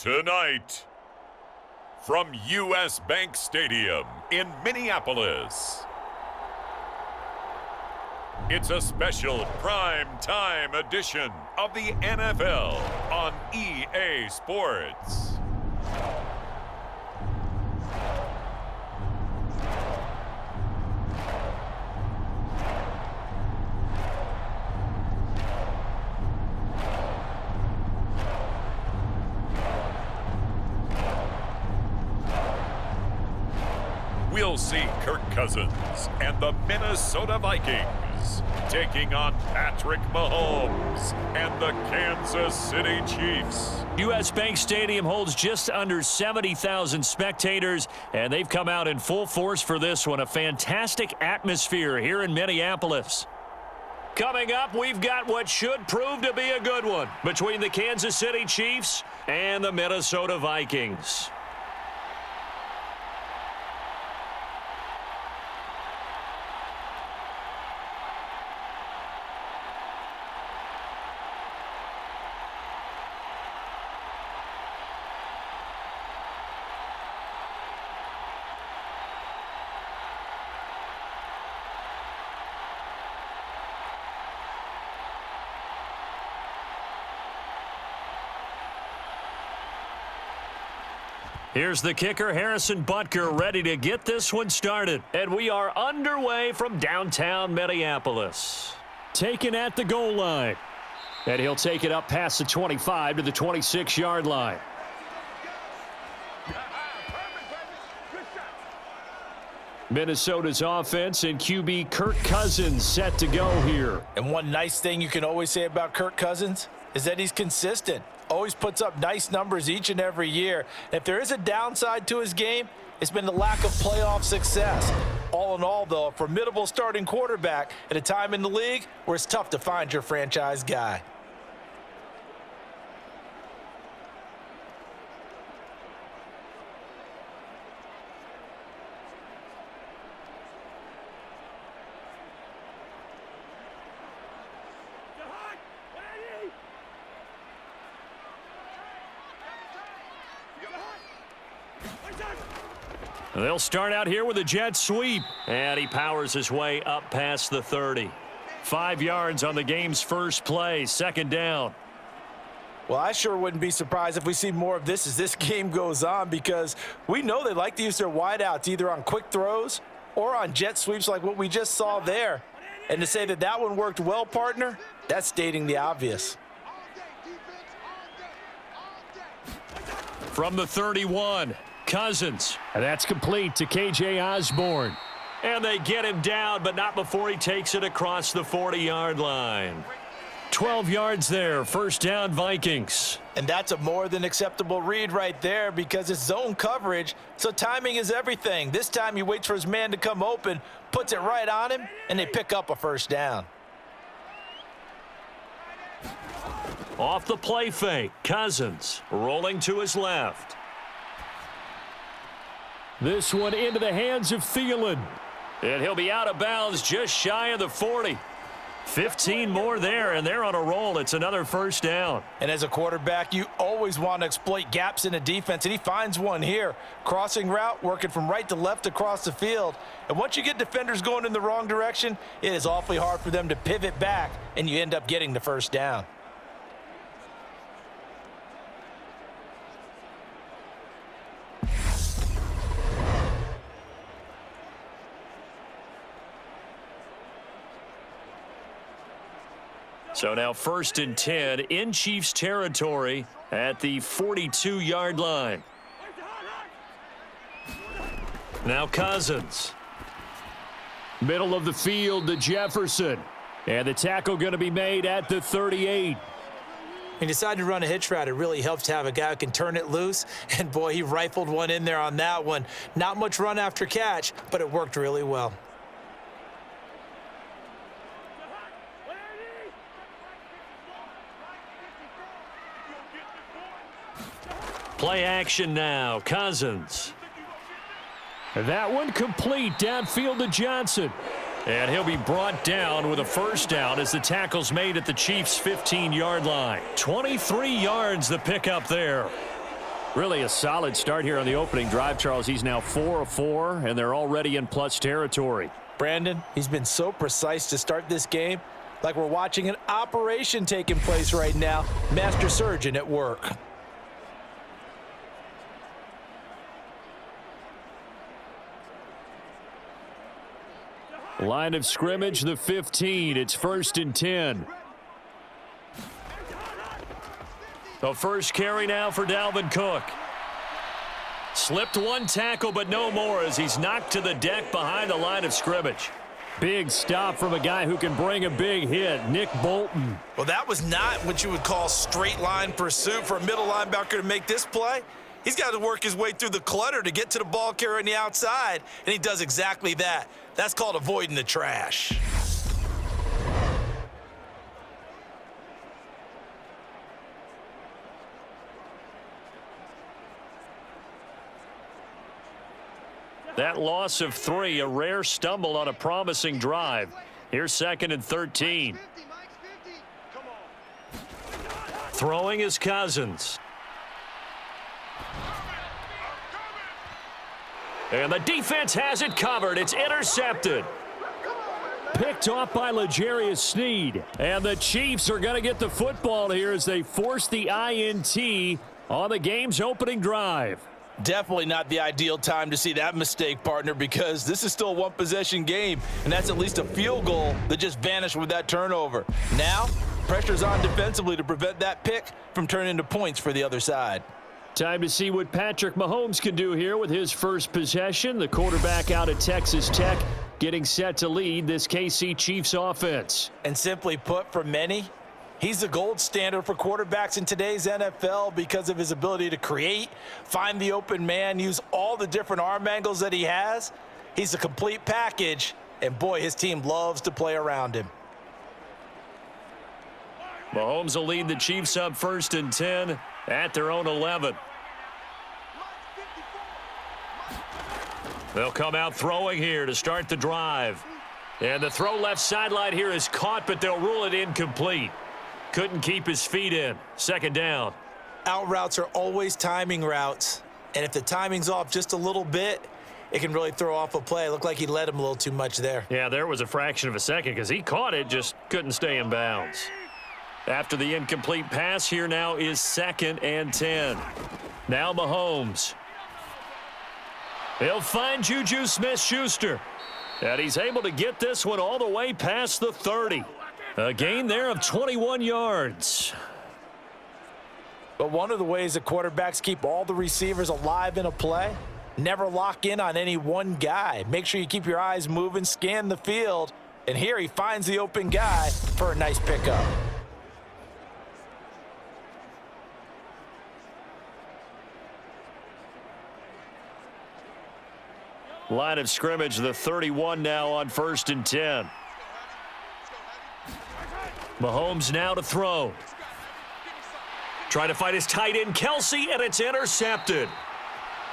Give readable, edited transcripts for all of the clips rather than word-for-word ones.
Tonight, from U.S. Bank Stadium in Minneapolis, it's a special prime time edition of the NFL on EA Sports. We'll see Kirk Cousins and the Minnesota Vikings taking on Patrick Mahomes and the Kansas City Chiefs. U.S. Bank Stadium holds just under 70,000 spectators, and they've come out in full force for this one. A fantastic atmosphere here in Minneapolis. Coming up, we've got what should prove to be a good one between the Kansas City Chiefs and the Minnesota Vikings. Here's the kicker, Harrison Butker, ready to get this one started. And we are underway from downtown Minneapolis. Taken at the goal line. And he'll take it up past the 25 to the 26-yard line. Minnesota's offense and QB Kirk Cousins set to go here. And one nice thing you can always say about Kirk Cousins is that he's consistent. Always puts up nice numbers each and every year. If there is a downside to his game, it's been the lack of playoff success. All in all, though, a formidable starting quarterback at a time in the league where it's tough to find your franchise guy. They'll start out here with a jet sweep. And he powers his way up past the 30. 5 yards on the game's first play, second down. Well, I sure wouldn't be surprised if we see more of this as this game goes on, because we know they like to use their wideouts either on quick throws or on jet sweeps like what we just saw there. And to say that that one worked well, partner, that's stating the obvious. From the 31. Cousins, and that's complete to KJ Osborne. And they get him down, but not before he takes it across the 40-yard line. 12 yards there, first down Vikings. And that's a more than acceptable read right there, because it's zone coverage, so timing is everything. This time he waits for his man to come open, puts it right on him, and they pick up a first down. Off the play fake, Cousins rolling to his left. This one into the hands of Thielen. And he'll be out of bounds just shy of the 40. 15 more there, and they're on a roll. It's another first down. And as a quarterback, you always want to exploit gaps in a defense, and he finds one here. Crossing route, working from right to left across the field. And once you get defenders going in the wrong direction, it is awfully hard for them to pivot back, and you end up getting the first down. So now 1st and 10 in Chiefs territory at the 42-yard line. Now Cousins. Middle of the field to Jefferson. And the tackle going to be made at the 38. He decided to run a hitch route. It really helps to have a guy who can turn it loose. And, boy, he rifled one in there on that one. Not much run after catch, but it worked really well. Play action now. Cousins. That one complete downfield to Johnson. And he'll be brought down with a first down as the tackle's made at the Chiefs' 15-yard line. 23 yards the pickup there. Really a solid start here on the opening drive, Charles. He's now 4 of 4, and they're already in plus territory. Brandon, he's been so precise to start this game, like we're watching an operation taking place right now. Master surgeon at work. Line of scrimmage, the 15. It's 1st and 10. The first carry now for Dalvin Cook. Slipped one tackle, but no more as he's knocked to the deck behind the line of scrimmage. Big stop from a guy who can bring a big hit, Nick Bolton. Well, that was not what you would call straight line pursuit for a middle linebacker to make this play. He's got to work his way through the clutter to get to the ball carrier on the outside, and he does exactly that. That's called avoiding the trash. That loss of 3, a rare stumble on a promising drive. Here's 2nd and 13. Throwing is Cousins. And the defense has it covered. It's intercepted. Picked off by L'Jarius Sneed. And the Chiefs are going to get the football here as they force the INT on the game's opening drive. Definitely not the ideal time to see that mistake, partner, because this is still a one-possession game, and that's at least a field goal that just vanished with that turnover. Now, pressure's on defensively to prevent that pick from turning into points for the other side. Time to see what Patrick Mahomes can do here with his first possession. The quarterback out of Texas Tech getting set to lead this KC Chiefs offense. And simply put, for many, he's the gold standard for quarterbacks in today's NFL because of his ability to create, find the open man, use all the different arm angles that he has. He's a complete package, and boy, his team loves to play around him. Mahomes will lead the Chiefs up 1st and 10 at their own 11. They'll come out throwing here to start the drive. And the throw left sideline here is caught, but they'll rule it incomplete. Couldn't keep his feet in. 2nd down. Out routes are always timing routes, and if the timing's off just a little bit, it can really throw off a play. It looked like he led him a little too much there. Yeah, there was a fraction of a second because he caught it, just couldn't stay in bounds. After the incomplete pass, here now is 2nd and 10. Now Mahomes. He'll find Juju Smith-Schuster. And he's able to get this one all the way past the 30. A gain there of 21 yards. But one of the ways that quarterbacks keep all the receivers alive in a play, never lock in on any one guy. Make sure you keep your eyes moving, scan the field. And here he finds the open guy for a nice pickup. Line of scrimmage, the 31 now on 1st and 10. Mahomes now to throw. Trying to find his tight end, Kelsey, and it's intercepted.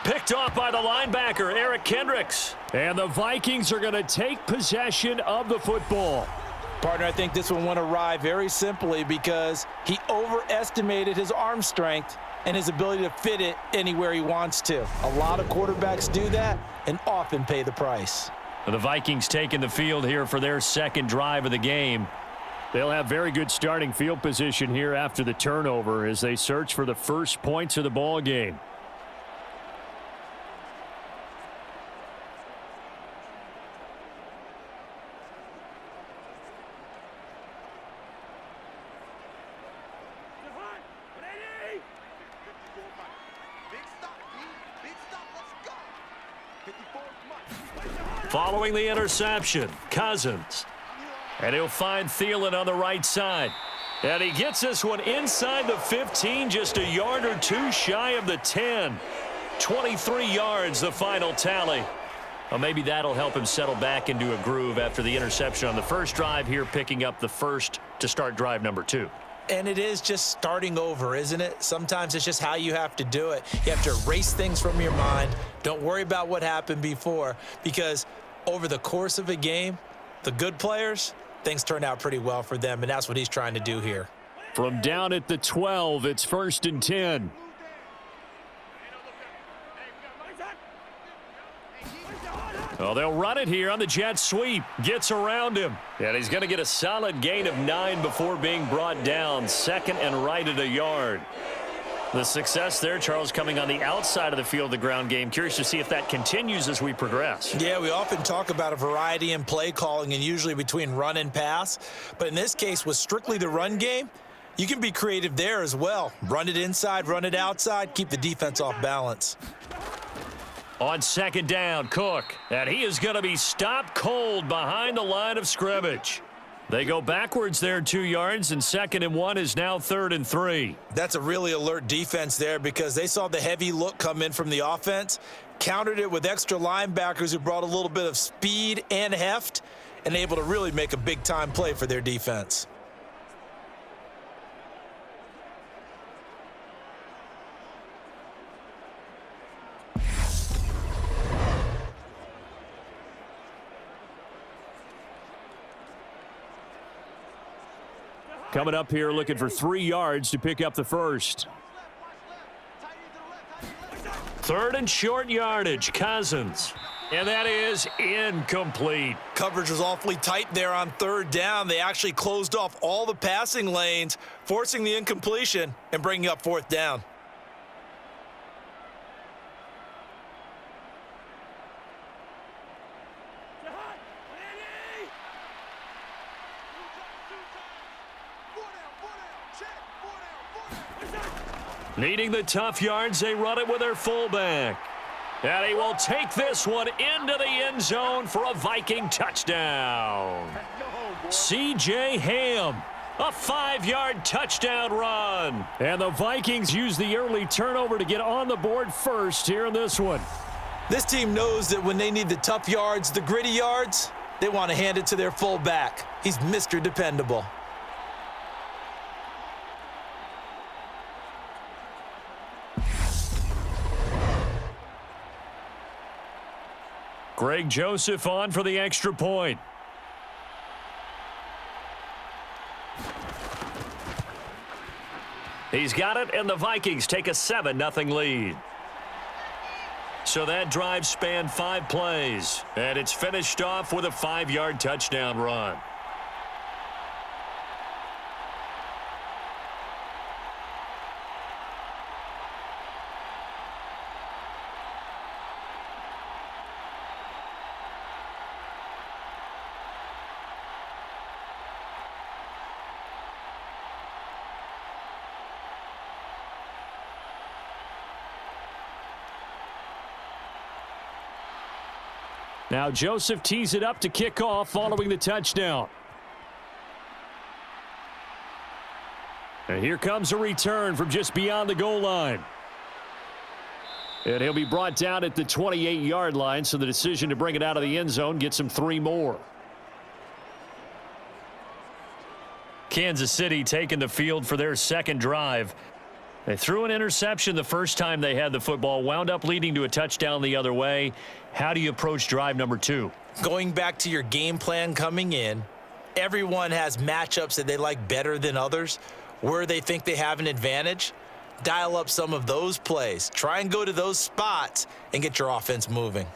Picked off by the linebacker, Eric Kendricks. And the Vikings are going to take possession of the football. Partner, I think this one went awry very simply because he overestimated his arm strength and his ability to fit it anywhere he wants to. A lot of quarterbacks do that and often pay the price. The Vikings taking the field here for their 2nd drive of the game. They'll have very good starting field position here after the turnover as they search for the first points of the ball game. Following the interception, Cousins. And he'll find Thielen on the right side. And he gets this one inside the 15, just a yard or two shy of the 10. 23 yards, the final tally. Well, maybe that'll help him settle back into a groove after the interception on the first drive here, picking up the first to start drive number 2. And it is just starting over, isn't it? Sometimes it's just how you have to do it. You have to erase things from your mind. Don't worry about what happened before, because over the course of a game, the good players, things turn out pretty well for them, and that's what he's trying to do here. From down at the 12, it's 1st and 10. Well, they'll run it here on the jet sweep. Gets around him. And he's going to get a solid gain of 9 before being brought down. Second and right at a yard. The success there, Charles, coming on the outside of the field, the ground game. Curious to see if that continues as we progress. Yeah, we often talk about a variety in play calling and usually between run and pass. But in this case, with strictly the run game, you can be creative there as well. Run it inside, run it outside, keep the defense off balance. On second down, Cook. And he is going to be stopped cold behind the line of scrimmage. They go backwards there 2 yards, and 2nd and 1 is now 3rd and 3. That's a really alert defense there because they saw the heavy look come in from the offense, countered it with extra linebackers who brought a little bit of speed and heft, and able to really make a big-time play for their defense. Coming up here looking for 3 yards to pick up the first. 3rd and short yardage, Cousins. And that is incomplete. Coverage was awfully tight there on 3rd down. They actually closed off all the passing lanes, forcing the incompletion and bringing up 4th down. Needing the tough yards, they run it with their fullback. And he will take this one into the end zone for a Viking touchdown. C.J. Ham, a 5-yard touchdown run. And the Vikings use the early turnover to get on the board first here in this one. This team knows that when they need the tough yards, the gritty yards, they want to hand it to their fullback. He's Mr. Dependable. Greg Joseph on for the extra point. He's got it, and the Vikings take a 7-0 lead. So that drive spanned 5 plays, and it's finished off with a 5-yard touchdown run. Now Joseph tees it up to kick off following the touchdown. And here comes a return from just beyond the goal line. And he'll be brought down at the 28-yard line, so the decision to bring it out of the end zone gets him 3 more. Kansas City taking the field for their second drive. They threw an interception the first time they had the football, wound up leading to a touchdown the other way. How do you approach drive number 2? Going back to your game plan coming in, everyone has matchups that they like better than others, where they think they have an advantage. Dial up some of those plays. Try and go to those spots and get your offense moving.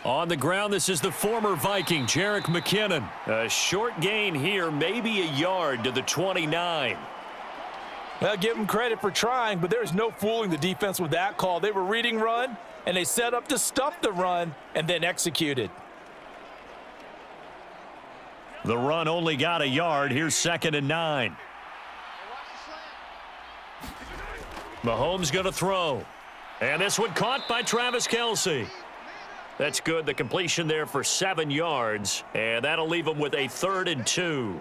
On the ground, this is the former Viking, Jerick McKinnon. A short gain here, maybe a yard to the 29. Well, give them credit for trying, but there's no fooling the defense with that call. They were reading run, and they set up to stuff the run and then executed. The run only got a yard. Here's 2nd and 9. Mahomes going to throw. And this one caught by Travis Kelce. That's good. The completion there for 7 yards, and that'll leave him with a 3rd and 2.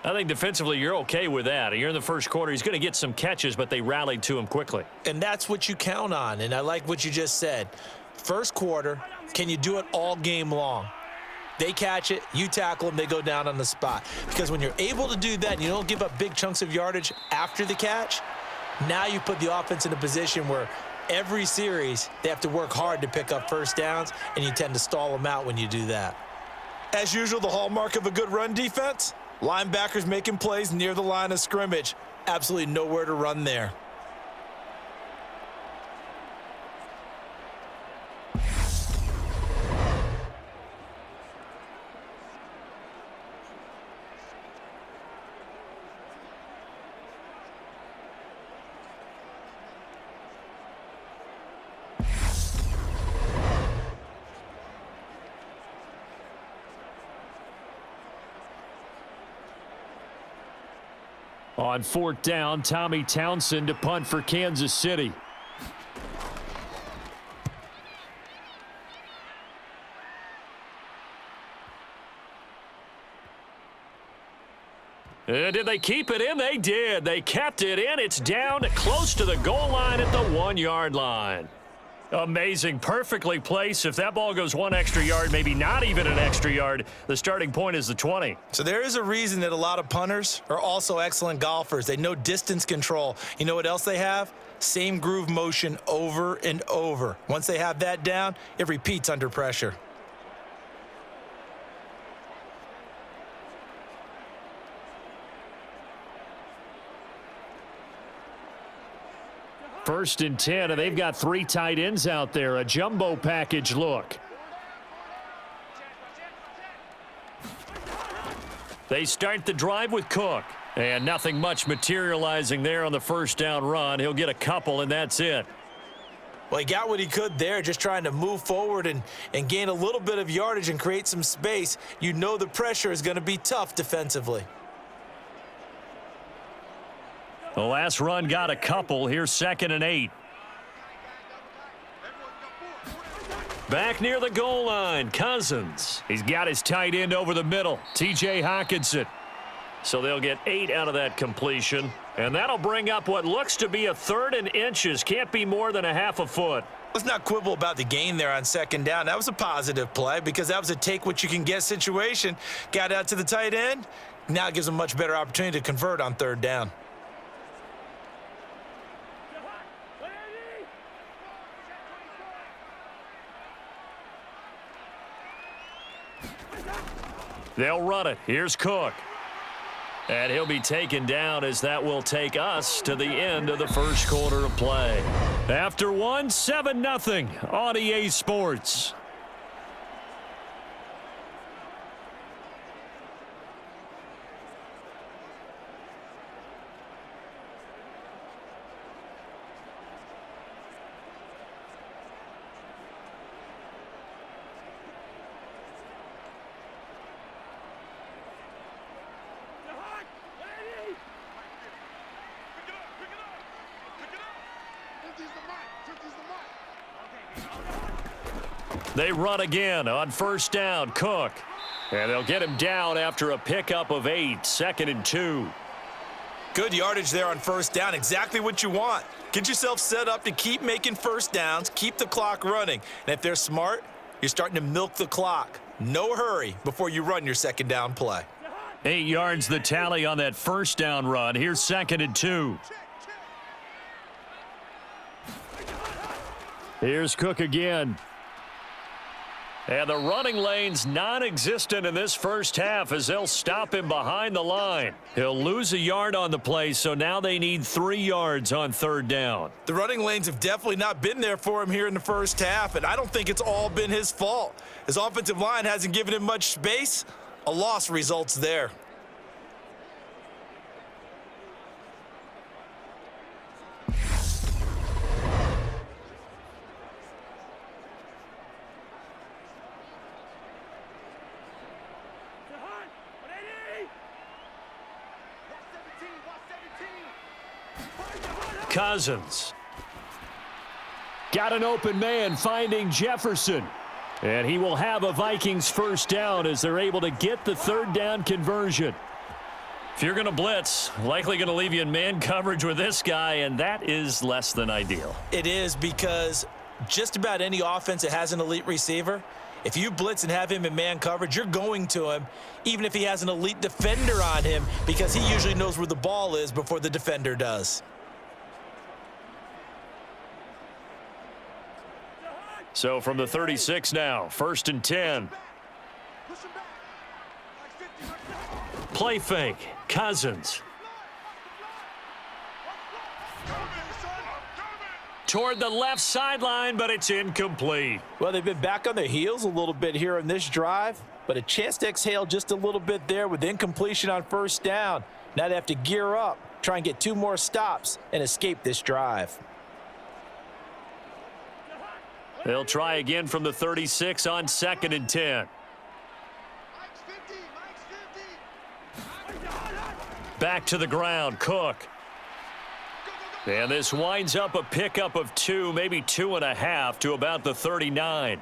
I think defensively you're okay with that. You're in the first quarter. He's going to get some catches, but they rallied to him quickly. And that's what you count on, and I like what you just said. First quarter, can you do it all game long? They catch it, you tackle them, they go down on the spot. Because when you're able to do that and you don't give up big chunks of yardage after the catch, now you put the offense in a position where every series, they have to work hard to pick up first downs, and you tend to stall them out when you do that. As usual, the hallmark of a good run defense, Linebackers making plays near the line of scrimmage. Absolutely nowhere to run there. On fourth down, Tommy Townsend to punt for Kansas City. Did they keep it in? They did. They kept it in. It's down close to the goal line at the 1-yard line. Amazing. Perfectly placed. If that ball goes 1 extra yard, maybe not even an extra yard, the starting point is the 20. So there is a reason that a lot of punters are also excellent golfers. They know distance control. You know what else they have? Same groove motion over and over. Once they have that down, it repeats under pressure. First and 10, and they've got 3 tight ends out there. A jumbo package look. They start the drive with Cook. And nothing much materializing there on the first down run. He'll get a couple, and that's it. Well, he got what he could there, just trying to move forward and gain a little bit of yardage and create some space. You know the pressure is going to be tough defensively. The last run got a couple. Here's 2nd and 8. Back near the goal line, Cousins. He's got his tight end over the middle, T.J. Hockenson. So they'll get 8 out of that completion. And that'll bring up what looks to be a 3rd and inches. Can't be more than a half a foot. Let's not quibble about the gain there on 2nd down. That was a positive play because that was a take-what-you-can-get situation. Got out to the tight end. Now it gives them a much better opportunity to convert on 3rd down. They'll run it. Here's Cook. And he'll be taken down as that will take us to the end of the first quarter of play. After one, 7-0 on EA Sports. They run again on first down, Cook. And they'll get him down after a pickup of 8, 2nd and 2. Good yardage there on first down, exactly what you want. Get yourself set up to keep making first downs, keep the clock running. And if they're smart, you're starting to milk the clock. No hurry before you run your 2nd down play. 8 yards the tally on that first down run. Here's 2nd and 2. Here's Cook again. And the running lane's non-existent in this first half as they'll stop him behind the line. He'll lose a yard on the play, so now they need 3 yards on 3rd down. The running lanes have definitely not been there for him here in the first half, and I don't think it's all been his fault. His offensive line hasn't given him much space. A loss results there. Cousins. Got an open man finding Jefferson. And he will have a Vikings first down as they're able to get the 3rd down conversion. If you're going to blitz, likely going to leave you in man coverage with this guy, and that is less than ideal. It is because just about any offense that has an elite receiver, if you blitz and have him in man coverage, you're going to him, even if he has an elite defender on him, because he usually knows where the ball is before the defender does. So from the 36 now, 1st and 10. play fake. Cousins. Toward the left sideline, but it's incomplete. Well, they've been back on their heels a little bit here in this drive, but a chance to exhale just a little bit there with incompletion on first down. Now they have to gear up, try and get 2 more stops, and escape this drive. They'll try again from the 36 on 2nd and 10. Back to the ground, Cook. And this winds up a pickup of 2, maybe 2.5 to about the 39.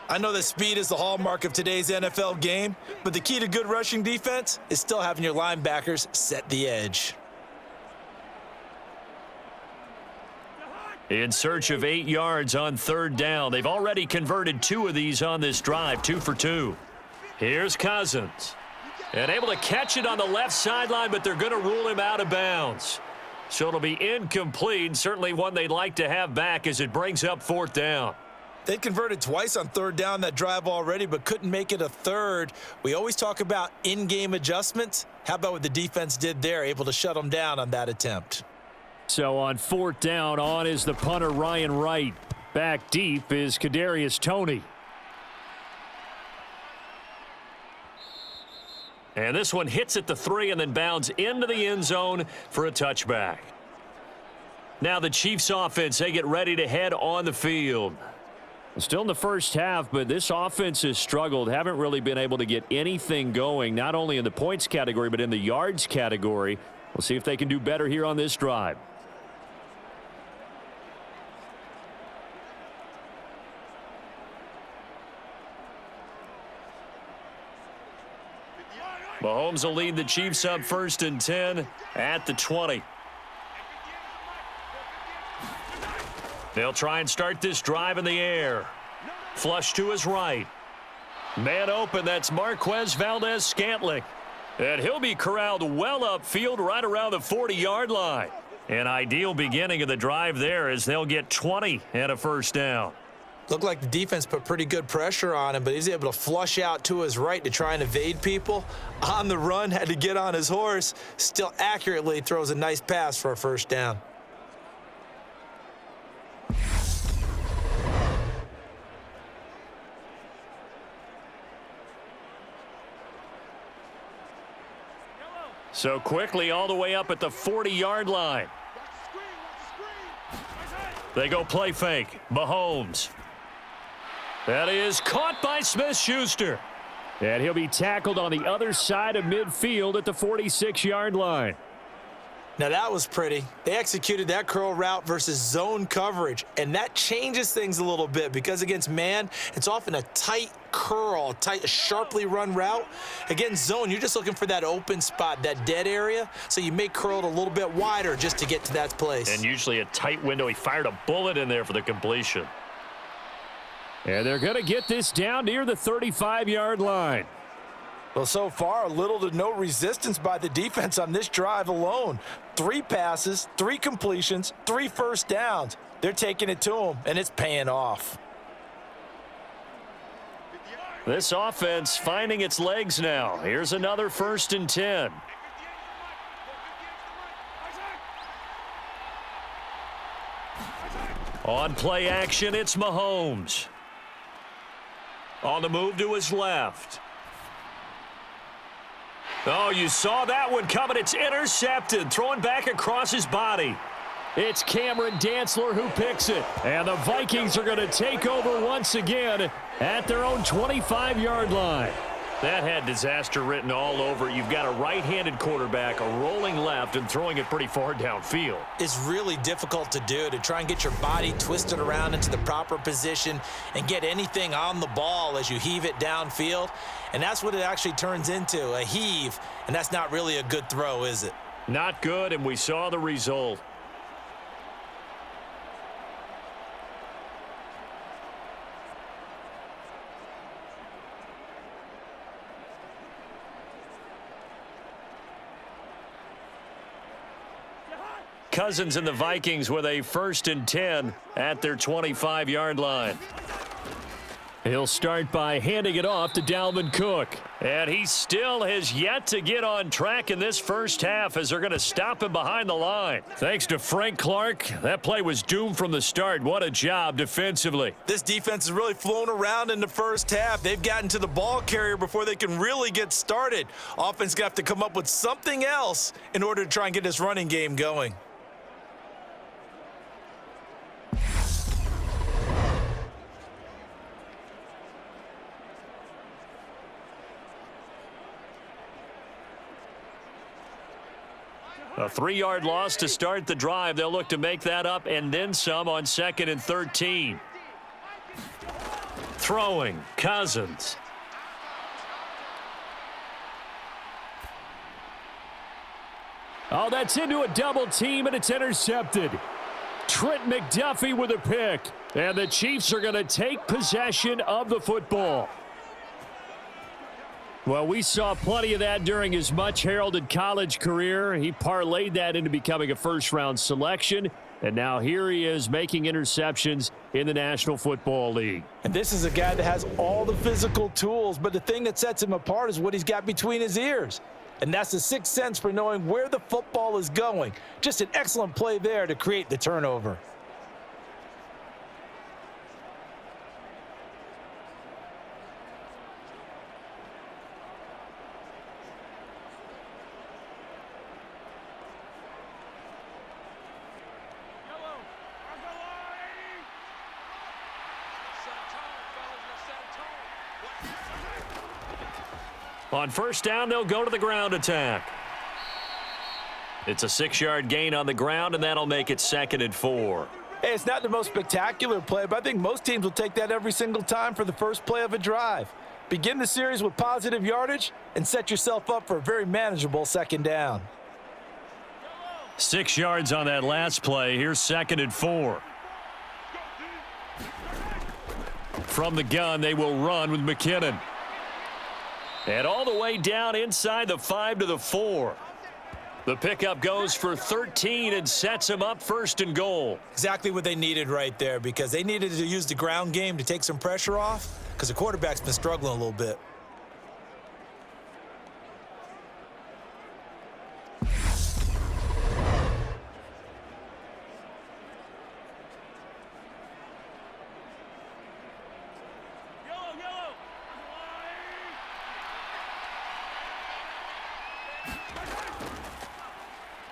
I know that speed is the hallmark of today's NFL game, but the key to good rushing defense is still having your linebackers set the edge. In search of 8 yards on 3rd down. They've already converted 2 of these on this drive, 2 for 2. Here's Cousins. And able to catch it on the left sideline, but they're going to rule him out of bounds. So it'll be incomplete, certainly one they'd like to have back as it brings up 4th down. They converted twice on 3rd down that drive already, but couldn't make it a 3rd. We always talk about in-game adjustments. How about what the defense did there, able to shut them down on that attempt? So on 4th down, on is the punter Ryan Wright. Back deep is Kadarius Toney. And this one hits at the 3 and then bounds into the end zone for a touchback. Now the Chiefs offense, they get ready to head on the field. Still in the first half, but this offense has struggled. Haven't really been able to get anything going, not only in the points category, but in the yards category. We'll see if they can do better here on this drive. Mahomes will lead the Chiefs up 1st and 10 at the 20. They'll try and start this drive in the air. Flush to his right. Man open, that's Marquez Valdez-Scantling. And he'll be corralled well upfield right around the 40-yard line. An ideal beginning of the drive there as they'll get 20 and a 1st down. Looked like the defense put pretty good pressure on him, but he's able to flush out to his right to try and evade people. On the run, had to get on his horse. Still accurately throws a nice pass for a 1st down. So quickly all the way up at the 40-yard line. They go play fake. Mahomes. That is caught by Smith-Schuster. And he'll be tackled on the other side of midfield at the 46-yard line. Now that was pretty. They executed that curl route versus zone coverage, and that changes things a little bit because against man, it's often a tight curl, tight, sharply run route. Against zone, you're just looking for that open spot, that dead area, so you may curl it a little bit wider just to get to that place. And usually a tight window. He fired a bullet in there for the completion. And they're going to get this down near the 35-yard line. Well, so far, little to no resistance by the defense on this drive alone. 3 passes, 3 completions, 3 1st downs. They're taking it to them, and it's paying off. This offense finding its legs now. Here's another 1st and 10. On play action, it's Mahomes. On the move to his left. Oh, you saw that one coming. It's intercepted. Throwing back across his body. It's Cameron Dantzler who picks it. And the Vikings are going to take over once again at their own 25-yard line. That had disaster written all over it. You've got a right-handed quarterback, a rolling left, and throwing it pretty far downfield. It's really difficult to do, to try and get your body twisted around into the proper position and get anything on the ball as you heave it downfield. And that's what it actually turns into, a heave. And that's not really a good throw, is it? Not good, and we saw the result. Cousins and the Vikings with a 1st and 10 at their 25-yard line. He'll start by handing it off to Dalvin Cook. And he still has yet to get on track in this first half as they're going to stop him behind the line. Thanks to Frank Clark, that play was doomed from the start. What a job defensively. This defense is really flown around in the first half. They've gotten to the ball carrier before they can really get started. Offense got to come up with something else in order to try and get this running game going. A 3-yard loss to start the drive. They'll look to make that up and then some on 2nd and 13. Throwing, Cousins. Oh, that's into a double team, and it's intercepted. Trent McDuffie with a pick. And the Chiefs are going to take possession of the football. Well, we saw plenty of that during his much-heralded college career. He parlayed that into becoming a first-round selection, and now here he is making interceptions in the National Football League. And this is a guy that has all the physical tools, but the thing that sets him apart is what he's got between his ears. And that's the sixth sense for knowing where the football is going. Just an excellent play there to create the turnover. On first down, they'll go to the ground attack. It's a 6-yard gain on the ground, and that'll make it 2nd and 4. Hey, it's not the most spectacular play, but I think most teams will take that every single time for the first play of a drive. Begin the series with positive yardage and set yourself up for a very manageable 2nd down. 6 yards on that last play. Here's 2nd and 4. From the gun, they will run with McKinnon. And all the way down inside the 5 to the 4. The pickup goes for 13 and sets him up 1st and goal. Exactly what they needed right there, because they needed to use the ground game to take some pressure off, because the quarterback's been struggling a little bit.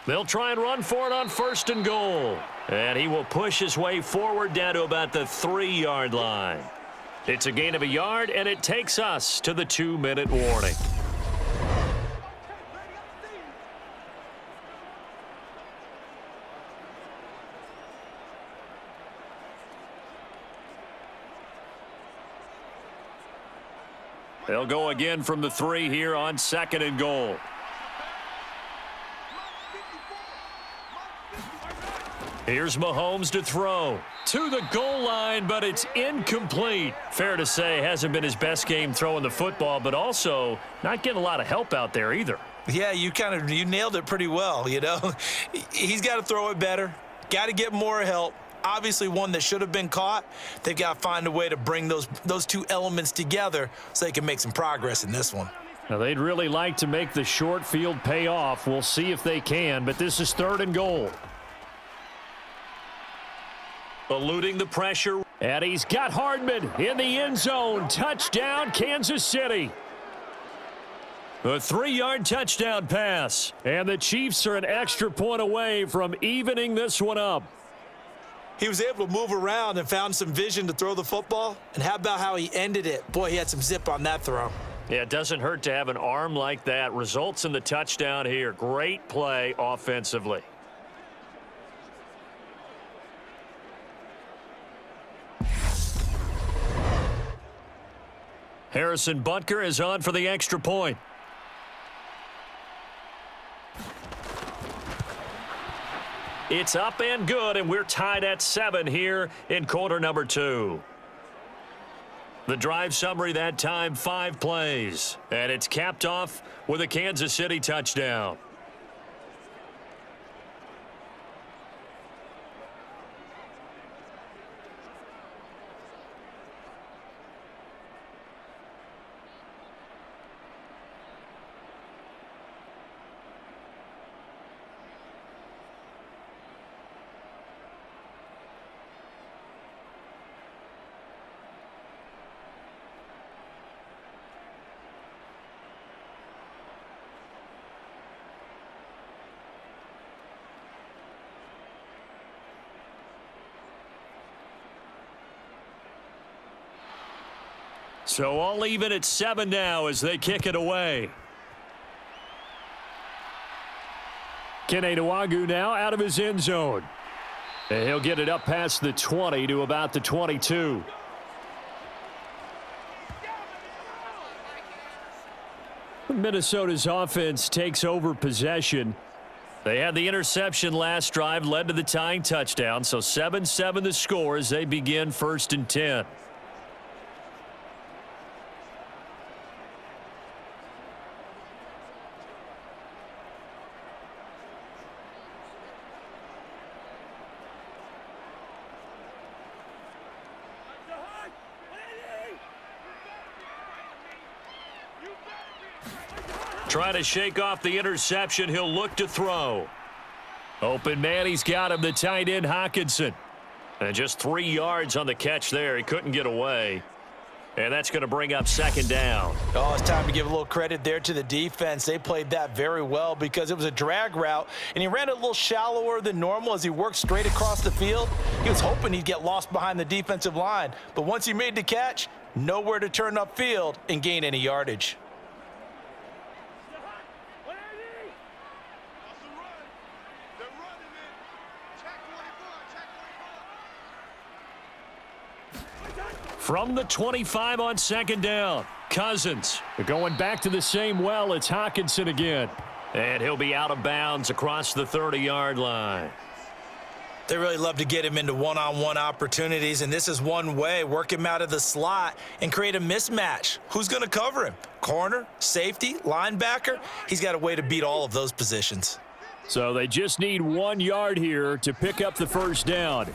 They'll try and run for it on 1st and goal. And he will push his way forward down to about the 3-yard line. It's a gain of a yard, and it takes us to the 2-minute warning. They'll go again from the 3 here on 2nd and goal. Here's Mahomes to throw to the goal line, but it's incomplete. Fair to say, hasn't been his best game throwing the football, but also not getting a lot of help out there either. Yeah, you nailed it pretty well, you know. He's got to throw it better, got to get more help. Obviously one that should have been caught. They've got to find a way to bring those two elements together so they can make some progress in this one. Now, they'd really like to make the short field pay off. We'll see if they can, but this is 3rd and goal. Eluding the pressure. And he's got Hardman in the end zone. Touchdown, Kansas City. A 3-yard touchdown pass. And the Chiefs are an extra point away from evening this one up. He was able to move around and found some vision to throw the football. And how about how he ended it? Boy, he had some zip on that throw. Yeah, it doesn't hurt to have an arm like that. Results in the touchdown here. Great play offensively. Harrison Butker is on for the extra point. It's up and good, and we're tied at 7 here in quarter number 2. The drive summary that time, 5 plays. And it's capped off with a Kansas City touchdown. So all even at 7 now as they kick it away. Kene Nwagu now out of his end zone. And he'll get it up past the 20 to about the 22. Minnesota's offense takes over possession. They had the interception last drive, led to the tying touchdown. So 7-7 the score as they begin 1st and 10. Trying to shake off the interception. He'll look to throw. Open man, he's got him, the tight end Hockenson. And just 3 yards on the catch there. He couldn't get away. And that's going to bring up 2nd down. Oh, it's time to give a little credit there to the defense. They played that very well because it was a drag route, and he ran it a little shallower than normal as he worked straight across the field. He was hoping he'd get lost behind the defensive line. But once he made the catch, nowhere to turn upfield and gain any yardage. From the 25 on 2nd down, Cousins going back to the same well. It's Hockenson again. And he'll be out of bounds across the 30-yard line. They really love to get him into one-on-one opportunities, and this is one way. Work him out of the slot and create a mismatch. Who's going to cover him? Corner, safety, linebacker? He's got a way to beat all of those positions. So they just need 1 yard here to pick up the 1st down.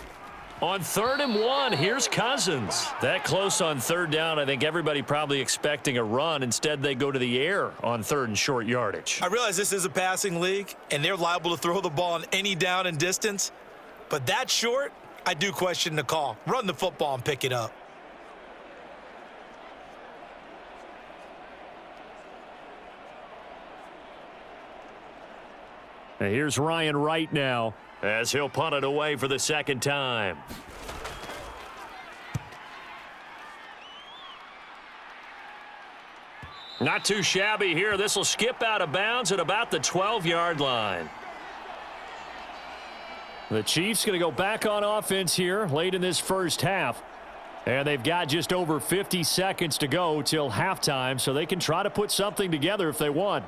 On 3rd and 1, here's Cousins. That close on 3rd down, I think everybody probably expecting a run. Instead, they go to the air on 3rd and short yardage. I realize this is a passing league, and they're liable to throw the ball on any down and distance. But that short, I do question the call. Run the football and pick it up. And here's Ryan Wright now as he'll punt it away for the 2nd time. Not too shabby here. This will skip out of bounds at about the 12-yard line. The Chiefs going to go back on offense here late in this 1st half. And they've got just over 50 seconds to go till halftime, so they can try to put something together if they want.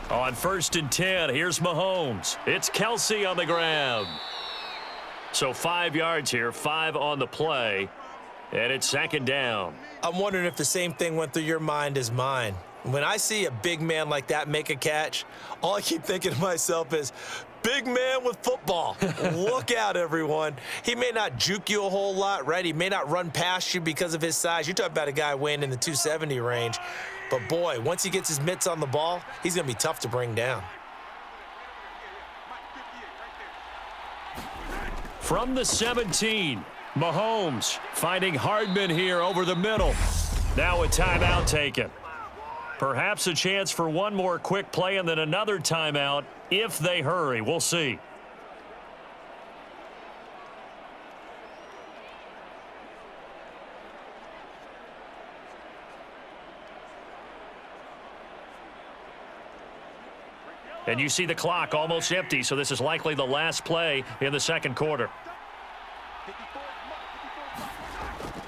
On 1st and 10, here's Mahomes. It's Kelsey on the ground. So 5 yards here, 5 on the play, and it's 2nd down. I'm wondering if the same thing went through your mind as mine. When I see a big man like that make a catch, all I keep thinking to myself is, big man with football. Look out, everyone. He may not juke you a whole lot, right? He may not run past you because of his size. You're talking about a guy weighing in the 270 range. But, boy, once he gets his mitts on the ball, he's going to be tough to bring down. From the 17, Mahomes finding Hardman here over the middle. Now a timeout taken. Perhaps a chance for one more quick play and then another timeout if they hurry. We'll see. And you see the clock almost empty, so this is likely the last play in the 2nd quarter.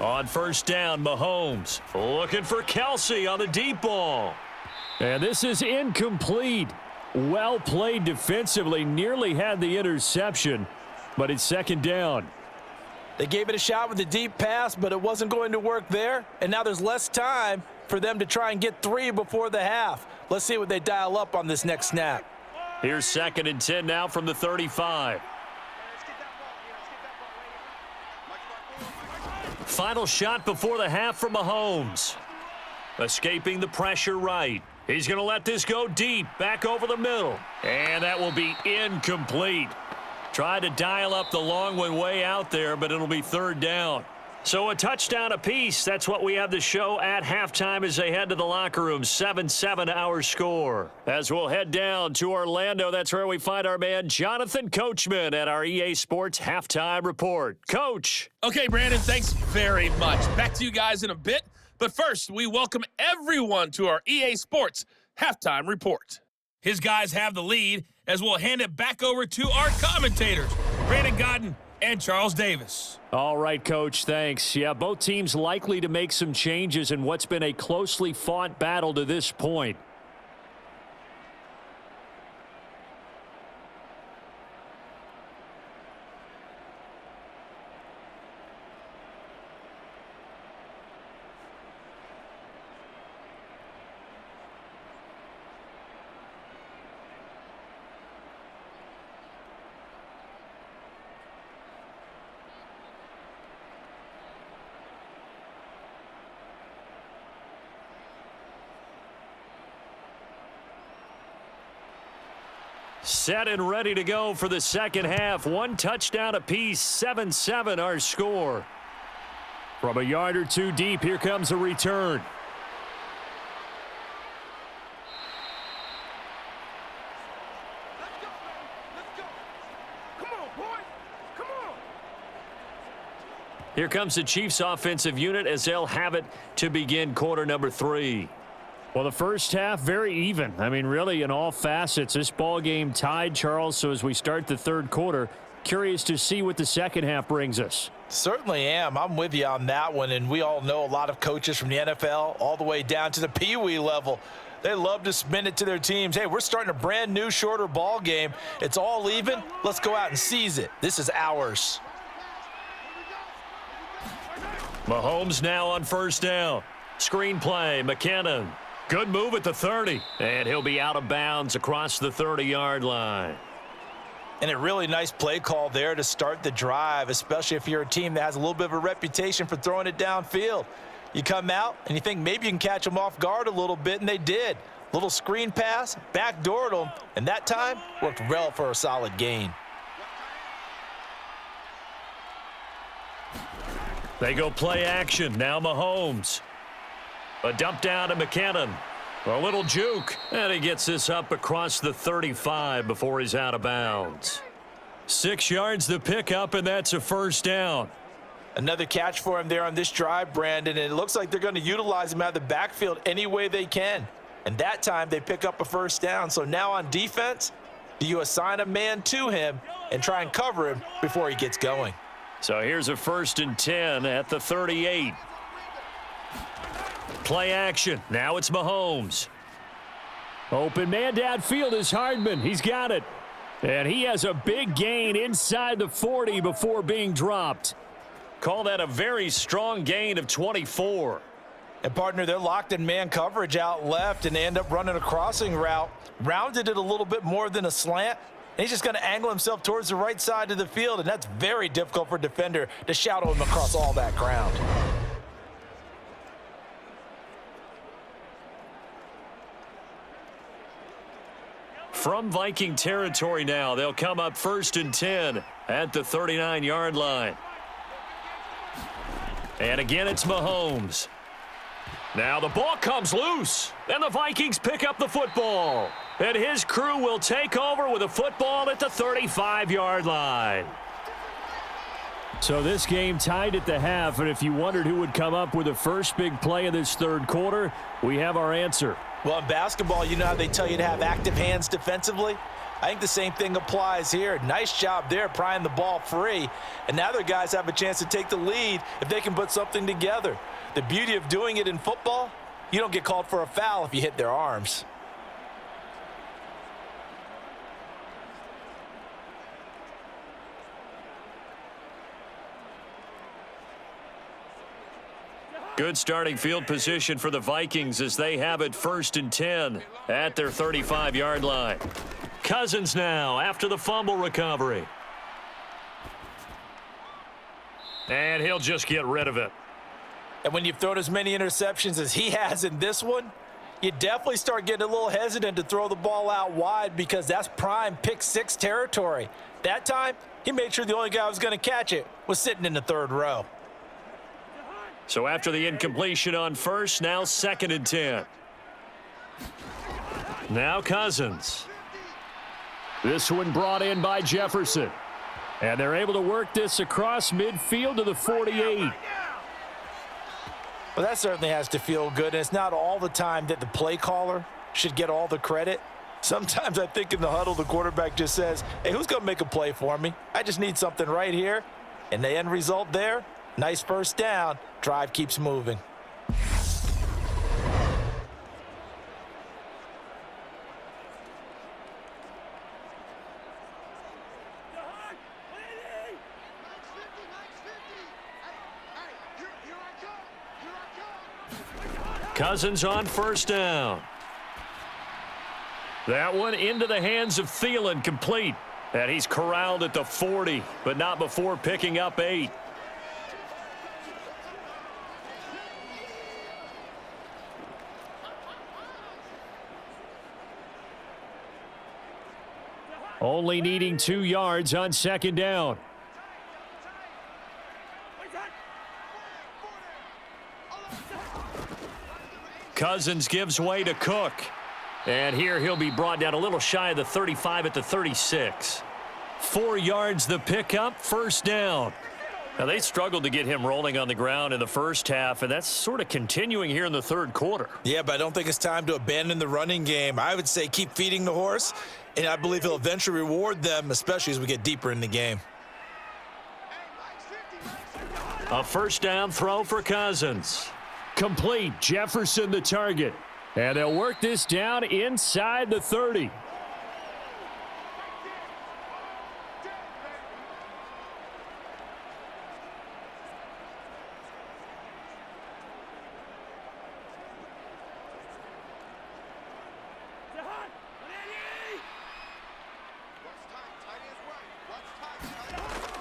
On 1st down, Mahomes looking for Kelsey on the deep ball. And this is incomplete. Well played defensively, nearly had the interception, but it's 2nd down. They gave it a shot with the deep pass, but it wasn't going to work there. And now there's less time for them to try and get 3 before the half. Let's see what they dial up on this next snap. Here's 2nd and 10 now from the 35. Final shot before the half from Mahomes. Escaping the pressure right. He's going to let this go deep, back over the middle. And that will be incomplete. Tried to dial up the long one way out there, but it'll be third down. So a touchdown apiece. That's what we have to show at halftime as they head to the locker room. 7-7 our score. As we'll head down to Orlando, that's where we find our man Jonathan Coachman at our EA Sports Halftime Report. Coach. Okay, Brandon, thanks very much. Back to you guys in a bit. But first, we welcome everyone to our EA Sports Halftime Report. His guys have the lead as we'll hand it back over to our commentators, Brandon Godden and Charles Davis. All right, Coach, thanks. Yeah, both teams likely to make some changes in what's been a closely fought battle to this point. Set and ready to go for the second half. One touchdown apiece, 7-7 our score. From a yard or two deep, here comes a return. Here comes the Chiefs offensive unit as they'll have it to begin quarter number 3. Well, the first half, very even. I mean, really, in all facets, this ball game tied, Charles. So as we start the third quarter, curious to see what the second half brings us. Certainly am. I'm with you on that one. And we all know a lot of coaches from the NFL all the way down to the Pee Wee level. They love to spin it to their teams. Hey, we're starting a brand new, shorter ball game. It's all even. Let's go out and seize it. This is ours. Mahomes now on first down. Screen play, McKinnon. Good move at the 30. And he'll be out of bounds across the 30-yard line. And a really nice play call there to start the drive, especially if you're a team that has a little bit of a reputation for throwing it downfield. You come out and you think maybe you can catch them off guard a little bit, and they did. Little screen pass, backdoored them, and that time worked well for a solid gain. They go play action. Now Mahomes. A dump down to McKinnon. A little juke. And he gets this up across the 35 before he's out of bounds. 6 yards to pick up, and that's a first down. Another catch for him there on this drive, Brandon, and it looks like they're going to utilize him out of the backfield any way they can. And that time they pick up a first down. So now on defense, do you assign a man to him and try and cover him before he gets going? So here's a 1st and 10 at the 38. Play action. Now it's Mahomes. Open man downfield is Hardman. He's got it. And he has a big gain inside the 40 before being dropped. Call that a very strong gain of 24. And, partner, they're locked in man coverage out left, and they end up running a crossing route. Rounded it a little bit more than a slant. And he's just going to angle himself towards the right side of the field, and that's very difficult for a defender to shadow him across all that ground. From Viking territory now, they'll come up 1st and 10 at the 39-yard line. And again, it's Mahomes. Now the ball comes loose, and the Vikings pick up the football. And his crew will take over with a football at the 35-yard line. So this game tied at the half, and if you wondered who would come up with the first big play of this third quarter, we have our answer. Well, in basketball, you know how they tell you to have active hands defensively? I think the same thing applies here. Nice job there prying the ball free. And now their guys have a chance to take the lead if they can put something together. The beauty of doing it in football, you don't get called for a foul if you hit their arms. Good starting field position for the Vikings as they have it 1st and 10 at their 35-yard line. Cousins now after the fumble recovery. And he'll just get rid of it. And when you've thrown as many interceptions as he has in this one, you definitely start getting a little hesitant to throw the ball out wide because that's prime pick six territory. That time, he made sure the only guy who was going to catch it was sitting in the third row. So after the incompletion on first, now 2nd and 10. Now Cousins. This one brought in by Jefferson. And they're able to work this across midfield to the 48. Well, that certainly has to feel good, and it's not all the time that the play caller should get all the credit. Sometimes I think in the huddle, the quarterback just says, hey, who's going to make a play for me? I just need something right here. And the end result there, nice first down. Drive keeps moving. Cousins on first down. That one into the hands of Thielen, complete. And he's corralled at the 40, but not before picking up 8. Only needing 2 yards on 2nd down. Cousins gives way to Cook. And here he'll be brought down a little shy of the 35 at the 36. 4 yards the pickup, first down. Now, they struggled to get him rolling on the ground in the first half, and that's sort of continuing here in the third quarter. Yeah, but I don't think it's time to abandon the running game. I would say keep feeding the horse, and I believe he'll eventually reward them, especially as we get deeper in the game. A first down throw for Cousins. Complete. Jefferson the target. And they'll work this down inside the 30.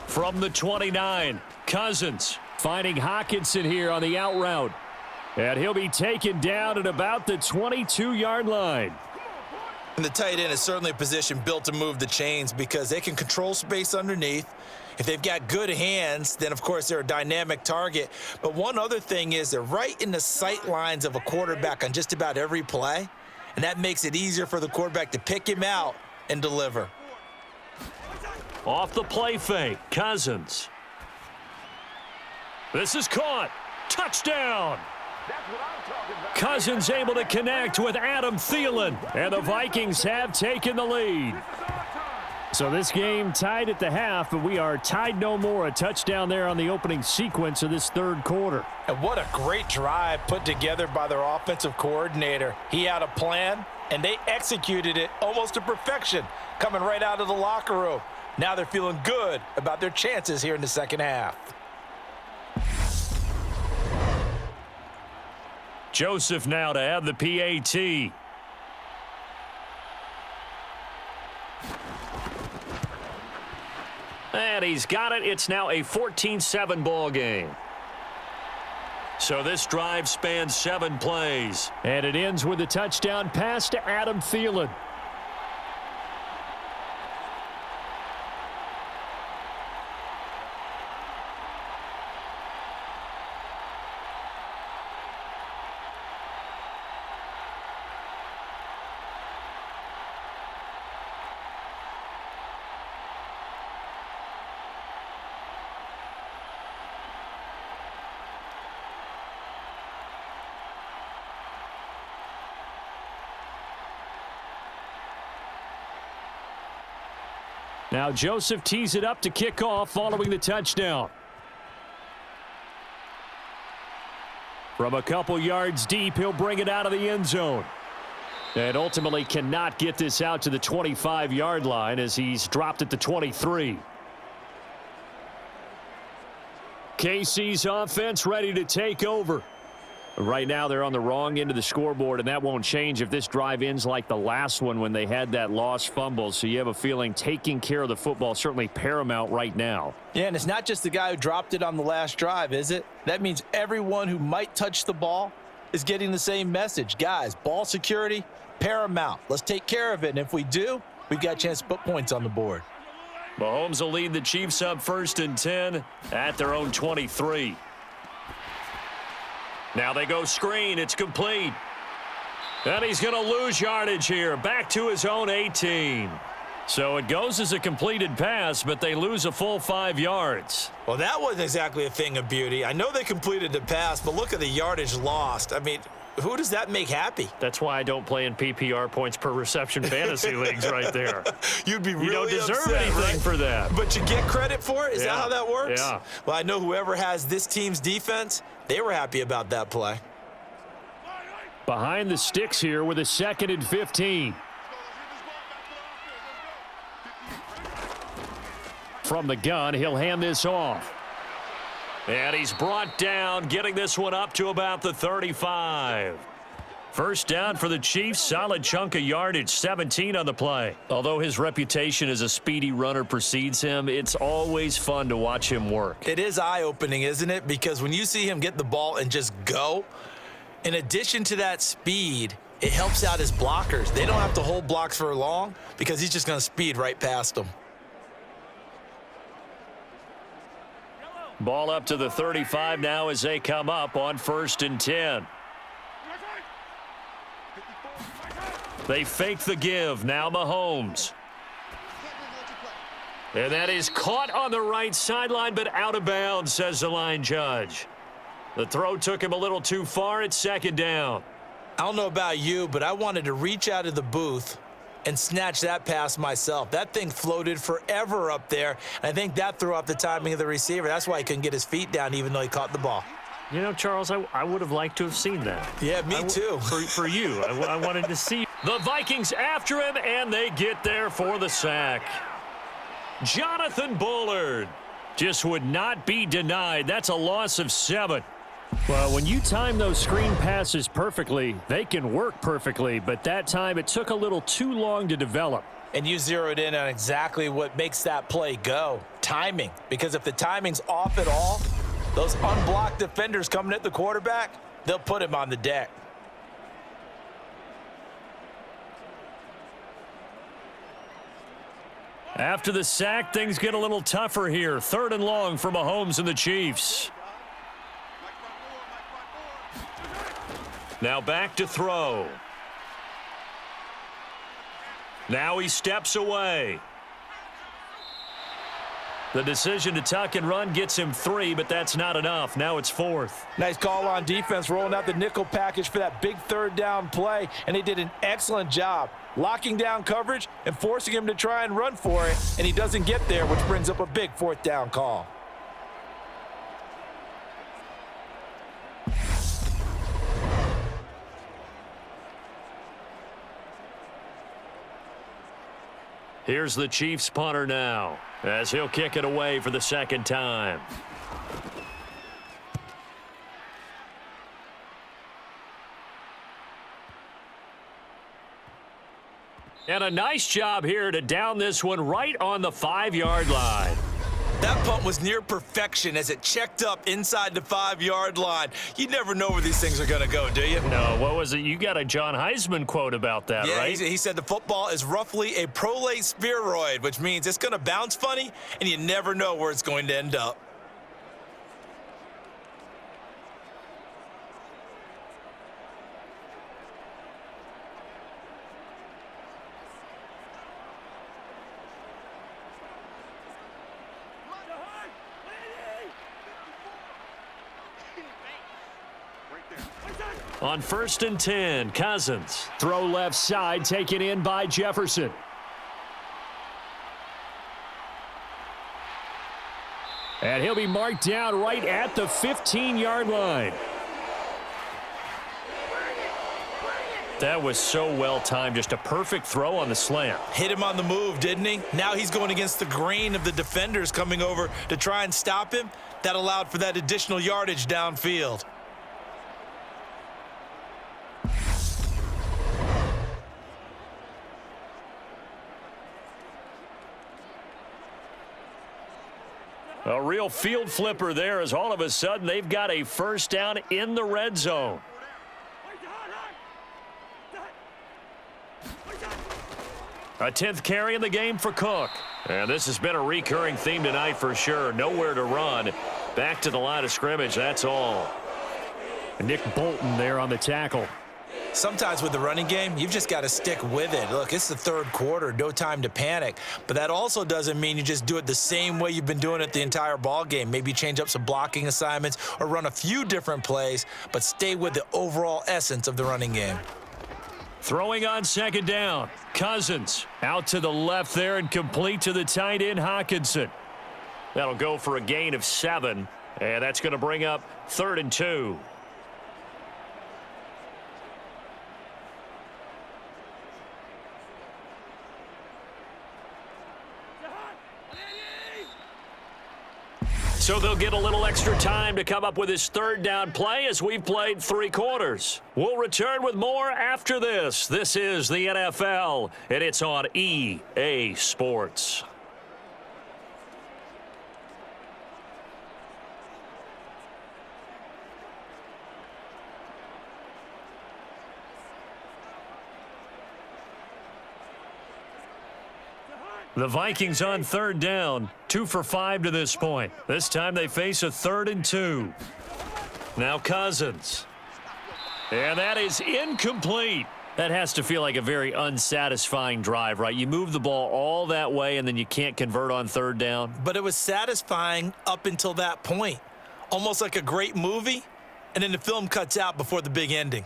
From the 29, Cousins finding Hockenson here on the out route. And he'll be taken down at about the 22-yard line. And the tight end is certainly a position built to move the chains because they can control space underneath. If they've got good hands, then, of course, they're a dynamic target. But one other thing is they're right in the sight lines of a quarterback on just about every play, and that makes it easier for the quarterback to pick him out and deliver. Off the play fake, Cousins. This is caught. Touchdown. Cousins able to connect with Adam Thielen, and the Vikings have taken the lead. So this game tied at the half, but we are tied no more. A touchdown there on the opening sequence of this third quarter. And what a great drive put together by their offensive coordinator. He had a plan, and they executed it almost to perfection, coming right out of the locker room. Now they're feeling good about their chances here in the second half. Joseph now to have the PAT. And he's got it. It's now a 14-7 ball game. So this drive spans 7 plays. And it ends with a touchdown pass to Adam Thielen. Now Joseph tees it up to kick off following the touchdown. From a couple yards deep, he'll bring it out of the end zone. And ultimately cannot get this out to the 25-yard line as he's dropped at the 23. KC's offense ready to take over. Right now they're on the wrong end of the scoreboard, and that won't change if this drive ends like the last one when they had that lost fumble. So you have a feeling taking care of the football certainly paramount right now. Yeah, and it's not just the guy who dropped it on the last drive, is it? That means everyone who might touch the ball is getting the same message. Guys, ball security, paramount. Let's take care of it, and if we do, we've got a chance to put points on the board. Mahomes will lead the Chiefs up 1st and 10 at their own 23. Now they go screen. It's complete. And he's going to lose yardage here. Back to his own 18. So it goes as a completed pass, but they lose a full 5 yards. Well, that wasn't exactly a thing of beauty. I know they completed the pass, but look at the yardage lost. I mean, who does that make happy? That's why I don't play in PPR points per reception fantasy leagues right there. You'd be really You don't deserve upset, anything right? for that. But you get credit for it? Is that how that works? Yeah. Well, I know whoever has this team's defense, they were happy about that play. Behind the sticks here with a 2nd and 15. From the gun, he'll hand this off. And he's brought down, getting this one up to about the 35. First down for the Chiefs. Solid chunk of yardage, 17 on the play. Although his reputation as a speedy runner precedes him, it's always fun to watch him work. It is eye-opening, isn't it? Because when you see him get the ball and just go, in addition to that speed, it helps out his blockers. They don't have to hold blocks for long because he's just going to speed right past them. Ball up to the 35 now as they come up on 1st and 10. They fake the give. Now Mahomes. And that is caught on the right sideline, but out of bounds, says the line judge. The throw took him a little too far. It's 2nd down. I don't know about you, but I wanted to reach out of the booth and snatch that pass myself. That thing floated forever up there, and I think that threw off the timing of the receiver. That's why he couldn't get his feet down even though he caught the ball. You know, Charles, I would have liked to have seen that. Yeah, me too. For you. I wanted to see. The Vikings after him, and they get there for the sack. Jonathan Bullard just would not be denied. That's a loss of 7. Well, when you time those screen passes perfectly, they can work perfectly, but that time it took a little too long to develop. And you zeroed in on exactly what makes that play go. Timing. Because if the timing's off at all, those unblocked defenders coming at the quarterback, they'll put him on the deck. After the sack, things get a little tougher here. 3rd and long for Mahomes and the Chiefs. Now back to throw. Now he steps away. The decision to tuck and run gets him 3, but that's not enough. Now it's 4th. Nice call on defense, rolling out the nickel package for that big 3rd down play, and they did an excellent job locking down coverage and forcing him to try and run for it, and he doesn't get there, which brings up a big 4th down call. Here's the Chiefs punter now, as he'll kick it away for the 2nd time. And a nice job here to down this one right on the 5-yard line. That punt was near perfection as it checked up inside the 5-yard line. You never know where these things are going to go, do you? No, what was it? You got a John Heisman quote about that, yeah, right? He said the football is roughly a prolate spheroid, which means it's going to bounce funny, and you never know where it's going to end up. On 1st and 10, Cousins. Throw left side, taken in by Jefferson. And he'll be marked down right at the 15-yard line. That was so well timed, just a perfect throw on the slant. Hit him on the move, didn't he? Now he's going against the grain of the defenders coming over to try and stop him. That allowed for that additional yardage downfield. A real field flipper there as all of a sudden they've got a 1st down in the red zone. A 10th carry in the game for Cook. And this has been a recurring theme tonight for sure. Nowhere to run. Back to the line of scrimmage, that's all. Nick Bolton there on the tackle. Sometimes with the running game, you've just got to stick with it. Look, it's the third quarter, no time to panic. But that also doesn't mean you just do it the same way you've been doing it the entire ball game. Maybe change up some blocking assignments or run a few different plays, but stay with the overall essence of the running game. Throwing on second down. Cousins out to the left there and complete to the tight end, Hockenson. That'll go for a gain of 7, and that's going to bring up 3rd and 2. So they'll get a little extra time to come up with his 3rd down play as we've played 3 quarters. We'll return with more after this. This is the NFL, and it's on EA Sports. The Vikings on 3rd down, 2 for 5 to this point. This time they face a 3rd and 2. Now Cousins. And that is incomplete. That has to feel like a very unsatisfying drive, right? You move the ball all that way and then you can't convert on 3rd down. But it was satisfying up until that point. Almost like a great movie, and then the film cuts out before the big ending.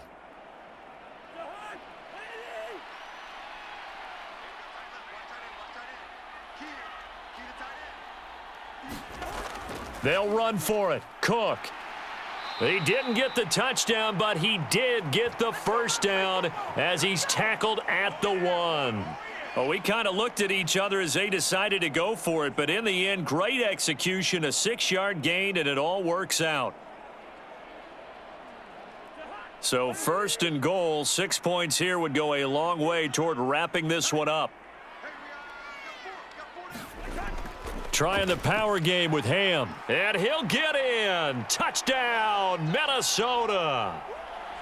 They'll run for it. Cook. He didn't get the touchdown, but he did get the 1st down as he's tackled at the 1. Well, we kind of looked at each other as they decided to go for it, but in the end, great execution, a 6-yard gain, and it all works out. So 1st and goal, 6 points here would go a long way toward wrapping this one up. Trying the power game with Ham. And he'll get in. Touchdown, Minnesota.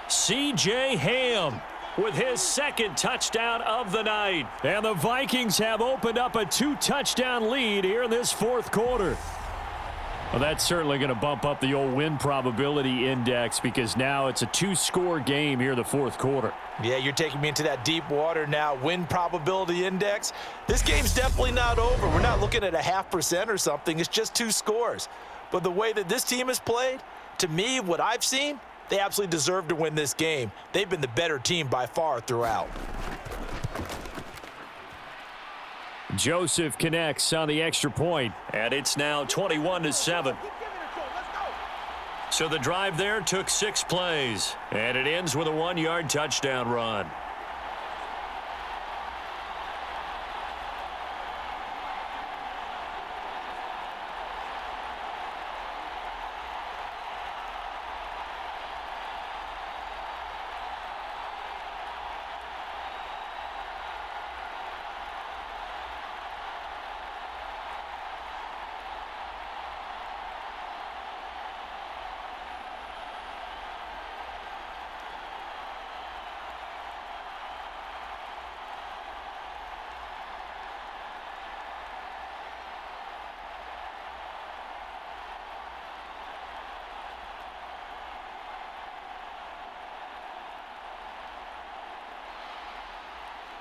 C.J. Ham with his 2nd touchdown of the night. And the Vikings have opened up a 2-touchdown lead here in this 4th quarter. Well, that's certainly going to bump up the old win probability index because now it's a 2-score game here in the 4th quarter. Yeah, you're taking me into that deep water now. Win probability index. This game's definitely not over. We're not looking at a 0.5% or something. It's just 2 scores. But the way that this team has played, to me, what I've seen, they absolutely deserve to win this game. They've been the better team by far throughout. Joseph connects on the extra point, and it's now 21-7. So the drive there took 6 plays, and it ends with a 1-yard touchdown run.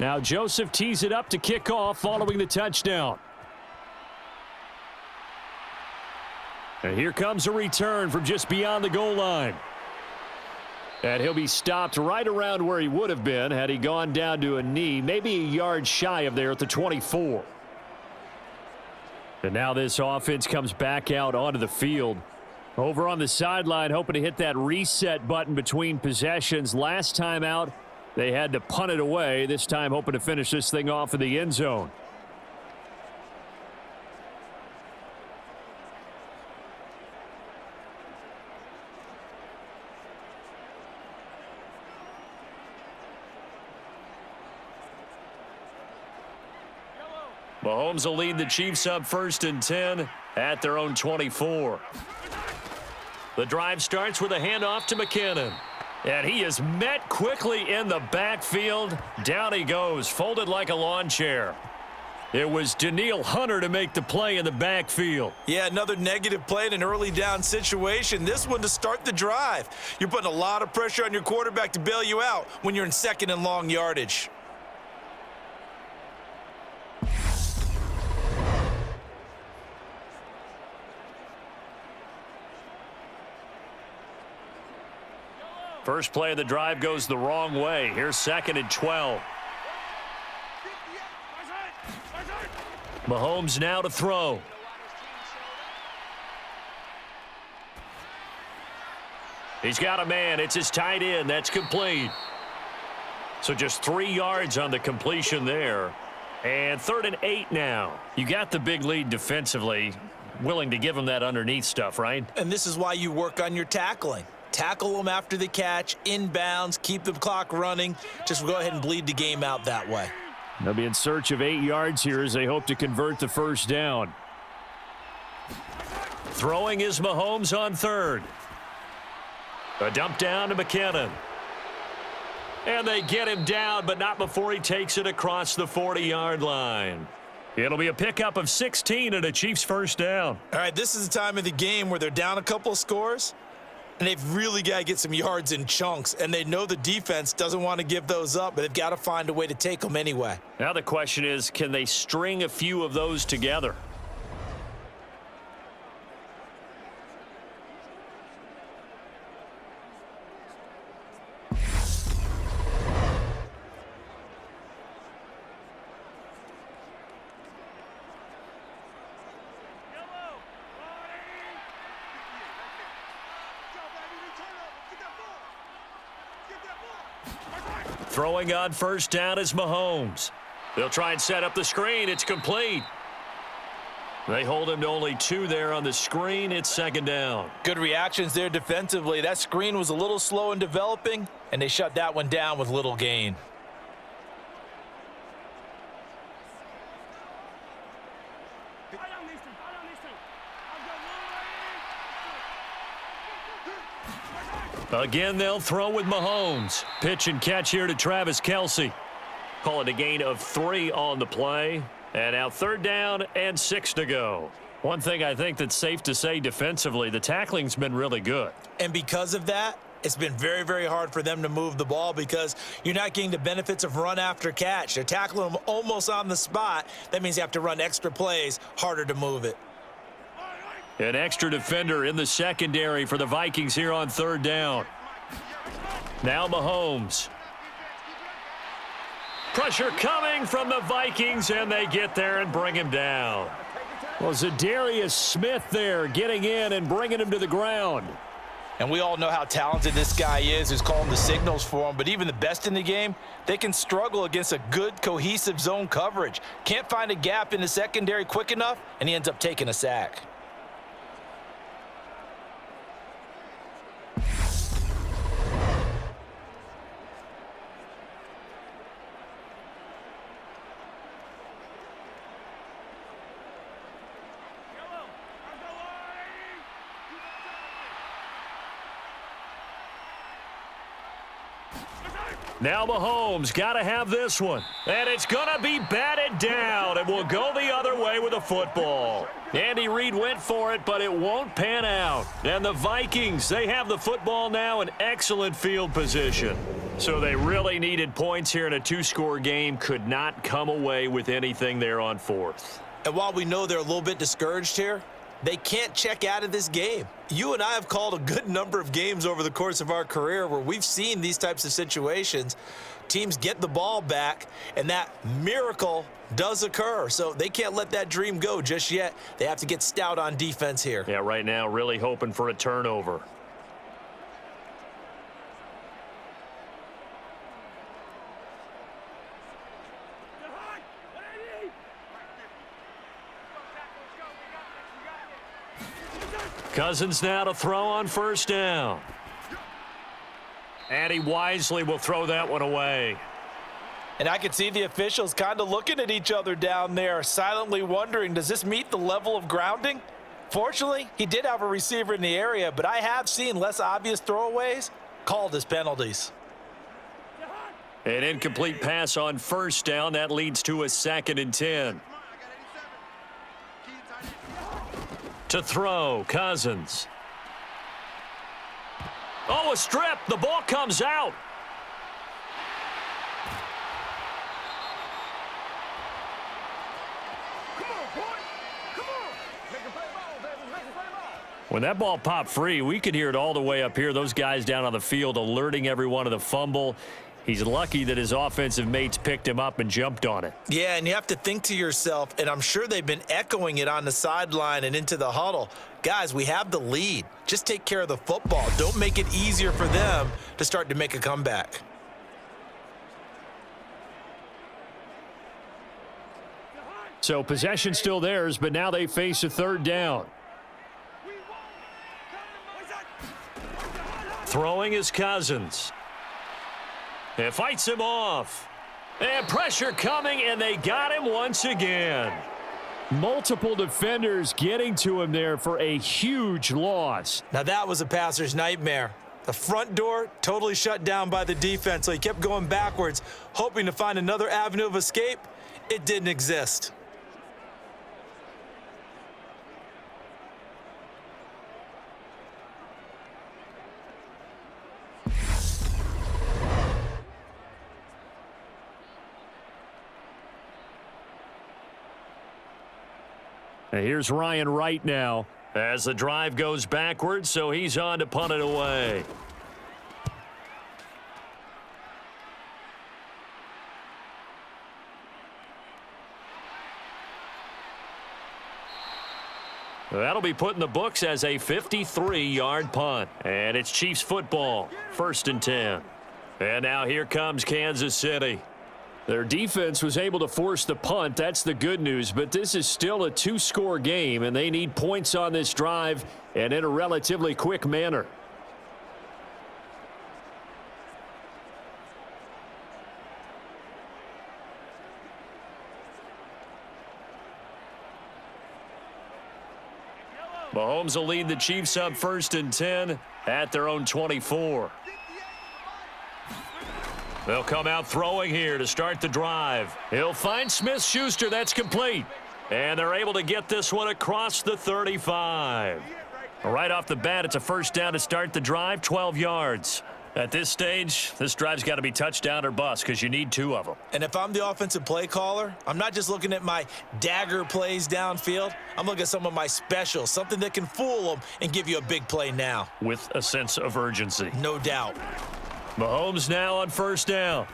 Now Joseph tees it up to kick off following the touchdown. And here comes a return from just beyond the goal line. And he'll be stopped right around where he would have been had he gone down to a knee, maybe a yard shy of there at the 24. And now this offense comes back out onto the field. Over on the sideline, hoping to hit that reset button between possessions. Last time out, they had to punt it away. This time hoping to finish this thing off in the end zone. Mahomes will lead the Chiefs up 1st and 10 at their own 24. The drive starts with a handoff to McKinnon. And he is met quickly in the backfield. Down he goes, folded like a lawn chair. It was Danielle Hunter to make the play in the backfield. Yeah, another negative play in an early down situation. This one to start the drive. You're putting a lot of pressure on your quarterback to bail you out when you're in second and long yardage. First play of the drive goes the wrong way. Here's 2nd and 12. Mahomes now to throw. He's got a man. It's his tight end. That's complete. So just 3 yards on the completion there. And 3rd and 8 now. You got the big lead defensively. Willing to give him that underneath stuff, right? And this is why you work on your tackling. Tackle them after the catch, inbounds, keep the clock running. Just go ahead and bleed the game out that way. They'll be in search of 8 yards here as they hope to convert the first down. Throwing is Mahomes on 3rd. A dump down to McKinnon. And they get him down, but not before he takes it across the 40-yard line. It'll be a pickup of 16 and a Chiefs first down. All right, this is the time of the game where they're down a couple of scores, and they've really got to get some yards in chunks, and they know the defense doesn't want to give those up, but they've got to find a way to take them anyway. Now the question is, can they string a few of those together? Throwing on first down is Mahomes. They'll try and set up the screen. It's complete. They hold him to only 2 there on the screen. It's 2nd down. Good reactions there defensively. That screen was a little slow in developing, and they shut that one down with little gain. Again, they'll throw with Mahomes. Pitch and catch here to Travis Kelce. Call it a gain of 3 on the play. And now 3rd down and 6 to go. One thing I think that's safe to say defensively, the tackling's been really good. And because of that, it's been very, very hard for them to move the ball because you're not getting the benefits of run after catch. They're tackling them almost on the spot. That means you have to run extra plays, harder to move it. An extra defender in the secondary for the Vikings here on 3rd down. Now Mahomes. Pressure coming from the Vikings, and they get there and bring him down. Well, Zadarius Smith there getting in and bringing him to the ground. And we all know how talented this guy is who's calling the signals for him, but even the best in the game, they can struggle against a good, cohesive zone coverage. Can't find a gap in the secondary quick enough, and he ends up taking a sack. Now Mahomes got to have this one. And it's going to be batted down. And will go the other way with a football. Andy Reid went for it, but it won't pan out. And the Vikings, they have the football now in excellent field position. So they really needed points here in a 2-score game. Could not come away with anything there on 4th. And while we know they're a little bit discouraged here, they can't check out of this game. You and I have called a good number of games over the course of our career where we've seen these types of situations. Teams get the ball back, and that miracle does occur. So they can't let that dream go just yet. They have to get stout on defense here. Yeah, right now really hoping for a turnover. Cousins now to throw on first down. And he wisely will throw that one away. And I can see the officials kind of looking at each other down there, silently wondering, does this meet the level of grounding? Fortunately, he did have a receiver in the area, but I have seen less obvious throwaways. called as penalties. An incomplete pass on first down. That leads to a 2nd and 10. To throw, Cousins. Oh, a strip. The ball comes out. When that ball popped free, we could hear it all the way up here. Those guys down on the field alerting everyone of the fumble. He's lucky that his offensive mates picked him up and jumped on it. Yeah, and you have to think to yourself, and I'm sure they've been echoing it on the sideline and into the huddle. Guys, we have the lead. Just take care of the football. Don't make it easier for them to start to make a comeback. So possession still theirs, but now they face a 3rd down. Throwing is Cousins. And fights him off. And pressure coming, and they got him once again. Multiple defenders getting to him there for a huge loss. Now that was a passer's nightmare. The front door totally shut down by the defense, so he kept going backwards, hoping to find another avenue of escape. It didn't exist. Here's Ryan Wright now as the drive goes backwards, so he's on to punt it away. That'll be put in the books as a 53-yard punt. And it's Chiefs football, 1st and 10. And now here comes Kansas City. Their defense was able to force the punt. That's the good news, but this is still a 2-score game, and they need points on this drive and in a relatively quick manner. Mahomes will lead the Chiefs up 1st and 10 at their own 24. They'll come out throwing here to start the drive. He'll find Smith-Schuster. That's complete. And they're able to get this one across the 35. Right off the bat, it's a 1st down to start the drive, 12 yards. At this stage, this drive's got to be touchdown or bust because you need 2 of them. And if I'm the offensive play caller, I'm not just looking at my dagger plays downfield. I'm looking at some of my specials, something that can fool them and give you a big play now. With a sense of urgency. No doubt. Mahomes now on 1st down.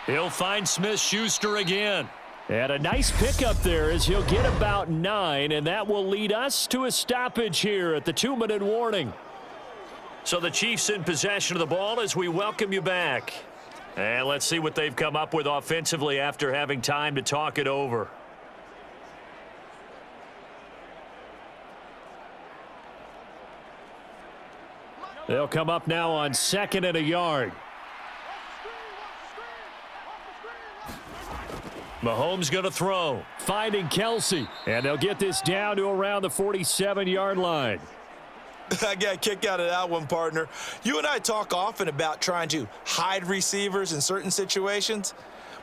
He'll find Smith-Schuster again. And a nice pickup there as he'll get about 9, and that will lead us to a stoppage here at the 2-minute warning. So the Chiefs in possession of the ball as we welcome you back. And let's see what they've come up with offensively after having time to talk it over. They'll come up now on 2nd and a yard. Mahomes going to throw, finding Kelsey, and they'll get this down to around the 47-yard line. I got a kick out of that one, partner. You and I talk often about trying to hide receivers in certain situations,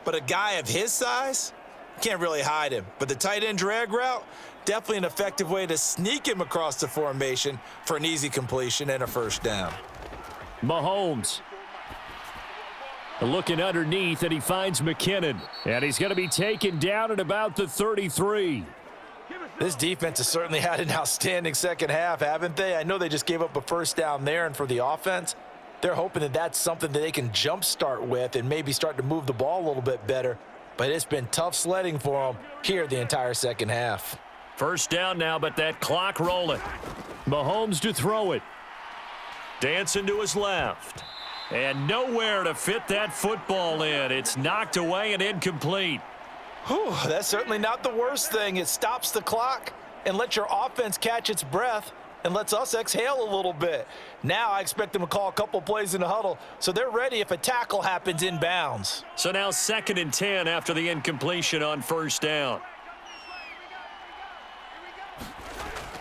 but a guy of his size can't really hide him. But the tight end drag route, definitely an effective way to sneak him across the formation for an easy completion and a 1st down. Mahomes looking underneath, and he finds McKinnon, and he's going to be taken down at about the 33. This defense has certainly had an outstanding second half, haven't they? I know they just gave up a 1st down there, and for the offense, they're hoping that that's something that they can jumpstart with and maybe start to move the ball a little bit better. But it's been tough sledding for them here the entire second half. 1st down now, but that clock rolling. Mahomes to throw it. Dancing to his left. And nowhere to fit that football in. It's knocked away and incomplete. Whew, that's certainly not the worst thing. It stops the clock and lets your offense catch its breath and lets us exhale a little bit. Now I expect them to call a couple plays in the huddle, so they're ready if a tackle happens inbounds. So now 2nd and 10 after the incompletion on 1st down.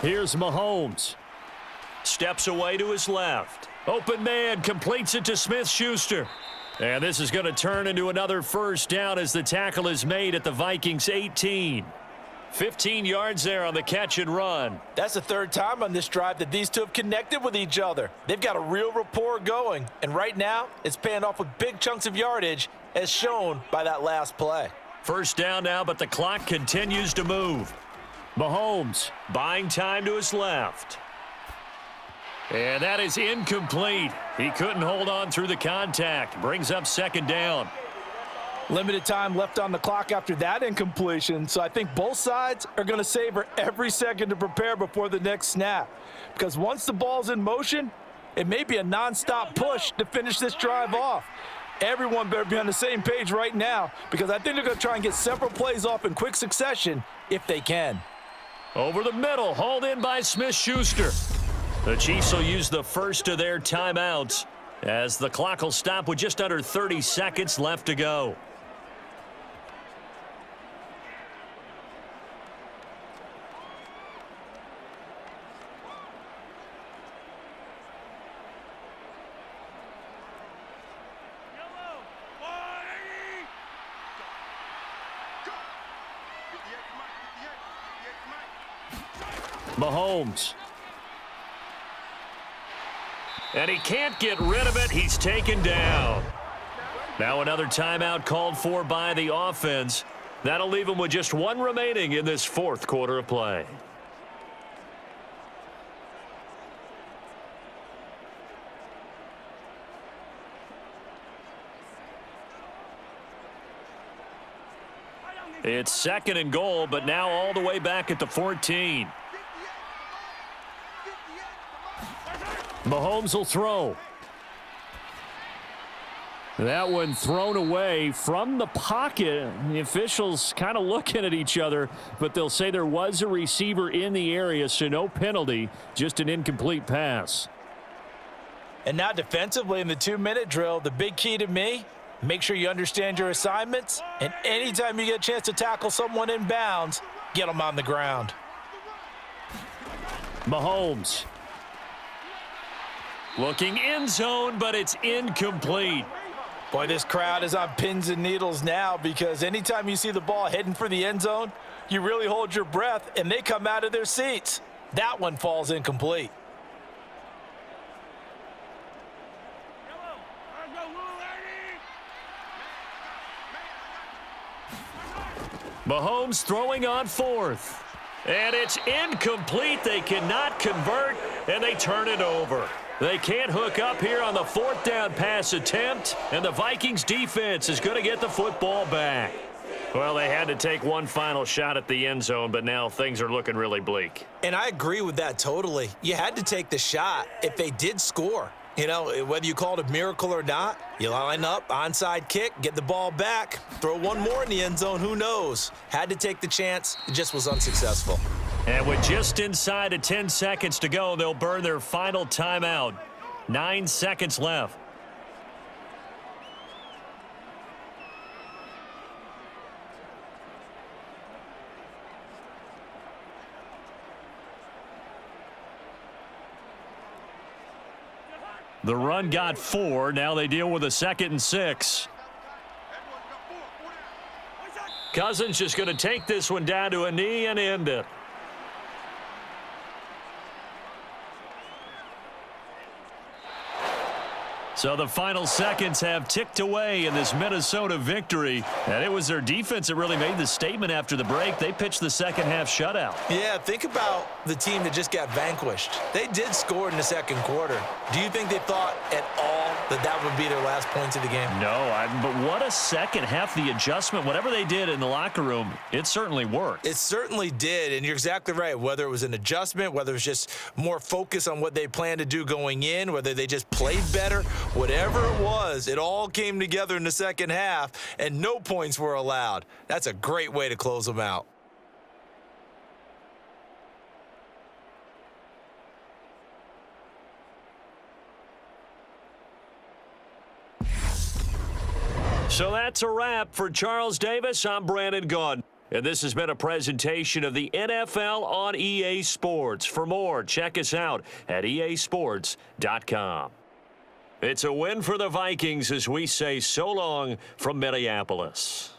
Here's Mahomes. Steps away to his left. Open man completes it to Smith-Schuster. And this is going to turn into another first down as the tackle is made at the Vikings 18. 15 yards there on the catch and run. That's the third time on this drive that these two have connected with each other. They've got a real rapport going, and right now it's paying off with big chunks of yardage as shown by that last play. First down now, but the clock continues to move. Mahomes buying time to his left. And that is incomplete. He couldn't hold on through the contact. Brings up second down. Limited time left on the clock after that incompletion, so I think both sides are going to savor every second to prepare before the next snap. Because once the ball's in motion, it may be a nonstop push to finish this drive off. Everyone better be on the same page right now because I think they're going to try and get several plays off in quick succession if they can. Over the middle, hauled in by Smith-Schuster. The Chiefs will use the first of their timeouts as the clock will stop with just under 30 seconds left to go. Mahomes. And he can't get rid of it. He's taken down. Now another timeout called for by the offense. That'll leave him with just one remaining in this fourth quarter of play. It's second and goal, but now all the way back at the 14. Mahomes will throw. That one thrown away from the pocket. The officials kind of looking at each other, but they'll say there was a receiver in the area, so no penalty, just an incomplete pass. And now defensively in the 2-minute drill, the big key to me, make sure you understand your assignments, and anytime you get a chance to tackle someone in bounds, get them on the ground. Mahomes. Looking end zone, but it's incomplete. Boy, this crowd is on pins and needles now because anytime you see the ball heading for the end zone, you really hold your breath and they come out of their seats. That one falls incomplete. Mahomes throwing on fourth. And it's incomplete. They cannot convert, and they turn it over. They can't hook up here on the fourth down pass attempt, and the Vikings defense is going to get the football back. Well, they had to take one final shot at the end zone, but now things are looking really bleak. And I agree with that totally. You had to take the shot if they did score. You know, whether you call it a miracle or not, you line up, onside kick, get the ball back, throw one more in the end zone, who knows? Had to take the chance, it just was unsuccessful. And with just inside of 10 seconds to go, they'll burn their final timeout. 9 seconds left. The run got 4. Now they deal with a 2nd and 6. Cousins just going to take this one down to a knee and end it. So the final seconds have ticked away in this Minnesota victory. And it was their defense that really made the statement after the break. They pitched the second half shutout. Yeah, think about the team that just got vanquished. They did score in the second quarter. Do you think they thought at all that that would be their last points of the game? No, but what a second half. The adjustment, whatever they did in the locker room, it certainly worked. It certainly did, and you're exactly right. Whether it was an adjustment, whether it was just more focus on what they planned to do going in, whether they just played better, whatever it was, it all came together in the second half, and no points were allowed. That's a great way to close them out. So that's a wrap for Charles Davis. I'm Brandon Gaudin. And this has been a presentation of the NFL on EA Sports. For more, check us out at easports.com. It's a win for the Vikings as we say so long from Minneapolis.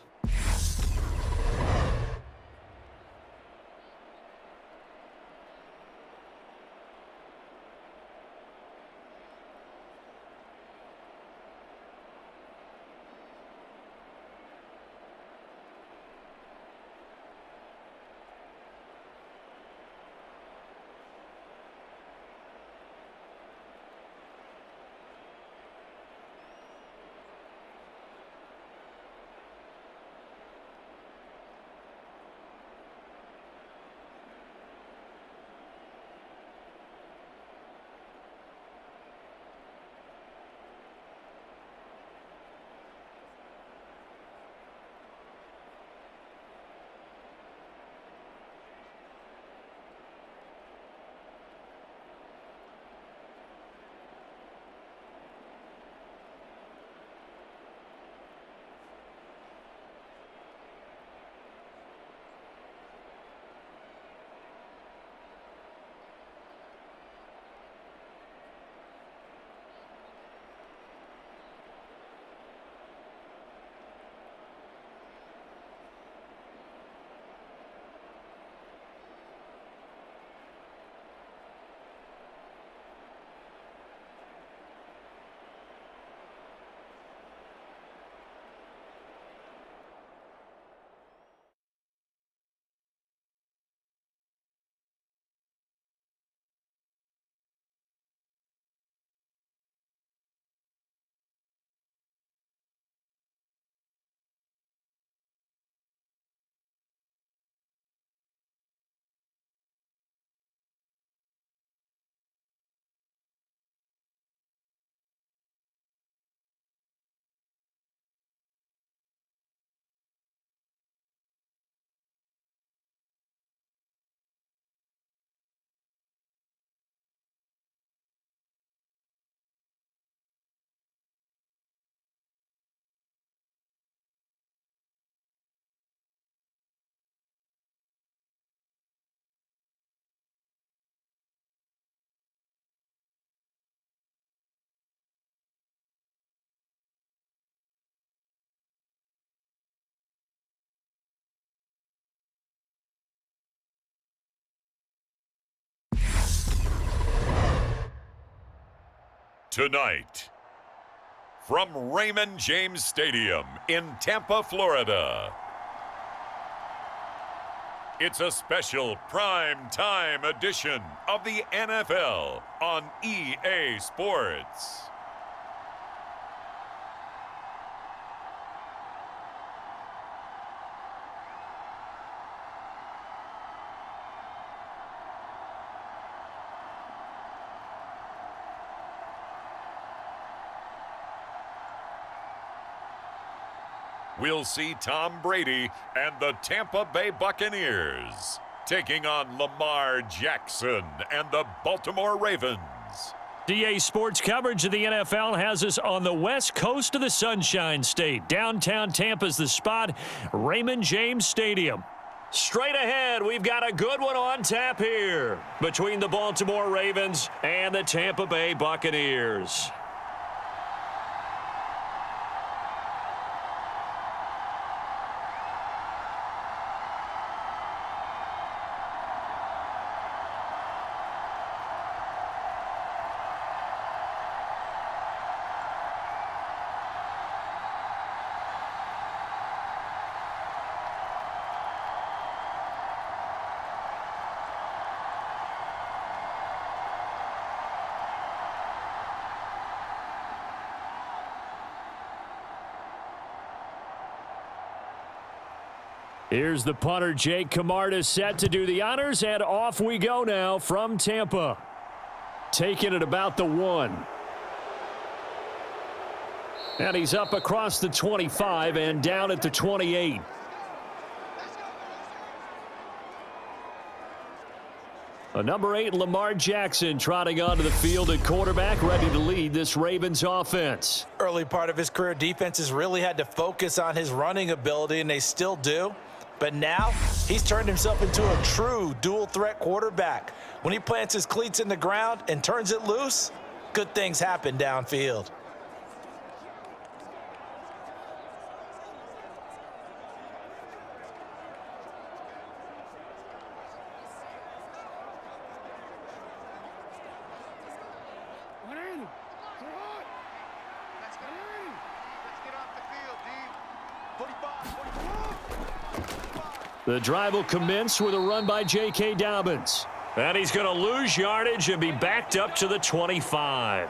Tonight, from Raymond James Stadium in Tampa, Florida, it's a special prime time edition of the NFL on EA Sports. We'll see Tom Brady and the Tampa Bay Buccaneers taking on Lamar Jackson and the Baltimore Ravens. EA Sports coverage of the NFL has us on the west coast of the Sunshine State. Downtown Tampa's the spot, Raymond James Stadium. Straight ahead, we've got a good one on tap here between the Baltimore Ravens and the Tampa Bay Buccaneers. Here's the punter, Jake Camarda, set to do the honors, and off we go now from Tampa. Taking it about the 1. And he's up across the 25 and down at the 28. Number 8, Lamar Jackson, trotting onto the field at quarterback, ready to lead this Ravens offense. Early part of his career, defenses really had to focus on his running ability, and they still do. But now, he's turned himself into a true dual-threat quarterback. When he plants his cleats in the ground and turns it loose, good things happen downfield. The drive will commence with a run by J.K. Dobbins. And he's going to lose yardage and be backed up to the 25.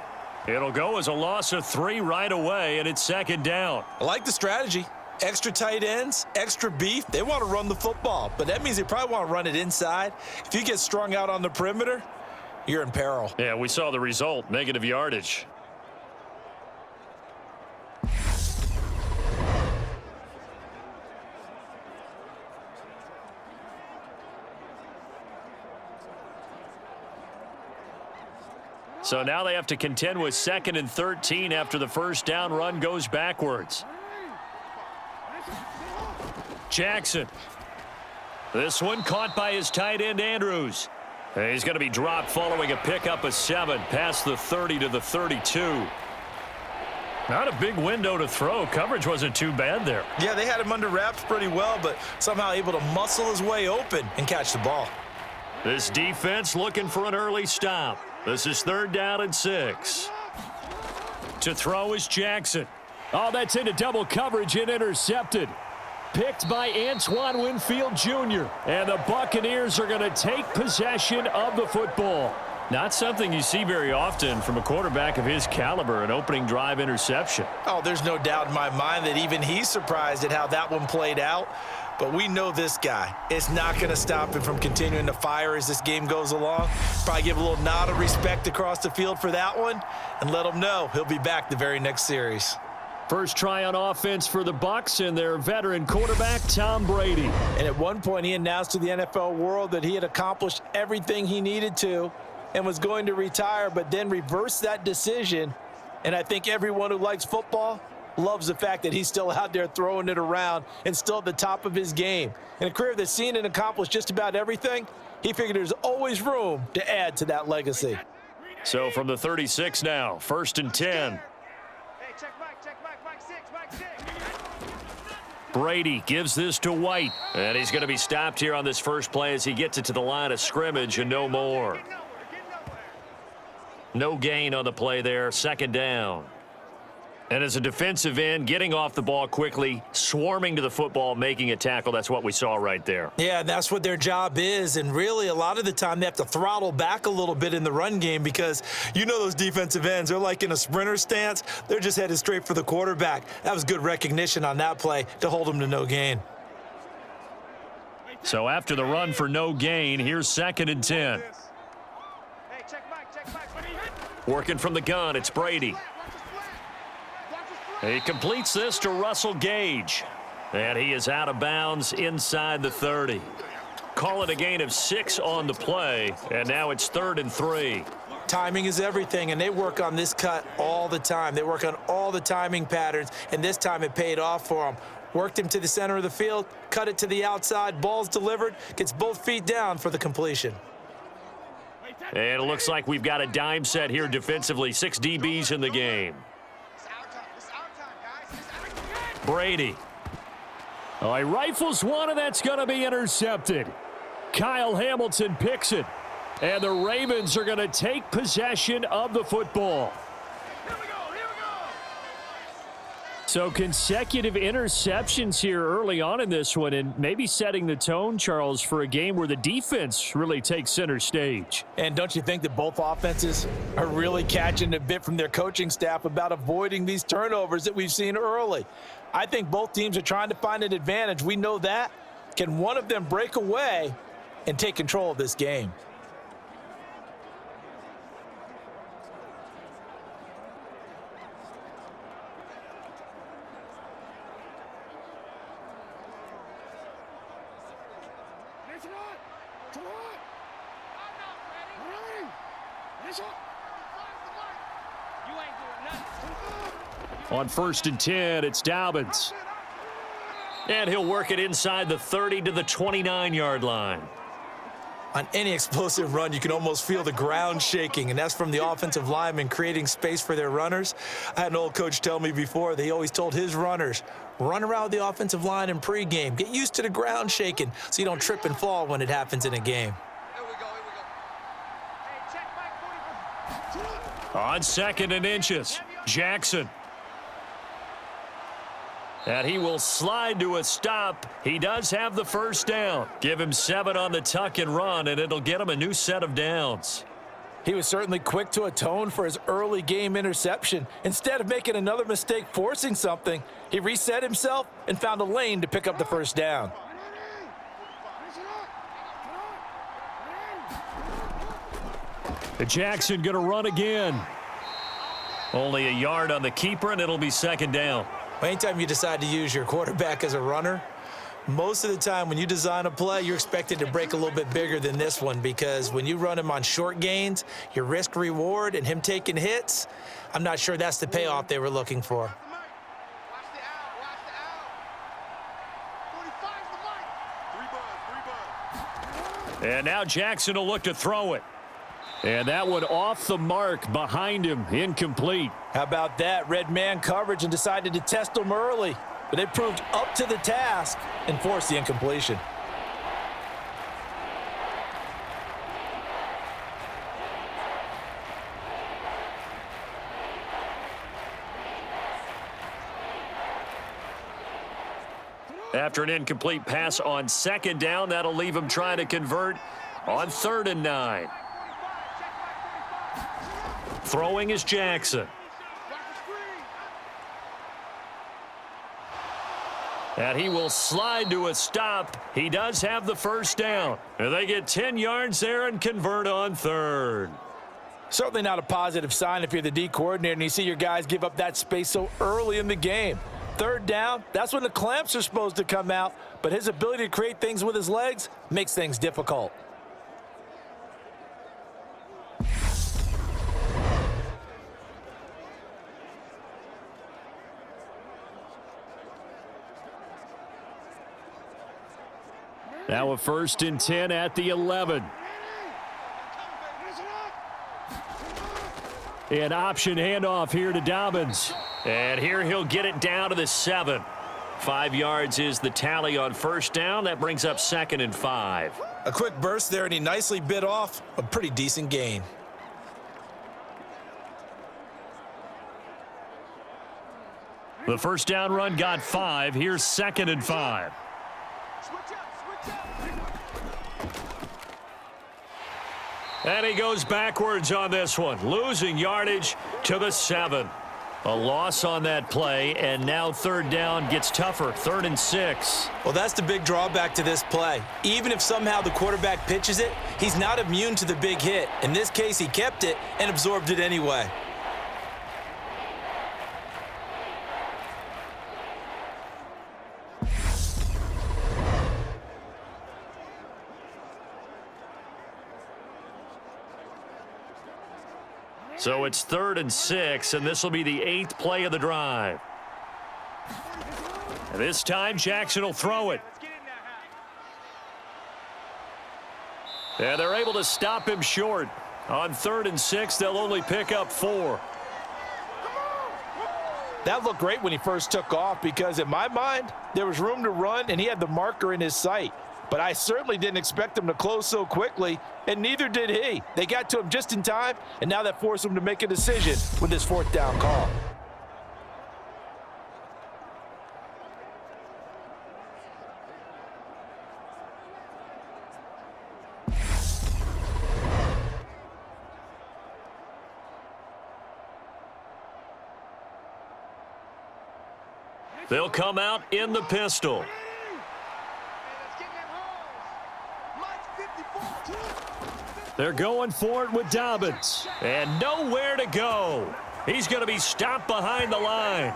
It'll go as a loss of 3 right away, and it's second down. I like the strategy. Extra tight ends, extra beef. They want to run the football, but that means they probably want to run it inside. If you get strung out on the perimeter, you're in peril. Yeah, we saw the result, negative yardage. So now they have to contend with 2nd and 13 after the first down run goes backwards. Jackson. This one caught by his tight end, Andrews. And he's going to be dropped following a pickup of 7 past the 30 to the 32. Not a big window to throw. Coverage wasn't too bad there. Yeah, they had him under wraps pretty well, but somehow able to muscle his way open and catch the ball. This defense looking for an early stop. This is 3rd down and 6. To throw is Jackson. Oh, that's into double coverage and intercepted. Picked by Antoine Winfield Jr. And the Buccaneers are going to take possession of the football. Not something you see very often from a quarterback of his caliber, an opening drive interception. Oh, there's no doubt in my mind that even he's surprised at how that one played out. But we know this guy is not going to stop him from continuing to fire as this game goes along. Probably give a little nod of respect across the field for that one and let him know he'll be back the very next series. First try on offense for the Bucs and their veteran quarterback, Tom Brady. And at one point, he announced to the NFL world that he had accomplished everything he needed to and was going to retire, but then reversed that decision. And I think everyone who likes football loves the fact that he's still out there throwing it around and still at the top of his game. In a career that's seen and accomplished just about everything, he figured there's always room to add to that legacy. So from the 36 now, 1st and 10. Brady gives this to White. And he's going to be stopped here on this first play as he gets it to the line of scrimmage and no more. No gain on the play there, 2nd down. And as a defensive end, getting off the ball quickly, swarming to the football, making a tackle, that's what we saw right there. Yeah, that's what their job is. And really, a lot of the time, they have to throttle back a little bit in the run game because you know those defensive ends, they're like in a sprinter stance. They're just headed straight for the quarterback. That was good recognition on that play to hold him to no gain. So after the run for no gain, here's 2nd and 10. Working from the gun, it's Brady. He completes this to Russell Gage. And he is out of bounds inside the 30. Call it a gain of 6 on the play, and now it's 3rd and 3. Timing is everything, and they work on this cut all the time. They work on all the timing patterns, and this time it paid off for them. Worked him to the center of the field, cut it to the outside, ball's delivered, gets both feet down for the completion. And it looks like we've got a dime set here defensively. 6 DBs in the game. Brady. Oh, he rifles one, and that's going to be intercepted. Kyle Hamilton picks it. And the Ravens are going to take possession of the football. So consecutive interceptions here early on in this one, and maybe setting the tone, Charles, for a game where the defense really takes center stage. And don't you think that both offenses are really catching a bit from their coaching staff about avoiding these turnovers that we've seen early? I think both teams are trying to find an advantage. We know that. Can one of them break away and take control of this game? On 1st and 10, it's Dobbins. And he'll work it inside the 30 to the 29-yard line. On any explosive run, you can almost feel the ground shaking, and that's from the offensive linemen creating space for their runners. I had an old coach tell me before, he always told his runners, run around the offensive line in pregame. Get used to the ground shaking so you don't trip and fall when it happens in a game. On 2nd and inches, Jackson. And he will slide to a stop. He does have the first down. Give him 7 on the tuck and run, and it'll get him a new set of downs. He was certainly quick to atone for his early game interception. Instead of making another mistake forcing something, he reset himself and found a lane to pick up the first down. Jackson going to run again. Only a yard on the keeper, and it'll be 2nd down. Anytime you decide to use your quarterback as a runner, most of the time when you design a play, you're expected to break a little bit bigger than this one, because when you run him on short gains, your risk reward and him taking hits, I'm not sure that's the payoff they were looking for. And now Jackson will look to throw it. And that one off the mark behind him, incomplete. How about that? Red man coverage and decided to test him early. But they proved up to the task and forced the incompletion. After an incomplete pass on 2nd down, that'll leave him trying to convert on 3rd and 9. Throwing is Jackson. And he will slide to a stop. He does have the first down. And they get 10 yards there and convert on 3rd. Certainly not a positive sign if you're the D coordinator and you see your guys give up that space so early in the game. 3rd down, that's when the clamps are supposed to come out, but his ability to create things with his legs makes things difficult. Now a 1st and 10 at the 11. An option handoff here to Dobbins. And here he'll get it down to the 7. 5 yards is the tally on 1st down. That brings up 2nd and 5. A quick burst there, and he nicely bit off a pretty decent gain. The 1st down run got 5. Here's 2nd and 5. And he goes backwards on this one, losing yardage to the 7. A loss on that play, and now 3rd down gets tougher, 3rd and 6. Well, that's the big drawback to this play. Even if somehow the quarterback pitches it, he's not immune to the big hit. In this case, he kept it and absorbed it anyway. So it's 3rd and 6, and this will be the 8th play of the drive. And this time, Jackson will throw it. And they're able to stop him short. On 3rd and 6, they'll only pick up 4. That looked great when he first took off, because in my mind, there was room to run, and he had the marker in his sight. But I certainly didn't expect him to close so quickly, and neither did he. They got to him just in time, and now that forced him to make a decision with this 4th down call. They'll come out in the pistol. They're going for it with Dobbins. And nowhere to go. He's going to be stopped behind the line.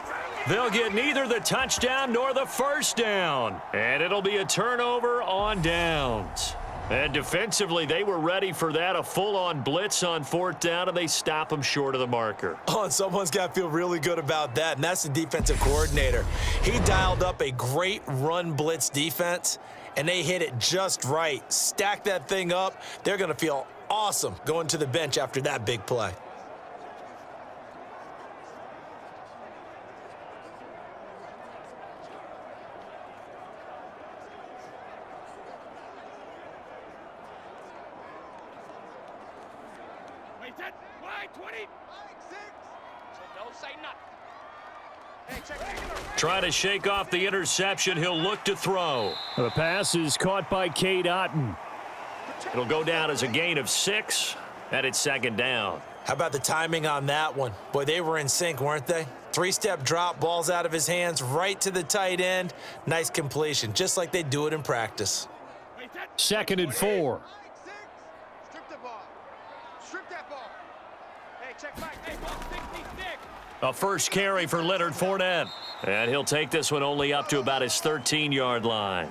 They'll get neither the touchdown nor the first down. And it'll be a turnover on downs. And defensively, they were ready for that, a full-on blitz on 4th down, and they stop him short of the marker. Oh, and someone's got to feel really good about that, and that's the defensive coordinator. He dialed up a great run blitz defense, and they hit it just right. Stack that thing up. They're going to feel awesome going to the bench after that big play. Wide 20. Don't say nothing. Hey, check. Trying to shake off the interception. He'll look to throw. The pass is caught by Cade Otton. It'll go down as a gain of 6, and it's second down. How about the timing on that one? Boy, they were in sync, weren't they? 3-step drop, ball's out of his hands, right to the tight end. Nice completion, just like they do it in practice. 2nd and 4. Strip the ball. Strip that ball. Hey, check back. Hey, ball 66. A first carry for Leonard Fournette. And he'll take this one only up to about his 13-yard line.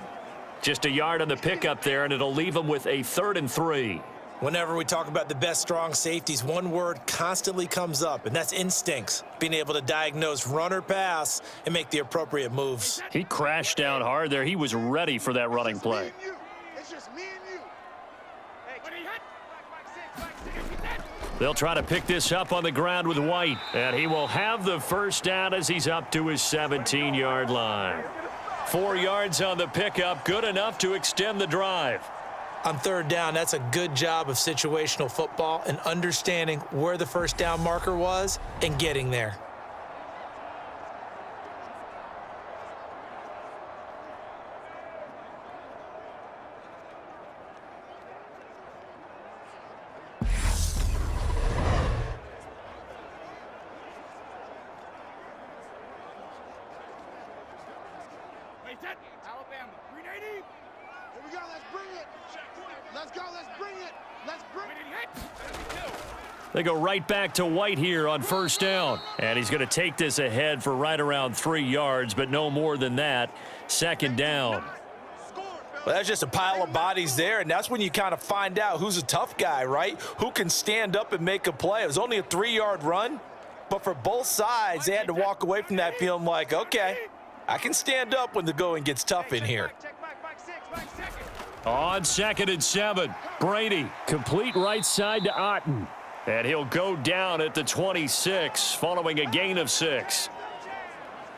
Just a yard on the pickup there, and it'll leave him with a 3rd and 3. Whenever we talk about the best strong safeties, one word constantly comes up, and that's instincts. Being able to diagnose run or pass and make the appropriate moves. He crashed down hard there. He was ready for that running play. It's just me and you. Hey, when he hit. Back 6. They'll try to pick this up on the ground with White, and he will have the first down as he's up to his 17-yard line. 4 yards on the pickup, good enough to extend the drive. On 3rd down, that's a good job of situational football and understanding where the first down marker was and getting there. Alabama. 380. Here we go. Let's bring it. Let's go. Let's bring it. Let's bring it. They go right back to White here on 1st down. And he's going to take this ahead for right around 3 yards, but no more than that. 2nd down. Well, that's just a pile of bodies there, and that's when you kind of find out who's a tough guy, right? Who can stand up and make a play. It was only a 3-yard run, but for both sides, they had to walk away from that feeling like, okay, I can stand up when the going gets tough in here. On 2nd and 7, Brady, complete right side to Otton. And he'll go down at the 26, following a gain of 6.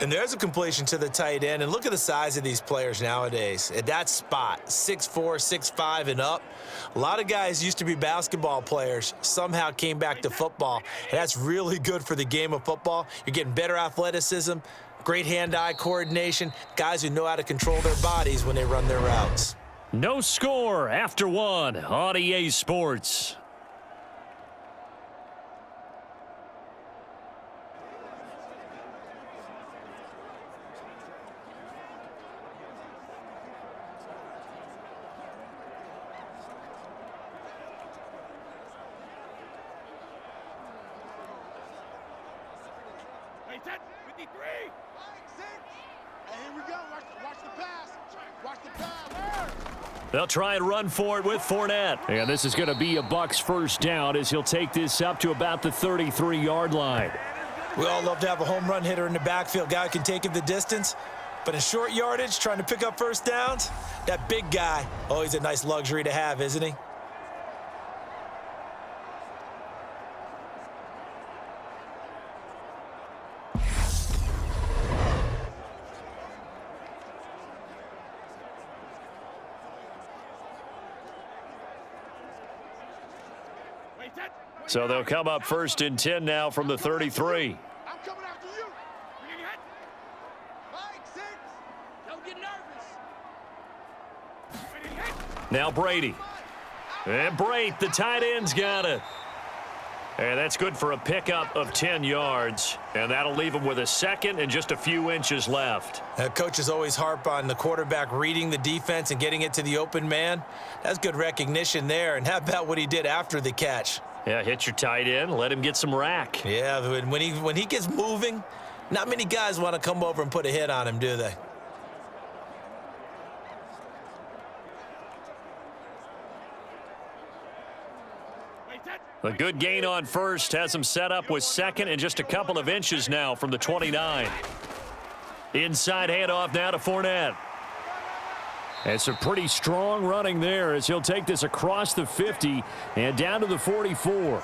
And there's a completion to the tight end. And look at the size of these players nowadays. At that spot, 6'4", 6'5", and up. A lot of guys used to be basketball players, somehow came back to football. And that's really good for the game of football. You're getting better athleticism, great hand-eye coordination, guys who know how to control their bodies when they run their routes. No score after 1 on EA Sports. Hey, 53. 6. And here we go. Watch the pass. Watch the pass. They'll try and run for it with Fournette. And this is going to be a Bucs first down as he'll take this up to about the 33-yard line. We all love to have a home run hitter in the backfield. Guy who can take it the distance. But in short yardage, trying to pick up first downs, that big guy, oh, he's a nice luxury to have, isn't he? So they'll come up 1st and 10 now from the 33. I'm coming after you. 6. Don't get nervous. Now Brady. And Brate, the tight end's got it. And that's good for a pickup of 10 yards. And that'll leave him with a 2nd and just a few inches left. Coaches always harp on the quarterback reading the defense and getting it to the open man. That's good recognition there. And how about what he did after the catch? Yeah, hit your tight end, let him get some rack. Yeah, when he gets moving, not many guys want to come over and put a hit on him, do they? A good gain on 1st has him set up with 2nd and just a couple of inches now from the 29. Inside handoff now to Fournette. And some pretty strong running there as he'll take this across the 50 and down to the 44.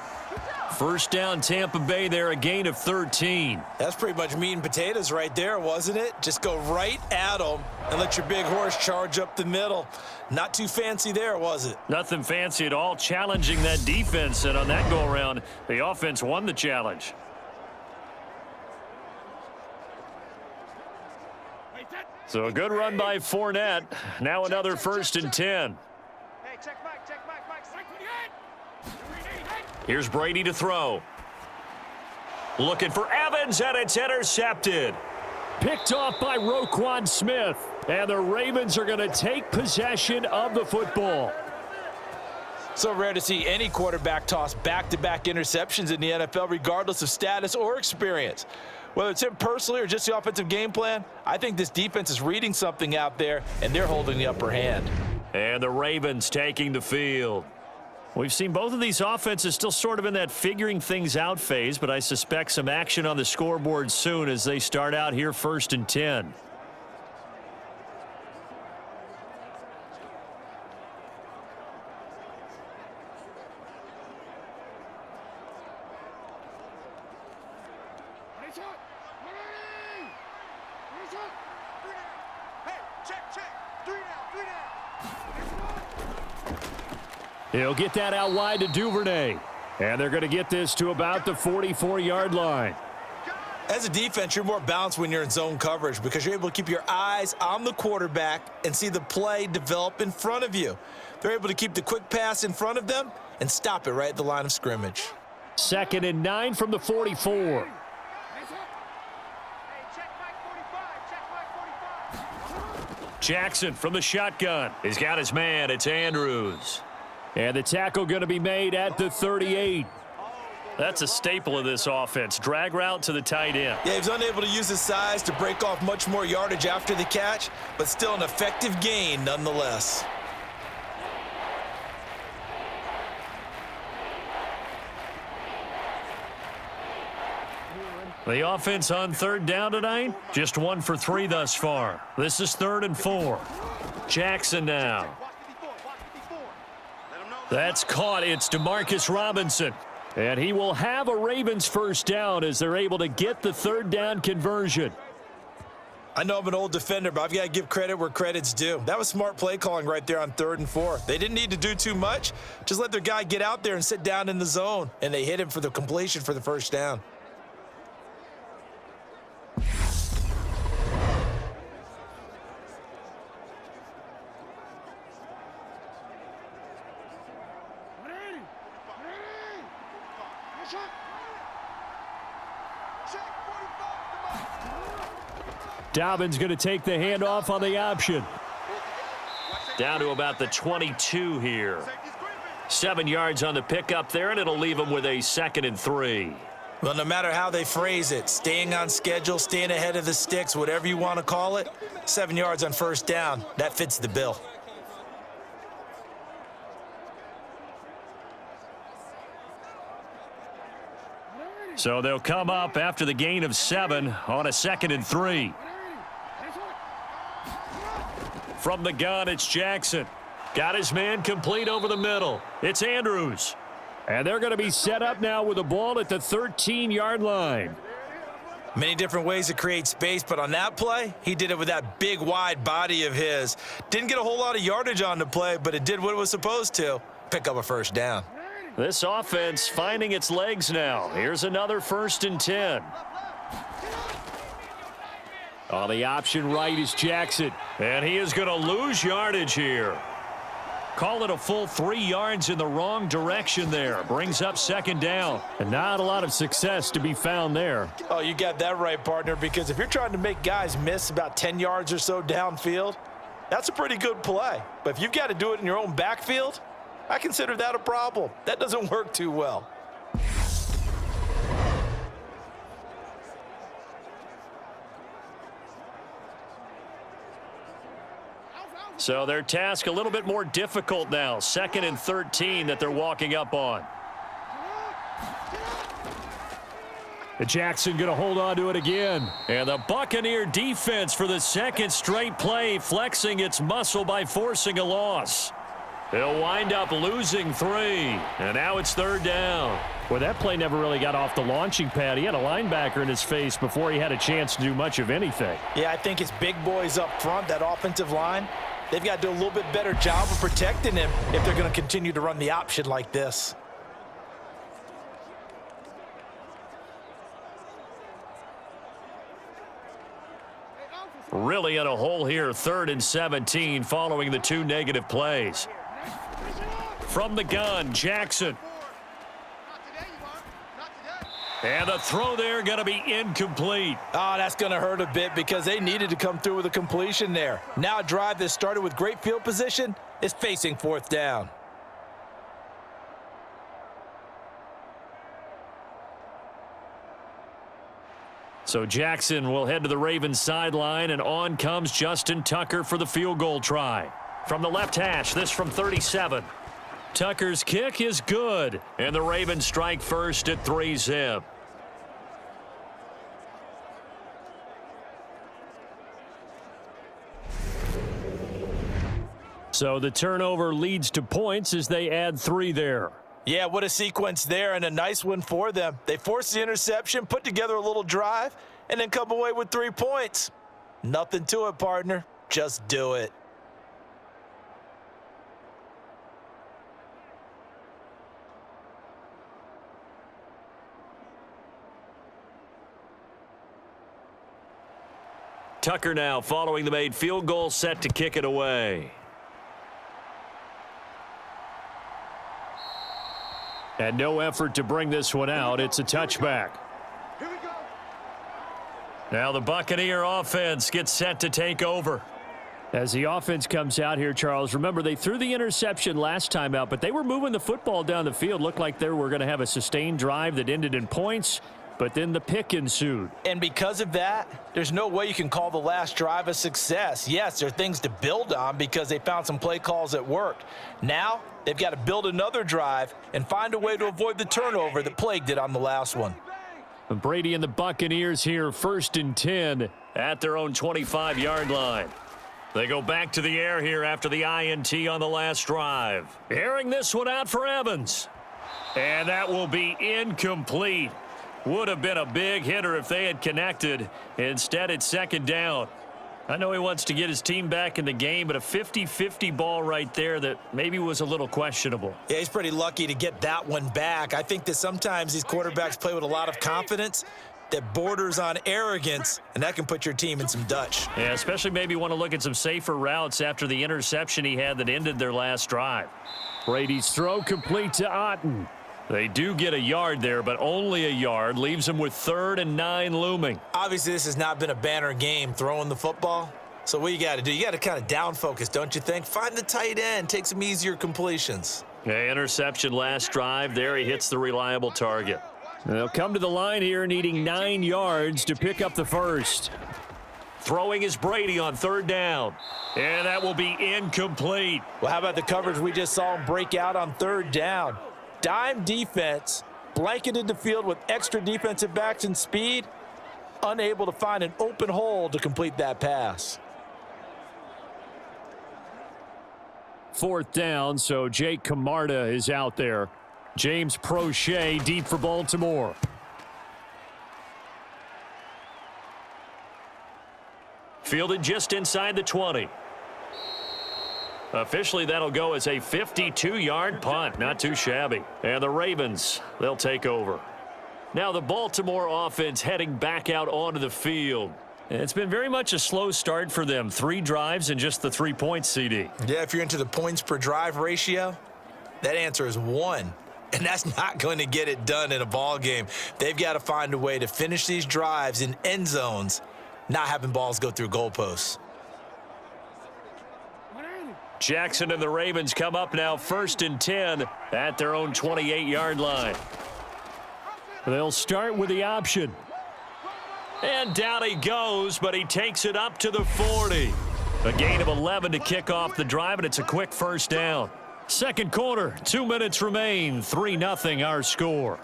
First down, Tampa Bay there, a gain of 13. That's pretty much meat and potatoes right there, wasn't it? Just go right at them and let your big horse charge up the middle. Not too fancy there, was it? Nothing fancy at all, challenging that defense, and on that go-around, the offense won the challenge. So a good run by Fournette. Now another 1st and 10. Here's Brady to throw. Looking for Evans, and it's intercepted. Picked off by Roquan Smith. And the Ravens are going to take possession of the football. So rare to see any quarterback toss back-to-back interceptions in the NFL, regardless of status or experience. Whether it's him personally or just the offensive game plan, I think this defense is reading something out there, and they're holding the upper hand. And the Ravens taking the field. We've seen both of these offenses still sort of in that figuring things out phase, but I suspect some action on the scoreboard soon as they start out here 1st and 10. He'll get that out wide to Duvernay. And they're going to get this to about the 44-yard line. As a defense, you're more balanced when you're in zone coverage because you're able to keep your eyes on the quarterback and see the play develop in front of you. They're able to keep the quick pass in front of them and stop it right at the line of scrimmage. 2nd and 9 from the 44. Jackson from the shotgun. He's got his man. It's Andrews. And the tackle going to be made at the 38. That's a staple of this offense. Drag route to the tight end. Yeah, he was unable to use his size to break off much more yardage after the catch, but still an effective gain nonetheless. The offense on 3rd down tonight, just 1 for 3 thus far. This is 3rd and 4. Jackson now. That's caught. It's DeMarcus Robinson. And he will have a Ravens 1st down as they're able to get the 3rd down conversion. I know I'm an old defender, but I've got to give credit where credit's due. That was smart play calling right there on 3rd and 4. They didn't need to do too much. Just let their guy get out there and sit down in the zone. And they hit him for the completion for the 1st down. Dobbins going to take the handoff on the option. Down to about the 22 here. 7 yards on the pickup there, and it'll leave them with a 2nd and 3. Well, no matter how they phrase it, staying on schedule, staying ahead of the sticks, whatever you want to call it, 7 yards on 1st down, that fits the bill. So they'll come up after the gain of 7 on a 2nd and 3. From the gun, it's Jackson. Got his man complete over the middle. It's Andrews. And they're going to be set up now with the ball at the 13-yard line. Many different ways to create space, but on that play, he did it with that big, wide body of his. Didn't get a whole lot of yardage on the play, but it did what it was supposed to, pick up a 1st down. This offense finding its legs now. Here's another 1st and 10. On the option right is Jackson. And he is going to lose yardage here. Call it a full 3 yards in the wrong direction there. Brings up 2nd down. And not a lot of success to be found there. Oh, you got that right, partner, because if you're trying to make guys miss about 10 yards or so downfield, that's a pretty good play. But if you've got to do it in your own backfield, I consider that a problem. That doesn't work too well. So their task a little bit more difficult now. 2nd and 13 that they're walking up on. Jackson going to hold on to it again. And the Buccaneer defense for the second straight play, flexing its muscle by forcing a loss. They'll wind up losing 3. And now it's 3rd down. Well, that play never really got off the launching pad. He had a linebacker in his face before he had a chance to do much of anything. Yeah, I think it's big boys up front, that offensive line. They've got to do a little bit better job of protecting him if they're going to continue to run the option like this. Really in a hole here, 3rd and 17 following the 2 negative plays. From the gun, Jackson. And the throw there going to be incomplete. Oh, that's going to hurt a bit because they needed to come through with a completion there. Now a drive that started with great field position is facing 4th down. So Jackson will head to the Ravens sideline, and on comes Justin Tucker for the field goal try. From the left hash, this from 37. Tucker's kick is good, and the Ravens strike first at 3-zip. So the turnover leads to points as they add 3 there. Yeah, what a sequence there, and a nice one for them. They forced the interception, put together a little drive, and then come away with 3 points. Nothing to it, partner. Just do it. Tucker now following the made field goal, set to kick it away. And no effort to bring this one out. It's a touchback. Here we go. Now the Buccaneer offense gets set to take over. As the offense comes out here, Charles, remember they threw the interception last time out, but they were moving the football down the field. Looked like they were going to have a sustained drive that ended in points, but then the pick ensued. And because of that, there's no way you can call the last drive a success. Yes, there are things to build on because they found some play calls that worked. Now, they've got to build another drive and find a way to avoid the turnover that plagued it on the last one. Brady and the Buccaneers here, 1st and 10 at their own 25-yard line. They go back to the air here after the INT on the last drive. Airing this one out for Evans. And that will be incomplete. Would have been a big hitter if they had connected. Instead, it's 2nd down. I know he wants to get his team back in the game, but a 50-50 ball right there that maybe was a little questionable. Yeah, he's pretty lucky to get that one back. I think that sometimes these quarterbacks play with a lot of confidence that borders on arrogance, and that can put your team in some Dutch. Yeah, especially maybe want to look at some safer routes after the interception he had that ended their last drive. Brady's throw complete to Otten. They do get a yard there, but only a yard. Leaves them with 3rd and 9 looming. Obviously, this has not been a banner game throwing the football. So what you got to do, you got to kind of down focus, don't you think? Find the tight end, take some easier completions. Yeah, interception last drive. There he hits the reliable target. They'll come to the line here needing 9 yards to pick up the first. Throwing is Brady on 3rd down. And that will be incomplete. Well, how about the coverage we just saw him break out on 3rd down? Dime defense, blanketed the field with extra defensive backs and speed, unable to find an open hole to complete that pass. 4th down, so Jake Camarda is out there. James Prochet deep for Baltimore. Fielded just inside the 20. Officially, that'll go as a 52-yard punt. Not too shabby. And the Ravens, they'll take over. Now the Baltimore offense heading back out onto the field. It's been very much a slow start for them. 3 drives and just the 3 points, CD. Yeah, if you're into the points per drive ratio, that answer is 1. And that's not going to get it done in a ball game. They've got to find a way to finish these drives in end zones, not having balls go through goalposts. Jackson and the Ravens come up now 1st and 10 at their own 28-yard line. They'll start with the option. And down he goes, but he takes it up to the 40. A gain of 11 to kick off the drive, and it's a quick 1st down. 2nd quarter, 2 minutes remain, 3-0 our score.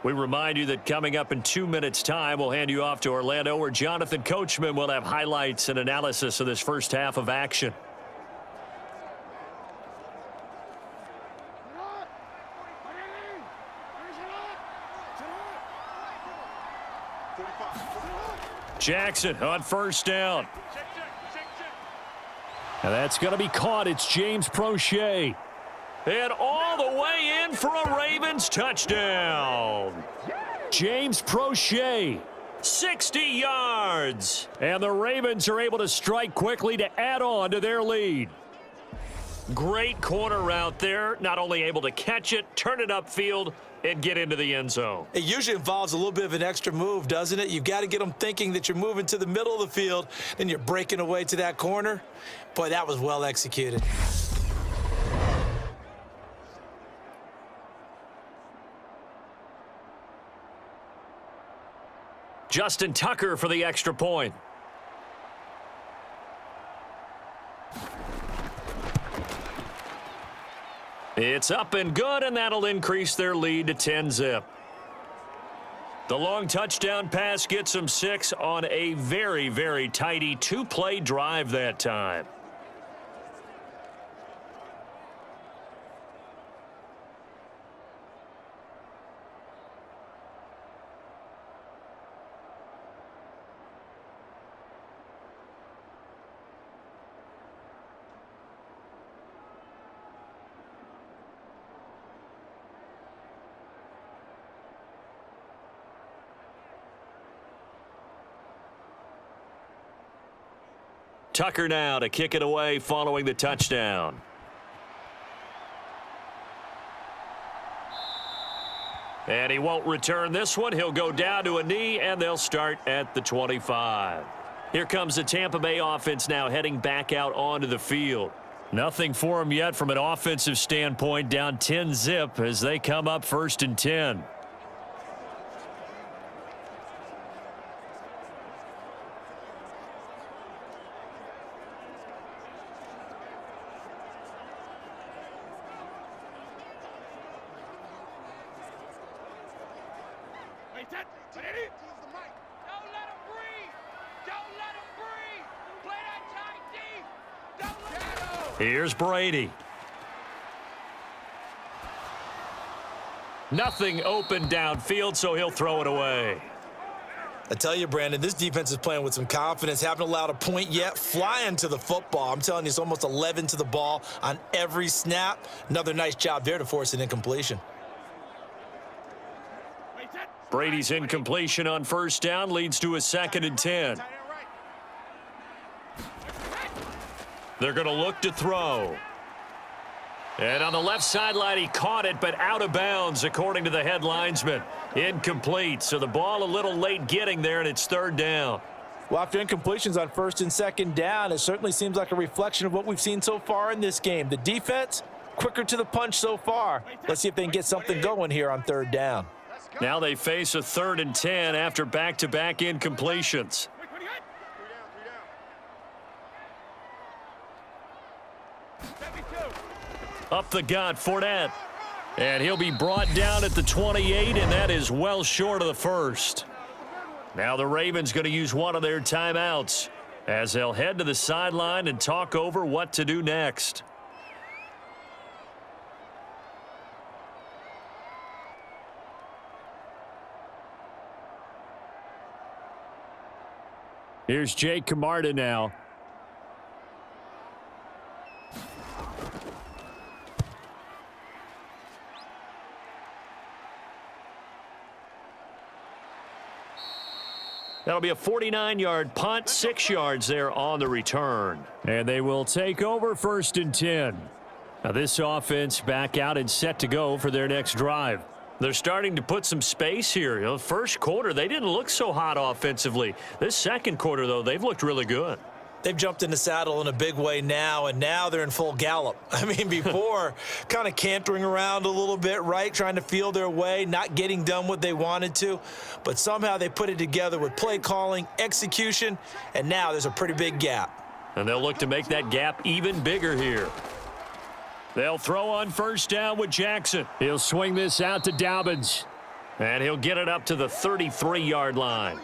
We remind you that coming up in 2 minutes' time, we'll hand you off to Orlando, where Jonathan Coachman will have highlights and analysis of this first half of action. Jackson on first down. And that's going to be caught. It's James Prochet. And all the way in for a Ravens touchdown. James Prochet, 60 yards. And the Ravens are able to strike quickly to add on to their lead. Great corner route there. Not only able to catch it, turn it upfield, and get into the end zone. It usually involves a little bit of an extra move, doesn't it? You've got to get them thinking that you're moving to the middle of the field, then you're breaking away to that corner. Boy, that was well executed. Justin Tucker for the extra point. It's up and good, and that'll increase their lead to 10-zip. The long touchdown pass gets them 6 on a very, very tidy 2-play drive that time. Tucker now to kick it away following the touchdown. And he won't return this one. He'll go down to a knee, and they'll start at the 25. Here comes the Tampa Bay offense now heading back out onto the field. Nothing for them yet from an offensive standpoint, down 10-zip as they come up 1st and 10. Here's Brady. Nothing open downfield, so he'll throw it away. I tell you, Brandon, this defense is playing with some confidence. Haven't allowed a point yet. Flying to the football. I'm telling you, it's almost 11 to the ball on every snap. Another nice job there to force an incompletion. Brady's incompletion on first down leads to a 2nd and 10. They're going to look to throw. And on the left sideline, he caught it, but out of bounds, according to the head linesman. Incomplete, so the ball a little late getting there, and it's 3rd down. Well, after incompletions on 1st and 2nd down, it certainly seems like a reflection of what we've seen so far in this game. The defense, quicker to the punch so far. Let's see if they can get something going here on 3rd down. Now they face a 3rd and 10 after back-to-back incompletions. Up the gut, Fournette. And he'll be brought down at the 28, and that is well short of the 1st. Now the Ravens going to use one of their timeouts as they'll head to the sideline and talk over what to do next. Here's Jake Camarda now. That'll be a 49-yard punt, 6 yards there on the return. And they will take over 1st and 10. Now this offense back out and set to go for their next drive. They're starting to put some space here. You know, first quarter, they didn't look so hot offensively. This second quarter, though, they've looked really good. They've jumped in the saddle in a big way now, and now they're in full gallop. I mean, before, kind of cantering around a little bit, right, trying to feel their way, not getting done what they wanted to. But somehow they put it together with play calling, execution, and now there's a pretty big gap. And they'll look to make that gap even bigger here. They'll throw on first down with Jackson. He'll swing this out to Dobbins. And he'll get it up to the 33-yard line.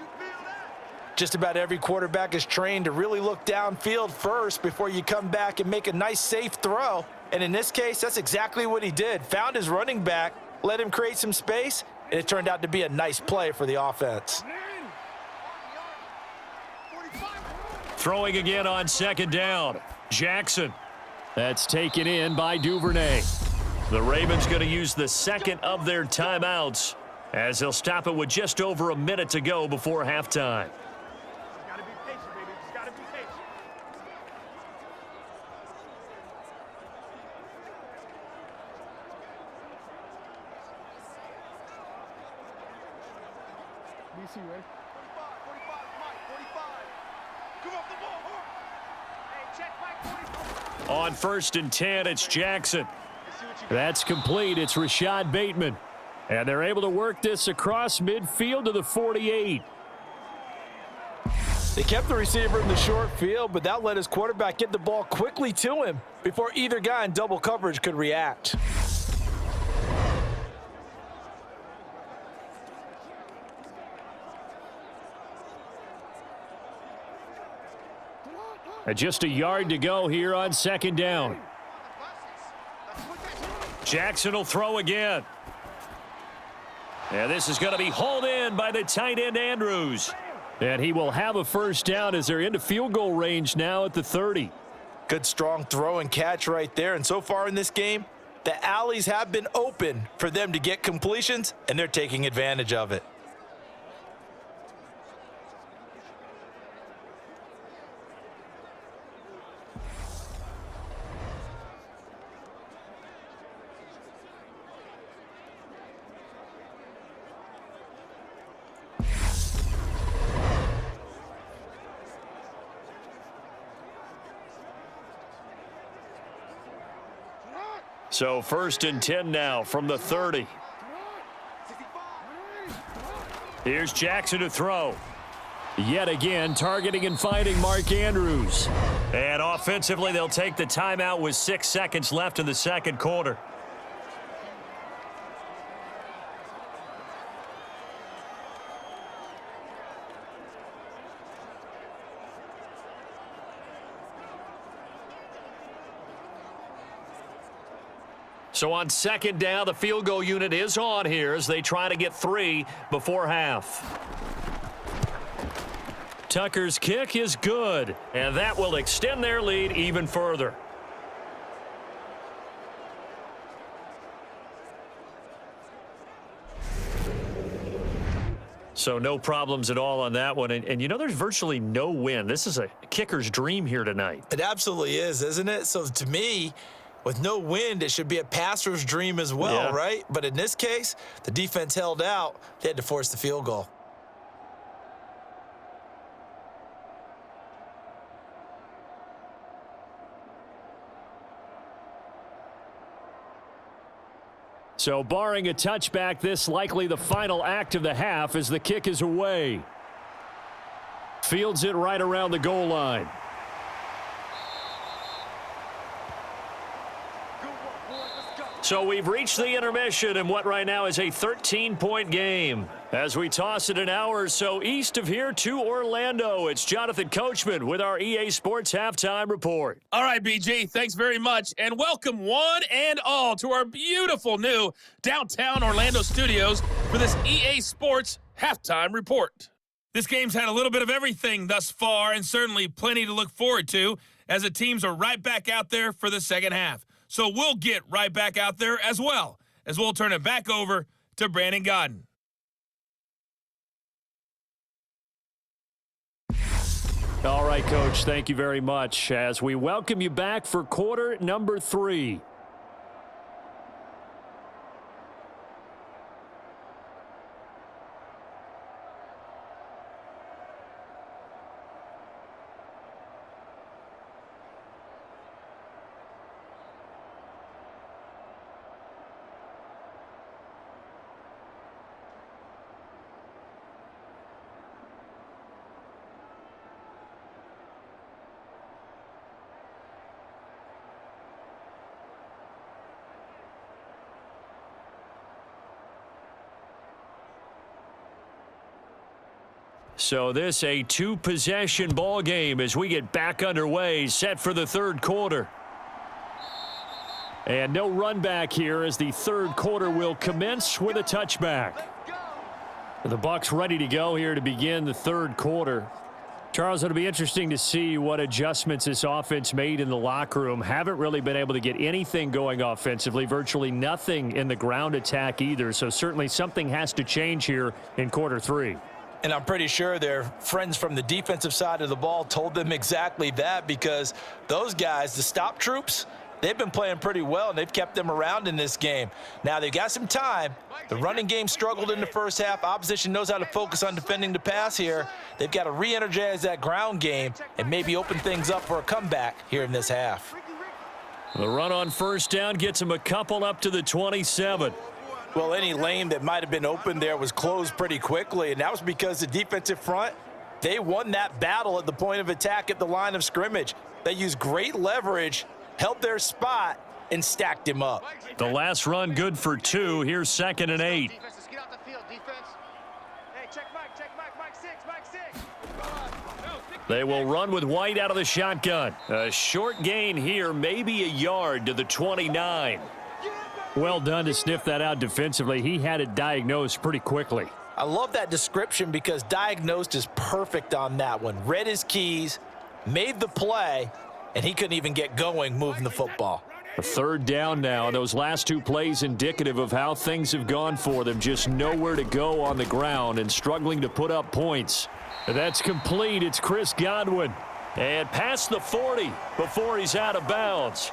Just about every quarterback is trained to really look downfield first before you come back and make a nice, safe throw. And in this case, that's exactly what he did. Found his running back, let him create some space, and it turned out to be a nice play for the offense. Throwing again on second down. Jackson. That's taken in by Duvernay. The Ravens going to use the second of their timeouts as they'll stop it with just over a minute to go before halftime. Gotta be patient, baby. Just gotta be patient. BC, ready? 45, Mike, 45. Come off the ball, hard. Hey, check Mike, 45. On 1st and 10, it's Jackson. That's complete. It's Rashad Bateman. And they're able to work this across midfield to the 48. They kept the receiver in the short field, but that let his quarterback get the ball quickly to him before either guy in double coverage could react. Just a yard to go here on second down. Jackson will throw again. And this is going to be hauled in by the tight end Andrews. And he will have a first down as they're into field goal range now at the 30. Good strong throw and catch right there. And so far in this game, the alleys have been open for them to get completions, and they're taking advantage of it. So 1st and 10 now from the 30. Here's Jackson to throw. Yet again, targeting and finding Mark Andrews. And offensively, they'll take the timeout with 6 seconds left in the second quarter. So on second down, the field goal unit is on here as they try to get 3 before half. Tucker's kick is good, and that will extend their lead even further. So no problems at all on that one. And you know, there's virtually no wind. This is a kicker's dream here tonight. It absolutely is, isn't it? So to me, with no wind, it should be a passer's dream as well, right? But in this case, the defense held out. They had to force the field goal. So barring a touchback, this likely the final act of the half as the kick is away. Fields it right around the goal line. So we've reached the intermission in what right now is a 13-point game. As we toss it an hour or so east of here to Orlando, it's Jonathan Coachman with our EA Sports Halftime Report. All right, BG, thanks very much, and welcome one and all to our beautiful new downtown Orlando studios for this EA Sports Halftime Report. This game's had a little bit of everything thus far, and certainly plenty to look forward to, as the teams are right back out there for the second half. So we'll get right back out there as well, as we'll turn it back over to Brandon Godden. All right, Coach, thank you very much as we welcome you back for quarter number 3. So this a two-possession ball game as we get back underway, set for the third quarter. And no run back here as the third quarter will commence with a touchback. The Bucs ready to go here to begin the third quarter. Charles, it'll be interesting to see what adjustments this offense made in the locker room. Haven't really been able to get anything going offensively, virtually nothing in the ground attack either. So certainly something has to change here in quarter three. And I'm pretty sure their friends from the defensive side of the ball told them exactly that, because those guys, the stop troops, they've been playing pretty well, and they've kept them around in this game. Now, they've got some time. The running game struggled in the first half. Opposition knows how to focus on defending the pass here. They've got to re-energize that ground game and maybe open things up for a comeback here in this half. The run on first down gets them a couple up to the 27. Well, any lane that might have been open there was closed pretty quickly, and that was because the defensive front, they won that battle at the point of attack at the line of scrimmage. They used great leverage, held their spot, and stacked him up. The last run good for 2. Here's 2nd and 8. Defense, let's get out the field, defense. Hey, check Mike 6. They will run with White out of the shotgun. A short gain here, maybe a yard to the 29. Well done to sniff that out defensively. He had it diagnosed pretty quickly. I love that description because diagnosed is perfect on that one. Read his keys, made the play, and he couldn't even get going moving the football. A third down now. Those last 2 plays indicative of how things have gone for them. Just nowhere to go on the ground and struggling to put up points. That's complete. It's Chris Godwin. And past the 40 before he's out of bounds.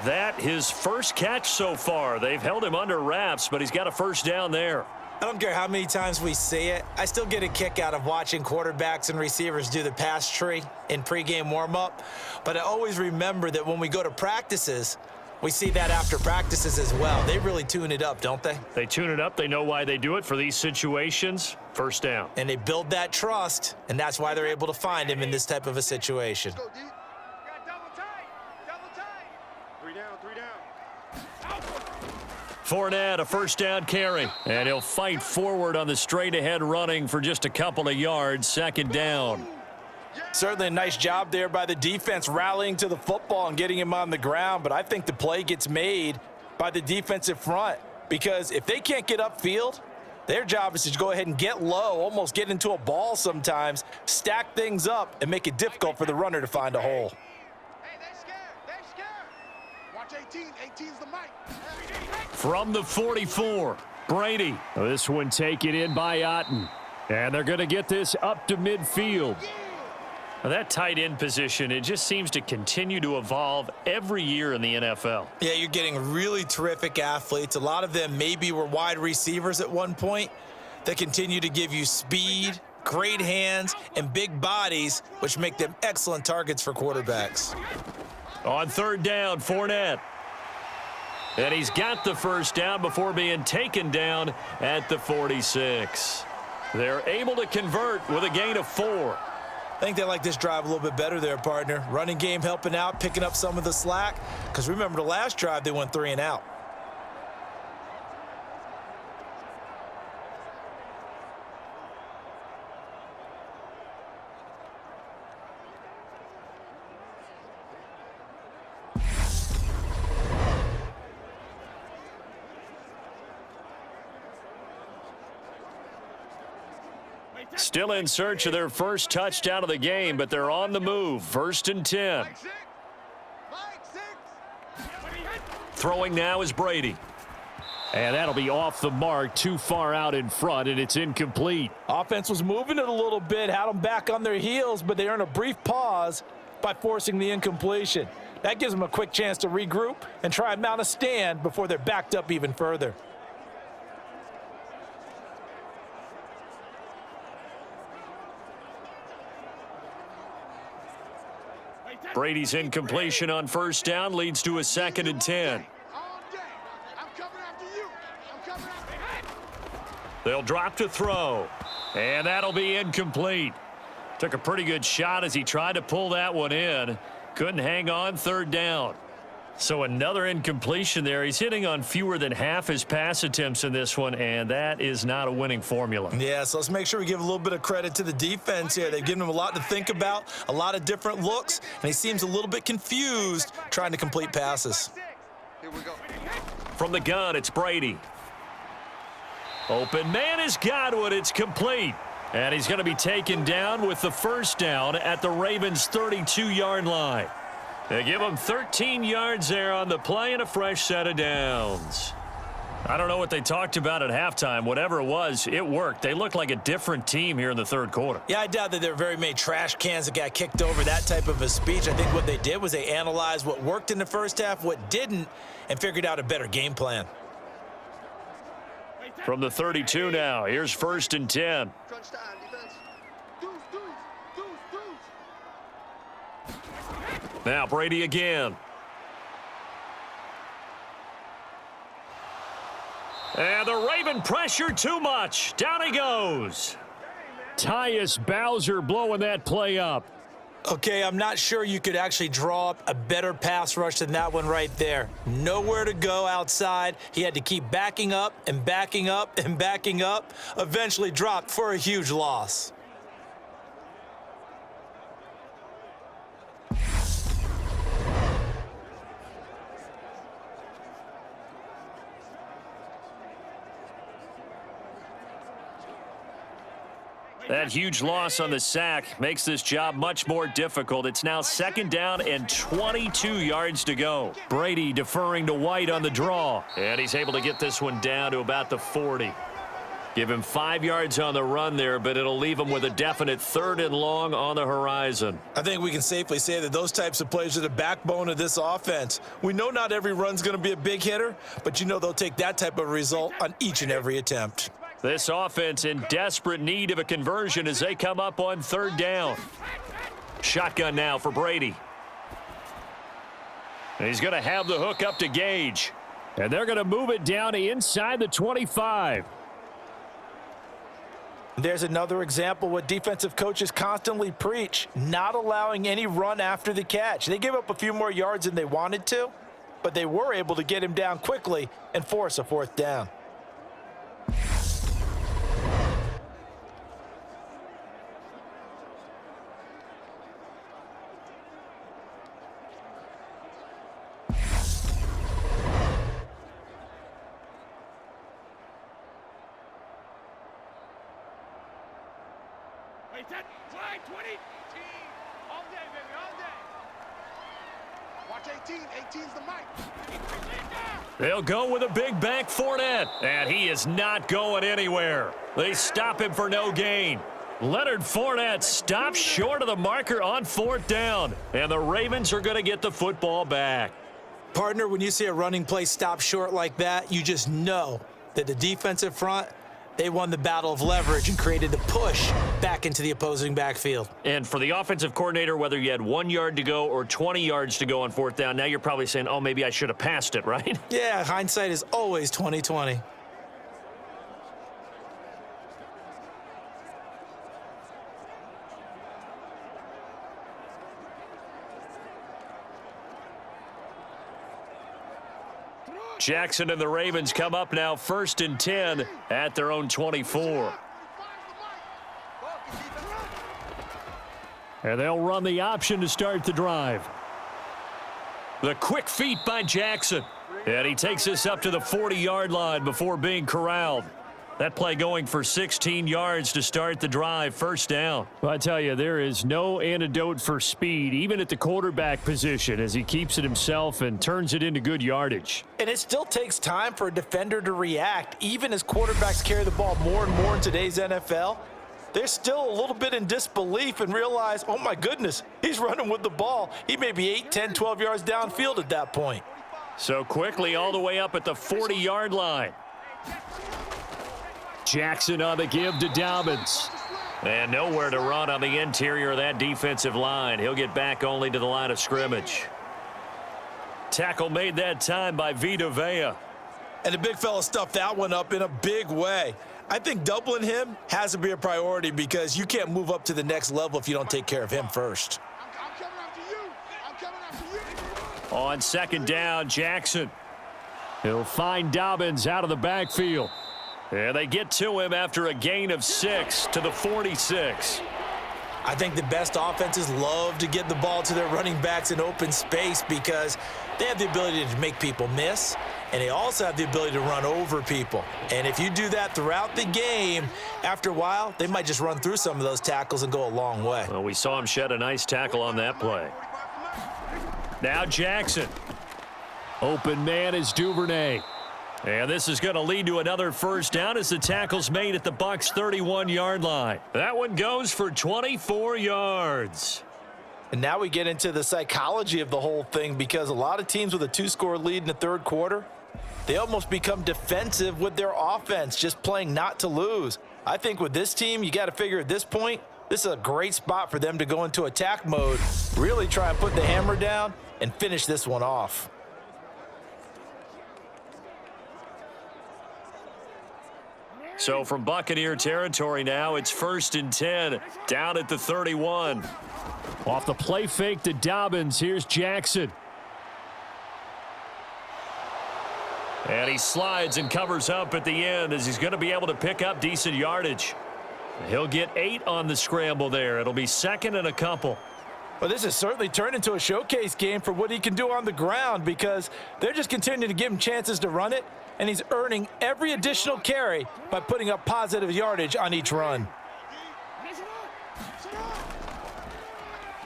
That his first catch so far. They've held him under wraps, but he's got a first down there. I don't care how many times we say it. I still get a kick out of watching quarterbacks and receivers do the pass tree in pregame warm-up. But I always remember that when we go to practices, we see that after practices as well. They really tune it up, don't they? They tune it up. They know why they do it for these situations. First down. And they build that trust, and that's why they're able to find him in this type of a situation. Go deep. Got double tight. 3 down. Fournette, a first down carry. And he'll fight forward on the straight-ahead running for just a couple of yards. 2nd down. Certainly a nice job there by the defense rallying to the football and getting him on the ground, but I think the play gets made by the defensive front, because if they can't get upfield, their job is to go ahead and get low, almost get into a ball sometimes, stack things up, and make it difficult for the runner to find a hole. Hey, they're scared. Watch 18. 18's the mic. From the 44, Brady. This one taken in by Otten. And they're going to get this up to midfield. Now that tight end position, it just seems to continue to evolve every year in the NFL. Yeah, you're getting really terrific athletes. A lot of them maybe were wide receivers at one point. They continue to give you speed, great hands, and big bodies, which make them excellent targets for quarterbacks. On third down, Fournette. And he's got the first down before being taken down at the 46. They're able to convert with a gain of 4. I think they like this drive a little bit better there, partner. Running game helping out, picking up some of the slack. Because remember, the last drive, they went 3 and out. Still in search of their first touchdown of the game, but they're on the move. 1st and 10. Mike 6. Throwing now is Brady. And that'll be off the mark, too far out in front, and it's incomplete. Offense was moving it a little bit, had them back on their heels, but they earn a brief pause by forcing the incompletion. That gives them a quick chance to regroup and try and mount a stand before they're backed up even further. Brady's incompletion on first down leads to a 2nd and 10. All day. I'm coming after you. They'll drop to throw. And that'll be incomplete. Took a pretty good shot as he tried to pull that one in. Couldn't hang on, 3rd down. So another incompletion there. He's hitting on fewer than half his pass attempts in this one, and that is not a winning formula. Yeah, so let's make sure we give a little bit of credit to the defense here. They've given him a lot to think about, a lot of different looks, and he seems a little bit confused trying to complete passes. Here we go. From the gun, it's Brady. Open man has got it. It's complete. And he's going to be taken down with the first down at the Ravens' 32-yard line. They give him 13 yards there on the play and a fresh set of downs. I don't know what they talked about at halftime. Whatever it was, it worked. They looked like a different team here in the third quarter. Yeah, I doubt that there were very many trash cans that got kicked over, that type of a speech. I think what they did was they analyzed what worked in the first half, what didn't, and figured out a better game plan. From the 32 now, here's 1st and 10. Crunch time, defense. Deuce. Now Brady again. And the Raven pressure too much. Down he goes. Tyus Bowser blowing that play up. Okay, I'm not sure you could actually draw up a better pass rush than that one right there. Nowhere to go outside. He had to keep backing up and backing up and backing up. Eventually dropped for a huge loss. That huge loss on the sack makes this job much more difficult. It's now 2nd down and 22 yards to go. Brady deferring to White on the draw. And he's able to get this one down to about the 40. Give him 5 yards on the run there, but it'll leave him with a definite 3rd and long on the horizon. I think we can safely say that those types of plays are the backbone of this offense. We know not every run's going to be a big hitter, but you know they'll take that type of result on each and every attempt. This offense in desperate need of a conversion as they come up on 3rd down. Shotgun now for Brady. And he's going to have the hook up to Gage. And they're going to move it down inside the 25. There's another example what defensive coaches constantly preach, not allowing any run after the catch. They gave up a few more yards than they wanted to, but they were able to get him down quickly and force a 4th down. Flag 20. 18. All day, baby, all day. Watch 18. 18's the mic. They'll go with a big back Fournette. And he is not going anywhere. They stop him for no gain. Leonard Fournette stops short of the marker on 4th down. And the Ravens are going to get the football back. Partner, when you see a running play stop short like that, you just know that the defensive front, they won the battle of leverage and created the push back into the opposing backfield. And for the offensive coordinator, whether you had 1 yard to go or 20 yards to go on 4th down, now you're probably saying, oh, maybe I should have passed it, right? Yeah, hindsight is always 20/20. Jackson and the Ravens come up now 1st and 10 at their own 24. And they'll run the option to start the drive. The quick feet by Jackson. And he takes us up to the 40-yard line before being corralled. That play going for 16 yards to start the drive, 1st down. Well, I tell you, there is no antidote for speed, even at the quarterback position, as he keeps it himself and turns it into good yardage. And it still takes time for a defender to react, even as quarterbacks carry the ball more and more in today's NFL. They're still a little bit in disbelief and realize, oh my goodness, he's running with the ball. He may be 8, 10, 12 yards downfield at that point. So quickly all the way up at the 40-yard line. Jackson on the give to Dobbins. And nowhere to run on the interior of that defensive line. He'll get back only to the line of scrimmage. Tackle made that time by Vita Vea. And the big fella stuffed that one up in a big way. I think doubling him has to be a priority because you can't move up to the next level if you don't take care of him first. I'm coming after you. I'm coming after you. On second down, Jackson. He'll find Dobbins out of the backfield. And they get to him after a gain of 6 to the 46. I think the best offenses love to get the ball to their running backs in open space because they have the ability to make people miss, and they also have the ability to run over people. And if you do that throughout the game, after a while, they might just run through some of those tackles and go a long way. Well, we saw him shed a nice tackle on that play. Now Jackson. Open man is Duvernay. And this is going to lead to another first down as the tackle's made at the Bucs' 31-yard line. That one goes for 24 yards. And now we get into the psychology of the whole thing because a lot of teams with a 2-score lead in the third quarter, they almost become defensive with their offense, just playing not to lose. I think with this team, you got to figure at this point, this is a great spot for them to go into attack mode, really try and put the hammer down and finish this one off. So from Buccaneer territory now, it's 1st and 10, down at the 31. Off the play fake to Dobbins, here's Jackson. And he slides and covers up at the end as he's going to be able to pick up decent yardage. He'll get 8 on the scramble there. It'll be 2nd and a couple. Well, this has certainly turned into a showcase game for what he can do on the ground because they're just continuing to give him chances to run it, and he's earning every additional carry by putting up positive yardage on each run.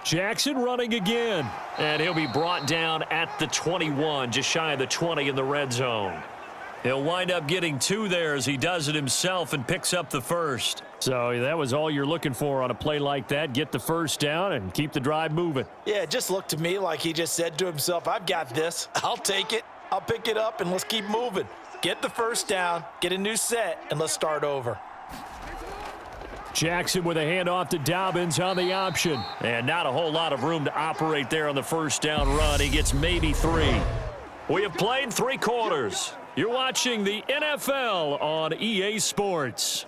Jackson running again, and he'll be brought down at the 21, just shy of the 20 in the red zone. He'll wind up getting 2 there as he does it himself and picks up the first. So that was all you're looking for on a play like that. Get the first down and keep the drive moving. Yeah, it just looked to me like he just said to himself, I've got this. I'll take it. I'll pick it up, and let's keep moving. Get the first down, get a new set, and let's start over. Jackson with a handoff to Dobbins on the option. And not a whole lot of room to operate there on the first down run. He gets maybe 3. We have played 3 quarters. You're watching the NFL on EA Sports.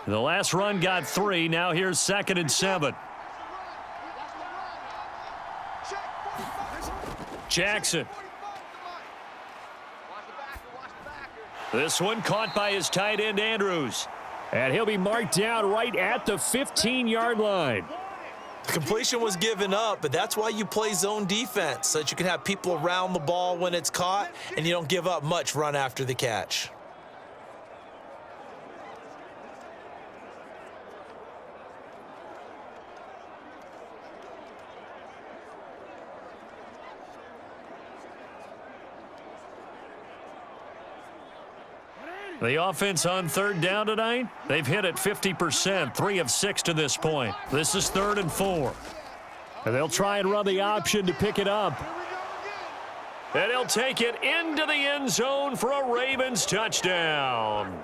The last run got 3. Now here's 2nd and 7. Jackson. This one caught by his tight end, Andrews. And he'll be marked down right at the 15-yard line. The completion was given up, but that's why you play zone defense, so that you can have people around the ball when it's caught, and you don't give up much run after the catch. The offense on 3rd down tonight, they've hit it 50%, 3 of 6 to this point. This is 3rd and 4. And they'll try and run the option to pick it up. And he'll take it into the end zone for a Ravens touchdown.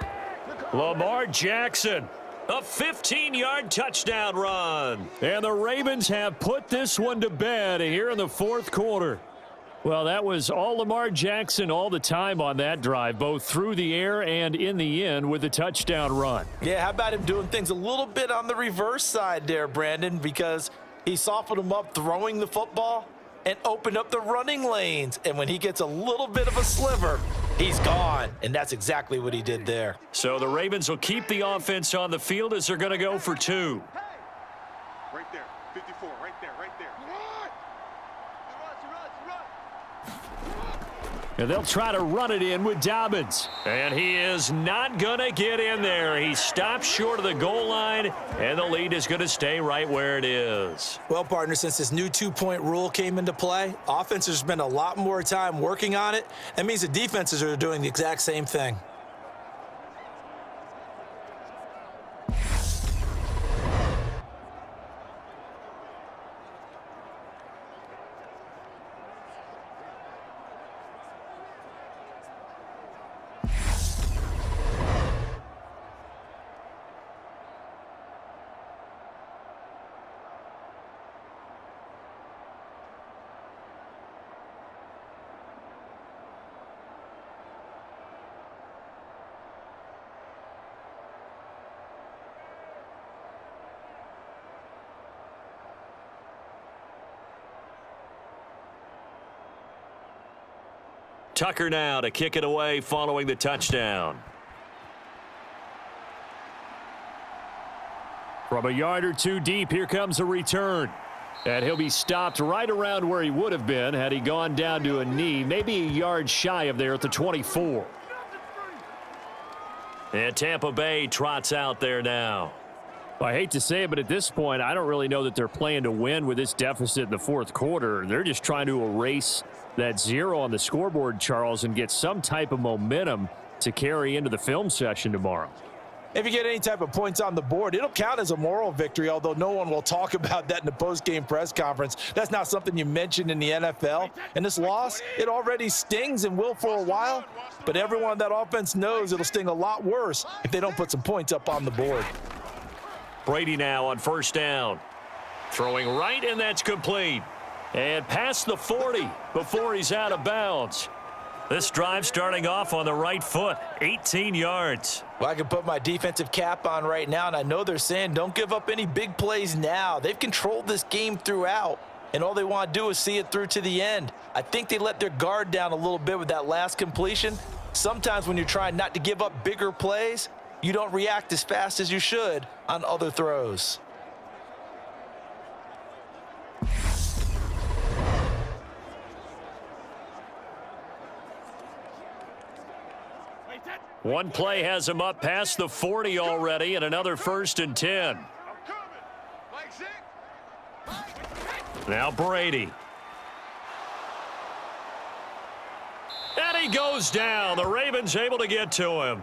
Lamar Jackson, a 15-yard touchdown run. And the Ravens have put this one to bed here in the 4th quarter. Well, that was all Lamar Jackson all the time on that drive, both through the air and in the end with a touchdown run. Yeah, how about him doing things a little bit on the reverse side there, Brandon, because he softened him up throwing the football and opened up the running lanes. And when he gets a little bit of a sliver, he's gone. And that's exactly what he did there. So the Ravens will keep the offense on the field as they're going to go for 2. Right there, 54, right there, right there. And they'll try to run it in with Dobbins. And he is not going to get in there. He stops short of the goal line, and the lead is going to stay right where it is. Well, partner, since this new 2-point rule came into play, offenses spend a lot more time working on it. That means the defenses are doing the exact same thing. Tucker now to kick it away following the touchdown. From a yard or two deep, here comes a return. And he'll be stopped right around where he would have been had he gone down to a knee, maybe a yard shy of there at the 24. And Tampa Bay trots out there now. I hate to say it, but at this point, I don't really know that they're playing to win with this deficit in the fourth quarter. They're just trying to erase that 0 on the scoreboard, Charles, and get some type of momentum to carry into the film session tomorrow. If you get any type of points on the board, it'll count as a moral victory, although no one will talk about that in the post-game press conference. That's not something you mentioned in the NFL. And this loss, it already stings and will for a while, but everyone on that offense knows it'll sting a lot worse if they don't put some points up on the board. Brady now on first down. Throwing right, and that's complete. And past the 40 before he's out of bounds. This drive starting off on the right foot, 18 yards. Well, I can put my defensive cap on right now, and I know they're saying don't give up any big plays now. They've controlled this game throughout, and all they want to do is see it through to the end. I think they let their guard down a little bit with that last completion. Sometimes when you're trying not to give up bigger plays, you don't react as fast as you should on other throws. One play has him up past the 40 already, and another 1st and 10. Now Brady. And he goes down. The Ravens able to get to him.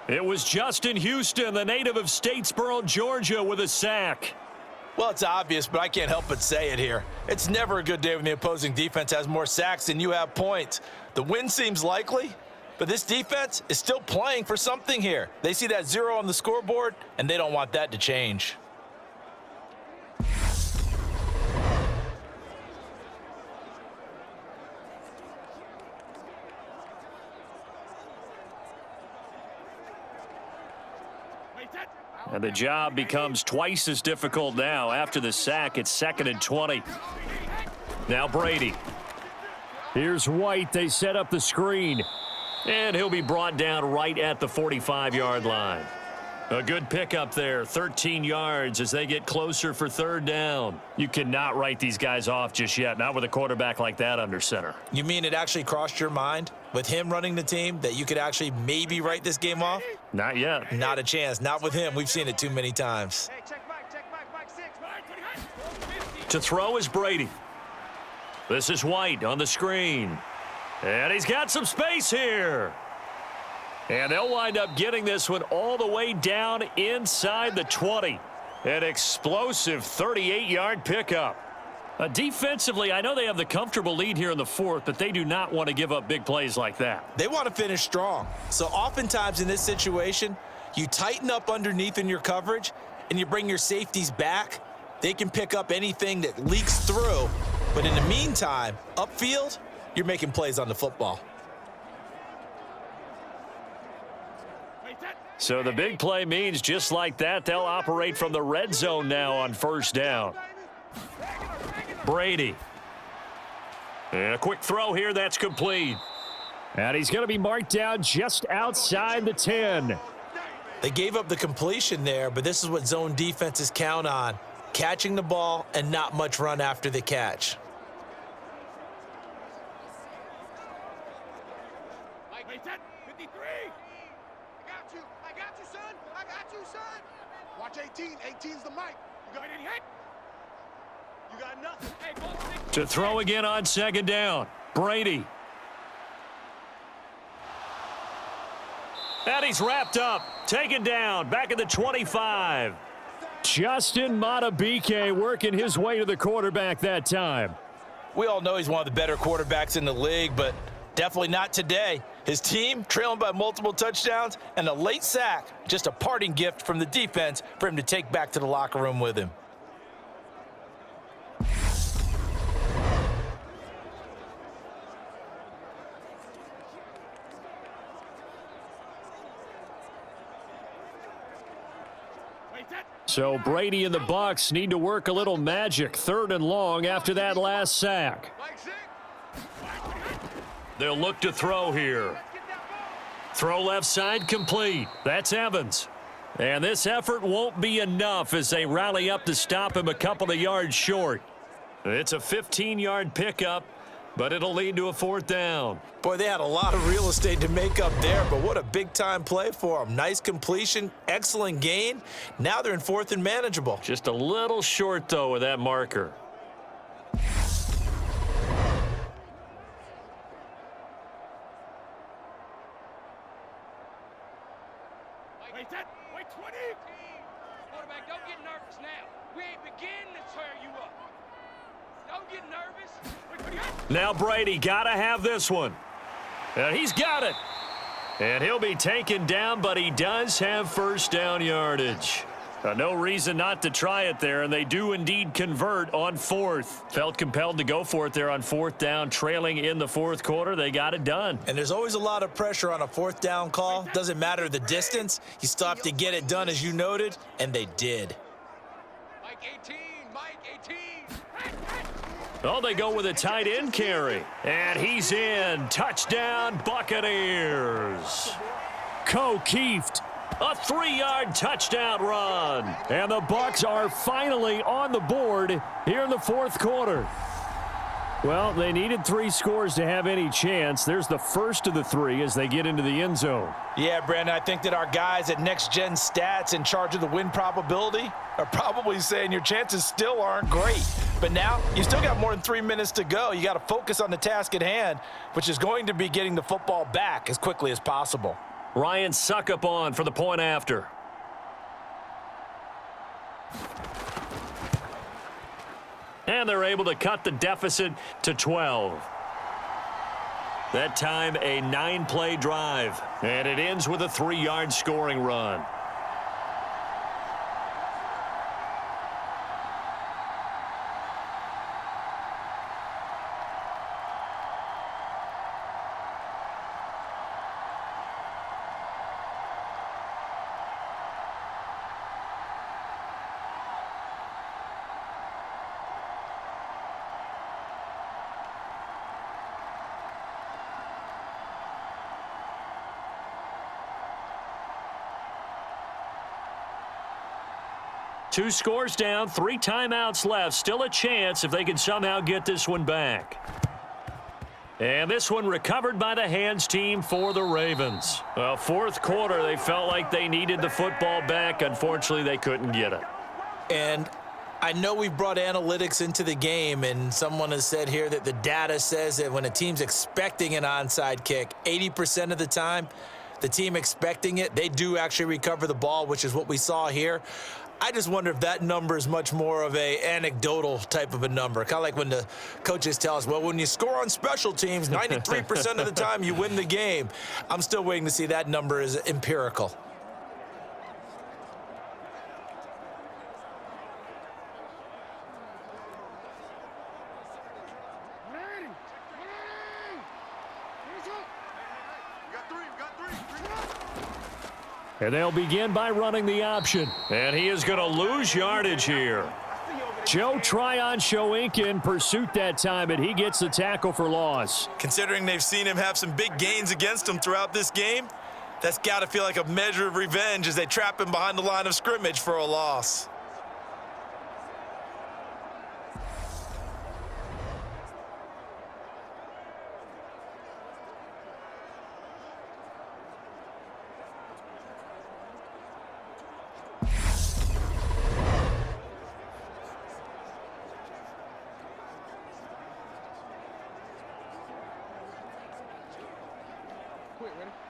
It was Justin Houston, the native of Statesboro, Georgia, with a sack. Well, it's obvious, but I can't help but say it here. It's never a good day when the opposing defense has more sacks than you have points. The win seems likely, but this defense is still playing for something here. They see that 0 on the scoreboard, and they don't want that to change. And the job becomes twice as difficult now. After the sack, it's 2nd and 20. Now Brady. Here's White. They set up the screen. And he'll be brought down right at the 45-yard line. A good pickup there, 13 yards as they get closer for 3rd down. You cannot write these guys off just yet, not with a quarterback like that under center. You mean it actually crossed your mind with him running the team that you could actually maybe write this game off? Not yet. Not a chance. Not with him. We've seen it too many times. To throw is Brady. This is White on the screen. And he's got some space here. And they'll wind up getting this one all the way down inside the 20. An explosive 38-yard pickup. Defensively, I know they have the comfortable lead here in the 4th, but they do not want to give up big plays like that. They want to finish strong. So oftentimes in this situation, you tighten up underneath in your coverage, and you bring your safeties back. They can pick up anything that leaks through. But in the meantime, upfield, you're making plays on the football. So the big play means just like that, they'll operate from the red zone now on 1st down. Brady. And a quick throw here, that's complete. And he's going to be marked down just outside the 10. They gave up the completion there, but this is what zone defenses count on. Catching the ball and not much run after the catch. Watch 18. 18's the mic. You got any hit? You got nothing. Hey, to throw again on 2nd down. Brady. And he's wrapped up. Taken down. Back at the 25. Justin Madubuike working his way to the quarterback that time. We all know he's one of the better quarterbacks in the league, but definitely not today. His team trailing by multiple touchdowns, and a late sack, just a parting gift from the defense for him to take back to the locker room with him. So Brady and the Bucs need to work a little magic. 3rd and long after that last sack. They'll look to throw here. Throw left side complete. That's Evans. And this effort won't be enough as they rally up to stop him a couple of yards short. It's a 15-yard pickup, but it'll lead to a 4th down. Boy, they had a lot of real estate to make up there, but what a big-time play for them. Nice completion, excellent gain. Now they're in 4th and manageable. Just a little short, though, with that marker. Wait 20. Quarterback, don't get nervous now. We ain't beginning to tear you up. Don't get nervous. Now Brady got to have this one. And he's got it. And he'll be taken down, but he does have 1st down yardage. No reason not to try it there, and they do indeed convert on 4th. Felt compelled to go for it there on 4th down, trailing in the 4th quarter. They got it done. And there's always a lot of pressure on a 4th down call. Doesn't matter the distance. You still have to get it done, as you noted, and they did. Mike 18, Mike 18. Oh, they go with a tight end carry. And he's in. Touchdown, Buccaneers. Keeft. A 3-yard touchdown run. And the Bucs are finally on the board here in the 4th quarter. Well, they needed 3 scores to have any chance. There's the first of the 3 as they get into the end zone. Yeah, Brandon, I think that our guys at Next Gen Stats in charge of the win probability are probably saying your chances still aren't great. But now you still got more than 3 minutes to go. You got to focus on the task at hand, which is going to be getting the football back as quickly as possible. Ryan Suckup on for the point after. And they're able to cut the deficit to 12. That time a 9-play drive. And it ends with a 3-yard scoring run. Two scores down, 3 timeouts left. Still a chance if they can somehow get this one back. And this one recovered by the hands team for the Ravens. Well, 4th quarter, they felt like they needed the football back. Unfortunately, they couldn't get it. And I know we've brought analytics into the game, and someone has said here that the data says that when a team's expecting an onside kick, 80% of the time, the team expecting it, they do actually recover the ball, which is what we saw here. I just wonder if that number is much more of a anecdotal type of a number. Kind of like when the coaches tell us, well, when you score on special teams, 93% of the time you win the game. I'm still waiting to see that number is empirical. And they'll begin by running the option. And he is going to lose yardage here. Joe Tryon-Shoyinka in pursuit that time, and he gets the tackle for loss. Considering they've seen him have some big gains against him throughout this game, that's got to feel like a measure of revenge as they trap him behind the line of scrimmage for a loss.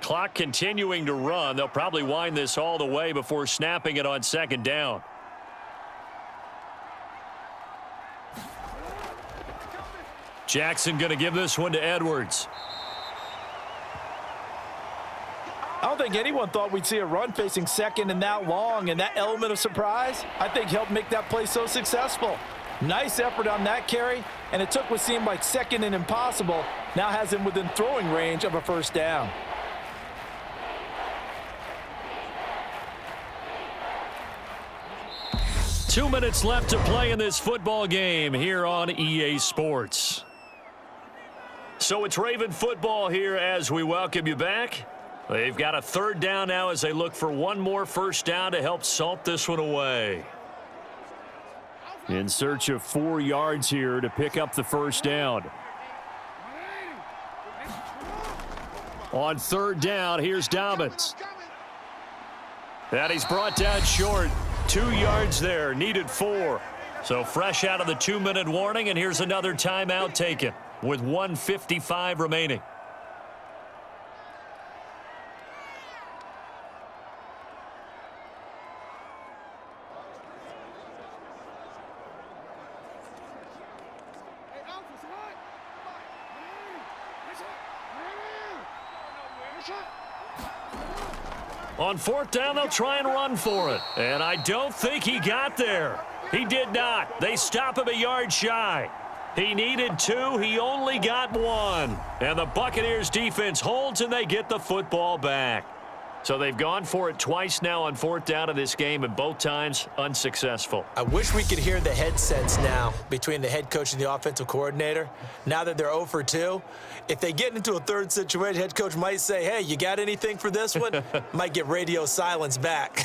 Clock continuing to run. They'll probably wind this all the way before snapping it on 2nd down. Jackson going to give this one to Edwards. I don't think anyone thought we'd see a run facing second and that long, and that element of surprise, I think, helped make that play so successful. Nice effort on that carry, and it took what seemed like second and impossible, now has him within throwing range of a 1st down. Two minutes left to play in this football game here on EA Sports. So it's Raven football here as we welcome you back. They've got a third down now as they look for one more first down to help salt this one away. In search of 4 yards here to pick up the first down. On third down, here's Dobbins. And he's brought down short. 2 yards there, needed 4. So fresh out of the 2-minute warning, and here's another timeout taken with 1:55 remaining. On fourth down, they'll try and run for it. And I don't think he got there. He did not. They stop him a yard shy. He needed 2. He only got 1. And the Buccaneers defense holds, and they get the football back. So they've gone for it twice now on fourth down in this game, and both times unsuccessful. I wish we could hear the headsets now between the head coach and the offensive coordinator. Now that they're 0 for 2, if they get into a third situation, head coach might say, hey, you got anything for this one? Might get radio silence back.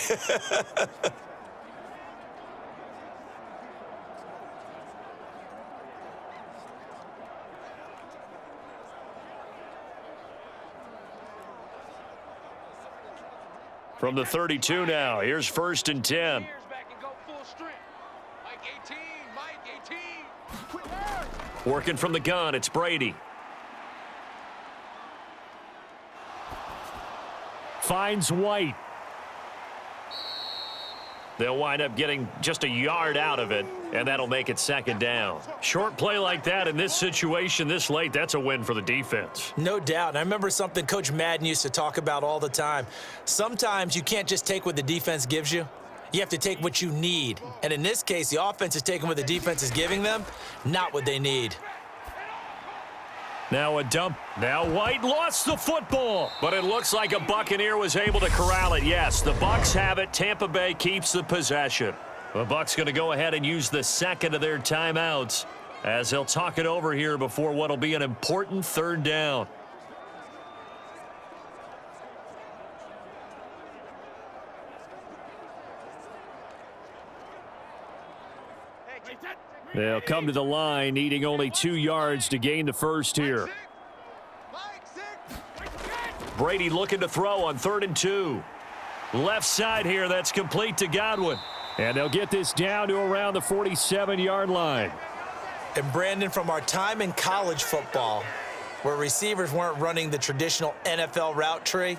From the 32 now, here's first and 10. Working from the gun, it's Brady. Finds White. They'll wind up getting just a yard out of it, and that'll make it second down. Short play like that in this situation this late, that's a win for the defense. No doubt. I remember something Coach Madden used to talk about all the time. Sometimes you can't just take what the defense gives you. You have to take what you need. And in this case, the offense is taking what the defense is giving them, not what they need. Now a dump. Now White lost the football. But it looks like a Buccaneer was able to corral it. Yes, the Bucs have it. Tampa Bay keeps the possession. The Bucs going to go ahead and use the second of their timeouts as they'll talk it over here before what will be an important third down. They'll come to the line, needing only 2 yards to gain the first here. Brady looking to throw on 3rd and 2. Left side here, that's complete to Godwin. And they'll get this down to around the 47-yard line. And Brandon, from our time in college football, where receivers weren't running the traditional NFL route tree,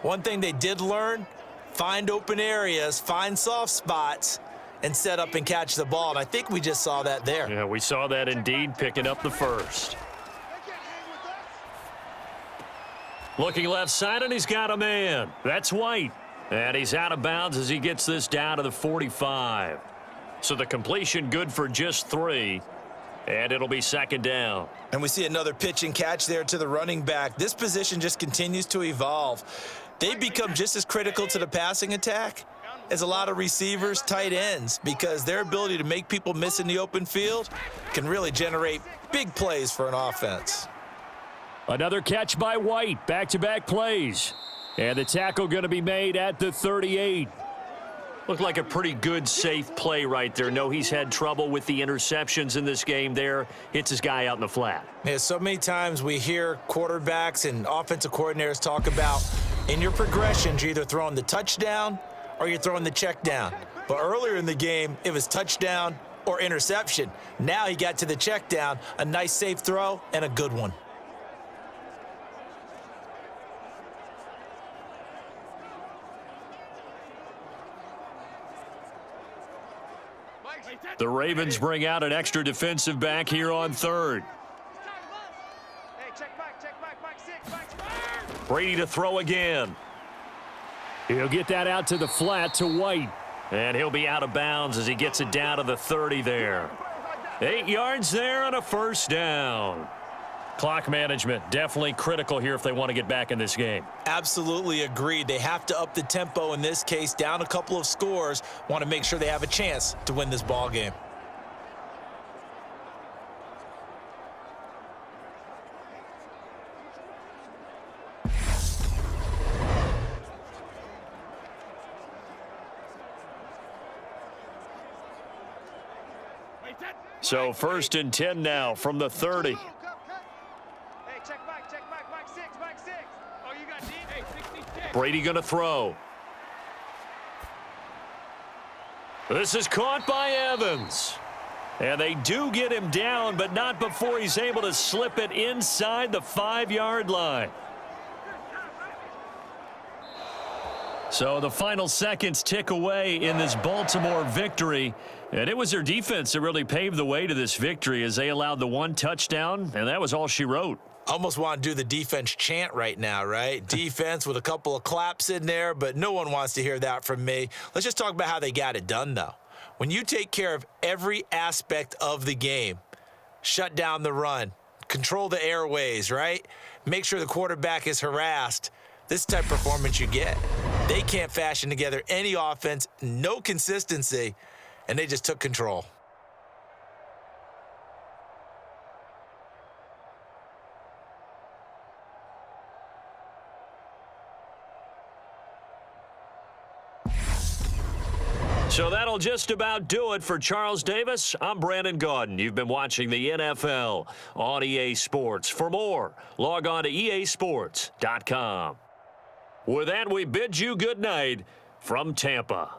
one thing they did learn, find open areas, find soft spots, and set up and catch the ball. And I think we just saw that there. Yeah, we saw that indeed, picking up the first. Looking left side, and he's got a man. That's White. And he's out of bounds as he gets this down to the 45. So the completion good for just 3. And it'll be second down. And we see another pitch and catch there to the running back. This position just continues to evolve. They become just as critical to the passing attack as a lot of receivers, tight ends, because their ability to make people miss in the open field can really generate big plays for an offense. Another catch by White, back-to-back plays. And the tackle going to be made at the 38. Looked like a pretty good, safe play right there. No, he's had trouble with the interceptions in this game there. Hits his guy out in the flat. Yeah, so many times we hear quarterbacks and offensive coordinators talk about in your progressions, you're either throwing the touchdown or you're throwing the check down. But earlier in the game, it was touchdown or interception. Now he got to the check down, a nice safe throw and a good one. The Ravens bring out an extra defensive back here on 3rd. Brady to throw again. He'll get that out to the flat to White. And he'll be out of bounds as he gets it down to the 30 there. 8 yards there and a first down. Clock management definitely critical here if they want to get back in this game. Absolutely agreed. They have to up the tempo in this case, down a couple of scores, want to make sure they have a chance to win this ball game. So 1st and 10 now from the 30. Hey, check Mike 6. Oh, you got D? Hey, 66. Brady going to throw. This is caught by Evans. And they do get him down, but not before he's able to slip it inside the 5-yard line. So the final seconds tick away in this Baltimore victory. And it was their defense that really paved the way to this victory as they allowed the 1 touchdown, and that was all she wrote. Almost want to do the defense chant right now, right? Defense with a couple of claps in there, but no one wants to hear that from me. Let's just talk about how they got it done, though. When you take care of every aspect of the game, shut down the run, control the airways, right? Make sure the quarterback is harassed. This type of performance you get. They can't fashion together any offense, no consistency, and they just took control. So that'll just about do it for Charles Davis. I'm Brandon Gaudin. You've been watching the NFL on EA Sports. For more, log on to easports.com. With that, we bid you good night from Tampa.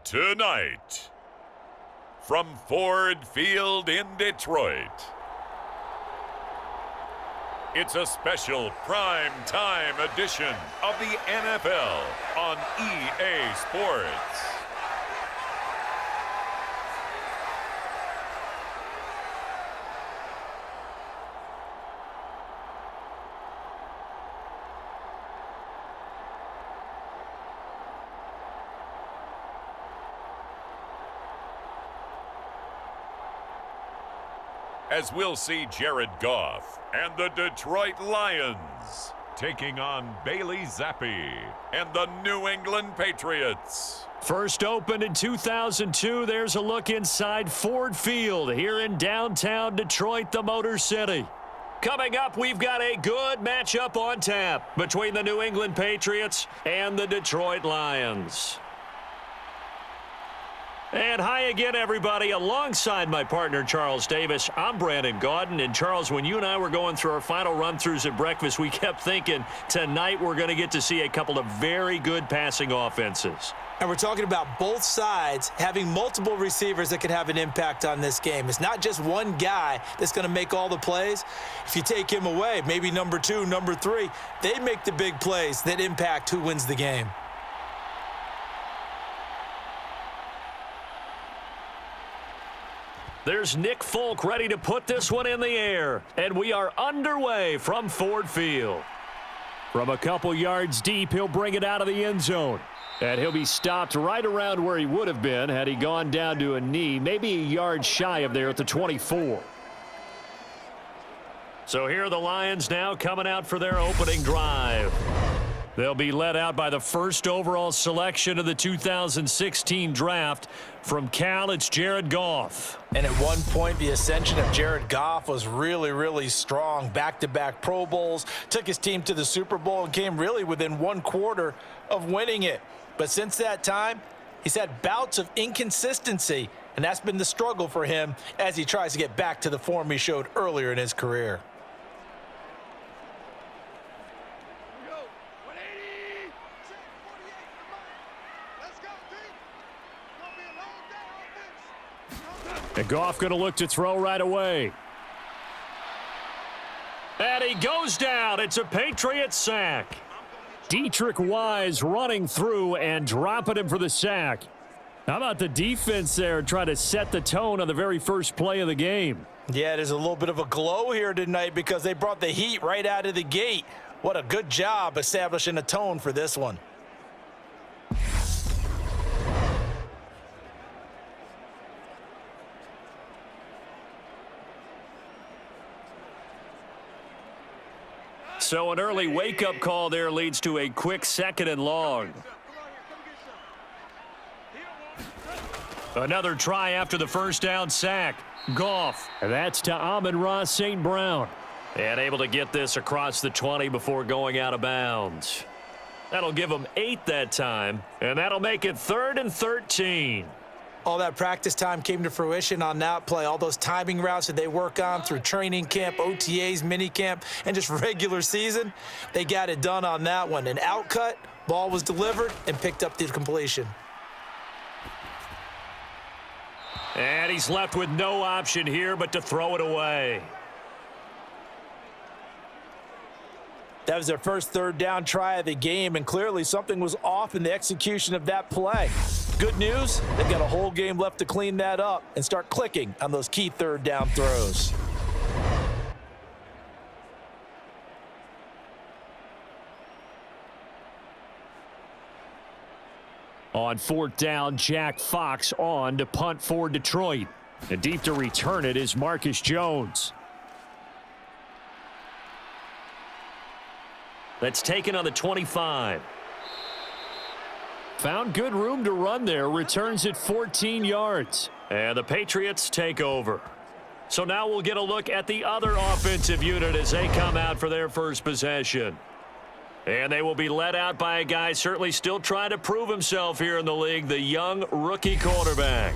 Tonight, from Ford Field in Detroit, it's a special prime time edition of the NFL on EA Sports. As we'll see Jared Goff and the Detroit Lions taking on Bailey Zappi and the New England Patriots. First opened in 2002, there's a look inside Ford Field here in downtown Detroit, the Motor City. Coming up, we've got a good matchup on tap between the New England Patriots and the Detroit Lions. And hi again, everybody. Alongside my partner, Charles Davis, I'm Brandon Gaudin. And, Charles, when you and I were going through our final run-throughs at breakfast, we kept thinking tonight we're going to get to see a couple of very good passing offenses. And we're talking about both sides having multiple receivers that can have an impact on this game. It's not just one guy that's going to make all the plays. If you take him away, maybe number 2, number 3, they make the big plays that impact who wins the game. There's Nick Folk ready to put this one in the air. And we are underway from Ford Field. From a couple yards deep, he'll bring it out of the end zone. And he'll be stopped right around where he would have been had he gone down to a knee, maybe a yard shy of there at the 24. So here are the Lions now coming out for their opening drive. They'll be led out by the first overall selection of the 2016 draft. From Cal, it's Jared Goff. And at one point, the ascension of Jared Goff was really, really strong. Back-to-back Pro Bowls, took his team to the Super Bowl, and came really within one quarter of winning it. But since that time, he's had bouts of inconsistency, and that's been the struggle for him as he tries to get back to the form he showed earlier in his career. And Goff going to look to throw right away. And he goes down. It's a Patriot sack. Dietrich Wise running through and dropping him for the sack. How about the defense there trying to set the tone on the very first play of the game? Yeah, there's a little bit of a glow here tonight because they brought the heat right out of the gate. What a good job establishing a tone for this one. So an early wake-up call there leads to a quick 2nd and long. Another try after the first down sack. Goff. And that's to Amon-Ra St. Brown. And able to get this across the 20 before going out of bounds. That'll give them 8 that time, and that'll make it 3rd and 13. All that practice time came to fruition on that play. All those timing routes that they work on through training camp, OTAs, minicamp, and just regular season, they got it done on that one. An outcut, ball was delivered, and picked up the completion. And he's left with no option here but to throw it away. That was their first 3rd down try of the game, and clearly something was off in the execution of that play. Good news, they've got a whole game left to clean that up and start clicking on those key 3rd down throws. On 4th down, Jack Fox on to punt for Detroit. And deep to return it is Marcus Jones. That's taken on the 25. Found good room to run there. Returns at 14 yards. And the Patriots take over. So now we'll get a look at the other offensive unit as they come out for their first possession. And they will be led out by a guy certainly still trying to prove himself here in the league, the young rookie quarterback.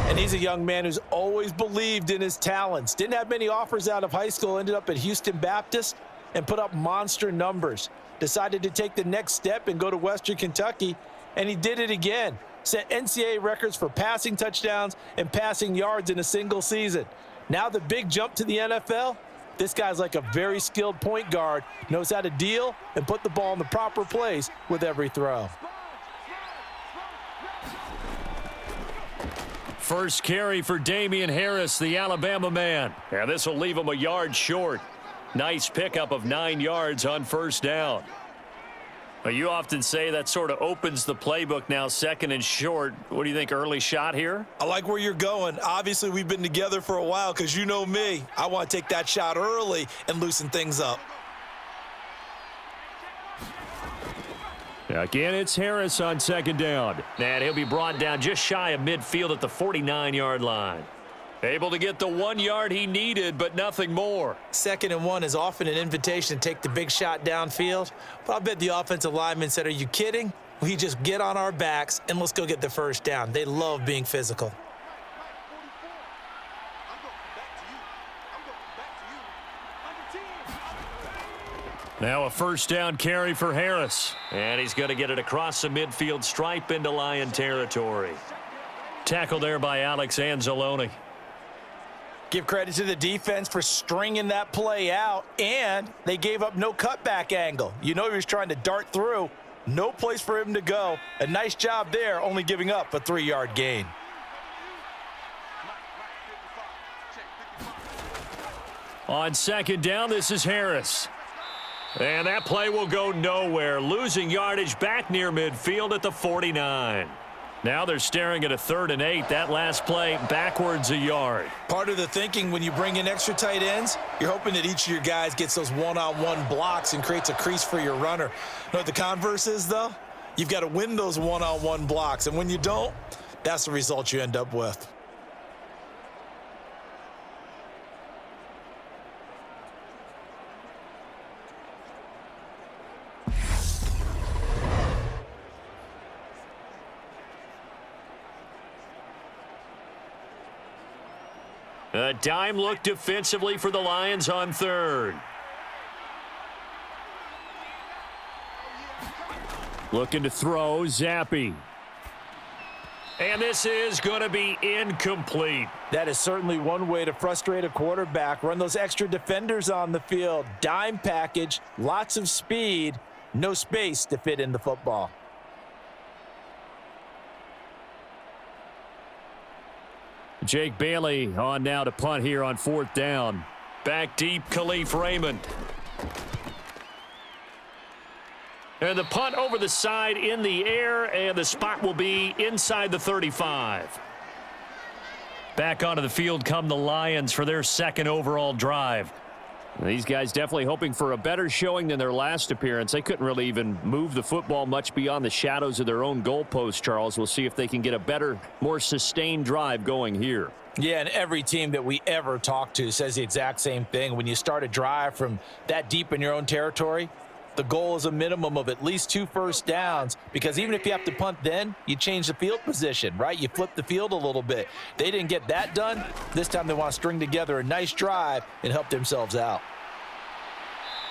And he's a young man who's always believed in his talents. Didn't have many offers out of high school, ended up at Houston Baptist and put up monster numbers. Decided to take the next step and go to Western Kentucky, and he did it again. Set NCAA records for passing touchdowns and passing yards in a single season. Now the big jump to the NFL, this guy's like a very skilled point guard, knows how to deal and put the ball in the proper place with every throw. First carry for Damian Harris, the Alabama man. And this will leave him a yard short. Nice pickup of 9 yards on first down. Well, you often say that sort of opens the playbook now, 2nd and short. What do you think, early shot here? I like where you're going. Obviously, we've been together for a while because you know me. I want to take that shot early and loosen things up. Again, it's Harris on 2nd down. And he'll be brought down just shy of midfield at the 49-yard line. Able to get the 1 yard he needed, but nothing more. 2nd and 1 is often an invitation to take the big shot downfield. But I bet the offensive lineman said, are you kidding? We just get on our backs and let's go get the first down. They love being physical. Now a first down carry for Harris. And he's going to get it across the midfield stripe into Lion territory. Tackle there by Alex Anzalone. Give credit to the defense for stringing that play out, and they gave up no cutback angle. You know he was trying to dart through. No place for him to go. A nice job there, only giving up a 3-yard gain. On 2nd down, this is Harris. And that play will go nowhere, losing yardage back near midfield at the 49. Now they're staring at a 3rd and 8. That last play backwards a yard. Part of the thinking when you bring in extra tight ends, you're hoping that each of your guys gets those one-on-one blocks and creates a crease for your runner. You know what the converse is, though? You've got to win those one-on-one blocks, and when you don't, that's the result you end up with. A dime look defensively for the Lions on 3rd. Looking to throw, Zappi. And this is going to be incomplete. That is certainly one way to frustrate a quarterback. Run those extra defenders on the field. Dime package, lots of speed, no space to fit in the football. Jake Bailey on now to punt here on 4th down. Back deep, Khalif Raymond. And the punt over the side in the air, and the spot will be inside the 35. Back onto the field come the Lions for their 2nd overall drive. These guys definitely hoping for a better showing than their last appearance. They couldn't really even move the football much beyond the shadows of their own goalpost, Charles. We'll see if they can get a better, more sustained drive going here. Yeah, and every team that we ever talk to says the exact same thing. When you start a drive from that deep in your own territory, the goal is a minimum of at least 2 first downs, because even if you have to punt then, you change the field position, right? You flip the field a little bit. They didn't get that done. This time they want to string together a nice drive and help themselves out.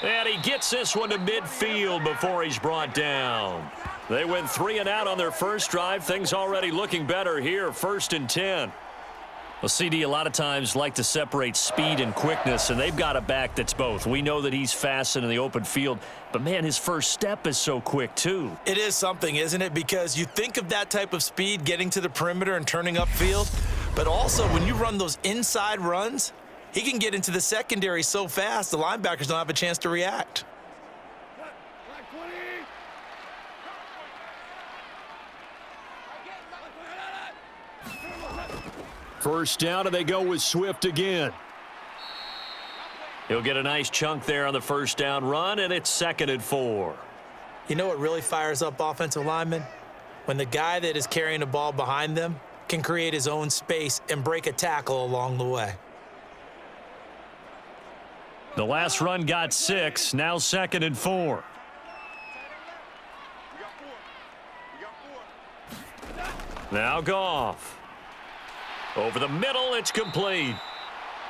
And he gets this one to midfield before he's brought down. They went 3 and out on their first drive. Things already looking better here, 1st and 10. Well, CD a lot of times like to separate speed and quickness, and they've got a back that's both. We know that he's fast and in the open field, but, man, his first step is so quick, too. It is something, isn't it? Because you think of that type of speed getting to the perimeter and turning upfield, but also when you run those inside runs, he can get into the secondary so fast the linebackers don't have a chance to react. First down, and they go with Swift again. He'll get a nice chunk there on the first down run, and it's 2nd and 4. You know what really fires up offensive linemen? When the guy that is carrying the ball behind them can create his own space and break a tackle along the way. The last run got 6, now 2nd and 4. Now Goff. Over the middle, it's complete.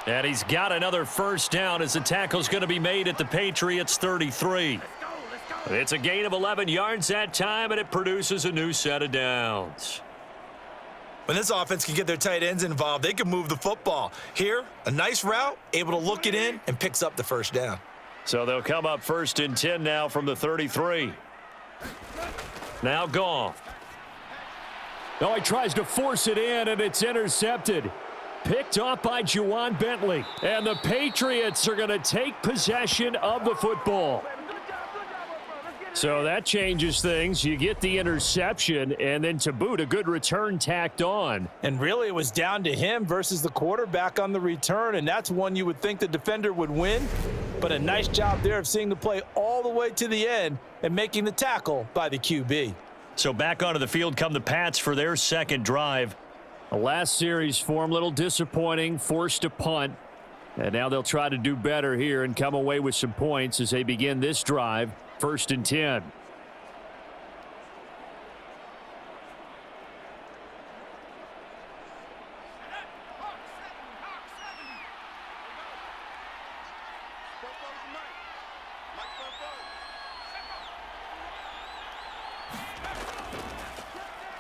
And he's got another first down as the tackle's going to be made at the Patriots' 33. It's a gain of 11 yards that time, and it produces a new set of downs. When this offense can get their tight ends involved, they can move the football. Here, a nice route, able to look it in, and picks up the first down. So they'll come up 1st and 10 now from the 33. Now Goff. Oh, he tries to force it in, and it's intercepted. Picked off by Juwan Bentley. And the Patriots are going to take possession of the football. So that changes things. You get the interception, and then to boot, a good return tacked on. And really, it was down to him versus the quarterback on the return, and that's one you would think the defender would win. But a nice job there of seeing the play all the way to the end and making the tackle by the QB. So back onto the field come the Pats for their 2nd drive. The last series for him, a little disappointing, forced to punt. And now they'll try to do better here and come away with some points as they begin this drive, 1st and 10.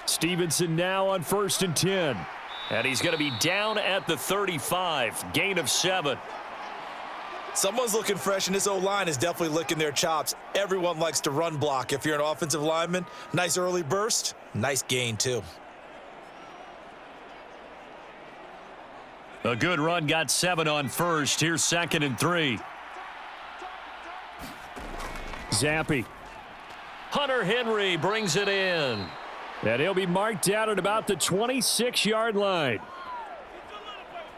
Stevenson now on 1st and 10. And he's going to be down at the 35. Gain of 7. Someone's looking fresh, and this O-line is definitely licking their chops. Everyone likes to run block. If you're an offensive lineman, nice early burst, nice gain too. A good run got 7 on 1st. Here's 2nd and 3. Zappe. Hunter Henry brings it in. And he'll be marked out at about the 26-yard line.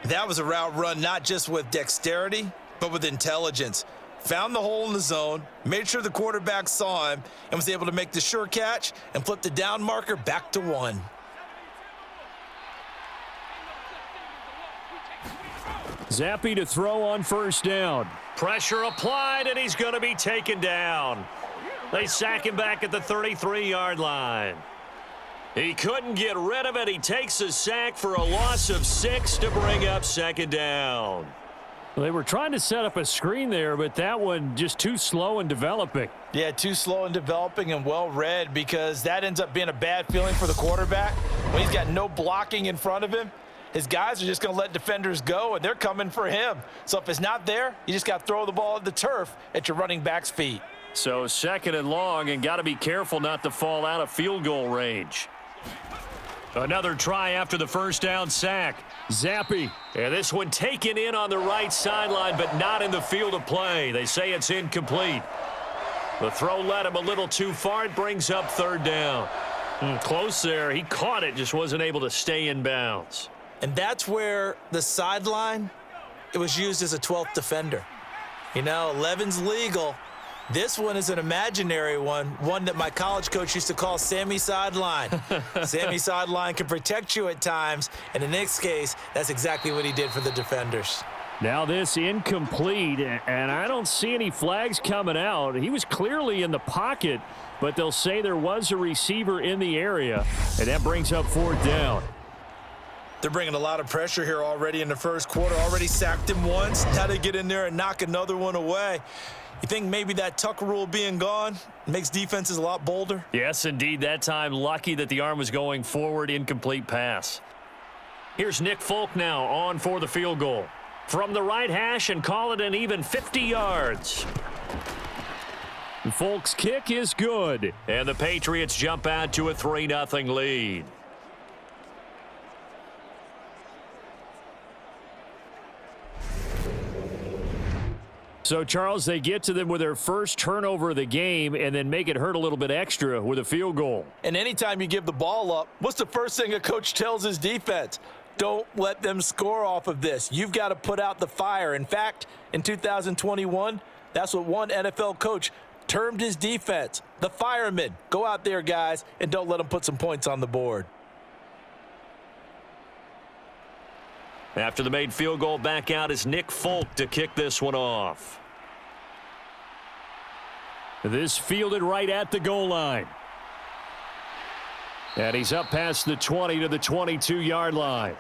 That was a route run not just with dexterity, but with intelligence. Found the hole in the zone, made sure the quarterback saw him, and was able to make the sure catch and flip the down marker back to 1. Zappe to throw on first down. Pressure applied, and he's going to be taken down. They sack him back at the 33-yard line. He couldn't get rid of it. He takes a sack for a loss of 6 to bring up second down. Well, they were trying to set up a screen there, but that one just too slow in developing. Yeah, too slow in developing and well read, because that ends up being a bad feeling for the quarterback. When he's got no blocking in front of him, his guys are just going to let defenders go, and they're coming for him. So if it's not there, you just got to throw the ball at the turf at your running back's feet. So second and long, and got to be careful not to fall out of field goal range. Another try after the first down sack. Zappe. And this one taken in on the right sideline, but not in the field of play. They say it's incomplete. The throw led him a little too far. It brings up third down. Close there. He caught it, just wasn't able to stay in bounds. And that's where the sideline, it was used as a 12th defender. You know, 11's legal. This one is an imaginary one that my college coach used to call Sammy Sideline. Sammy Sideline can protect you at times, and in this case, that's exactly what he did for the defenders. Now this incomplete, and I don't see any flags coming out. He was clearly in the pocket, but they'll say there was a receiver in the area, and that brings up fourth down. They're bringing a lot of pressure here already in the first quarter. Already sacked him once. Now they get in there and knock another one away. You think maybe that tuck rule being gone makes defenses a lot bolder? Yes, indeed. That time, lucky that the arm was going forward. Incomplete pass. Here's Nick Folk now on for the field goal. From the right hash, and call it an even 50 yards. Folk's kick is good. And the Patriots jump out to a 3-0 lead. So, Charles, they get to them with their first turnover of the game and then make it hurt a little bit extra with a field goal. And anytime you give the ball up, what's the first thing a coach tells his defense? Don't let them score off of this. You've got to put out the fire. In fact, in 2021, that's what one NFL coach termed his defense, the firemen. Go out there, guys, and don't let them put some points on the board. After the made field goal, back out is Nick Folk to kick this one off. This fielded right at the goal line. And he's up past the 20 to the 22-yard line.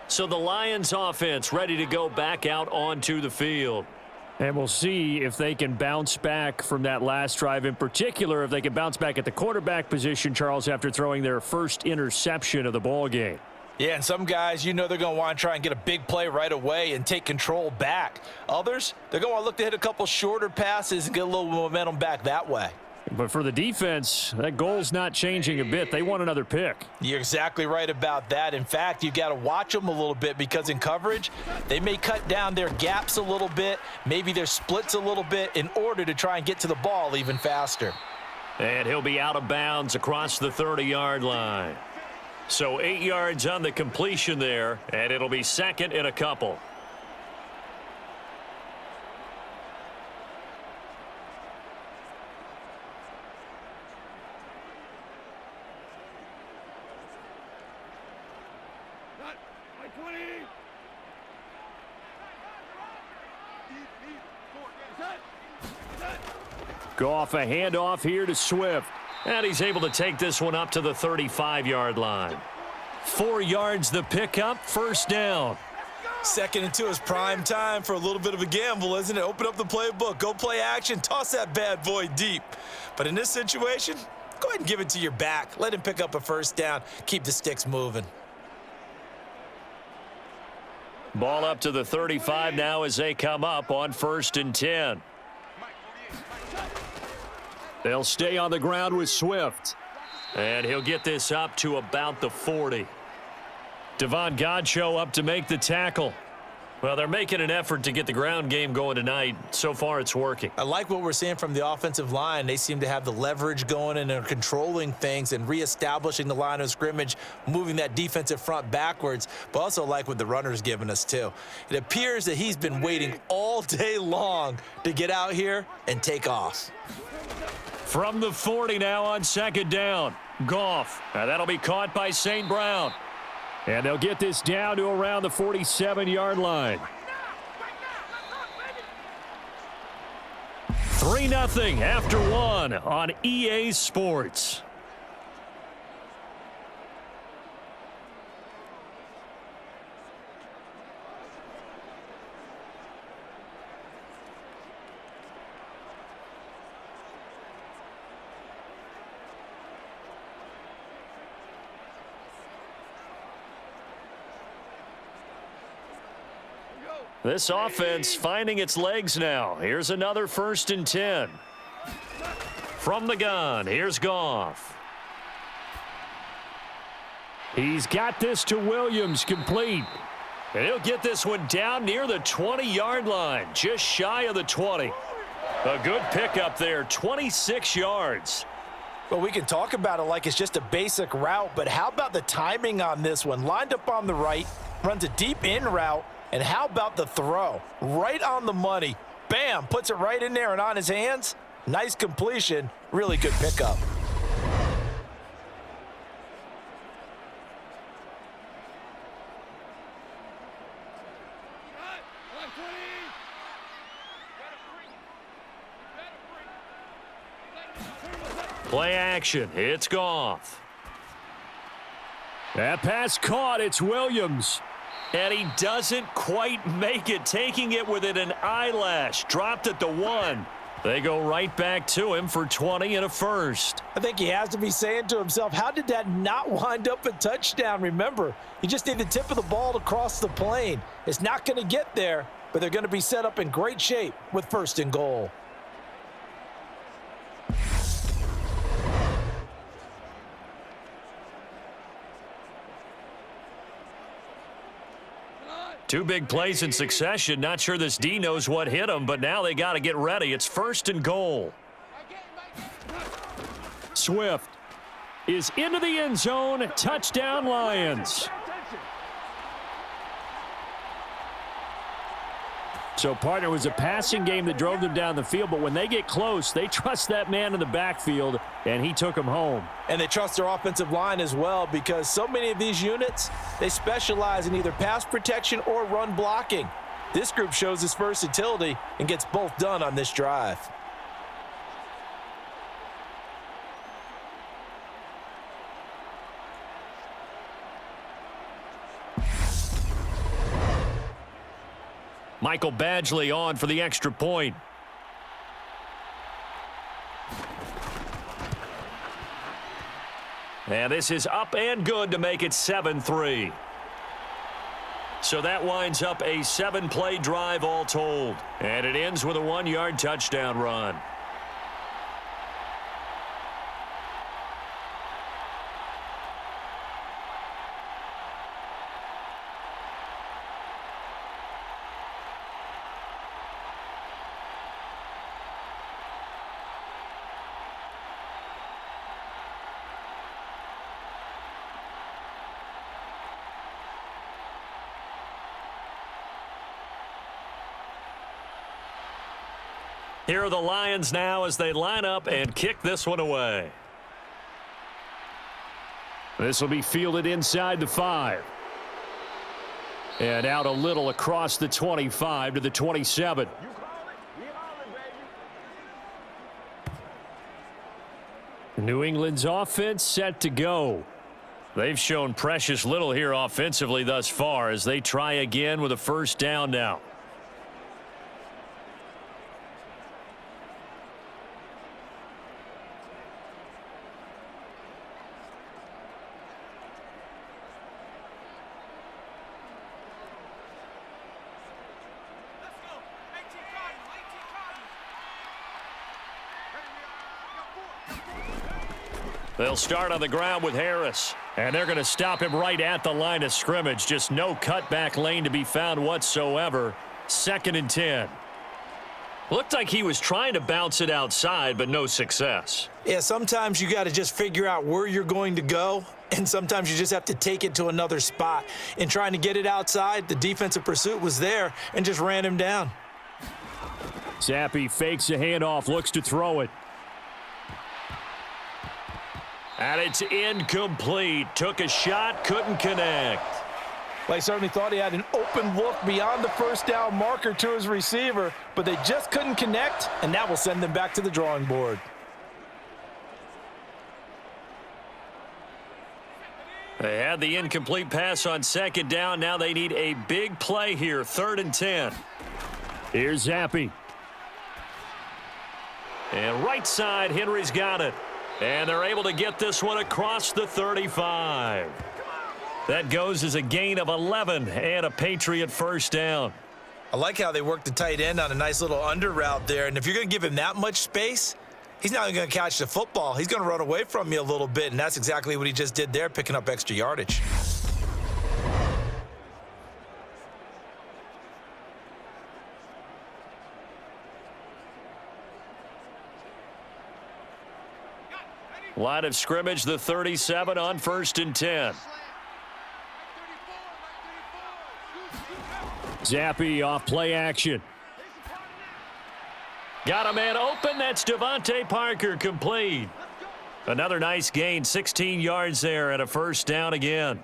So the Lions offense ready to go back out onto the field. And we'll see if they can bounce back from that last drive, in particular, if they can bounce back at the quarterback position, Charles, after throwing their first interception of the ball game. Yeah, and some guys, you know, they're going to want to try and get a big play right away and take control back. Others, they're going to want to look to hit a couple shorter passes and get a little momentum back that way. But for the defense, that goal's not changing a bit. They want another pick. You're exactly right about that. In fact, you got to watch them a little bit, because in coverage, they may cut down their gaps a little bit, maybe their splits a little bit, in order to try and get to the ball even faster. And he'll be out of bounds across the 30-yard line. So 8 yards on the completion there, and it'll be second and a couple. Go off a handoff here to Swift. And he's able to take this one up to the 35-yard line. 4 yards the pickup, first down. 2nd and 2 is prime time for a little bit of a gamble, isn't it? Open up the playbook, go play action, toss that bad boy deep. But in this situation, go ahead and give it to your back. Let him pick up a first down. Keep the sticks moving. Ball up to the 35 now as they come up on 1st and 10. They'll stay on the ground with Swift. And he'll get this up to about the 40. Devon Godchaux up to make the tackle. Well, they're making an effort to get the ground game going tonight. So far, it's working. I like what we're seeing from the offensive line. They seem to have the leverage going and they're controlling things and reestablishing the line of scrimmage, moving that defensive front backwards, but also like what the runner's giving us too. It appears that he's been waiting all day long to get out here and take off. From the 40 now on second down. Goff. That'll be caught by St. Brown. And they'll get this down to around the 47-yard line. 3-0 after one on EA Sports. This offense finding its legs now. Here's another 1st and 10. From the gun, here's Goff. He's got this to Williams, complete. And he'll get this one down near the 20-yard line, just shy of the 20. A good pickup there, 26 yards. Well, we can talk about it like it's just a basic route, but how about the timing on this one? Lined up on the right, runs a deep in route, and how about the throw? Right on the money. Bam, puts it right in there and on his hands. Nice completion, really good pickup. Play action, it's Goff. That pass caught, it's Williams. And he doesn't quite make it, taking it within an eyelash. Dropped at the 1. They go right back to him for 20 and a first. I think he has to be saying to himself, how did that not wind up a touchdown? Remember, you just need the tip of the ball to cross the plane. It's not going to get there, but they're going to be set up in great shape with 1st and goal. Two big plays in succession. Not sure this D knows what hit him, but now they got to get ready. It's 1st and goal. Swift is into the end zone. Touchdown, Lions. So, partner, it was a passing game that drove them down the field, but when they get close, they trust that man in the backfield, and he took them home. And they trust their offensive line as well, because so many of these units, they specialize in either pass protection or run blocking. This group shows its versatility and gets both done on this drive. Michael Badgley on for the extra point. And this is up and good to make it 7-3. So that winds up a 7-play drive all told. And it ends with a 1-yard touchdown run. Here are the Lions now as they line up and kick this one away. This will be fielded inside the 5. And out a little across the 25 to the 27. New England's offense set to go. They've shown precious little here offensively thus far as they try again with a 1st down now. They'll start on the ground with Harris. And they're going to stop him right at the line of scrimmage. Just no cutback lane to be found whatsoever. 2nd and 10. Looked like he was trying to bounce it outside, but no success. Yeah, sometimes you got to just figure out where you're going to go, and sometimes you just have to take it to another spot. In trying to get it outside, the defensive pursuit was there and just ran him down. Zappi fakes a handoff, looks to throw it. And it's incomplete. Took a shot, couldn't connect. Well, he certainly thought he had an open look beyond the first down marker to his receiver, but they just couldn't connect, and that will send them back to the drawing board. They had the incomplete pass on 2nd down. Now they need a big play here. 3rd and 10. Here's Zappi. And right side, Henry's got it. And they're able to get this one across the 35. That goes as a gain of 11 and a Patriot first down. I like how they worked the tight end on a nice little under route there, and if you're going to give him that much space, he's not going to catch the football. He's going to run away from you a little bit, and that's exactly what he just did there, picking up extra yardage. Line of scrimmage, the 37 on 1st and 10. Zappi off play action. Got a man open. That's Devontae Parker, complete. Another nice gain, 16 yards there and a first down again.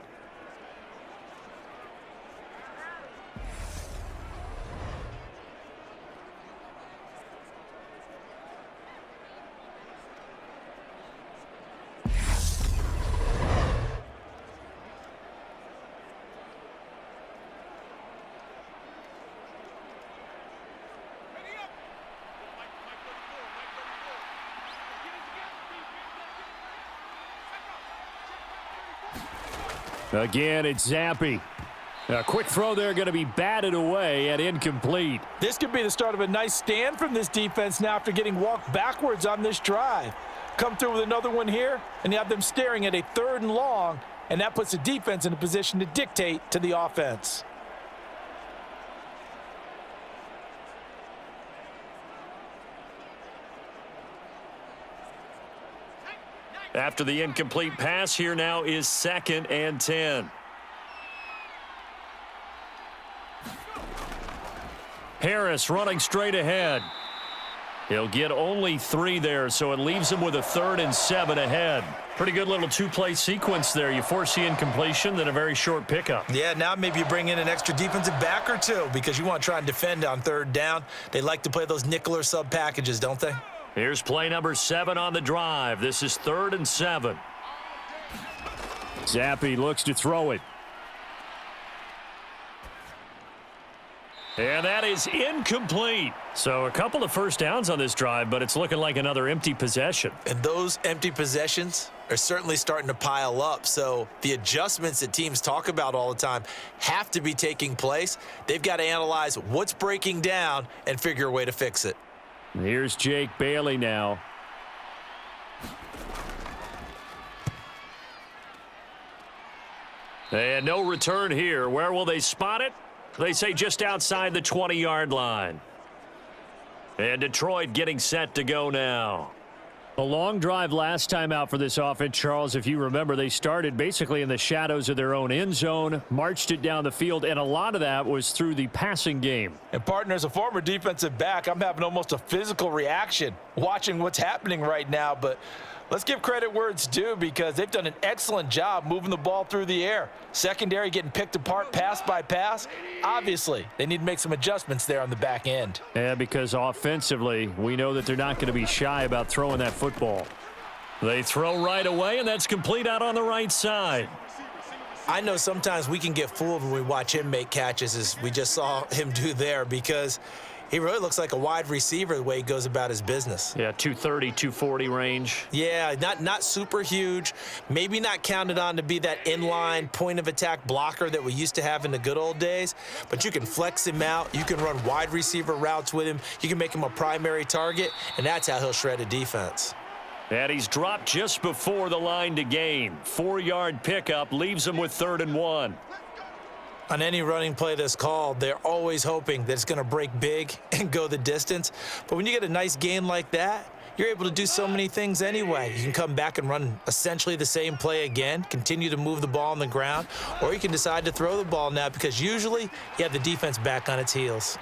Again, it's Zappi. A quick throw there going to be batted away and incomplete. This could be the start of a nice stand from this defense now after getting walked backwards on this drive. Come through with another one here, and you have them staring at a 3rd and long, and that puts the defense in a position to dictate to the offense. After the incomplete pass, here now is 2nd and 10. Harris running straight ahead. He'll get only 3 there, so it leaves him with a 3rd and 7 ahead. Pretty good little 2-play sequence there. You force the incompletion, then a very short pickup. Yeah, now maybe you bring in an extra defensive back or two because you want to try and defend on 3rd down. They like to play those nickel or sub packages, don't they? Here's play number 7 on the drive. This is 3rd and 7. Zappi looks to throw it. And that is incomplete. So a couple of first downs on this drive, but it's looking like another empty possession. And those empty possessions are certainly starting to pile up. So the adjustments that teams talk about all the time have to be taking place. They've got to analyze what's breaking down and figure a way to fix it. Here's Jake Bailey now. And no return here. Where will they spot it? They say just outside the 20-yard line. And Detroit getting set to go now. A long drive last time out for this offense, Charles. If you remember, they started basically in the shadows of their own end zone, marched it down the field, and a lot of that was through the passing game. And partner, as a former defensive back, I'm having almost a physical reaction watching what's happening right now. But let's give credit where it's due because they've done an excellent job moving the ball through the air. Secondary getting picked apart pass by pass. Obviously, they need to make some adjustments there on the back end. Yeah, because offensively, we know that they're not going to be shy about throwing that football. They throw right away, and that's complete out on the right side. I know sometimes we can get fooled when we watch him make catches, as we just saw him do there, because he really looks like a wide receiver the way he goes about his business. Yeah, 230, 240 range. Yeah, not super huge. Maybe not counted on to be that inline point-of-attack blocker that we used to have in the good old days. But you can flex him out. You can run wide receiver routes with him. You can make him a primary target, and that's how he'll shred a defense. And he's dropped just before the line to gain. 4-yard pickup leaves him with 3rd and 1. On any running play that's called, they're always hoping that it's going to break big and go the distance. But when you get a nice gain like that, you're able to do so many things anyway. You can come back and run essentially the same play again, continue to move the ball on the ground, or you can decide to throw the ball now because usually you have the defense back on its heels.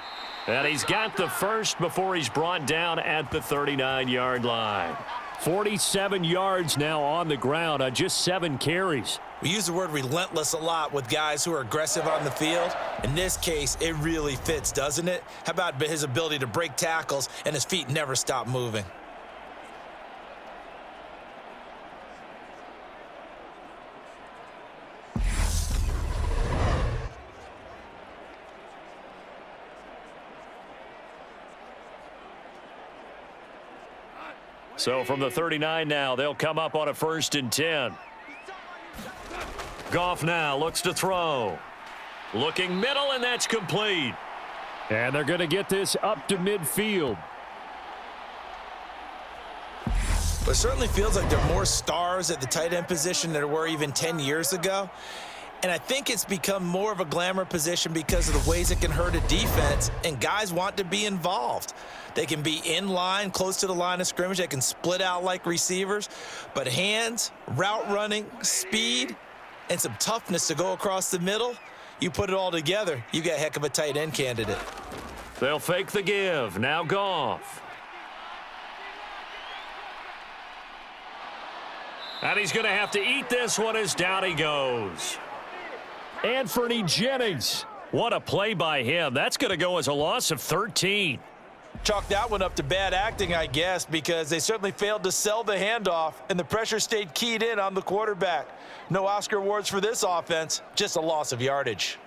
And he's got the first before he's brought down at the 39-yard line. 47 yards now on the ground on just 7 carries. We use the word relentless a lot with guys who are aggressive on the field. In this case, it really fits, doesn't it? How about his ability to break tackles and his feet never stop moving? So from the 39 now, they'll come up on a 1st and 10. Goff now looks to throw. Looking middle, and that's complete. And they're going to get this up to midfield. But it certainly feels like there are more stars at the tight end position than there were even 10 years ago. And I think it's become more of a glamour position because of the ways it can hurt a defense, and guys want to be involved. They can be in line, close to the line of scrimmage. They can split out like receivers. But hands, route running, speed, and some toughness to go across the middle, you put it all together, you got a heck of a tight end candidate. They'll fake the give. Now Goff. And he's going to have to eat this one as down he goes. Anthony Jennings. What a play by him. That's going to go as a loss of 13. Chalk that one up to bad acting, I guess, because they certainly failed to sell the handoff, and the pressure stayed keyed in on the quarterback. No Oscar awards for this offense, just a loss of yardage.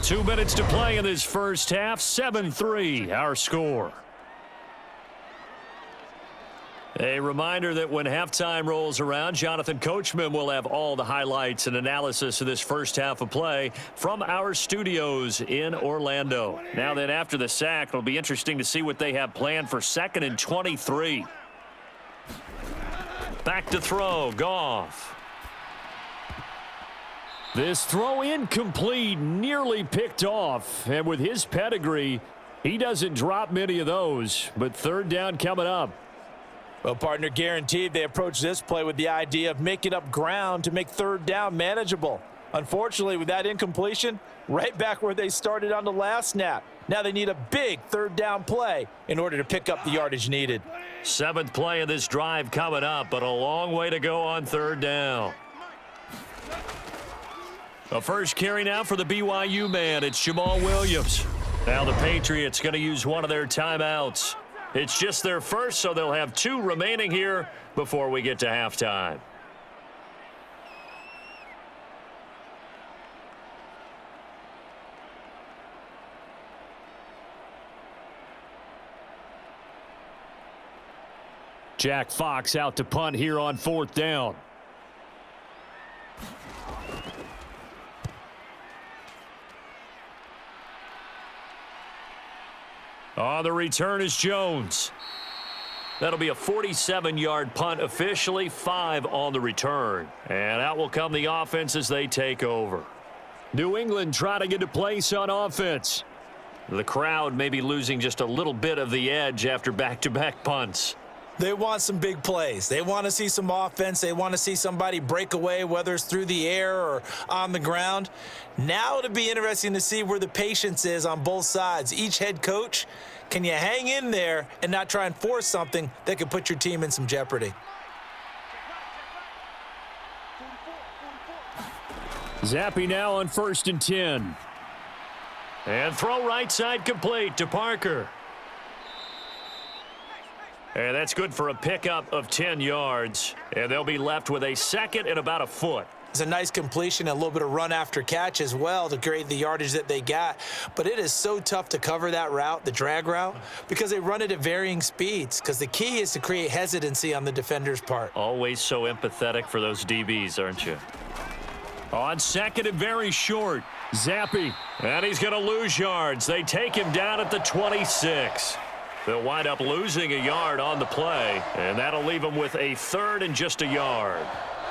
Two minutes to play in this first half. 7-3, our score. A reminder that when halftime rolls around, Jonathan Coachman will have all the highlights and analysis of this first half of play from our studios in Orlando. Now then, after the sack, it'll be interesting to see what they have planned for 2nd and 23. Back to throw, Goff. This throw incomplete, nearly picked off. And with his pedigree, he doesn't drop many of those. But 3rd down coming up. Well, partner, guaranteed they approach this play with the idea of making up ground to make 3rd down manageable. Unfortunately, with that incompletion, right back where they started on the last snap. Now they need a big 3rd down play in order to pick up the yardage needed. 7th play of this drive coming up, but a long way to go on 3rd down. A first carry now for the BYU man. It's Jamal Williams. Now the Patriots going to use one of their timeouts. It's just their first, so they'll have 2 remaining here before we get to halftime. Jack Fox out to punt here on 4th down. On the return is Jones. That'll be a 47-yard punt officially, 5 on the return. And out will come the offense as they take over. New England trying to get a place on offense. The crowd may be losing just a little bit of the edge after back-to-back punts. They want some big plays. They want to see some offense. They want to see somebody break away, whether it's through the air or on the ground. Now it'll be interesting to see where the patience is on both sides. Each head coach, can you hang in there and not try and force something that could put your team in some jeopardy? Zappy now on 1st and 10. And throw right side complete to Parker. And that's good for a pickup of 10 yards. And they'll be left with a 2nd and about a foot. It's a nice completion, and a little bit of run after catch as well to create the yardage that they got. But it is so tough to cover that route, the drag route, because they run it at varying speeds, because the key is to create hesitancy on the defender's part. Always so empathetic for those DBs, aren't you? On second and very short, Zappi. And he's going to lose yards. They take him down at the 26. They'll wind up losing a yard on the play, and that'll leave him with a third and just a yard.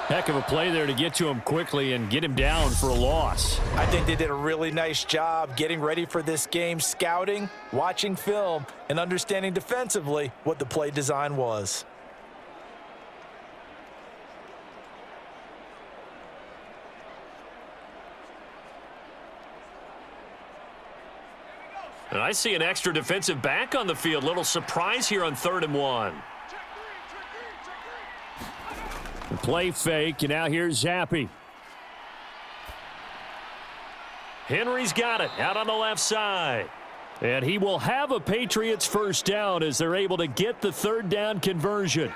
Heck of a play there to get to him quickly and get him down for a loss. I think they did a really nice job getting ready for this game, scouting, watching film, and understanding defensively what the play design was. And I see an extra defensive back on the field. Little surprise here on 3rd and 1. Play fake, and now here's Zappi. Henry's got it out on the left side. And he will have a Patriots first down as they're able to get the 3rd down conversion.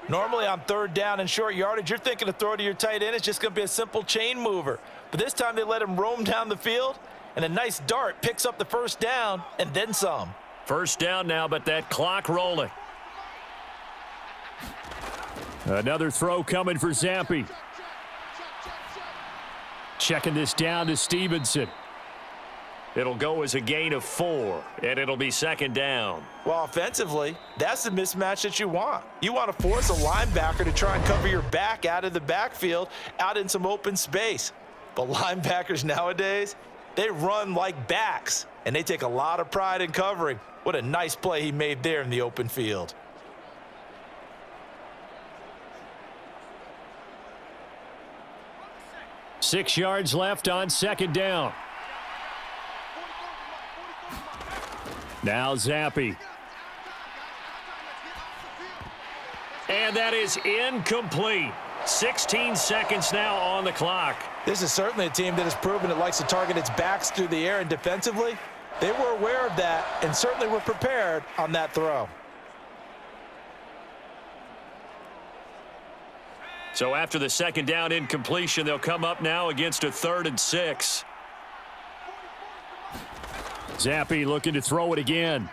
Normally on 3rd down and short yardage, you're thinking to throw to your tight end. It's just going to be a simple chain mover. But this time they let him roam down the field, and a nice dart picks up the first down and then some. First down now, but that clock rolling. Another throw coming for Zappi. Checking this down to Stevenson. It'll go as a gain of 4, and it'll be 2nd down. Well, offensively, that's the mismatch that you want. You want to force a linebacker to try and cover your back out of the backfield, out in some open space. But linebackers nowadays, they run like backs, and they take a lot of pride in covering. What a nice play he made there in the open field. Six yards left on 2nd down. Now Zappi. And that is incomplete. 16 seconds now on the clock. This is certainly a team that has proven it likes to target its backs through the air, and defensively, they were aware of that and certainly were prepared on that throw. So after the 2nd down incompletion, they'll come up now against a 3rd and 6. Zappi looking to throw it again.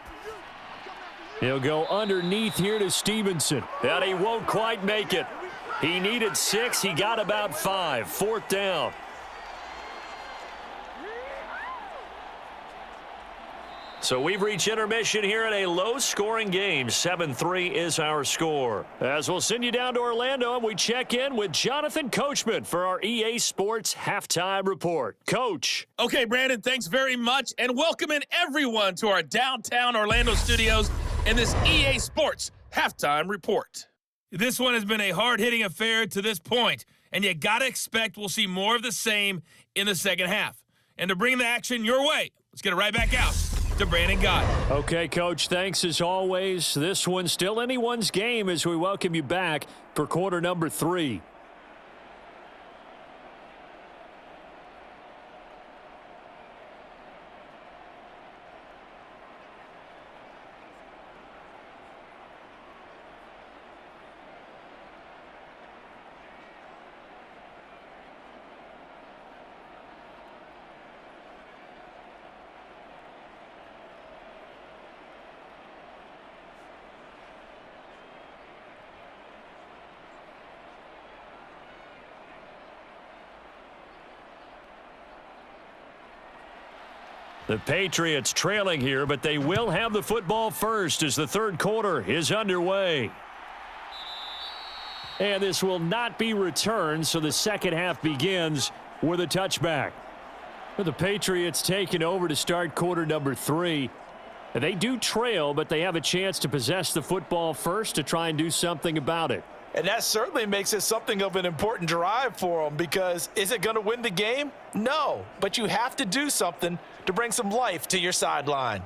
He'll go underneath here to Stevenson. And he won't quite make it. He needed 6. He got about 5. 4th down. So we've reached intermission here in a low-scoring game. 7-3 is our score. As we'll send you down to Orlando, and we check in with Jonathan Coachman for our EA Sports Halftime Report. Coach. Okay, Brandon, thanks very much, and welcome in everyone to our downtown Orlando studios in this EA Sports Halftime Report. This one has been a hard-hitting affair to this point, and you got to expect we'll see more of the same in the second half. And to bring the action your way, let's get it right back out to Brandon Gott. Okay, Coach, thanks as always. This one's still anyone's game as we welcome you back for quarter number 3. The Patriots trailing here, but they will have the football first as the 3rd quarter is underway. And this will not be returned, so the second half begins with a touchback. The Patriots taking over to start quarter number 3. They do trail, but they have a chance to possess the football first to try and do something about it. And that certainly makes it something of an important drive for them, because is it going to win the game? No, but you have to do something to bring some life to your sideline.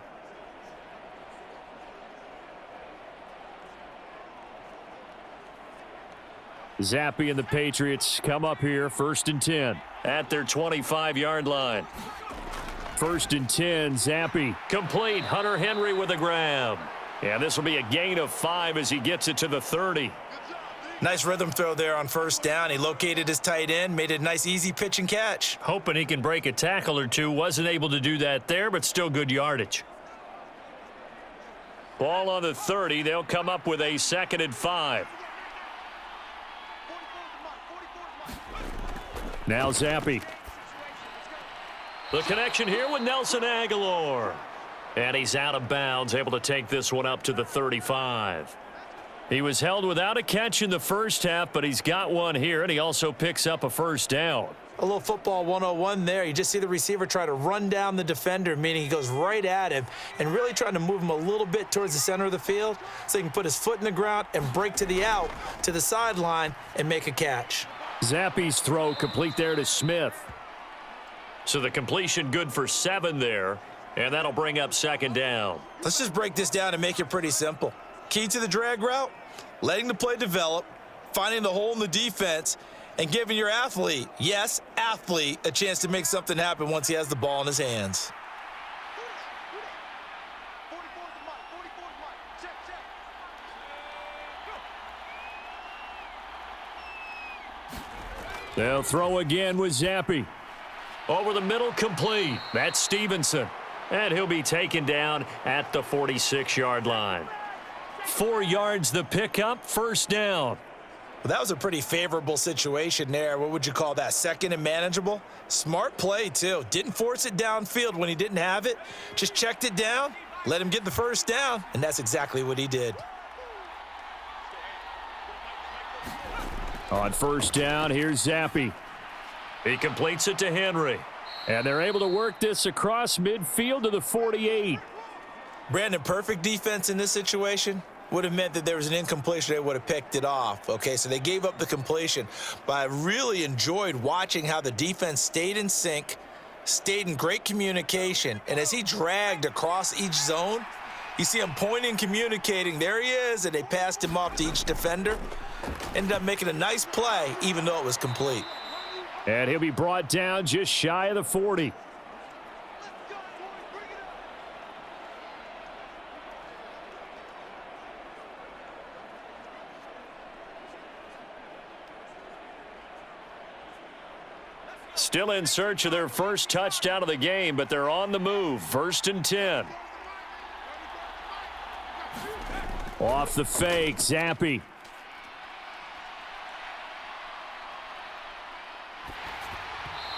Zappi and the Patriots come up here 1st and 10. At their 25-yard line. 1st and 10, Zappi. Complete. Hunter Henry with a grab. And this will be a gain of 5 as he gets it to the 30. Nice rhythm throw there on first down. He located his tight end, made it a nice easy pitch and catch. Hoping he can break a tackle or two. Wasn't able to do that there, but still good yardage. Ball on the 30. They'll come up with a 2nd and 5. Now Zappi. The connection here with Nelson Aguilar. And he's out of bounds, able to take this one up to the 35. He was held without a catch in the first half, but he's got one here, and he also picks up a first down. A little football 101 there. You just see the receiver try to run down the defender, meaning he goes right at him and really trying to move him a little bit towards the center of the field so he can put his foot in the ground and break to the out, to the sideline, and make a catch. Zappi's throw complete there to Smith. So the completion good for 7 there, and that'll bring up 2nd down. Let's just break this down and make it pretty simple. Key to the drag route, letting the play develop, finding the hole in the defense, and giving your athlete, yes, athlete, a chance to make something happen once he has the ball in his hands. They'll throw again with Zappi. Over the middle, complete. That's Stevenson. And he'll be taken down at the 46-yard line. 4 yards the pickup, first down. Well, that was a pretty favorable situation there. What would you call that? 2nd and manageable? Smart play, too. Didn't force it downfield when he didn't have it. Just checked it down, let him get the first down, and that's exactly what he did. On first down, here's Zappi. He completes it to Henry. And they're able to work this across midfield to the 48. Brandon, perfect defense in this situation would have meant that there was an incompletion. They would have picked it off. Okay, so they gave up the completion. But I really enjoyed watching how the defense stayed in sync, stayed in great communication. And as he dragged across each zone, you see him pointing, communicating. There he is, and they passed him off to each defender. Ended up making a nice play, even though it was complete. And he'll be brought down just shy of the 40. Still in search of their first touchdown of the game, but they're on the move. 1st and 10. Off the fake, Zappi.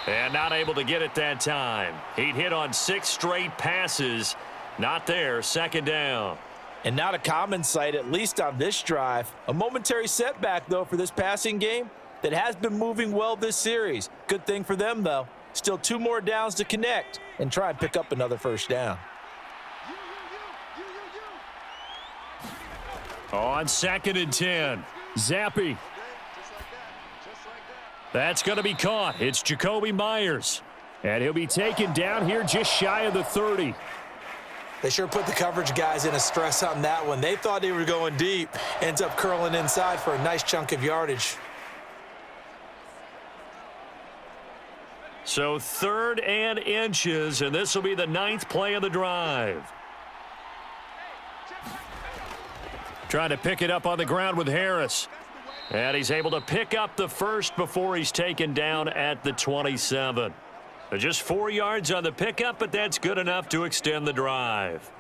And not able to get it that time. He'd hit on 6 straight passes. Not there, 2nd down. And not a common sight, at least on this drive. A momentary setback, though, for this passing game that has been moving well this series. Good thing for them, though. Still 2 more downs to connect and try and pick up another first down. On 2nd and 10. Zappi. That's going to be caught. It's Jacoby Myers. And he'll be taken down here just shy of the 30. They sure put the coverage guys in a stress on that one. They thought they were going deep. Ends up curling inside for a nice chunk of yardage. So 3rd and inches, and this will be the 9th play of the drive. Trying to pick it up on the ground with Harris. And he's able to pick up the first before he's taken down at the 27. Just 4 yards on the pickup, but that's good enough to extend the drive.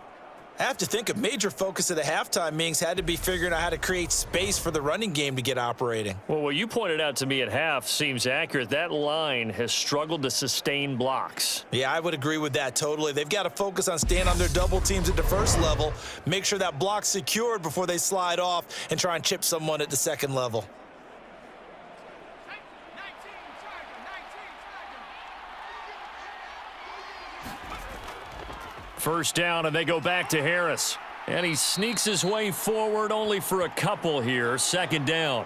I have to think a major focus of the halftime meetings had to be figuring out how to create space for the running game to get operating. Well, what you pointed out to me at half seems accurate. That line has struggled to sustain blocks. Yeah, I would agree with that totally. They've got to focus on staying on their double teams at the first level, make sure that block's secured before they slide off and try and chip someone at the second level. First down, and they go back to Harris. And he sneaks his way forward only for a couple here. 2nd down.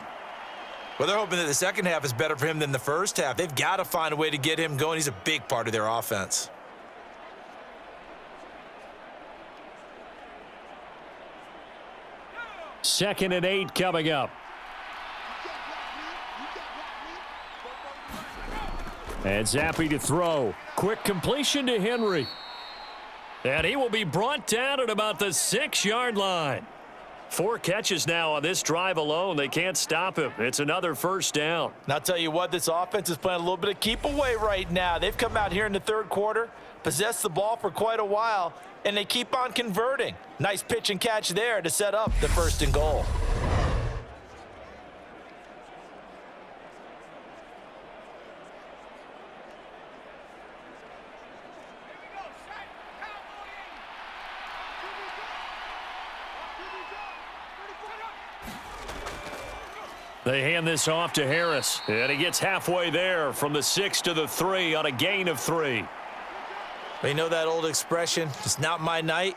Well, they're hoping that the second half is better for him than the first half. They've got to find a way to get him going. He's a big part of their offense. Second and 8 coming up. And Zappi to throw. Quick completion to Henry. And he will be brought down at about the 6-yard line. 4 catches now on this drive alone. They can't stop him. It's another first down. And I'll tell you what, this offense is playing a little bit of keep away right now. They've come out here in the third quarter, possessed the ball for quite a while, and they keep on converting. Nice pitch and catch there to set up the 1st and goal. They hand this off to Harris, and he gets halfway there from the 6 to the 3 on a gain of 3. You know that old expression, it's not my night?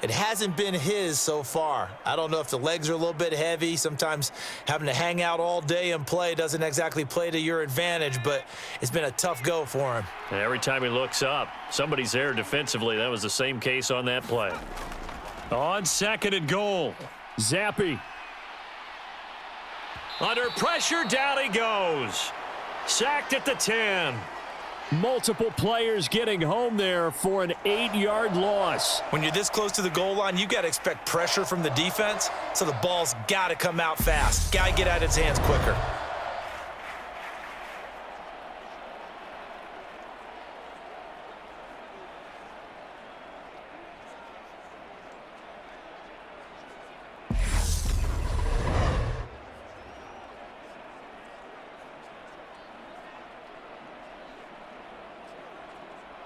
It hasn't been his so far. I don't know if the legs are a little bit heavy. Sometimes having to hang out all day and play doesn't exactly play to your advantage, but it's been a tough go for him. And every time he looks up, somebody's there defensively. That was the same case on that play. On 2nd and goal, Zappi. Under pressure, down he goes. Sacked at the 10. Multiple players getting home there for an 8-yard loss. When you're this close to the goal line, you got to expect pressure from the defense, so the ball's got to come out fast. Got to get out of its hands quicker.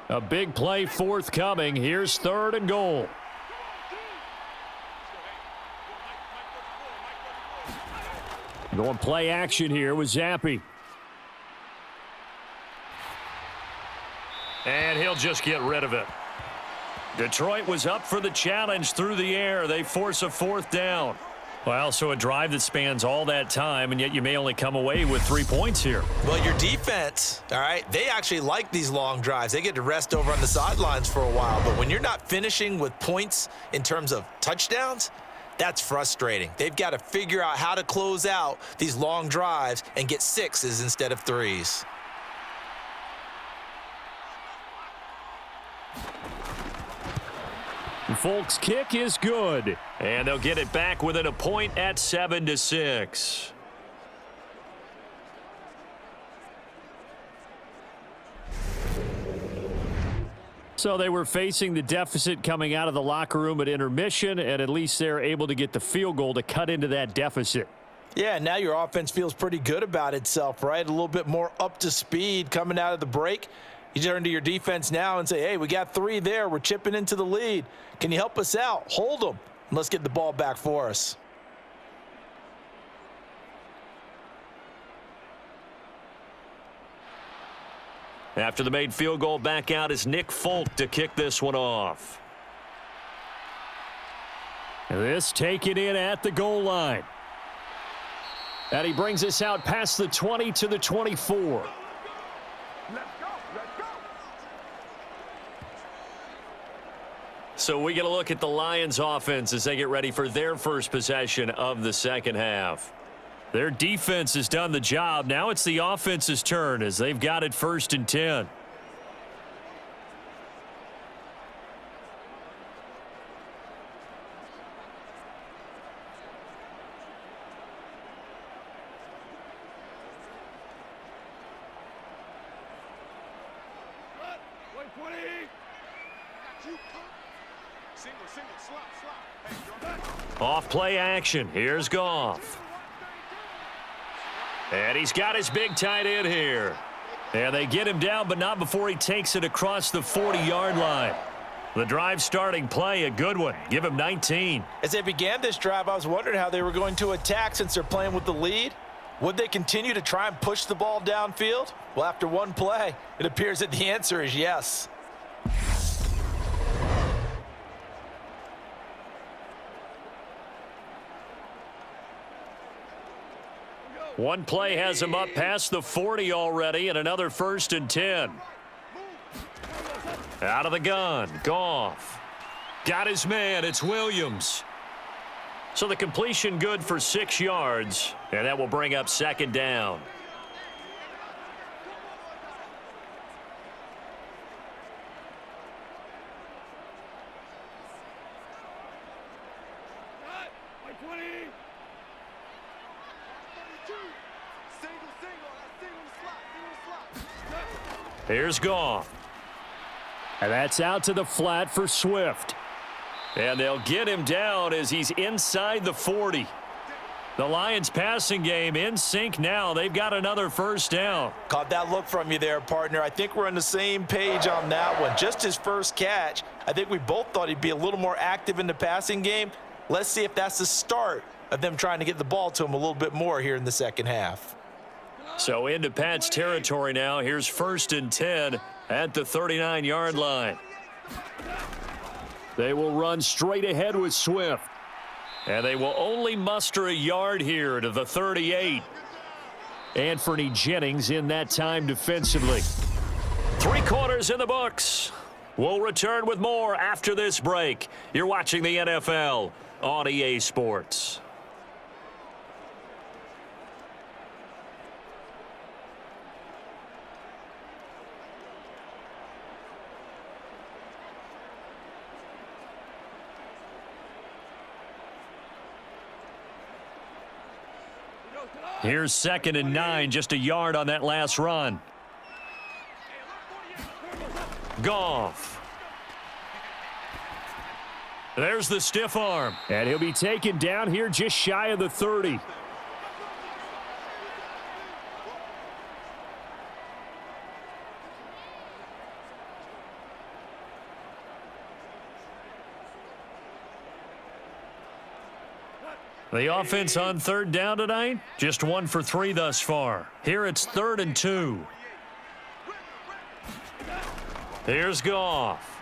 A big play forthcoming. Here's 3rd and goal. Going play action here with Zappi. And he'll just get rid of it. Detroit was up for the challenge through the air. They force a 4th down. Well, so a drive that spans all that time, and yet you may only come away with 3 points here. Well, your defense, all right, they actually like these long drives. They get to rest over on the sidelines for a while. But when you're not finishing with points in terms of touchdowns, that's frustrating. They've got to figure out how to close out these long drives and get 6s instead of 3s. Folk's kick is good. And they'll get it back within a point at 7-6. So they were facing the deficit coming out of the locker room at intermission, and at least they're able to get the field goal to cut into that deficit. Yeah, now your offense feels pretty good about itself, right? A little bit more up to speed coming out of the break. You turn to your defense now and say, hey, we got 3 there. We're chipping into the lead. Can you help us out? Hold them. And let's get the ball back for us. After the made field goal, back out is Nick Folk to kick this one off. This taken in at the goal line. And he brings us out past the 20 to the 24. So we get a look at the Lions offense as they get ready for their first possession of the second half. Their defense has done the job. Now it's the offense's turn as they've got it 1st and 10. Off play action. Here's Goff. And he's got his big tight end here. And they get him down, but not before he takes it across the 40-yard line. The drive starting play, a good one. Give him 19. As they began this drive, I was wondering how they were going to attack since they're playing with the lead. Would they continue to try and push the ball downfield? Well, after one play, it appears that the answer is yes. One play has him up past the 40 already, and another 1st and 10. Out of the gun, Goff. Got his man, it's Williams. So the completion good for 6 yards, and that will bring up 2nd down. Here's Goff. And that's out to the flat for Swift. And they'll get him down as he's inside the 40. The Lions passing game in sync now. They've got another first down. Caught that look from you there, partner. I think we're on the same page on that one. Just his first catch. I think we both thought he'd be a little more active in the passing game. Let's see if that's the start of them trying to get the ball to him a little bit more here in the second half. So into Pat's territory now. Here's 1st and 10 at the 39-yard line. They will run straight ahead with Swift. And they will only muster a yard here to the 38. Anthony Jennings in that time defensively. 3 quarters in the books. We'll return with more after this break. You're watching the NFL on EA Sports. Here's 2nd and 9, just a yard on that last run. Goff. There's the stiff arm. And he'll be taken down here just shy of the 30. The offense on 3rd down tonight, just 1 for 3 thus far. Here it's 3rd and 2. Here's Goff.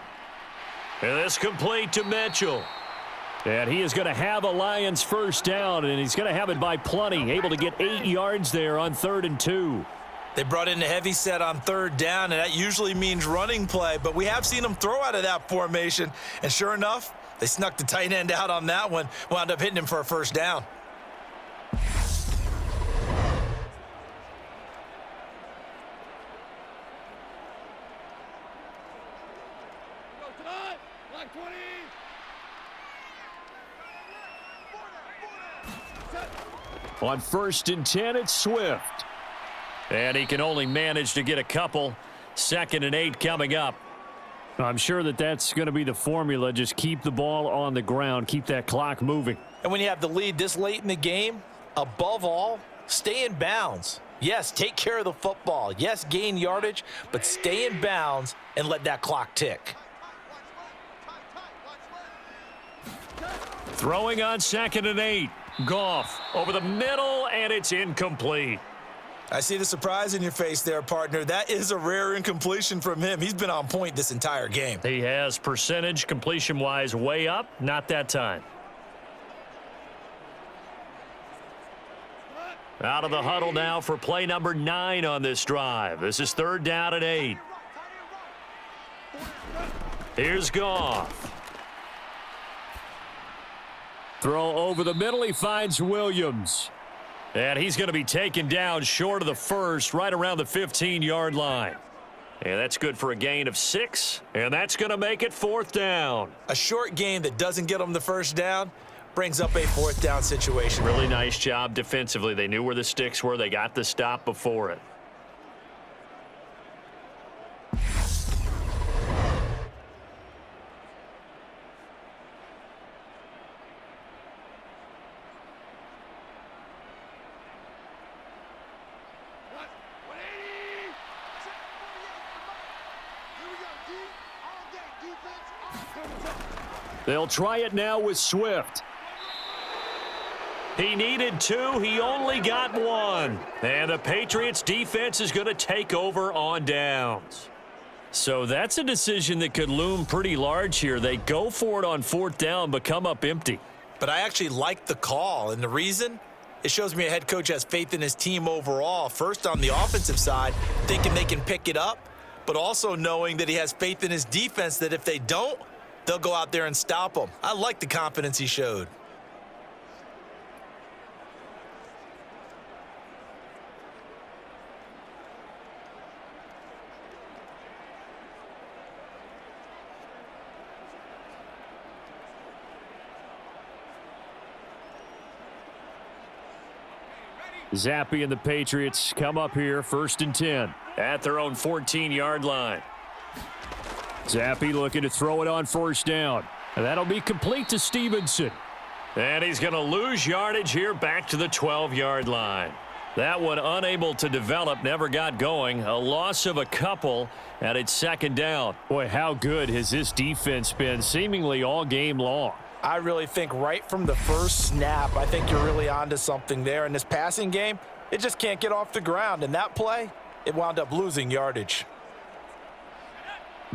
And this complete to Mitchell. And he is going to have a Lions first down, and he's going to have it by plenty. Able to get 8 yards there on 3rd and 2. They brought in a heavy set on 3rd down, and that usually means running play, but we have seen them throw out of that formation, and sure enough, they snuck the tight end out on that one, wound up hitting him for a first down. On 1st and 10, it's Swift. And he can only manage to get a couple. 2nd and 8 coming up. I'm sure that that's going to be the formula. Just keep the ball on the ground. Keep that clock moving. And when you have the lead this late in the game, above all, stay in bounds. Yes, take care of the football. Yes, gain yardage, but stay in bounds and let that clock tick. Throwing on 2nd and 8. Goff over the middle, and it's incomplete. I see the surprise in your face there, partner. That is a rare incompletion from him. He's been on point this entire game. He has percentage completion-wise way up, not that time. Out of the huddle now for play number 9 on this drive. This is 3rd down and 8. Here's Goff. Throw over the middle. He finds Williams. And he's going to be taken down short of the first, right around the 15-yard line. And that's good for a gain of 6, and that's going to make it 4th down. A short gain that doesn't get them the first down brings up a 4th down situation. Really nice job defensively. They knew where the sticks were. They got the stop before it. They'll try it now with Swift. He needed 2. He only got 1. And the Patriots defense is going to take over on downs. So that's a decision that could loom pretty large here. They go for it on 4th down, but come up empty. But I actually like the call, and the reason? It shows me a head coach has faith in his team overall. First, on the offensive side, thinking they can pick it up, but also knowing that he has faith in his defense that if they don't, they'll go out there and stop them. I like the confidence he showed. Zappy and the Patriots come up here 1st and 10. at their own 14-yard line. Zappi looking to throw it on first down. And that'll be complete to Stevenson. And he's going to lose yardage here back to the 12-yard line. That one unable to develop, never got going. A loss of a couple, and it's second down. Boy, how good has this defense been seemingly all game long? I really think right from the first snap, I think you're really onto something there. In this passing game, it just can't get off the ground. And that play, it wound up losing yardage.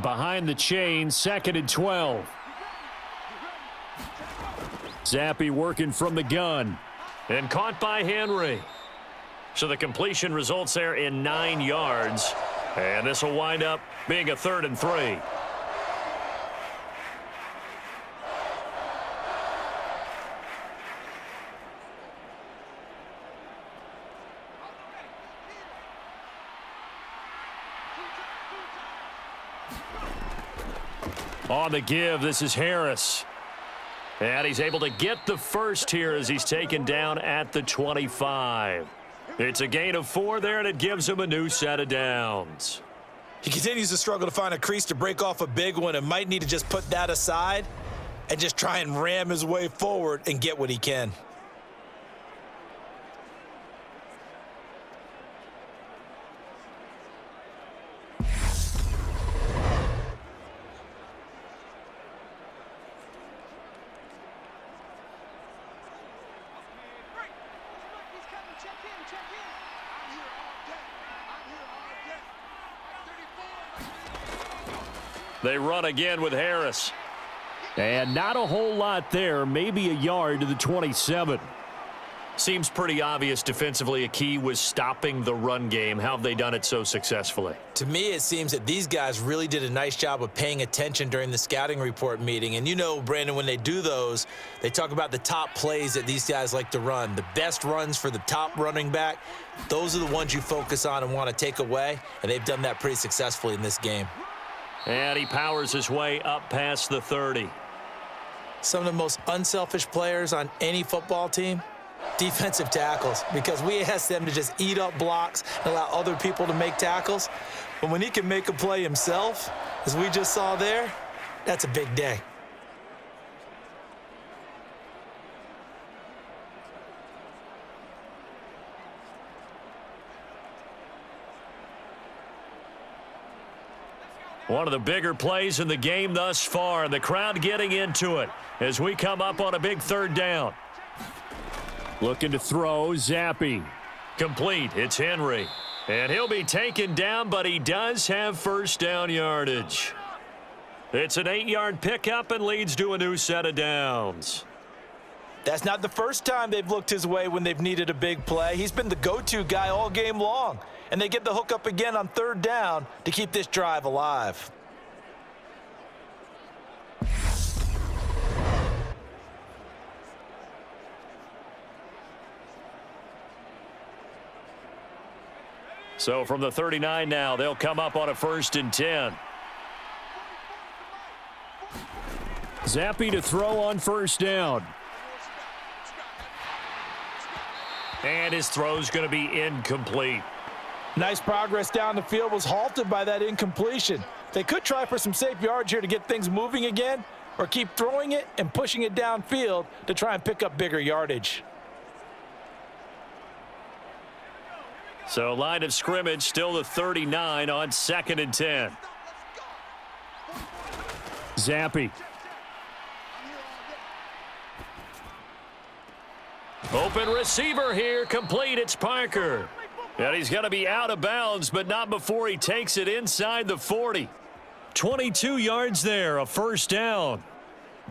Behind the chain, 2nd and 12. Zappi working from the gun. And caught by Henry. So the completion results there in 9 yards. And this will wind up being a 3rd and 3. On the give, this is Harris. And he's able to get the first here as he's taken down at the 25. It's a gain of 4 there, and it gives him a new set of downs. He continues to struggle to find a crease to break off a big one and might need to just put that aside and just try and ram his way forward and get what he can. They run again with Harris. And not a whole lot there, maybe a yard to the 27. Seems pretty obvious defensively a key was stopping the run game. How have they done it so successfully? To me, it seems that these guys really did a nice job of paying attention during the scouting report meeting. And you know, Brandon, when they do those, they talk about the top plays that these guys like to run. The best runs for the top running back, those are the ones you focus on and want to take away. And they've done that pretty successfully in this game. And he powers his way up past the 30. Some of the most unselfish players on any football team, defensive tackles, because we ask them to just eat up blocks and allow other people to make tackles. But when he can make a play himself, as we just saw there, that's a big day. One of the bigger plays in the game thus far, and the crowd getting into it as we come up on a big 3rd down. Looking to throw, Zappi. Complete, it's Henry. And he'll be taken down, but he does have first down yardage. It's an 8-yard pickup and leads to a new set of downs. That's not the first time they've looked his way when they've needed a big play. He's been the go-to guy all game long. And they get the hook up again on 3rd down to keep this drive alive. So from the 39 now, they'll come up on a 1st and 10. Zappi to throw on first down. And his throw's going to be incomplete. Nice progress down the field was halted by that incompletion. They could try for some safe yards here to get things moving again, or keep throwing it and pushing it downfield to try and pick up bigger yardage. So line of scrimmage still the 39 on 2nd and 10. Zappi. Open receiver here, complete, it's Parker. And he's going to be out of bounds, but not before he takes it inside the 40. 22 yards there, a first down.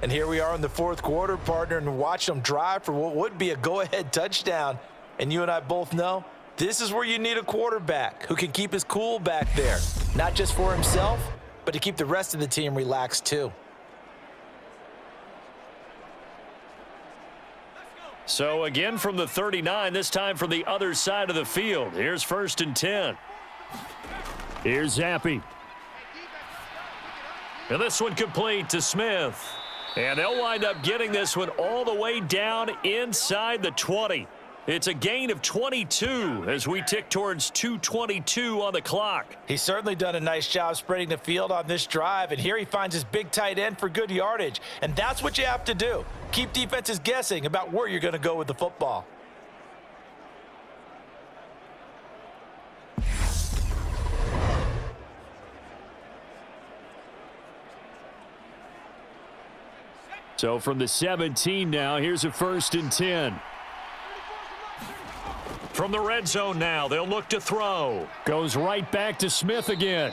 And here we are in the 4th quarter, partner, and watch them drive for what would be a go-ahead touchdown. And you and I both know this is where you need a quarterback who can keep his cool back there, not just for himself, but to keep the rest of the team relaxed too. So again from the 39, this time from the other side of the field. Here's 1st and 10. Here's Zappi. And this one complete to Smith. And they'll wind up getting this one all the way down inside the 20. It's a gain of 22 as we tick towards 2:22 on the clock. He's certainly done a nice job spreading the field on this drive, and here he finds his big tight end for good yardage. And that's what you have to do. Keep defenses guessing about where you're going to go with the football. So from the 17 now, here's a 1st and 10. From the red zone now, they'll look to throw. Goes right back to Smith again.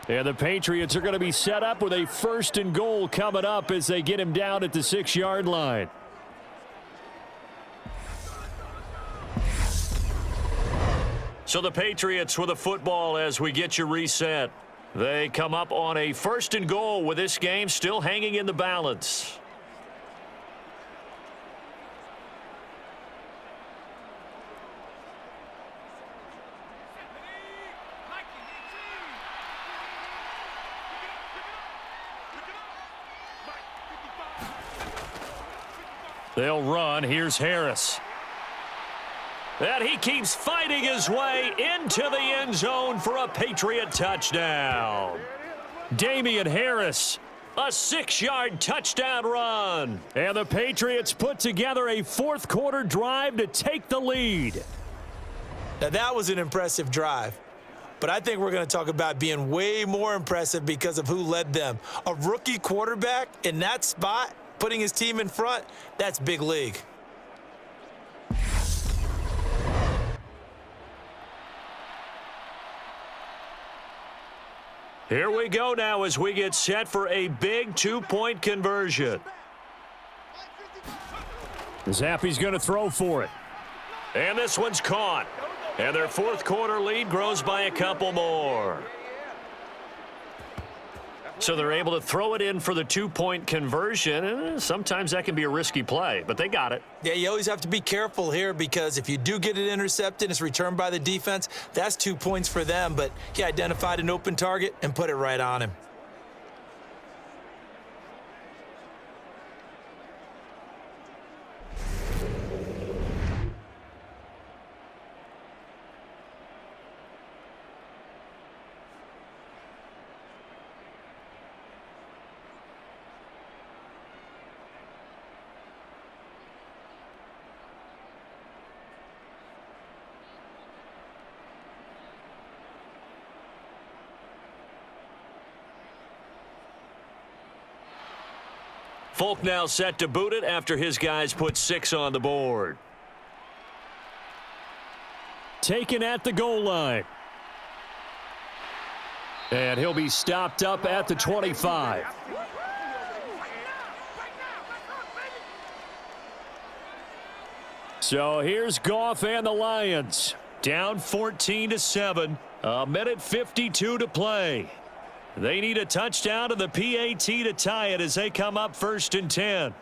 And the Patriots are going to be set up with a 1st and goal coming up as they get him down at the 6-yard line. So the Patriots with a football as we get you reset. They come up on a 1st and goal with this game still hanging in the balance. They'll run. Here's Harris. And he keeps fighting his way into the end zone for a Patriot touchdown. Damian Harris, a 6-yard touchdown run. And the Patriots put together a 4th-quarter drive to take the lead. Now, that was an impressive drive. But I think we're going to talk about being way more impressive because of who led them. A rookie quarterback in that spot, putting his team in front, that's big league. Here we go now as we get set for a big 2-point conversion. Zappy's going to throw for it. And this one's caught. And their 4th-quarter lead grows by a couple more. So they're able to throw it in for the 2-point conversion. Sometimes that can be a risky play, but they got it. Yeah, you always have to be careful here because if you do get it intercepted, it's returned by the defense, that's 2 points for them. But he identified an open target and put it right on him. Folk now set to boot it after his guys put 6 on the board. Taken at the goal line. And he'll be stopped up at the 25. So here's Goff and the Lions. Down 14-7. A minute 52 to play. They need a touchdown and the PAT to tie it as they come up 1st and 10.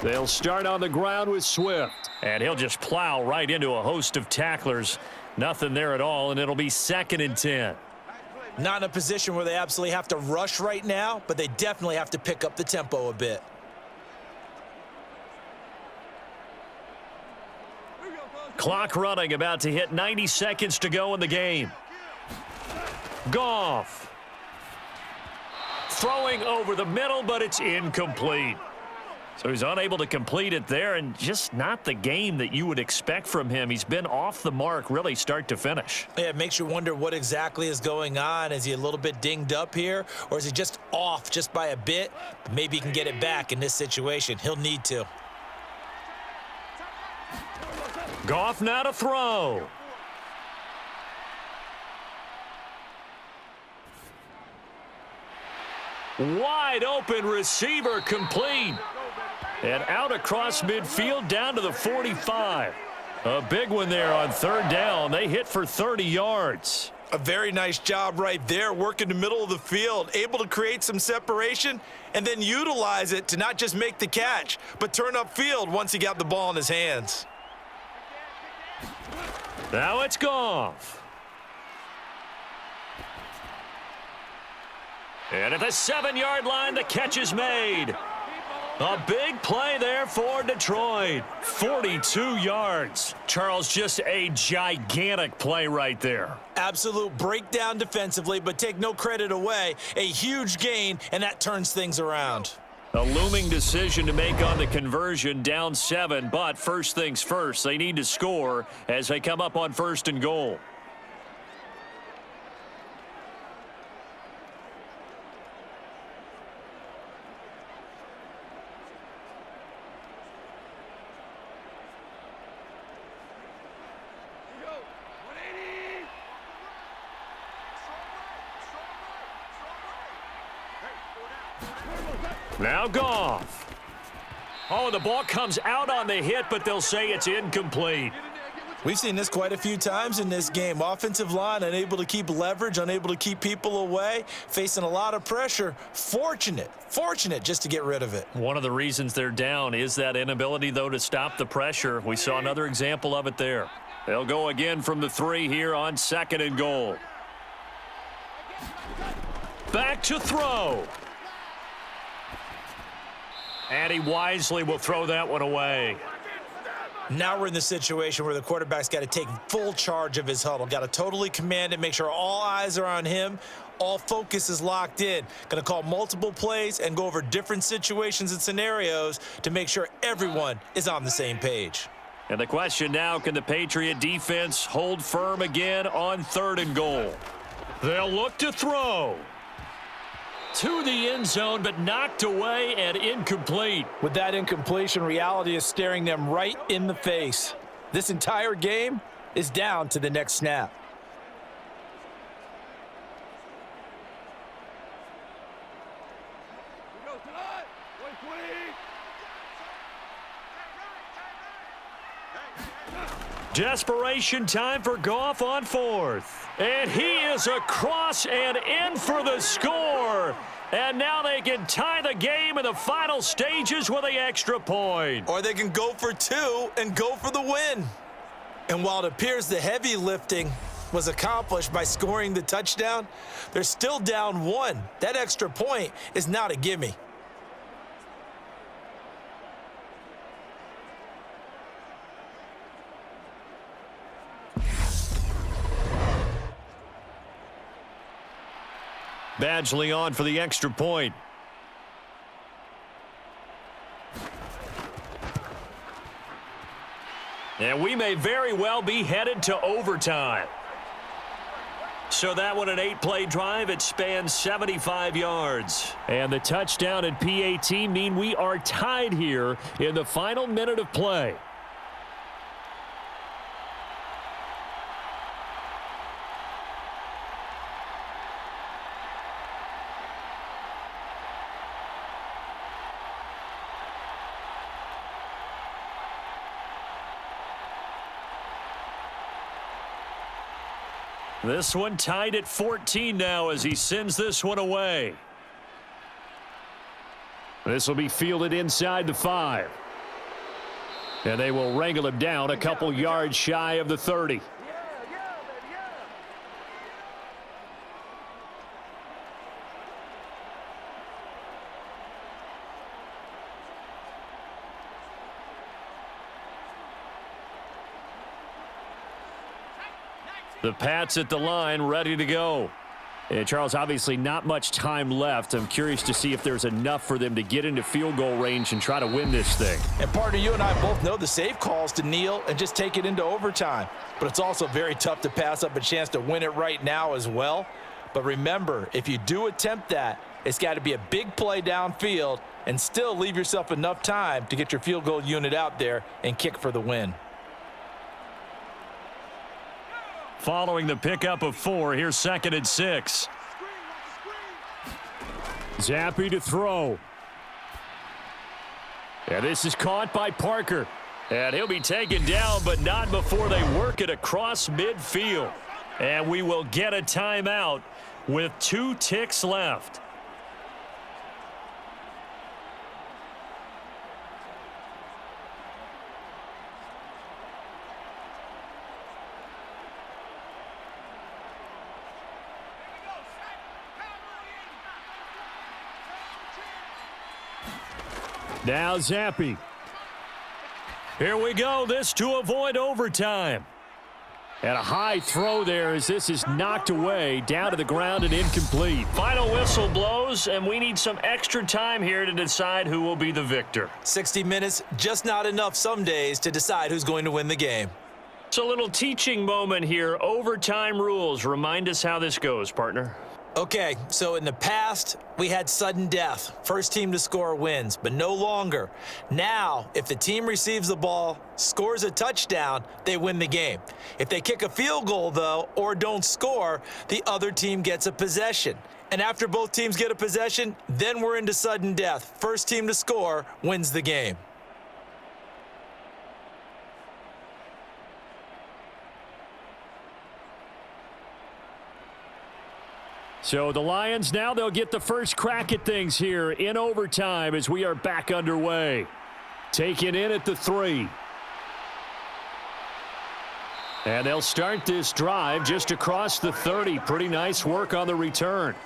They'll start on the ground with Swift. And he'll just plow right into a host of tacklers. Nothing there at all, and it'll be 2nd and 10. Not in a position where they absolutely have to rush right now, but they definitely have to pick up the tempo a bit. Clock running, about to hit 90 seconds to go in the game. Goff. Throwing over the middle, but it's incomplete. So he's unable to complete it there, and just not the game that you would expect from him. He's been off the mark really start to finish. Yeah, it makes you wonder what exactly is going on. Is he a little bit dinged up here, or is he just off just by a bit? Maybe he can get it back in this situation. He'll need to. Goff now to throw. Wide open receiver complete. And out across midfield down to the 45. A big one there on 3rd down. They hit for 30 yards. A very nice job right there, working the middle of the field, able to create some separation and then utilize it to not just make the catch, but turn upfield once he got the ball in his hands. Now it's Goff. And at the 7-yard line, the catch is made. A big play there for Detroit. 42 yards. Charles, just a gigantic play right there. Absolute breakdown defensively, but take no credit away. A huge gain, and that turns things around. A looming decision to make on the conversion, down 7, but first things first, they need to score as they come up on 1st and goal. Now Goff. Oh, the ball comes out on the hit, but they'll say it's incomplete. We've seen this quite a few times in this game. Offensive line unable to keep leverage, unable to keep people away, facing a lot of pressure. Fortunate just to get rid of it. One of the reasons they're down is that inability, though, to stop the pressure. We saw another example of it there. They'll go again from the 3 here on 2nd and goal. Back to throw. And he wisely will throw that one away. Now we're in the situation where the quarterback's got to take full charge of his huddle. Got to totally command it, make sure all eyes are on him. All focus is locked in. Going to call multiple plays and go over different situations and scenarios to make sure everyone is on the same page. And the question now, can the Patriot defense hold firm again on 3rd and goal? They'll look to throw. To the end zone, but knocked away and incomplete. With that incompletion, reality is staring them right in the face. This entire game is down to the next snap. Desperation time for Goff on 4th. And he is across and in for the score. And now they can tie the game in the final stages with the extra point. Or they can go for 2 and go for the win. And while it appears the heavy lifting was accomplished by scoring the touchdown, they're still down 1. That extra point is not a gimme. Badgley on for the extra point. And we may very well be headed to overtime. So that one, an 8-play drive. It spans 75 yards. And the touchdown and PAT mean we are tied here in the final minute of play. This one tied at 14 now as he sends this one away. This will be fielded inside the 5. And they will wrangle him down a couple yards shy of the 30. The Pats at the line, ready to go. And Charles, obviously not much time left. I'm curious to see if there's enough for them to get into field goal range and try to win this thing. And partner, you and I both know the safe calls to kneel and just take it into overtime. But it's also very tough to pass up a chance to win it right now as well. But remember, if you do attempt that, it's got to be a big play downfield and still leave yourself enough time to get your field goal unit out there and kick for the win. Following the pickup of 4, here's 2nd and 6. Zappy to throw. And this is caught by Parker. And he'll be taken down, but not before they work it across midfield. And we will get a timeout with 2 ticks left. Now Zappi. Here we go. This to avoid overtime. And a high throw there as this is knocked away, down to the ground and incomplete. Final whistle blows, and we need some extra time here to decide who will be the victor. 60 minutes, just not enough some days to decide who's going to win the game. It's a little teaching moment here. Overtime rules. Remind us how this goes, partner. Okay, so in the past, we had sudden death. First team to score wins, but no longer. Now, if the team receives the ball, scores a touchdown, they win the game. If they kick a field goal, though, or don't score, the other team gets a possession. And after both teams get a possession, then we're into sudden death. First team to score wins the game. So the Lions now, they'll get the first crack at things here in overtime as we are back underway. Taken in at the 3. And they'll start this drive just across the 30. Pretty nice work on the return.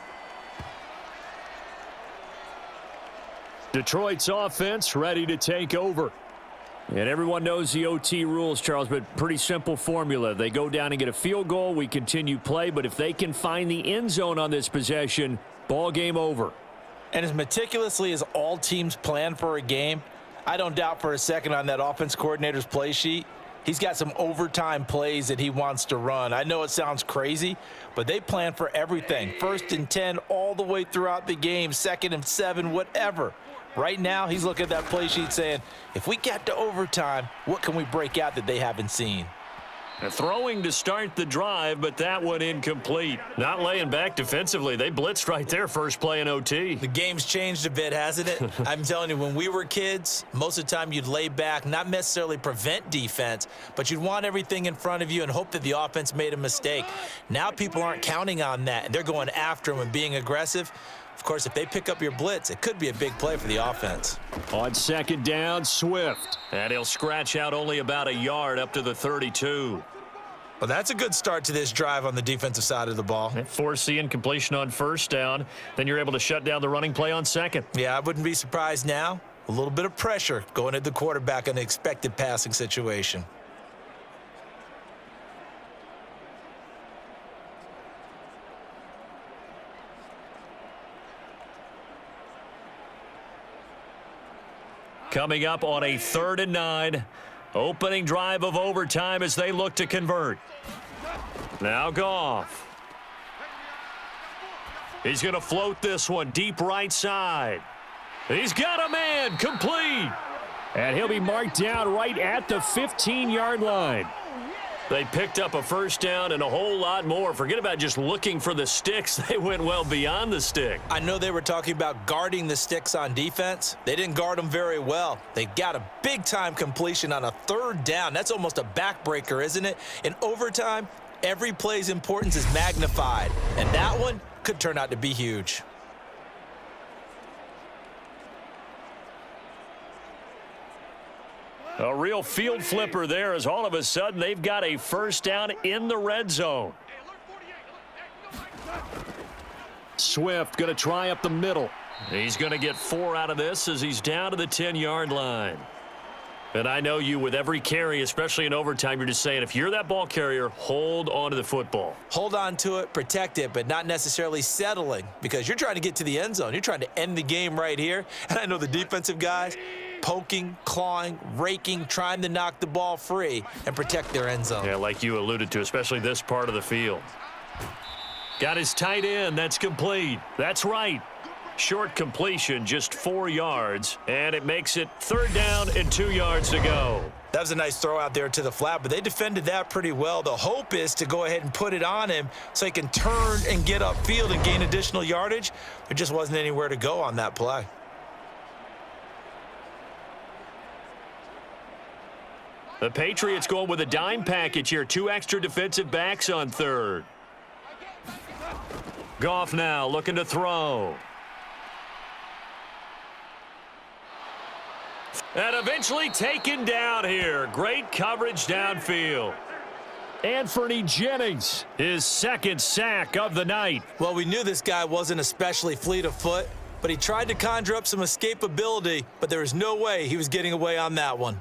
Detroit's offense ready to take over. And everyone knows the OT rules, Charles, but pretty simple formula. They go down and get a field goal, we continue play, but if they can find the end zone on this possession, ball game over. And as meticulously as all teams plan for a game, I don't doubt for a second on that offense coordinator's play sheet, he's got some overtime plays that he wants to run. I know it sounds crazy, but they plan for everything. 1st and 10 all the way throughout the game, 2nd and 7, whatever. Right now, he's looking at that play sheet saying, if we get to overtime, what can we break out that they haven't seen? Throwing to start the drive, but that one incomplete. Not laying back defensively. They blitzed right there first play in OT. The game's changed a bit, hasn't it? I'm telling you, when we were kids, most of the time you'd lay back, not necessarily prevent defense, but you'd want everything in front of you and hope that the offense made a mistake. Now people aren't counting on that, and they're going after them and being aggressive. Of course, if they pick up your blitz, it could be a big play for the offense. On 2nd down, Swift. And he'll scratch out only about a yard up to the 32. Well, that's a good start to this drive on the defensive side of the ball. Force the incompletion on 1st down. Then you're able to shut down the running play on 2nd. Yeah, I wouldn't be surprised now. A little bit of pressure going at the quarterback in an expected passing situation. Coming up on a 3rd and 9. Opening drive of overtime as they look to convert. Now Goff. He's going to float this one deep right side. He's got a man, complete. And he'll be marked down right at the 15-yard line. They picked up a 1st down and a whole lot more. Forget about just looking for the sticks. They went well beyond the stick. I know they were talking about guarding the sticks on defense. They didn't guard them very well. They got a big-time completion on a 3rd down. That's almost a backbreaker, isn't it? In overtime, every play's importance is magnified, and that one could turn out to be huge. A real field flipper there as all of a sudden they've got a 1st down in the red zone. Swift going to try up the middle. He's going to get 4 out of this as he's down to the 10-yard line. And I know you, with every carry, especially in overtime, you're just saying, if you're that ball carrier, hold on to the football. Hold on to it, protect it, but not necessarily settling, because you're trying to get to the end zone. You're trying to end the game right here. And I know the defensive guys poking, clawing, raking, trying to knock the ball free and protect their end zone. Yeah, like you alluded to, especially this part of the field. Got his tight end. That's complete. That's right. Short completion, just 4 yards, and it makes it 3rd down and 2 yards to go. That was a nice throw out there to the flat, but they defended that pretty well. The hope is to go ahead and put it on him so he can turn and get upfield and gain additional yardage. There just wasn't anywhere to go on that play. The Patriots going with a dime package here. 2 extra defensive backs on third. Goff now looking to throw. And eventually taken down here. Great coverage downfield. Anthony Jennings, his second sack of the night. Well, we knew this guy wasn't especially fleet of foot, but he tried to conjure up some escapability, but there was no way he was getting away on that one.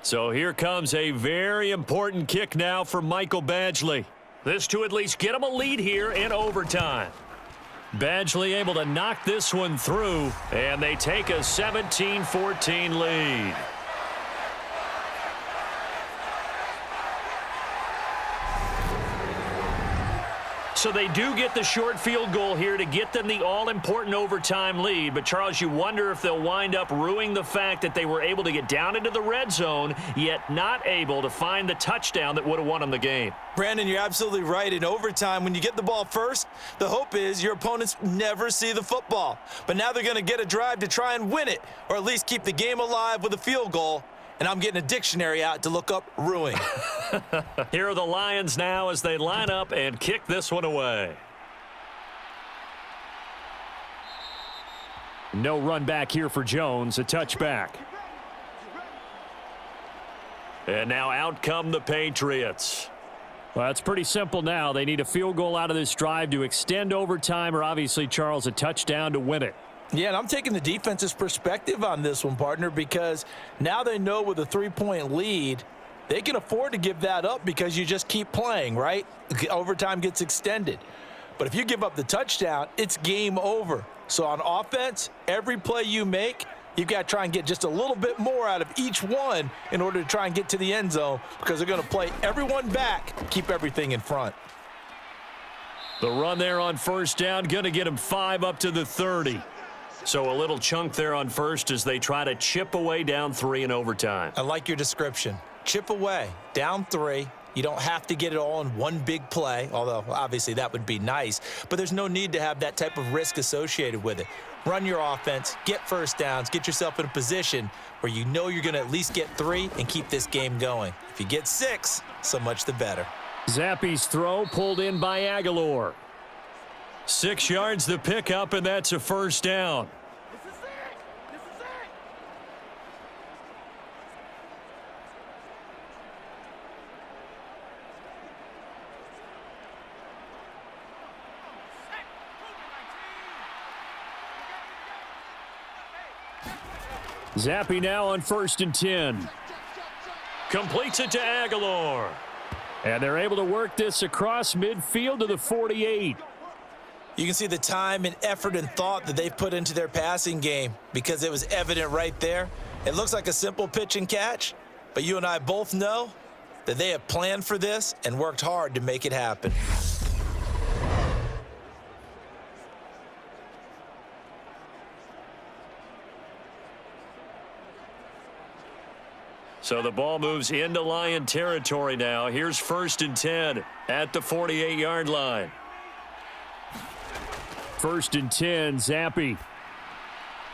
So here comes a very important kick now for Michael Badgley. This to at least get him a lead here in overtime. Badgley able to knock this one through, and they take a 17-14 lead. So they do get the short field goal here to get them the all-important overtime lead. But, Charles, you wonder if they'll wind up ruining the fact that they were able to get down into the red zone, yet not able to find the touchdown that would have won them the game. Brandon, you're absolutely right. In overtime, when you get the ball first, the hope is your opponents never see the football. But now they're going to get a drive to try and win it, or at least keep the game alive with a field goal. And I'm getting a dictionary out to look up ruining. Here are the Lions now as they line up and kick this one away. no run back here for Jones, a touchback. And now out come the Patriots. Well, it's pretty simple now. They need a field goal out of this drive to extend overtime, or obviously, Charles, a touchdown to win it. Yeah, and I'm taking the defense's perspective on this one, partner, because now they know with a 3-point lead, they can afford to give that up because you just keep playing, right? Overtime gets extended. But if you give up the touchdown, it's game over. So on offense, every play you make, you've got to try and get just a little bit more out of each one in order to try and get to the end zone, because they're going to play everyone back, keep everything in front. The run there on first down, going to get him 5 up to the 30. So a little chunk there on first as they try to chip away down 3 in overtime. I like your description. Chip away, down 3. You don't have to get it all in one big play, although obviously that would be nice. But there's no need to have that type of risk associated with it. Run your offense, get first downs, get yourself in a position where you know you're going to at least get 3 and keep this game going. If you get 6, so much the better. Zappe's throw pulled in by Aguilar. 6 yards the pickup, and that's a first down. This is it! This is it! Zappe now on 1st and 10. Completes it to Aguilar. And they're able to work this across midfield to the 48. You can see the time and effort and thought that they've put into their passing game because it was evident right there. It looks like a simple pitch and catch, but you and I both know that they have planned for this and worked hard to make it happen. So the ball moves into Lion territory now. Here's 1st and 10 at the 48-yard line. 1st and 10, Zappe.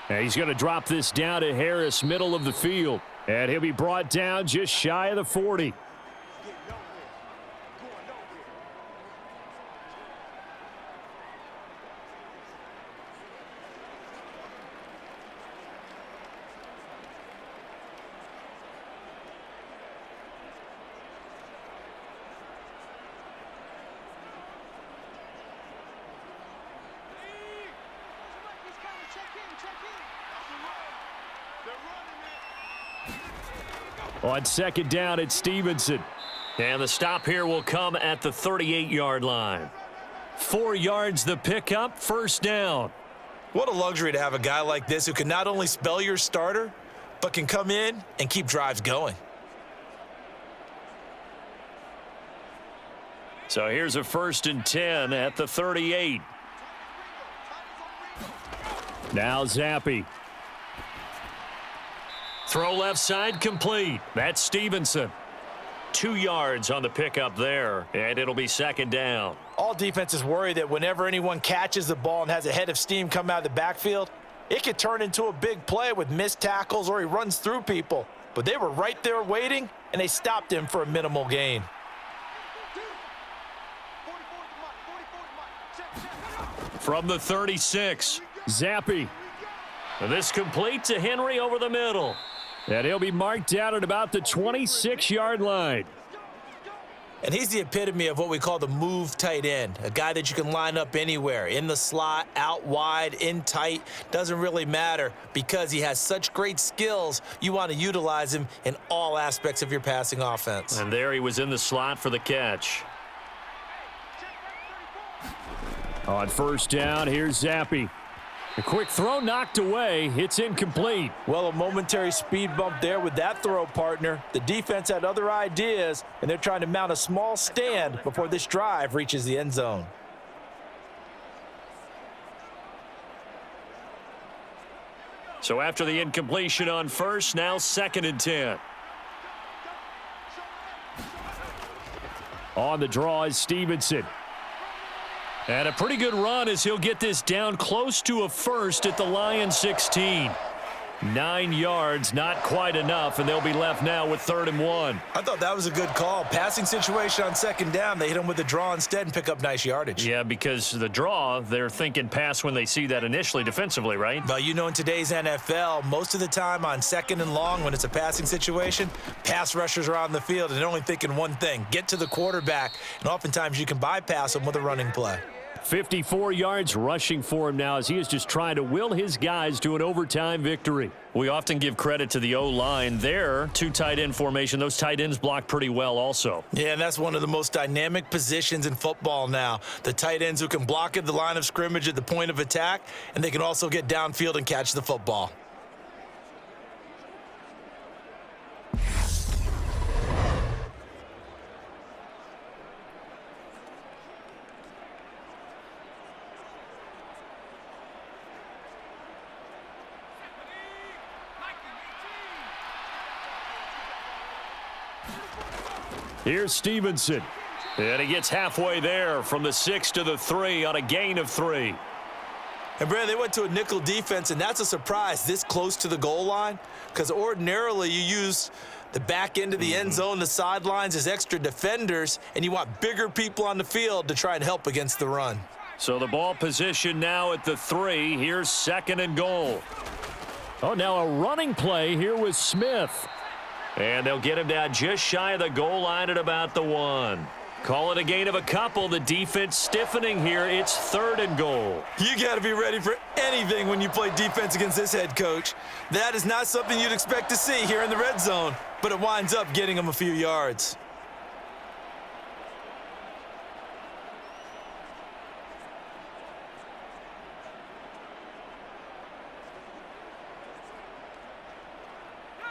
And he's going to drop this down to Harris, middle of the field. And he'll be brought down just shy of the 40. On 2nd down, it's Stevenson. And the stop here will come at the 38-yard line. 4 yards the pickup, 1st down. What a luxury to have a guy like this who can not only spell your starter, but can come in and keep drives going. So here's a 1st and 10 at the 38. Now Zappe. Throw left side complete. That's Stevenson. 2 yards on the pickup there, and it'll be second down. All defenses worry that whenever anyone catches the ball and has a head of steam come out of the backfield, it could turn into a big play with missed tackles or he runs through people. But they were right there waiting, and they stopped him for a minimal gain. From the 36, Zappe. and this complete to Henry over the middle. And he'll be marked down at about the 26-yard line. And he's the epitome of what we call the move tight end, a guy that you can line up anywhere, in the slot, out wide, in tight, doesn't really matter because he has such great skills. You want to utilize him in all aspects of your passing offense. And there he was in the slot for the catch. On first down, here's Zappe. A quick throw knocked away. It's incomplete. Well, a momentary speed bump there with that throw, partner. The defense had other ideas, and they're trying to mount a small stand before this drive reaches the end zone. So after the incompletion on first, now 2nd and 10. On the draw is Stevenson. And a pretty good run as he'll get this down close to a first at the Lions 16. 9 yards, not quite enough, and they'll be left now with 3rd and 1. I thought that was a good call. Passing situation on 2nd down. They hit him with a draw instead and pick up nice yardage. Yeah, because the draw, they're thinking pass when they see that initially defensively, right? Well, you know, in today's NFL, most of the time on 2nd and long, when it's a passing situation, pass rushers are on the field and they're only thinking one thing, get to the quarterback. And oftentimes you can bypass them with a running play. 54 yards rushing for him now as he is just trying to will his guys to an overtime victory. We often give credit to the O-line. There, 2 tight end formation. Those tight ends block pretty well also. Yeah, and that's one of the most dynamic positions in football now. The tight ends who can block at the line of scrimmage at the point of attack, and they can also get downfield and catch the football. Here's Stevenson. And he gets halfway there from the 6 to the 3 on a gain of 3. And, Brad, they went to a nickel defense, and that's a surprise this close to the goal line because ordinarily you use the back end of the end zone, the sidelines as extra defenders, and you want bigger people on the field to try and help against the run. So the ball position now at the 3. Here's 2nd and goal. Oh, now a running play here with Smith. And they'll get him down just shy of the goal line at about the 1. Call it a gain of a couple. The defense stiffening here. It's 3rd and goal. You got to be ready for anything when you play defense against this head coach. That is not something you'd expect to see here in the red zone, but it winds up getting him a few yards.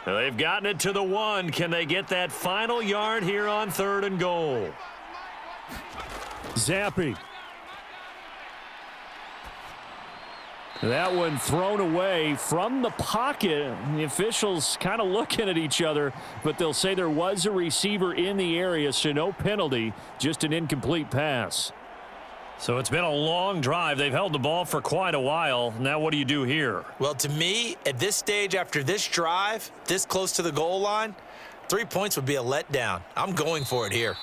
They've gotten it to the 1. Can they get that final yard here on 3rd and goal? Zappe. That one thrown away from the pocket. The officials kind of looking at each other, but they'll say there was a receiver in the area, so no penalty, just an incomplete pass. So it's been a long drive. They've held the ball for quite a while. Now what do you do here? Well, to me, at this stage after this drive, this close to the goal line, 3 points would be a letdown. I'm going for it here.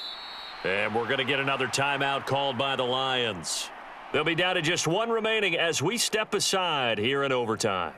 And we're going to get another timeout called by the Lions. They'll be down to just 1 remaining as we step aside here in overtime.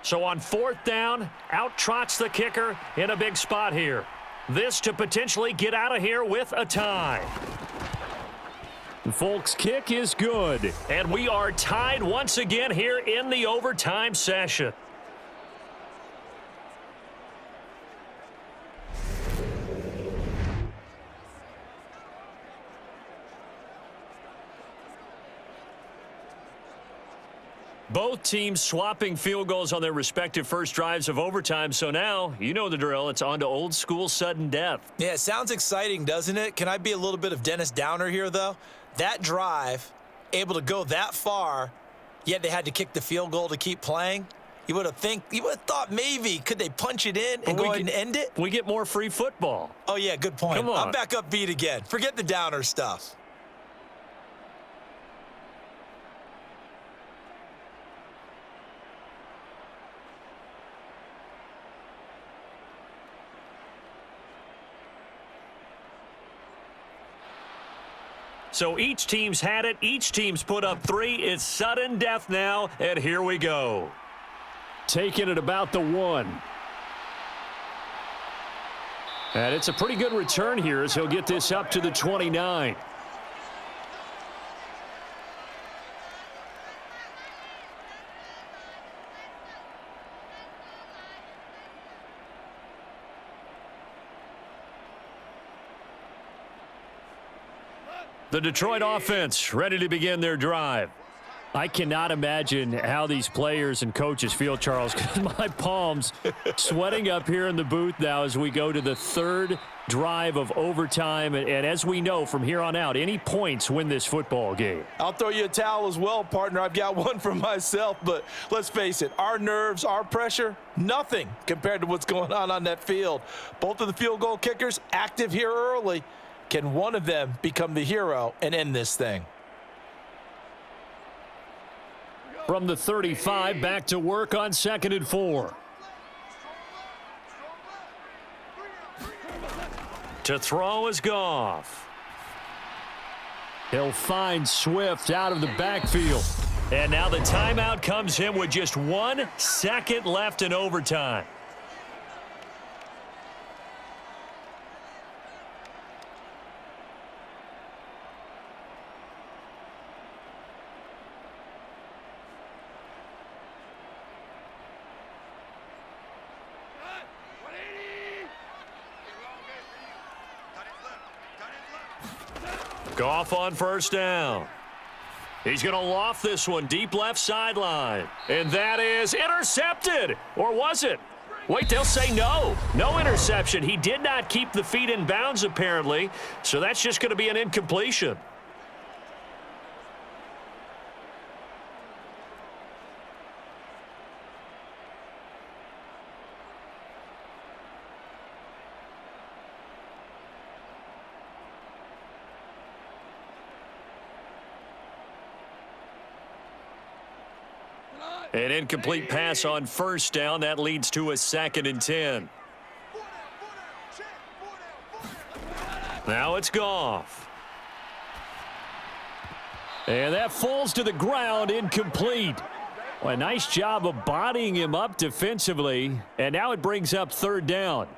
So on 4th down, out trots the kicker in a big spot here. This to potentially get out of here with a tie. Folk's kick is good. And we are tied once again here in the overtime session. Both teams swapping field goals on their respective first drives of overtime. So now, you know the drill. It's on to old school sudden death. Yeah, it sounds exciting, doesn't it? Can I be a little bit of Dennis Downer here, though? That drive, able to go that far, yet they had to kick the field goal to keep playing. You would have thought maybe could they punch it in and go ahead and end it? We get more free football. Oh, yeah, good point. Come on. I'm back up beat again. Forget the Downer stuff. So each team's had it. Each team's put up 3. It's sudden death now, and here we go. Taking it about the 1. And it's a pretty good return here as he'll get this up to the 29. The Detroit offense ready to begin their drive. I cannot imagine how these players and coaches feel, Charles, because my palms sweating up here in the booth now as we go to the 3rd drive of overtime. And as we know from here on out, any points win this football game. I'll throw you a towel as well, partner. I've got one for myself, but let's face it, our nerves, our pressure, nothing compared to what's going on that field. Both of the field goal kickers active here early. Can one of them become the hero and end this thing? From the 35, back to work on 2nd and 4. To throw is Goff. He'll find Swift out of the backfield. And now the timeout comes in with just 1 second left in overtime. Goff on first down. He's going to loft this one deep left sideline. And that is intercepted. Or was it? Wait, they'll say no. No interception. He did not keep the feet in bounds, apparently. So that's just going to be an incompletion. An incomplete pass on first down. That leads to a 2nd and 10. Now it's Goff. And that falls to the ground, incomplete. Well, a nice job of bodying him up defensively. And now it brings up 3rd down.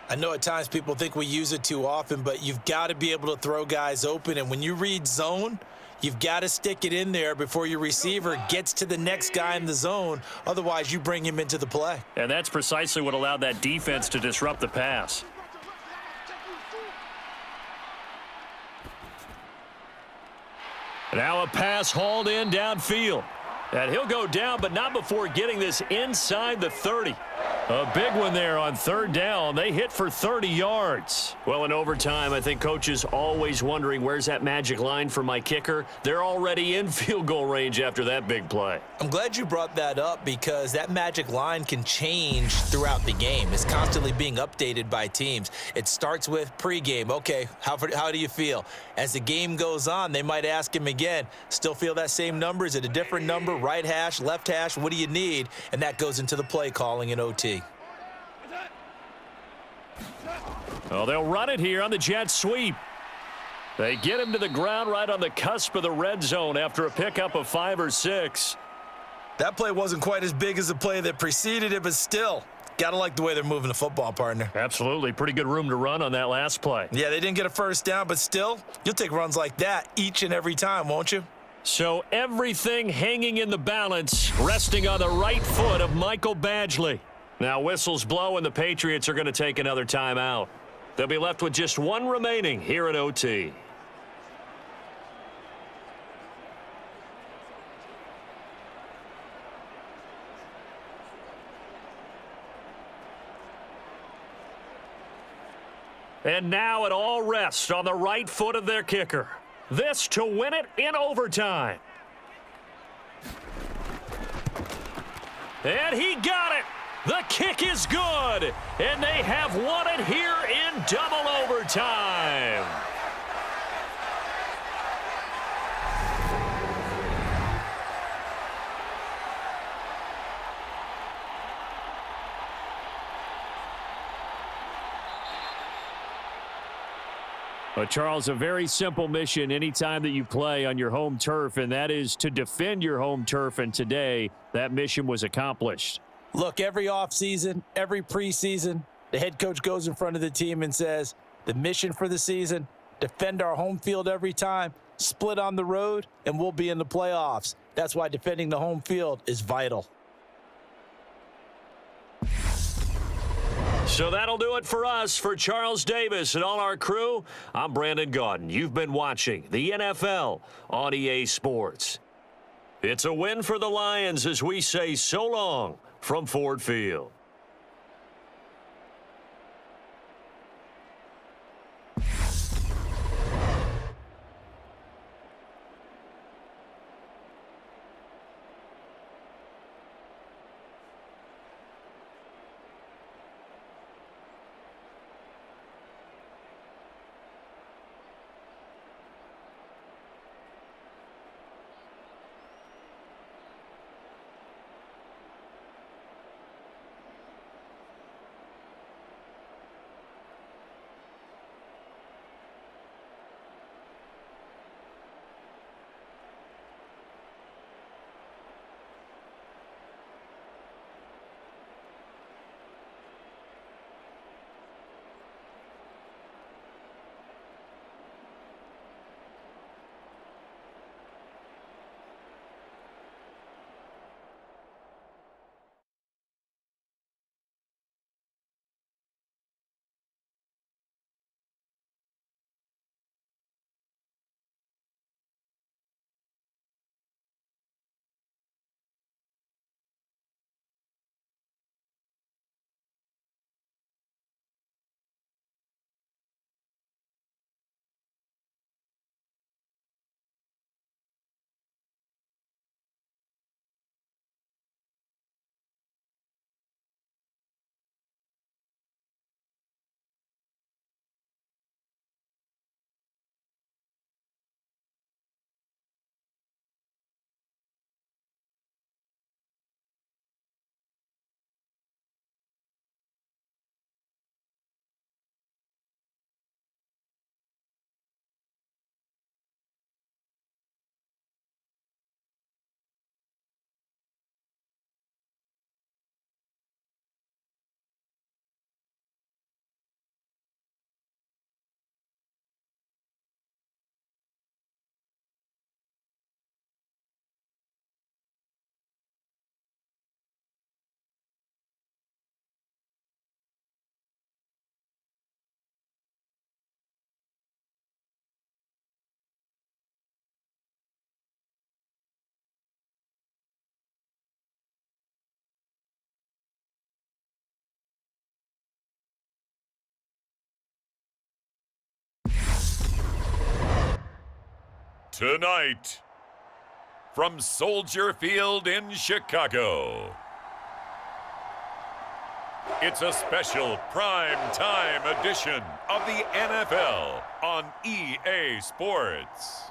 I know at times people think we use it too often, but you've got to be able to throw guys open. And when you read zone, you've got to stick it in there before your receiver gets to the next guy in the zone. Otherwise, you bring him into the play. And that's precisely what allowed that defense to disrupt the pass. Now a pass hauled in downfield. And he'll go down, but not before getting this inside the 30. A big one there on 3rd down. They hit for 30 yards. Well, in overtime, I think coaches always wondering, where's that magic line for my kicker? They're already in field goal range after that big play. I'm glad you brought that up because that magic line can change throughout the game. It's constantly being updated by teams. It starts with pregame. Okay, how do you feel? As the game goes on, they might ask him again, still feel that same number? Is it a different number? Right hash, left hash, what do you need? And that goes into the play calling in OT. Well, they'll run it here on the jet sweep. They get him to the ground right on the cusp of the red zone after a pickup of 5 or 6. That play wasn't quite as big as the play that preceded it, but still, got to like the way they're moving the football, partner. Absolutely. Pretty good room to run on that last play. Yeah, they didn't get a first down, but still, you'll take runs like that each and every time, won't you? So everything hanging in the balance, resting on the right foot of Michael Badgley. Now whistles blow and the Patriots are going to take another timeout. They'll be left with just 1 remaining here at OT. And now it all rests on the right foot of their kicker. This to win it in overtime. And he got it. The kick is good. And they have won it here in double overtime. But Charles, a very simple mission anytime that you play on your home turf, and that is to defend your home turf. And today, that mission was accomplished. Look, every offseason, every preseason, the head coach goes in front of the team and says, the mission for the season, defend our home field every time, split on the road, and we'll be in the playoffs. That's why defending the home field is vital. So that'll do it for us. For Charles Davis and all our crew, I'm Brandon Gaudin. You've been watching the NFL on EA Sports. It's a win for the Lions as we say so long from Ford Field. Tonight, from Soldier Field in Chicago, it's a special prime time edition of the NFL on EA Sports.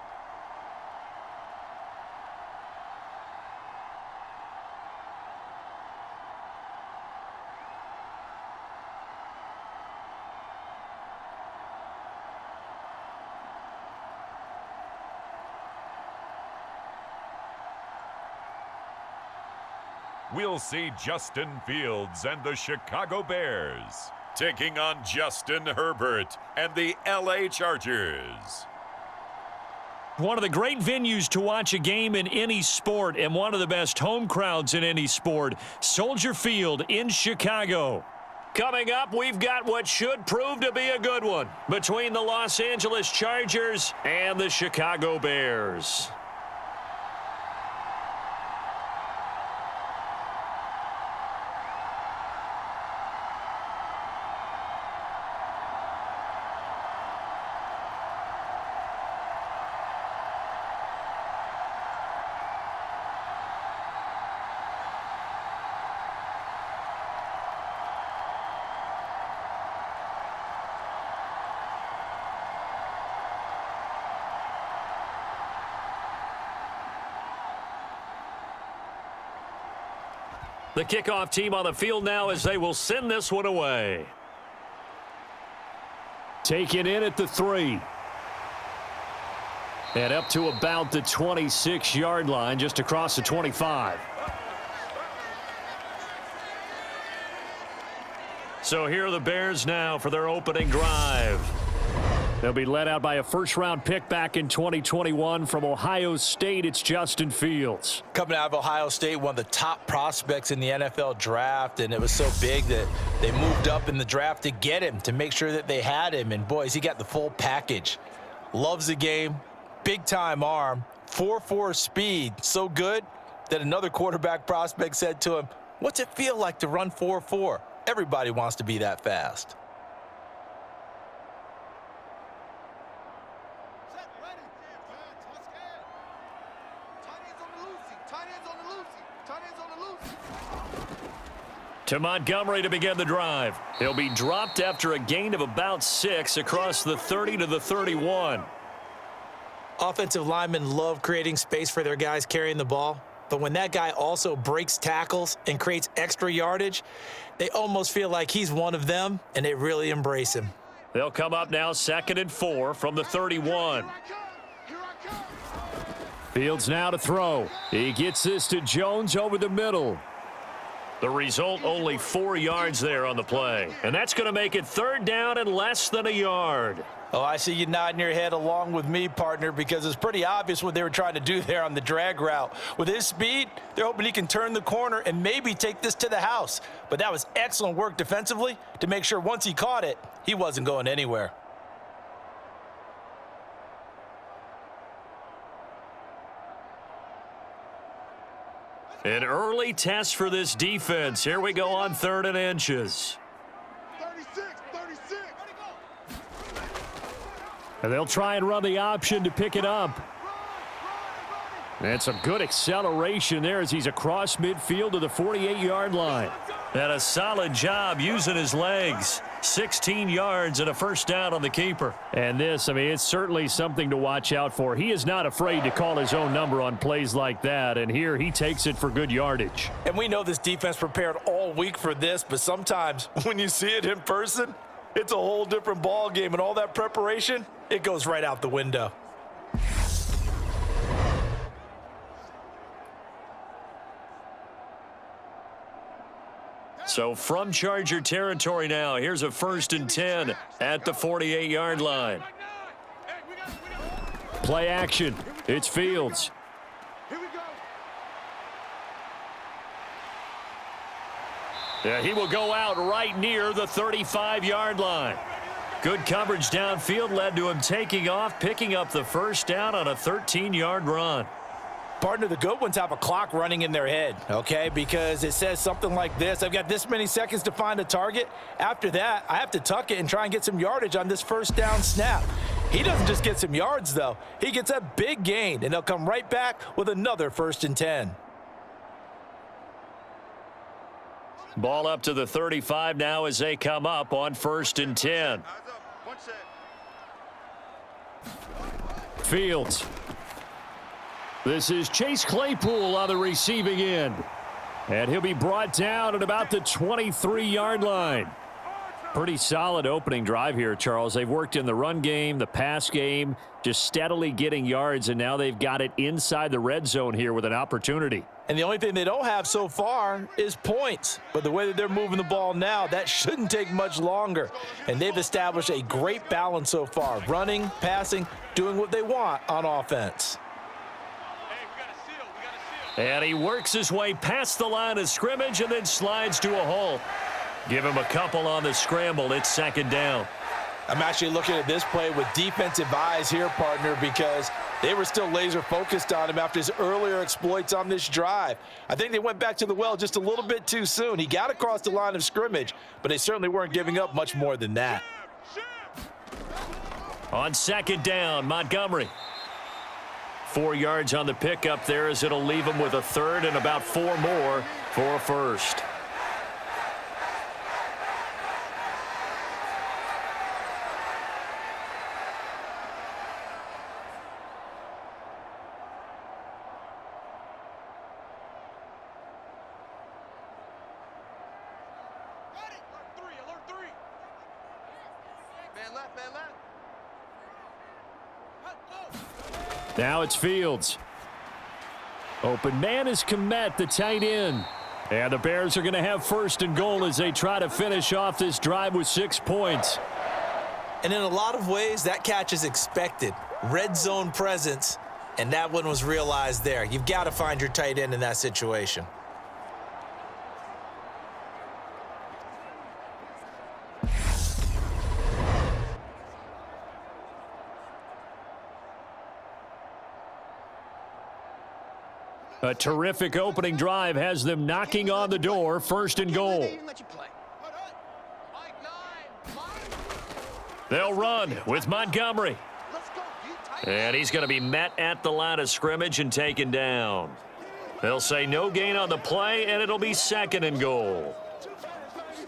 We'll see Justin Fields and the Chicago Bears taking on Justin Herbert and the LA Chargers. One of the great venues to watch a game in any sport and one of the best home crowds in any sport, Soldier Field in Chicago. Coming up, we've got what should prove to be a good one between the Los Angeles Chargers and the Chicago Bears. The kickoff team on the field now as they will send this one away. Taken in at the 3. And up to about the 26-yard line, just across the 25. So here are the Bears now for their opening drive. They'll be led out by a first-round pick back in 2021 from Ohio State. It's Justin Fields. Coming out of Ohio State, one of the top prospects in the NFL draft, and it was so big that they moved up in the draft to get him, to make sure that they had him. And, boys, he got the full package. Loves the game, big-time arm, 4.4 speed, so good that another quarterback prospect said to him, "What's it feel like to run 4.4? Everybody wants to be that fast." To Montgomery to begin the drive. He'll be dropped after a gain of about 6 across the 30 to the 31. Offensive linemen love creating space for their guys carrying the ball, but when that guy also breaks tackles and creates extra yardage, they almost feel like he's one of them, and they really embrace him. They'll come up now 2nd and 4 from the 31. Fields now to throw. He gets this to Jones over the middle. The result, only 4 yards there on the play. And that's going to make it 3rd down and less than a yard. Oh, I see you nodding your head along with me, partner, because it's pretty obvious what they were trying to do there on the drag route. With his speed, they're hoping he can turn the corner and maybe take this to the house. But that was excellent work defensively to make sure once he caught it, he wasn't going anywhere. An early test for this defense. Here we go on 3rd and inches. 36. And they'll try and run the option to pick it up. And some good acceleration there as he's across midfield to the 48-yard line. And a solid job using his legs. 16 yards and a 1st down on the keeper. And this, I mean, it's certainly something to watch out for. He is not afraid to call his own number on plays like that, and here he takes it for good yardage. And we know this defense prepared all week for this, but sometimes when you see it in person, it's a whole different ball game, and all that preparation, it goes right out the window. So from Charger territory now, here's a 1st and 10 at the 48-yard line. Play action. It's Fields. Here we go. Yeah, he will go out right near the 35-yard line. Good coverage downfield led to him taking off, picking up the 1st down on a 13-yard run. Partner, the good ones have a clock running in their head, okay? Because it says something like this: I've got this many seconds to find a target. After that, I have to tuck it and try and get some yardage on this 1st down snap. He doesn't just get some yards, though. He gets a big gain, and they'll come right back with another 1st and 10. Ball up to the 35 now as they come up on 1st and 10. Fields. This is Chase Claypool on the receiving end. And he'll be brought down at about the 23-yard line. Pretty solid opening drive here, Charles. They've worked in the run game, the pass game, just steadily getting yards, and now they've got it inside the red zone here with an opportunity. And the only thing they don't have so far is points. But the way that they're moving the ball now, that shouldn't take much longer. And they've established a great balance so far, running, passing, doing what they want on offense. And he works his way past the line of scrimmage and then slides to a halt. Give him a couple on the scramble. It's 2nd down. I'm actually looking at this play with defensive eyes here, partner, because they were still laser focused on him after his earlier exploits on this drive. I think they went back to the well just a little bit too soon. He got across the line of scrimmage, but they certainly weren't giving up much more than that. On 2nd down, Montgomery. 4 yards on the pickup there as it'll leave him with a 3rd and about 4 more for a 1st. Man left, man left. Now it's Fields. Open man is Kmet, the tight end. And the Bears are going to have first and goal as they try to finish off this drive with 6 points. And in a lot of ways, that catch is expected. Red zone presence, and that one was realized there. You've got to find your tight end in that situation. A terrific opening drive has them knocking on the door, first and goal. They'll run with Montgomery. And he's going to be met at the line of scrimmage and taken down. They'll say no gain on the play, and it'll be second and goal.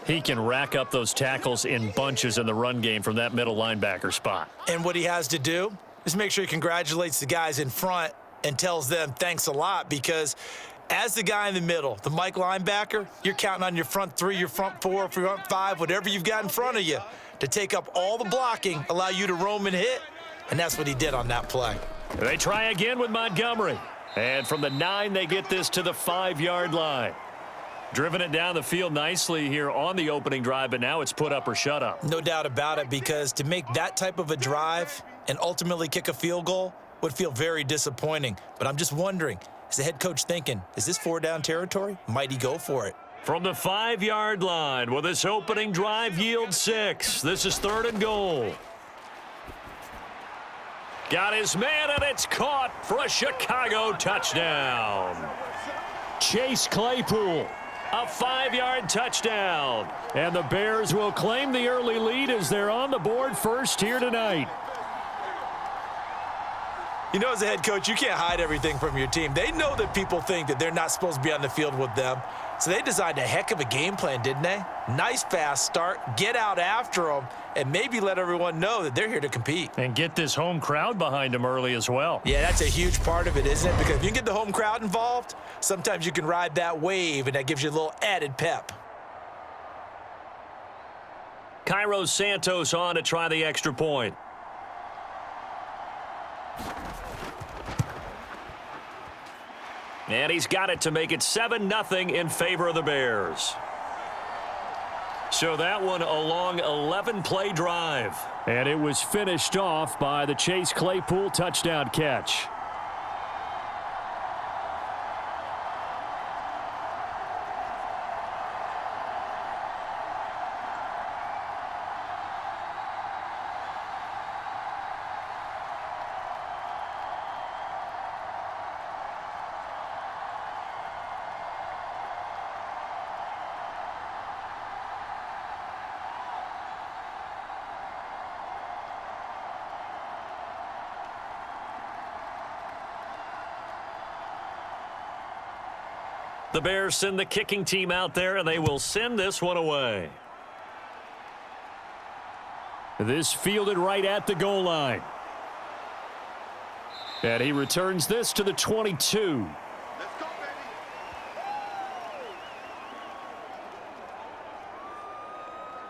He can rack up those tackles in bunches in the run game from that middle linebacker spot. And what he has to do is make sure he congratulates the guys in front and tells them thanks a lot, because as the guy in the middle, the Mike linebacker, you're counting on your front three, your front four, front five, whatever you've got in front of you to take up all the blocking, allow you to roam and hit, and that's what he did on that play. They try again with Montgomery. And from the 9, they get this to the 5-yard line. Driven it down the field nicely here on the opening drive, but now it's put up or shut up. No doubt about it, because to make that type of a drive and ultimately kick a field goal would feel very disappointing. But I'm just wondering, is the head coach thinking, is this 4-down territory? Might he go for it? From the 5-yard line, will this opening drive yield 6? This is third and goal. Got his man, and it's caught for a Chicago touchdown. Chase Claypool. A 5-yard touchdown. And the Bears will claim the early lead as they're on the board first here tonight. You know, as a head coach, you can't hide everything from your team. They know that people think that they're not supposed to be on the field with them. So they designed a heck of a game plan, didn't they? Nice fast start, get out after them, and maybe let everyone know that they're here to compete. And get this home crowd behind them early as well. Yeah, that's a huge part of it, isn't it? Because if you can get the home crowd involved, sometimes you can ride that wave, and that gives you a little added pep. Cairo Santos on to try the extra point. And he's got it to make it 7-0 in favor of the Bears. So that one a long 11-play drive. And it was finished off by the Chase Claypool touchdown catch. The Bears send the kicking team out there, and they will send this one away. This fielded right at the goal line. And he returns this to the 22. Let's go, baby.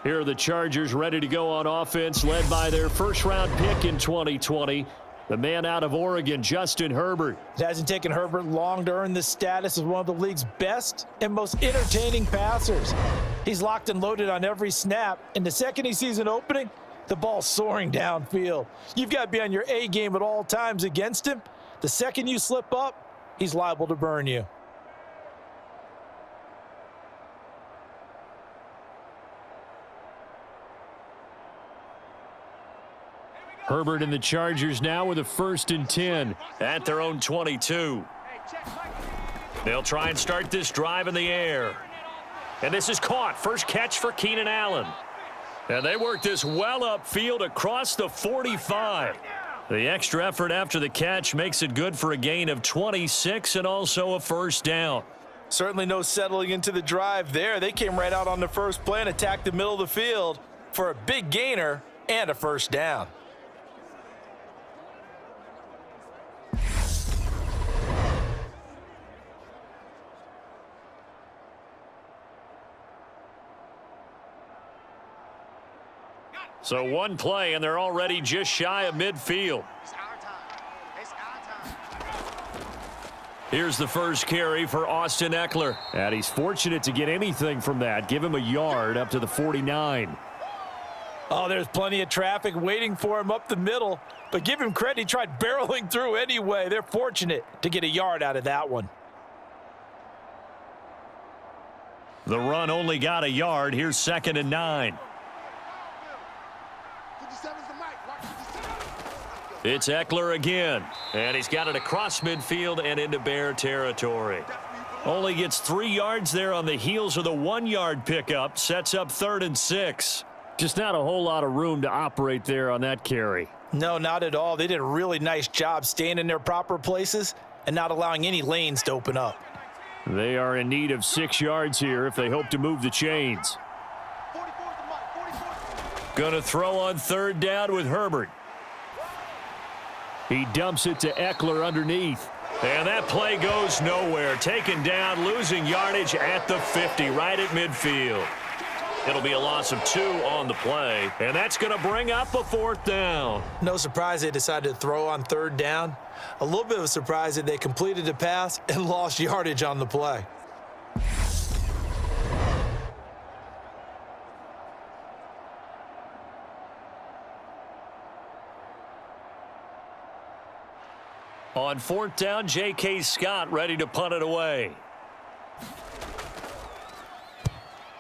Here are the Chargers ready to go on offense, led by their first-round pick in 2020. The man out of Oregon, Justin Herbert. It hasn't taken Herbert long to earn this status as one of the league's best and most entertaining passers. He's locked and loaded on every snap, and the second he sees an opening, the ball's soaring downfield. You've got to be on your A game at all times against him. The second you slip up, he's liable to burn you. Herbert and the Chargers now with a 1st and 10. At their own 22. They'll try and start this drive in the air. And this is caught. First catch for Keenan Allen. And they work this well upfield across the 45. The extra effort after the catch makes it good for a gain of 26 and also a first down. Certainly no settling into the drive there. They came right out on the first play and attacked the middle of the field for a big gainer and a first down. So one play, and they're already just shy of midfield. It's our time. It's our time. Here's the first carry for Austin Eckler. And he's fortunate to get anything from that. Give him a yard up to the 49. Oh, there's plenty of traffic waiting for him up the middle. But give him credit, he tried barreling through anyway. They're fortunate to get a yard out of that one. The run only got a yard. Here's 2nd and 9. 57's the mic. Watch 57. It's Eckler again. And he's got it across midfield and into Bear territory. Only gets 3 yards there on the heels of the 1-yard pickup. Sets up 3rd and 6. Just not a whole lot of room to operate there on that carry. No, not at all. They did a really nice job staying in their proper places and not allowing any lanes to open up. They are in need of 6 yards here if they hope to move the chains. 44's the mic. 44's. Gonna throw on 3rd down with Herbert. He dumps it to Eckler underneath. And that play goes nowhere. Taken down, losing yardage at the 50, right at midfield. It'll be a loss of 2 on the play, and that's going to bring up a 4th down. No surprise they decided to throw on 3rd down. A little bit of a surprise that they completed the pass and lost yardage on the play. On 4th down, J.K. Scott ready to punt it away.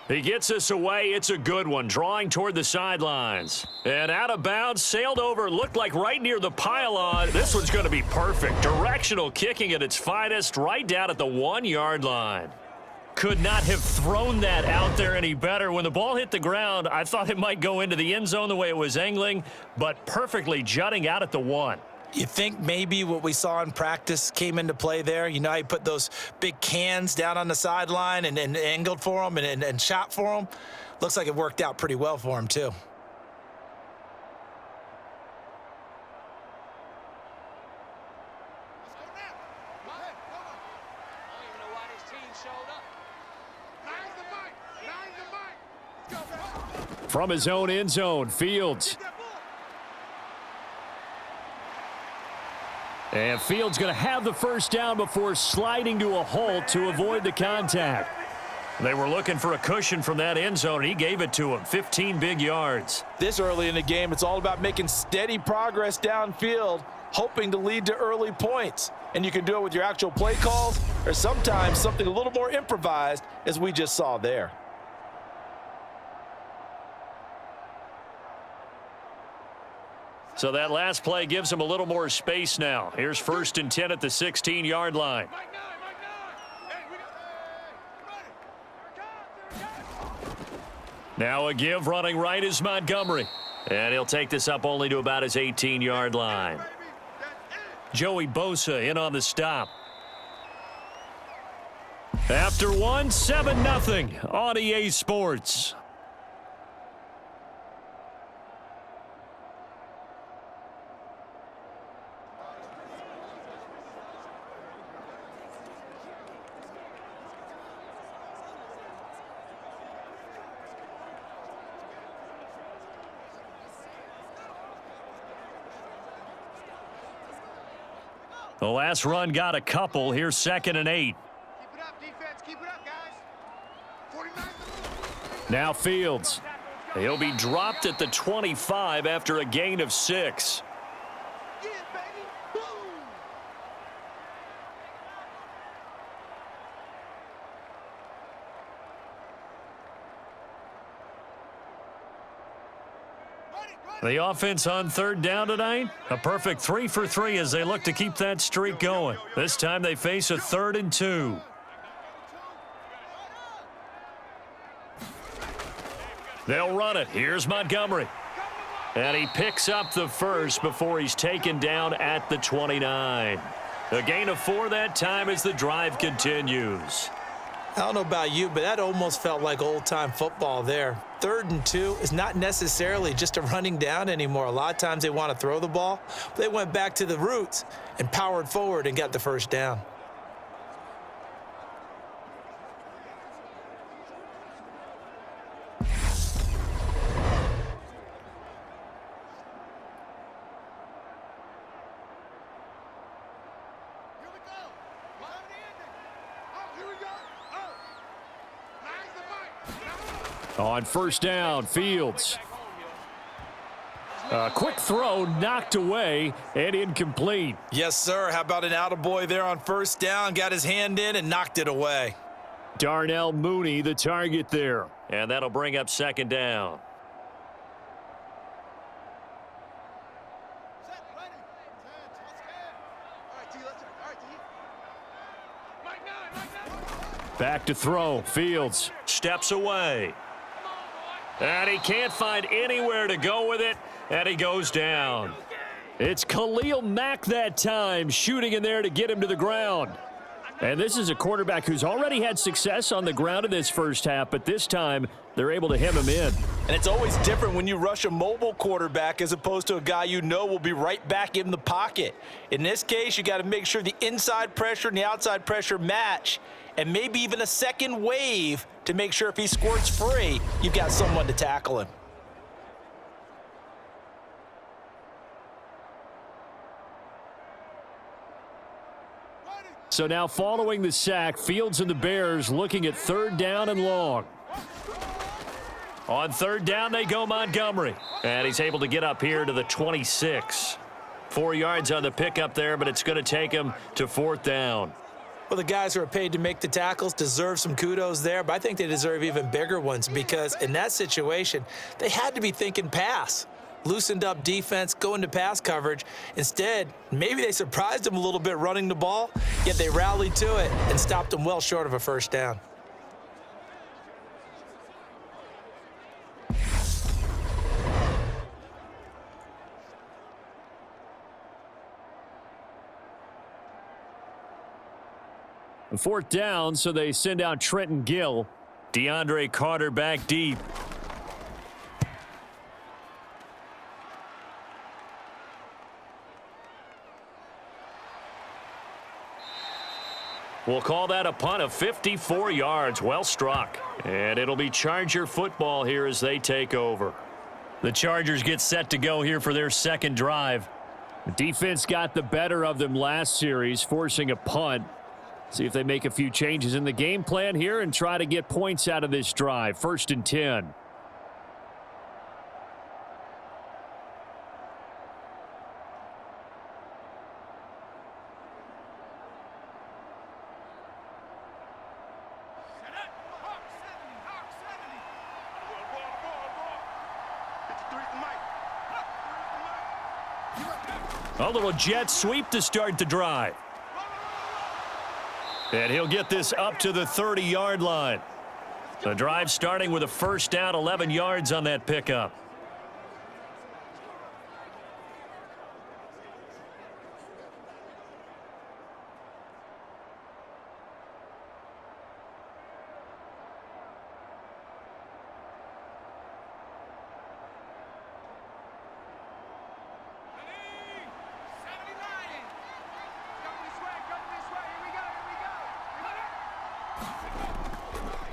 He gets us away. It's a good one, drawing toward the sidelines. And out of bounds, sailed over, looked like right near the pylon. This one's going to be perfect. Directional kicking at its finest, right down at the 1-yard line. Could not have thrown that out there any better. When the ball hit the ground, I thought it might go into the end zone the way it was angling, but perfectly jutting out at the 1. You think maybe what we saw in practice came into play there? You know how you put those big cans down on the sideline and angled for them and shot for them? Looks like it worked out pretty well for him, too. Let's go now. Go ahead. Go on. I don't even know why this team showed up. Nine's the mic. Nine's the mic. Let's go, bro. From his own end zone, Fields. That ball. And Fields going to have the 1st down before sliding to a halt to avoid the contact. They were looking for a cushion from that end zone, and he gave it to him. 15 big yards. This early in the game, it's all about making steady progress downfield, hoping to lead to early points. And you can do it with your actual play calls or sometimes something a little more improvised, as we just saw there. So that last play gives him a little more space now. Here's 1st and 10 at the 16-yard line. Mike 9. Mike 9. Hey, we got. Ready. Now a give running right is Montgomery. And he'll take this up only to about his 18-yard line. Baby, that's it. Joey Bosa in on the stop. After one, 7-0 on EA Sports. The last run got a couple. Here's 2nd and 8. Keep it up, defense. Keep it up, guys. 49's the move. Now Fields. He'll be dropped at the 25 after a gain of 6. Yeah, baby. Boom. The offense on 3rd down tonight, a perfect 3 for 3 as they look to keep that streak going. This time they face a 3rd and 2. They'll run it. Here's Montgomery. And he picks up the 1st before he's taken down at the 29. A gain of 4 that time as the drive continues. I don't know about you, but that almost felt like old-time football there. 3rd and 2 is not necessarily just a running down anymore. A lot of times they want to throw the ball. They went back to the roots and powered forward and got the 1st down. On first down, Fields. A quick throw knocked away and incomplete. Yes, sir. How about an attaboy there on first down? Got his hand in and knocked it away. Darnell Mooney, the target there. And that'll bring up second down. Back to throw. Fields. Steps away. And he can't find anywhere to go with it, and he goes down. It's Khalil Mack that time, shooting in there to get him to the ground. And this is a quarterback who's already had success on the ground in this first half, but this time they're able to hem him in. And it's always different when you rush a mobile quarterback as opposed to a guy you know will be right back in the pocket. In this case, you got to make sure the inside pressure and the outside pressure match, and maybe even a second wave to make sure if he squirts free, you've got someone to tackle him. So now following the sack, Fields and the Bears looking at third down and long. On third down, they go Montgomery. And he's able to get up here to the 26. 4 yards on the pickup there, but it's going to take him to fourth down. Well, the guys who are paid to make the tackles deserve some kudos there, but I think they deserve even bigger ones because in that situation, they had to be thinking pass. Loosened up defense, going to pass coverage. Instead, maybe they surprised them a little bit running the ball, yet they rallied to it and stopped them well short of a first down. Fourth down, so they send out Trenton Gill. DeAndre Carter back deep. We'll call that a punt of 54 yards. Well struck. And it'll be Charger football here as they take over. The Chargers get set to go here for their second drive. The defense got the better of them last series, forcing a punt. See if they make a few changes in the game plan here and try to get points out of this drive. 1st and 10. A little jet sweep to start the drive. And he'll get this up to the 30-yard line. The drive starting with a first down, 11 yards on that pickup.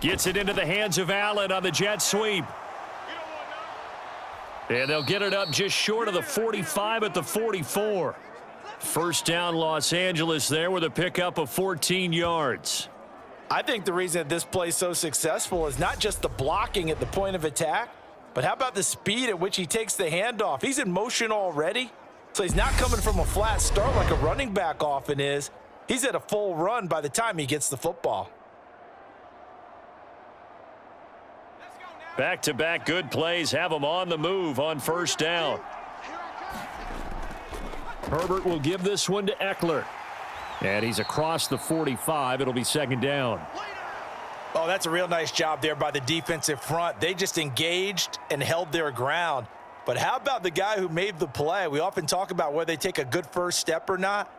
Gets it into the hands of Allen on the jet sweep. And they'll get it up just short of the 45 at the 44. First down, Los Angeles there with a pickup of 14 yards. I think the reason that this play is so successful is not just the blocking at the point of attack, but how about the speed at which he takes the handoff? He's in motion already, so he's not coming from a flat start like a running back often is. He's at a full run by the time he gets the football. Back-to-back good plays have him on the move on first down. Herbert will give this one to Eckler. And he's across the 45. It'll be second down. Oh, that's a real nice job there by the defensive front. They just engaged and held their ground. But how about the guy who made the play? We often talk about whether they take a good first step or not.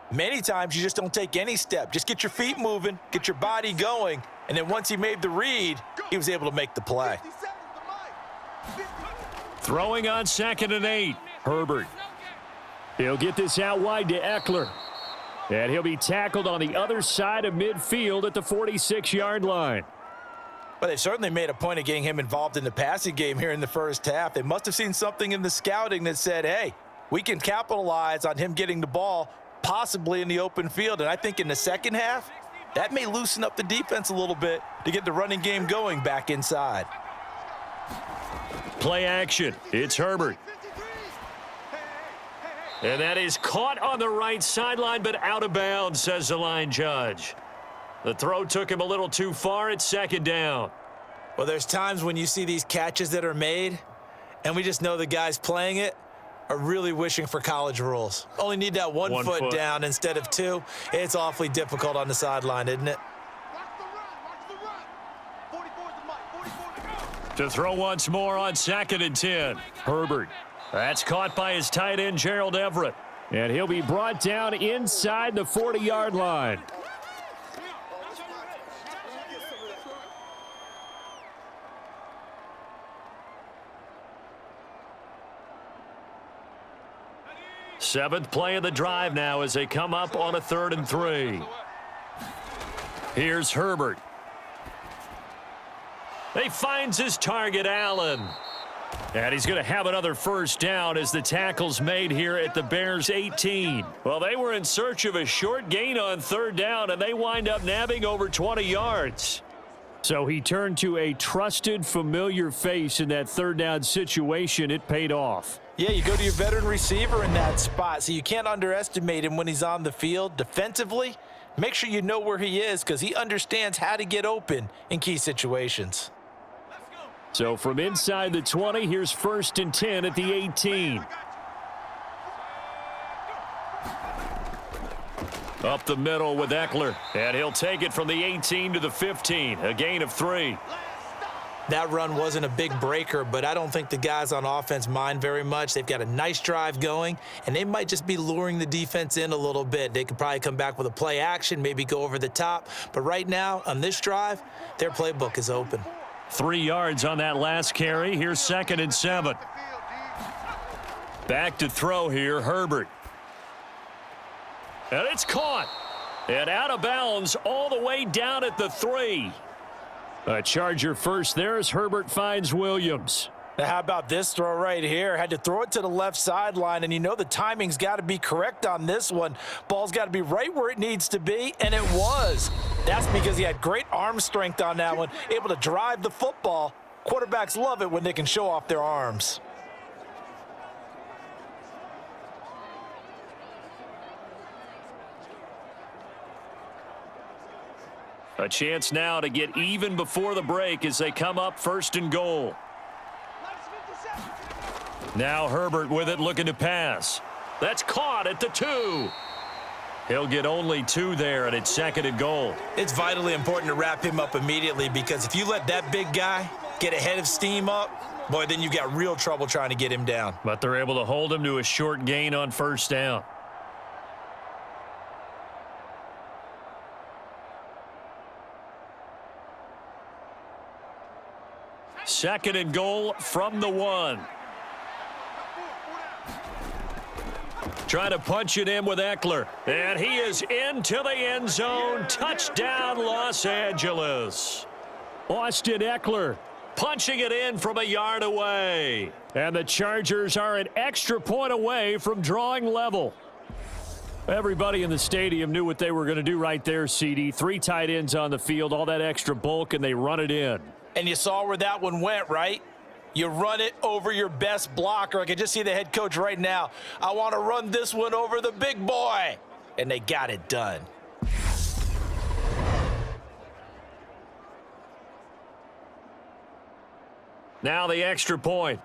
Many times you just don't take any step. Just get your feet moving, get your body going, and then once he made the read, he was able to make the play. Throwing on 2nd and 8. Herbert. He'll get this out wide to Eckler. And he'll be tackled on the other side of midfield at the 46-yard line. Well, they certainly made a point of getting him involved in the passing game here in the first half. They must have seen something in the scouting that said, hey, we can capitalize on him getting the ball possibly in the open field. And I think in the second half, that may loosen up the defense a little bit to get the running game going back inside. Play action. It's Herbert. And that is caught on the right sideline, but out of bounds, says the line judge. The throw took him a little too far. It's second down. Well, there's times when you see these catches that are made, and we just know the guys playing it are really wishing for college rules. Only need that one foot down instead of two. It's awfully difficult on the sideline, isn't it? To throw once more on 2nd and 10. Herbert. That's caught by his tight end, Gerald Everett. And he'll be brought down inside the 40-yard line. Seventh play of the drive now as they come up on a 3rd and 3. Here's Herbert. He finds his target, Allen. And he's going to have another first down as the tackle's made here at the Bears' 18. Well, they were in search of a short gain on 3rd down, and they wind up nabbing over 20 yards. So he turned to a trusted, familiar face in that 3rd down situation. It paid off. Yeah, you go to your veteran receiver in that spot, so you can't underestimate him when he's on the field. Defensively, make sure you know where he is because he understands how to get open in key situations. So from inside the 20, here's 1st and 10 at the 18. Up the middle with Eckler, and he'll take it from the 18 to the 15, a gain of 3. That run wasn't a big breaker, but I don't think the guys on offense mind very much. They've got a nice drive going, and they might just be luring the defense in a little bit. They could probably come back with a play action, maybe go over the top. But right now, on this drive, their playbook is open. 3 yards on that last carry. Here's 2nd and 7. Back to throw here, Herbert. And it's caught. And out of bounds all the way down at the 3. A Charger first there as Herbert finds Williams. Now, how about this throw right here? Had to throw it to the left sideline, and you know the timing's got to be correct on this one. Ball's got to be right where it needs to be, and it was. That's because he had great arm strength on that one, able to drive the football. Quarterbacks love it when they can show off their arms. A chance now to get even before the break as they come up 1st and goal. Now Herbert with it, looking to pass. That's caught at the 2. He'll get only 2 there, and it's 2nd and goal. It's vitally important to wrap him up immediately because if you let that big guy get ahead of steam up, boy, then you've got real trouble trying to get him down. But they're able to hold him to a short gain on 1st down. Second and goal from the 1. Trying to punch it in with Eckler. And he is into the end zone. Touchdown, Los Angeles. Austin Eckler punching it in from a yard away. And the Chargers are an extra point away from drawing level. Everybody in the stadium knew what they were going to do right there, CD. 3 tight ends on the field, all that extra bulk, and they run it in. And you saw where that one went, right? You run it over your best blocker. I can just see the head coach right now. I want to run this one over the big boy. And they got it done. Now the extra point.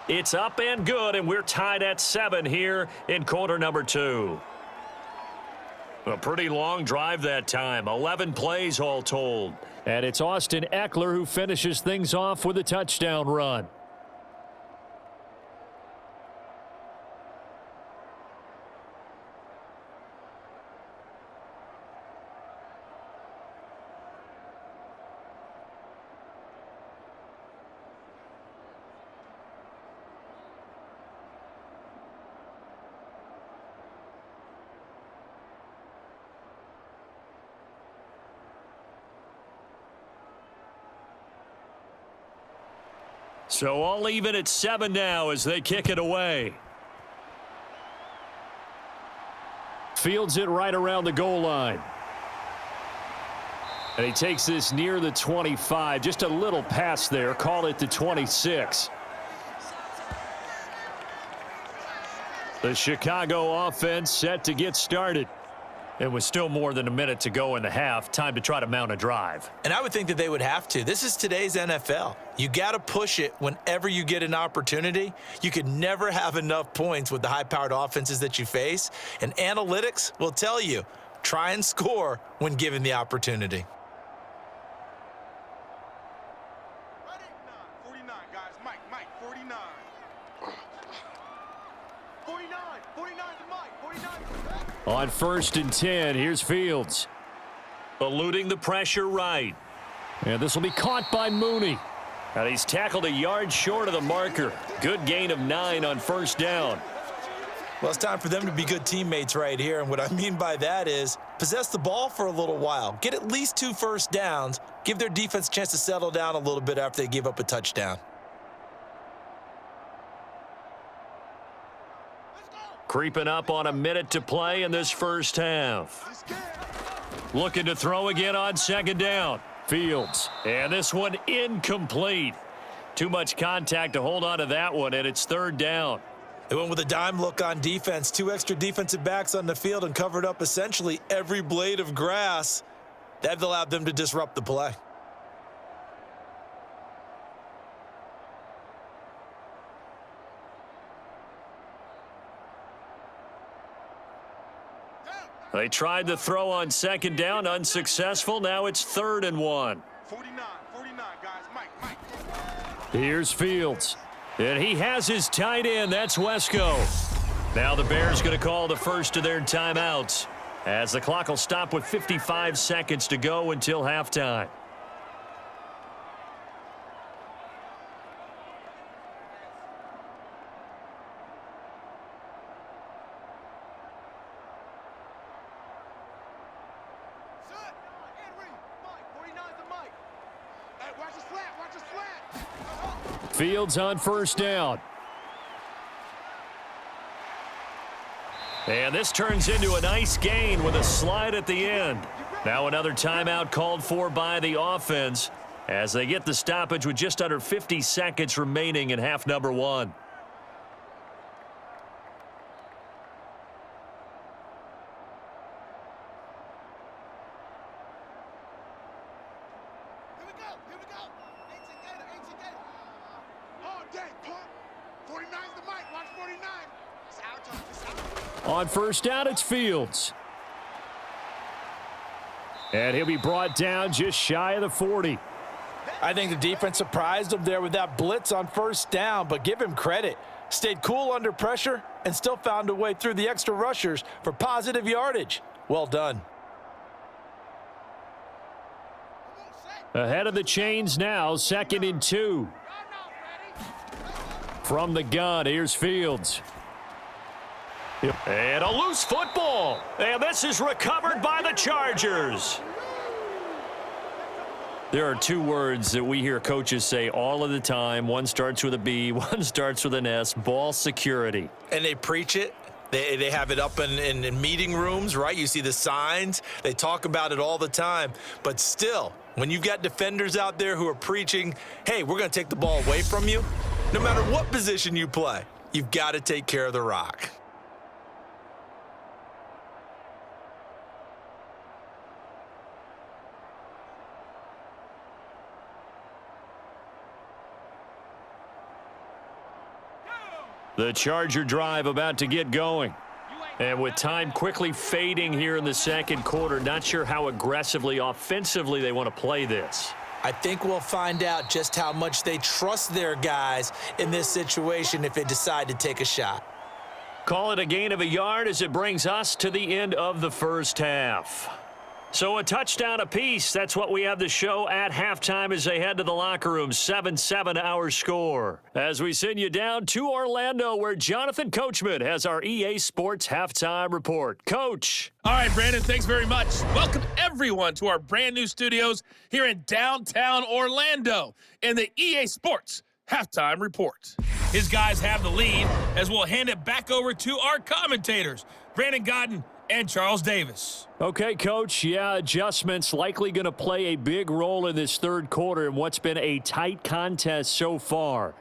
It's up and good, and we're tied at 7 here in quarter number 2. A pretty long drive that time, 11 plays all told. And it's Austin Eckler who finishes things off with a touchdown run. So all even at 7 now as they kick it away. fields it right around the goal line. And he takes this near the 25. Just a little pass there. Call it the 26. The Chicago offense set to get started. It was still more than a minute to go in the half. Time to try to mount a drive. And I would think that they would have to. This is today's NFL. You got to push it whenever you get an opportunity. You could never have enough points with the high-powered offenses that you face. And analytics will tell you, try and score when given the opportunity. 49, guys. Mike, 49. 49 to Mike. 49 to On 1st and 10, here's Fields. Eluding the pressure right. And this will be caught by Mooney. And he's tackled a yard short of the marker. Good gain of 9 on 1st down. Well, it's time for them to be good teammates right here. And what I mean by that is possess the ball for a little while. Get at least 2 first downs. Give their defense a chance to settle down a little bit after they give up a touchdown. Creeping up on a minute to play in this first half. Looking to throw again on 2nd down. Fields. And this one incomplete. Too much contact to hold on to that one, and it's 3rd down. They went with a dime look on defense. 2 extra defensive backs on the field and covered up essentially every blade of grass. That allowed them to disrupt the play. They tried to throw on 2nd down, unsuccessful. Now it's 3rd and 1. 49, guys. Mike. Here's Fields. And he has his tight end. That's Wesco. Now the Bears going to call the first of their timeouts, as the clock will stop with 55 seconds to go until halftime. Fields on 1st down. And this turns into a nice gain with a slide at the end. Now another timeout called for by the offense as they get the stoppage with just under 50 seconds remaining in half number 1. On 1st down, it's Fields. And he'll be brought down just shy of the 40. I think the defense surprised him there with that blitz on 1st down, but give him credit. Stayed cool under pressure and still found a way through the extra rushers for positive yardage. Well done. Ahead of the chains now, 2nd and 2. From the gun, here's Fields. And a loose football. And this is recovered by the Chargers. There are 2 words that we hear coaches say all of the time. One starts with a B, one starts with an S. Ball security. And they preach it. They have it up in meeting rooms, right? You see the signs. They talk about it all the time. But still, when you've got defenders out there who are preaching, hey, we're going to take the ball away from you, no matter what position you play, you've got to take care of the rock. The Charger drive about to get going. And with time quickly fading here in the 2nd quarter, not sure how aggressively, offensively they want to play this. I think we'll find out just how much they trust their guys in this situation if they decide to take a shot. Call it a gain of a yard as it brings us to the end of the first half. So a touchdown apiece. That's what we have to show at halftime as they head to the locker room. 7-7 our score. As we send you down to Orlando, where Jonathan Coachman has our EA Sports halftime report. Coach. All right, Brandon, thanks very much. Welcome, everyone, to our brand new studios here in downtown Orlando in the EA Sports halftime report. His guys have the lead as we'll hand it back over to our commentators, Brandon Godden and Charles Davis. Okay, Coach. Yeah, adjustments likely going to play a big role in this third quarter in what's been a tight contest so far.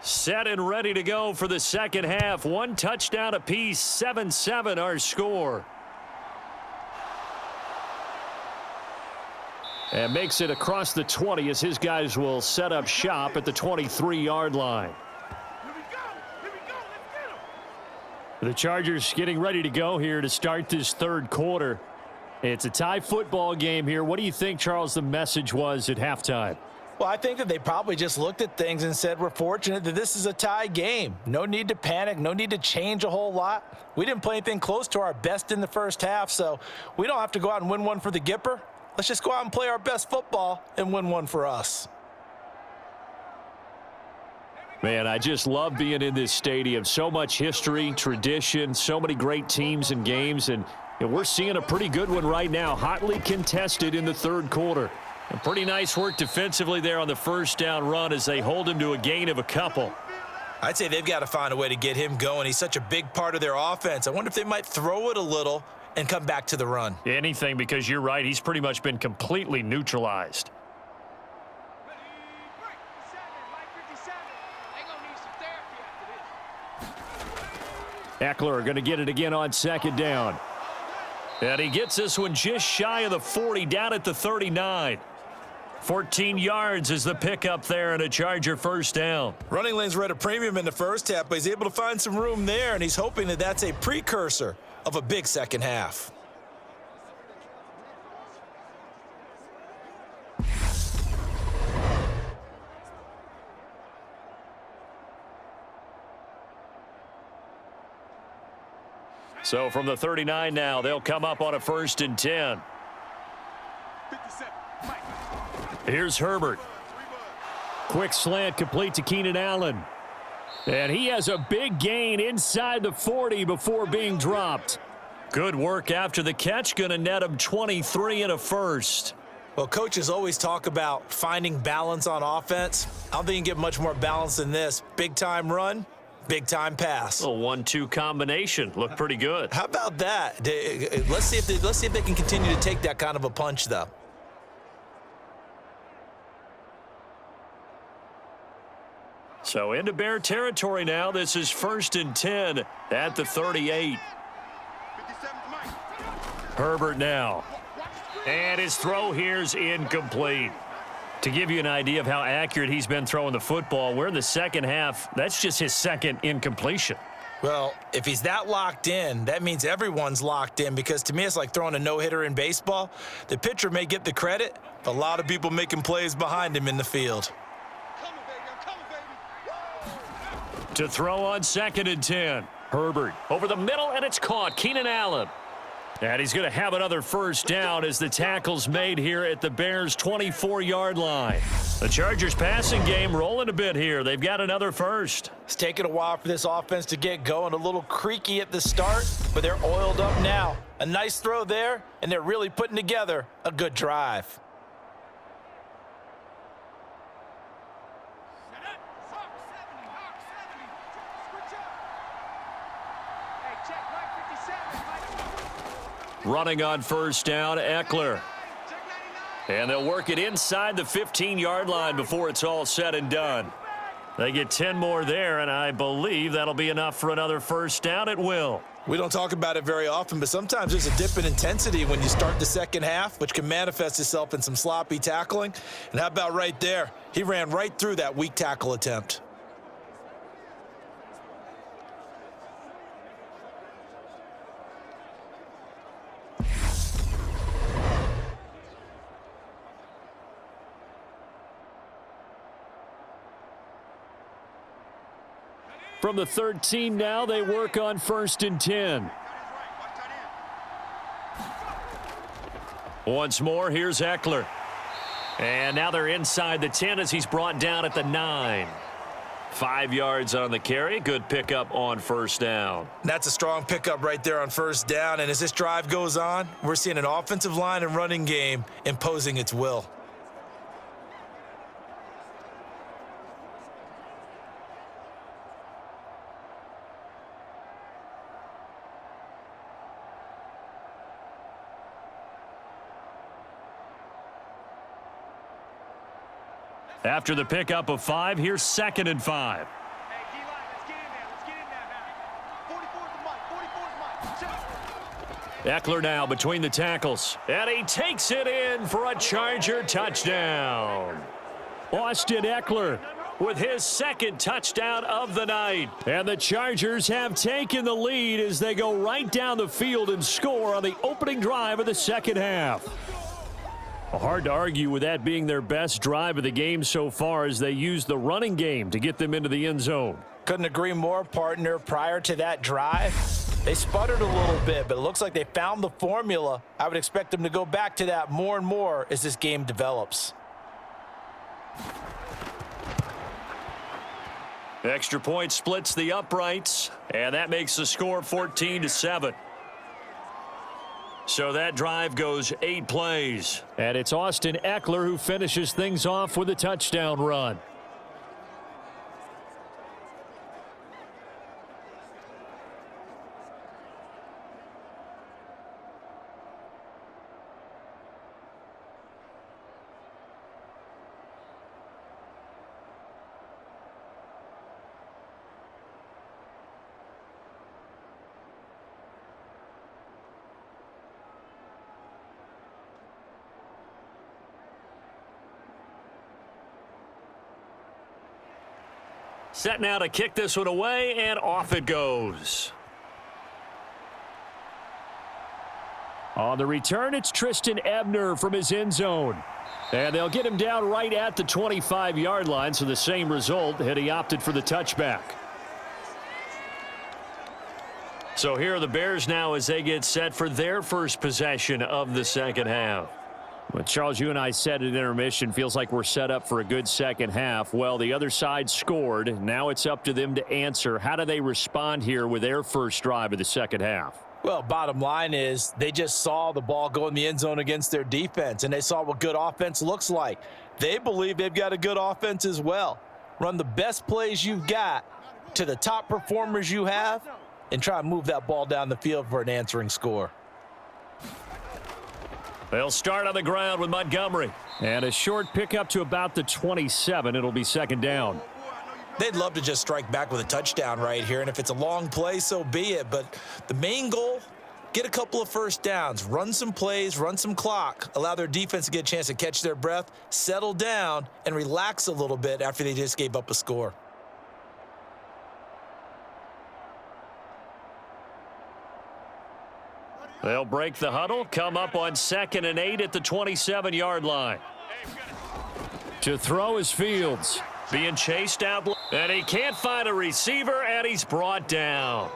Set and ready to go for the second half. One touchdown apiece, 7-7 our score. And makes it across the 20 as his guys will set up shop at the 23-yard line. The Chargers getting ready to go here to start this third quarter. It's a tie football game here. What do you think, Charles, the message was at halftime? Well, I think that they probably just looked at things and said, we're fortunate that this is a tie game. No need to panic. No need to change a whole lot. We didn't play anything close to our best in the first half, so we don't have to go out and win one for the Gipper. Let's just go out and play our best football and win one for us. Man, I just love being in this stadium. So much history, tradition, so many great teams and games, and we're seeing a pretty good one right now, hotly contested in the third quarter. And pretty nice work defensively there on the first down run as they hold him to a gain of a couple. I'd say they've got to find a way to get him going. He's such a big part of their offense. I wonder if they might throw it a little and come back to the run. Anything, because you're right. He's pretty much been completely neutralized. Eckler going to get it again on second down. And he gets this one just shy of the 40, down at the 39. 14 yards is the pickup there and a Charger first down. Running lanes were at a premium in the first half, but he's able to find some room there, and he's hoping that that's a precursor of a big second half. So from the 39 now, they'll come up on a 1st and 10. Here's Herbert. Quick slant complete to Keenan Allen. And he has a big gain inside the 40 before being dropped. Good work after the catch. Going to net him 23 and a first. Well, coaches always talk about finding balance on offense. I don't think you can get much more balance than this. Big-time run, big-time pass. A 1-2 combination. Looked pretty good. How about that? Let's see if they can continue to take that kind of a punch, though. So into Bear territory now. This is 1st and 10 at the 38. Herbert now. And his throw here's incomplete. To give you an idea of how accurate he's been throwing the football, we're in the second half. That's just his second incompletion. Well, if he's that locked in, that means everyone's locked in, because to me it's like throwing a no-hitter in baseball. The pitcher may get the credit, but a lot of people making plays behind him in the field. To throw on 2nd and 10. Herbert over the middle, and it's caught. Keenan Allen. And he's going to have another first down as the tackle's made here at the Bears' 24-yard line. The Chargers passing game rolling a bit here. They've got another first. It's taken a while for this offense to get going. A little creaky at the start, but they're oiled up now. A nice throw there, and they're really putting together a good drive. Running on first down, Eckler. And they'll work it inside the 15-yard line before it's all said and done. They get 10 more there, and I believe that'll be enough for another first down. It will. We don't talk about it very often, but sometimes there's a dip in intensity when you start the second half, which can manifest itself in some sloppy tackling. And how about right there? He ran right through that weak tackle attempt. From the 13 now, they work on 1st and 10. Once more, here's Eckler. And now they're inside the 10 as he's brought down at the 9. 5 yards on the carry. Good pickup on first down. That's a strong pickup right there on first down. And as this drive goes on, we're seeing an offensive line and running game imposing its will. After the pickup of 5, here's 2nd and 5. Hey, D-line, let's get in there. Let's get in there now. 44's the mic. 44's Eckler now between the tackles. And he takes it in for a Charger touchdown. Austin Eckler with his 2nd touchdown of the night. And the Chargers have taken the lead as they go right down the field and score on the opening drive of the second half. Hard to argue with that being their best drive of the game so far as they use the running game to get them into the end zone. Couldn't agree more, partner. Prior to that drive, they sputtered a little bit, but it looks like they found the formula. I would expect them to go back to that more and more as this game develops. Extra point splits the uprights, and that makes the score 14-7. So that drive goes 8 plays. And it's Austin Eckler who finishes things off with a touchdown run. Set now to kick this one away, and off it goes. On the return, it's Tristan Ebner from his end zone. And they'll get him down right at the 25-yard line, so the same result had he opted for the touchback. So here are the Bears now as they get set for their first possession of the second half. Well, Charles, you and I said at intermission, feels like we're set up for a good second half. Well, the other side scored. Now it's up to them to answer. How do they respond here with their first drive of the second half? Well, bottom line is they just saw the ball go in the end zone against their defense, and they saw what good offense looks like. They believe they've got a good offense as well. Run the best plays you've got to the top performers you have and try and move that ball down the field for an answering score. They'll start on the ground with Montgomery. And a short pickup to about the 27. It'll be second down. They'd love to just strike back with a touchdown right here, and if it's a long play, so be it. But the main goal, get a couple of first downs, run some plays, run some clock, allow their defense to get a chance to catch their breath, settle down, and relax a little bit after they just gave up a score. They'll break the huddle, come up on 2nd and 8 at the 27-yard line. To throw is Fields. Being chased out, and he can't find a receiver, and he's brought down.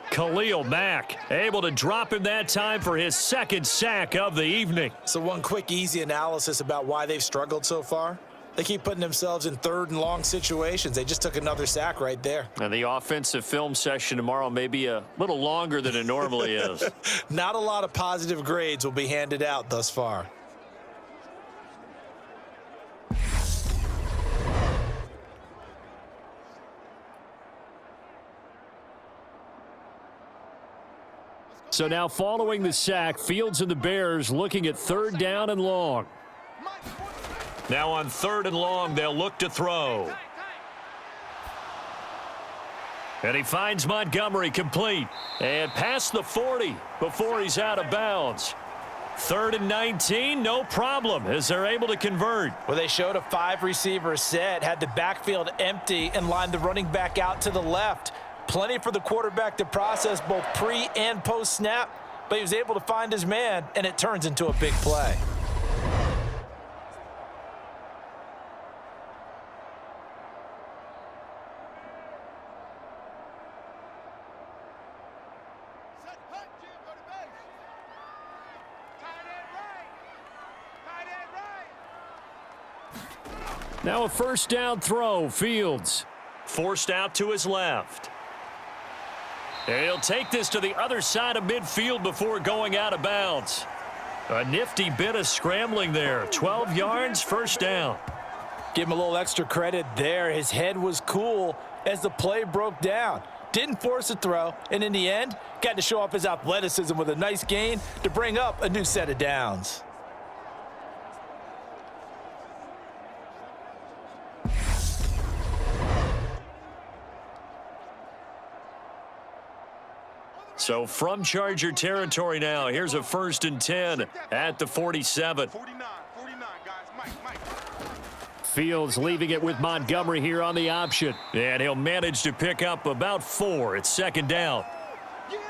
Khalil Mack able to drop him that time for his 2nd sack of the evening. So one quick, easy analysis about why they've struggled so far. They keep putting themselves in 3rd and long situations. They just took another sack right there. And the offensive film session tomorrow may be a little longer than it normally is. Not a lot of positive grades will be handed out thus far. So now following the sack, Fields and the Bears looking at 3rd down and long. Now on 3rd and long, they'll look to throw. And he finds Montgomery complete. And past the 40 before he's out of bounds. 3rd and 19, no problem as they're able to convert. Well, they showed a 5-receiver set, had the backfield empty, and lined the running back out to the left. Plenty for the quarterback to process both pre and post snap, but he was able to find his man, and it turns into a big play. Now a first down throw. Fields. Forced out to his left. And he'll take this to the other side of midfield before going out of bounds. A nifty bit of scrambling there. 12 yards, first down. Give him a little extra credit there. His head was cool as the play broke down. Didn't force a throw, and in the end, got to show off his athleticism with a nice gain to bring up a new set of downs. So from Charger territory now, here's a 1st and 10 at the 47. 49, guys. Mike. Fields leaving it with Montgomery here on the option. And he'll manage to pick up about 4 at 2nd down.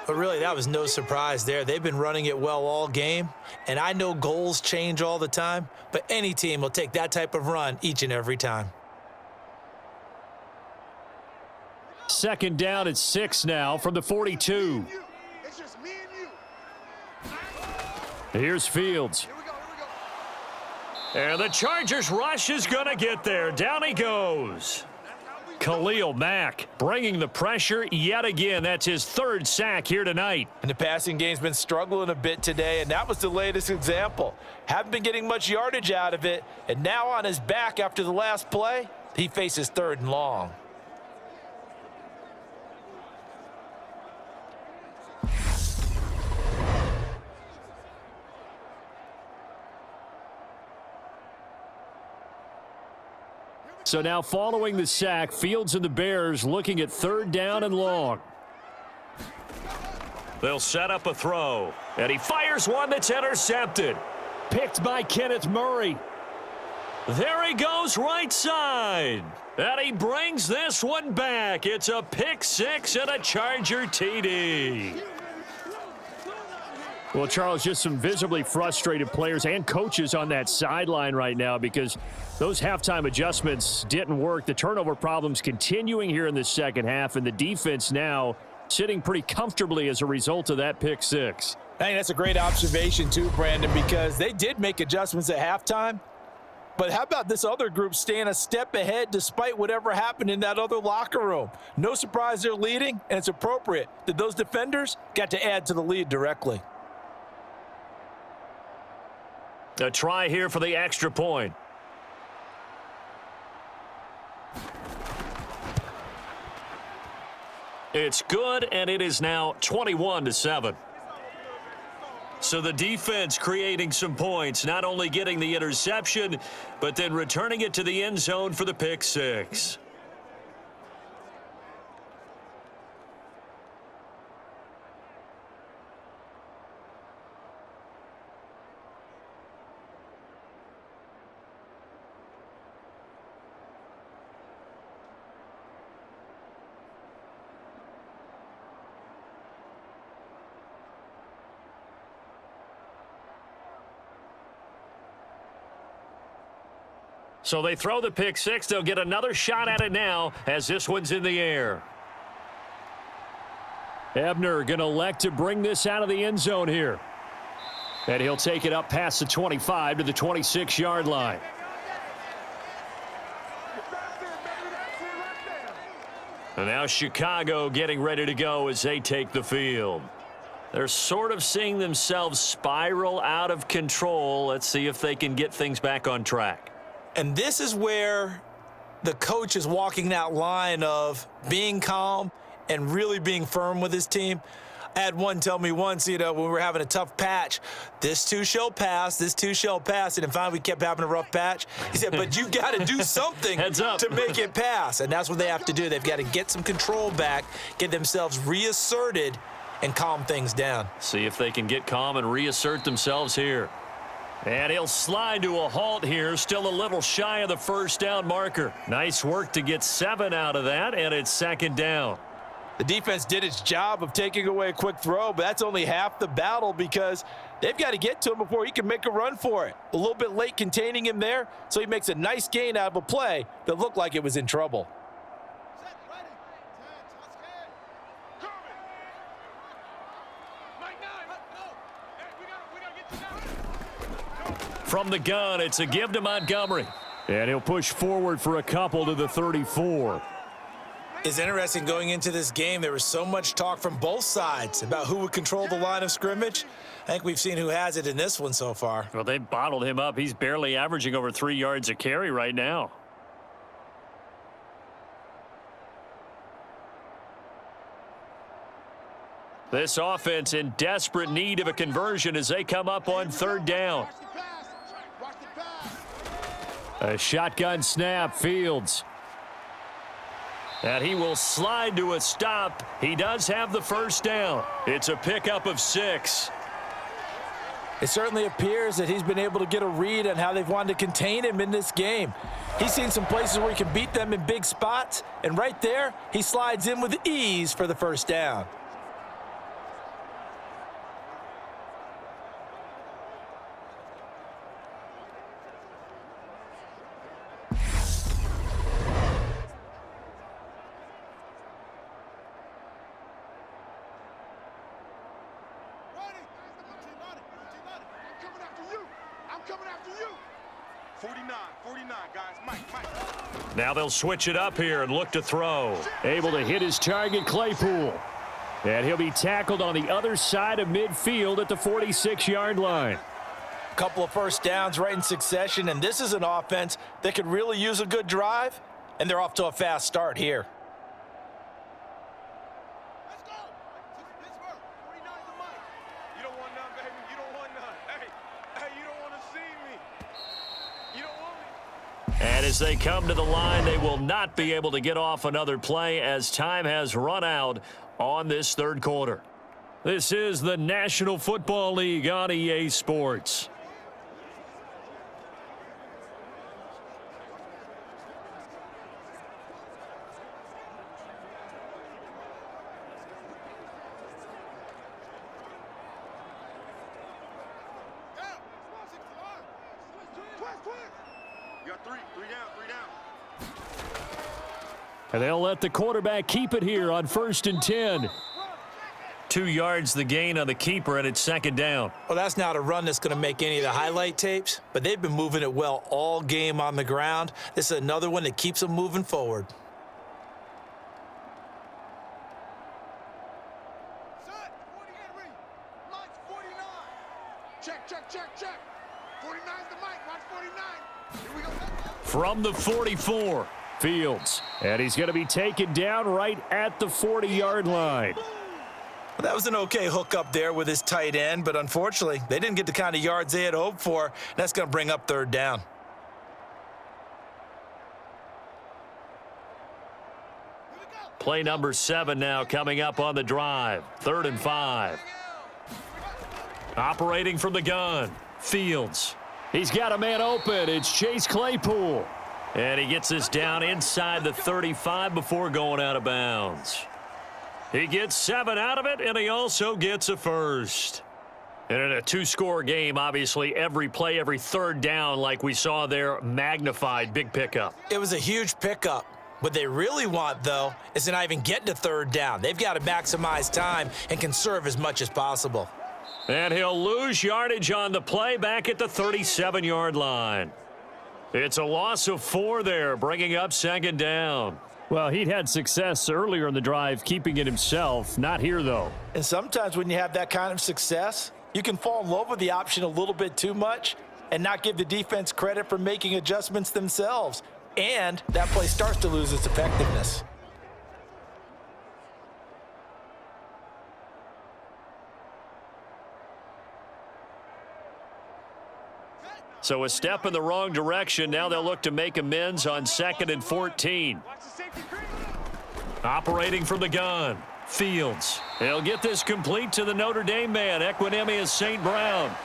But really, that was no surprise there. They've been running it well all game, and I know goals change all the time, but any team will take that type of run each and every time. 2nd down at 6 now from the 42. It's just me and you. Here's Fields. Here we go. And the Chargers rush is going to get there. Down he goes. Khalil Mack bringing the pressure yet again. That's his 3rd sack here tonight. And the passing game's been struggling a bit today, and that was the latest example. Haven't been getting much yardage out of it, and now on his back after the last play, he faces 3rd and long. So now following the sack, Fields and the Bears looking at 3rd down and long. They'll set up a throw. And he fires one that's intercepted. Picked by Kenneth Murray. There he goes right side. And he brings this one back. It's a pick 6 and a Charger TD. Well, Charles, just some visibly frustrated players and coaches on that sideline right now because those halftime adjustments didn't work. The turnover problems continuing here in the second half, and the defense now sitting pretty comfortably as a result of that pick 6. I think that's a great observation too, Brandon, because they did make adjustments at halftime. But how about this other group staying a step ahead despite whatever happened in that other locker room? No surprise they're leading, and it's appropriate that those defenders got to add to the lead directly. A try here for the extra point. It's good, and it is now 21-7. So the defense creating some points, not only getting the interception, but then returning it to the end zone for the pick 6. So they throw the pick 6. They'll get another shot at it now as this one's in the air. Ebner going to elect to bring this out of the end zone here. And he'll take it up past the 25 to the 26-yard line. And now Chicago getting ready to go as they take the field. They're sort of seeing themselves spiral out of control. Let's see if they can get things back on track. And this is where the coach is walking that line of being calm and really being firm with his team. I had one tell me once, when we were having a tough patch, this too shall pass, this too shall pass. And then finally we kept having a rough patch. He said, but you got to do something to make it pass. And that's what they have to do. They've got to get some control back, get themselves reasserted, and calm things down. See if they can get calm and reassert themselves here. And he'll slide to a halt here, still a little shy of the first down marker. Nice work to get 7 out of that, and it's 2nd down. The defense did its job of taking away a quick throw, but that's only half the battle because they've got to get to him before he can make a run for it. A little bit late containing him there, so he makes a nice gain out of a play that looked like it was in trouble. From the gun, it's a give to Montgomery. And he'll push forward for a couple to the 34. It's interesting going into this game. There was so much talk from both sides about who would control the line of scrimmage. I think we've seen who has it in this one so far. Well, they bottled him up. He's barely averaging over 3 yards a carry right now. This offense in desperate need of a conversion as they come up on 3rd down. Watch the pass. Watch the pass. A shotgun snap, Fields. And he will slide to a stop. He does have the 1st down. It's a pickup of 6. It certainly appears that he's been able to get a read on how they've wanted to contain him in this game. He's seen some places where he can beat them in big spots, and right there, he slides in with ease for the 1st down. Now they'll switch it up here and look to throw. Able to hit his target, Claypool. And he'll be tackled on the other side of midfield at the 46-yard line. A couple of 1st downs right in succession, and this is an offense that could really use a good drive, and they're off to a fast start here. Let's go. Pittsburgh. 49's the mic. You don't want none, baby. You don't want none. Hey, you don't want to see me. You don't want me. And as they come to the line, they will not be able to get off another play as time has run out on this 3rd quarter. This is the National Football League on EA Sports. You got three down. And they'll let the quarterback keep it here on 1st and 10. 2 yards the gain on the keeper, and it's 2nd down. Well, that's not a run that's going to make any of the highlight tapes, but they've been moving it well all game on the ground. This is another one that keeps them moving forward. Set. 40 Henry. Mike's 49. Check. 49's the mic. Watch 49. Here we go. From the 44. Fields. And he's going to be taken down right at the 40-yard line. Well, that was an okay hook up there with his tight end, but unfortunately, they didn't get the kind of yards they had hoped for. That's going to bring up 3rd down. Play number 7 now coming up on the drive. 3rd and 5. Operating from the gun. Fields. He's got a man open. It's Chase Claypool. And he gets this down inside the 35 before going out of bounds. He gets 7 out of it, and he also gets a 1st. And in a 2-score game, obviously, every play, every 3rd down, like we saw there, magnified, big pickup. It was a huge pickup. What they really want, though, is to not even get to 3rd down. They've got to maximize time and conserve as much as possible. And he'll lose yardage on the play back at the 37-yard line. It's a loss of 4 there, bringing up 2nd down. Well, he'd had success earlier in the drive keeping it himself. Not here, though. And sometimes when you have that kind of success, you can fall in love with the option a little bit too much and not give the defense credit for making adjustments themselves. And that play starts to lose its effectiveness. So a step in the wrong direction. Now they'll look to make amends on 2nd and 14. Operating from the gun. Fields. He'll get this complete to the Notre Dame man, Equinemius St. Brown.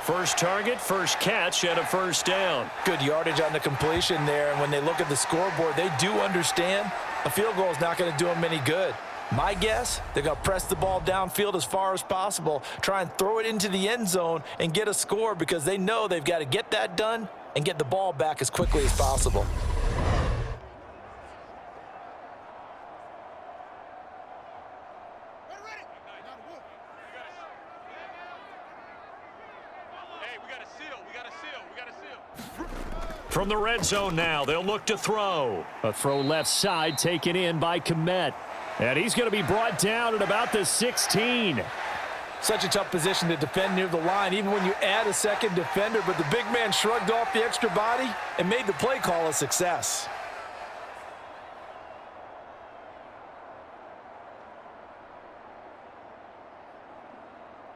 First target, first catch, and a 1st down. Good yardage on the completion there, and when they look at the scoreboard, they do understand a field goal is not going to do them any good. My guess, they're going to press the ball downfield as far as possible, try and throw it into the end zone and get a score because they know they've got to get that done and get the ball back as quickly as possible. From the red zone now, they'll look to throw. A throw left side taken in by Komet. And he's going to be brought down at about the 16. Such a tough position to defend near the line, even when you add a second defender, but the big man shrugged off the extra body and made the play call a success.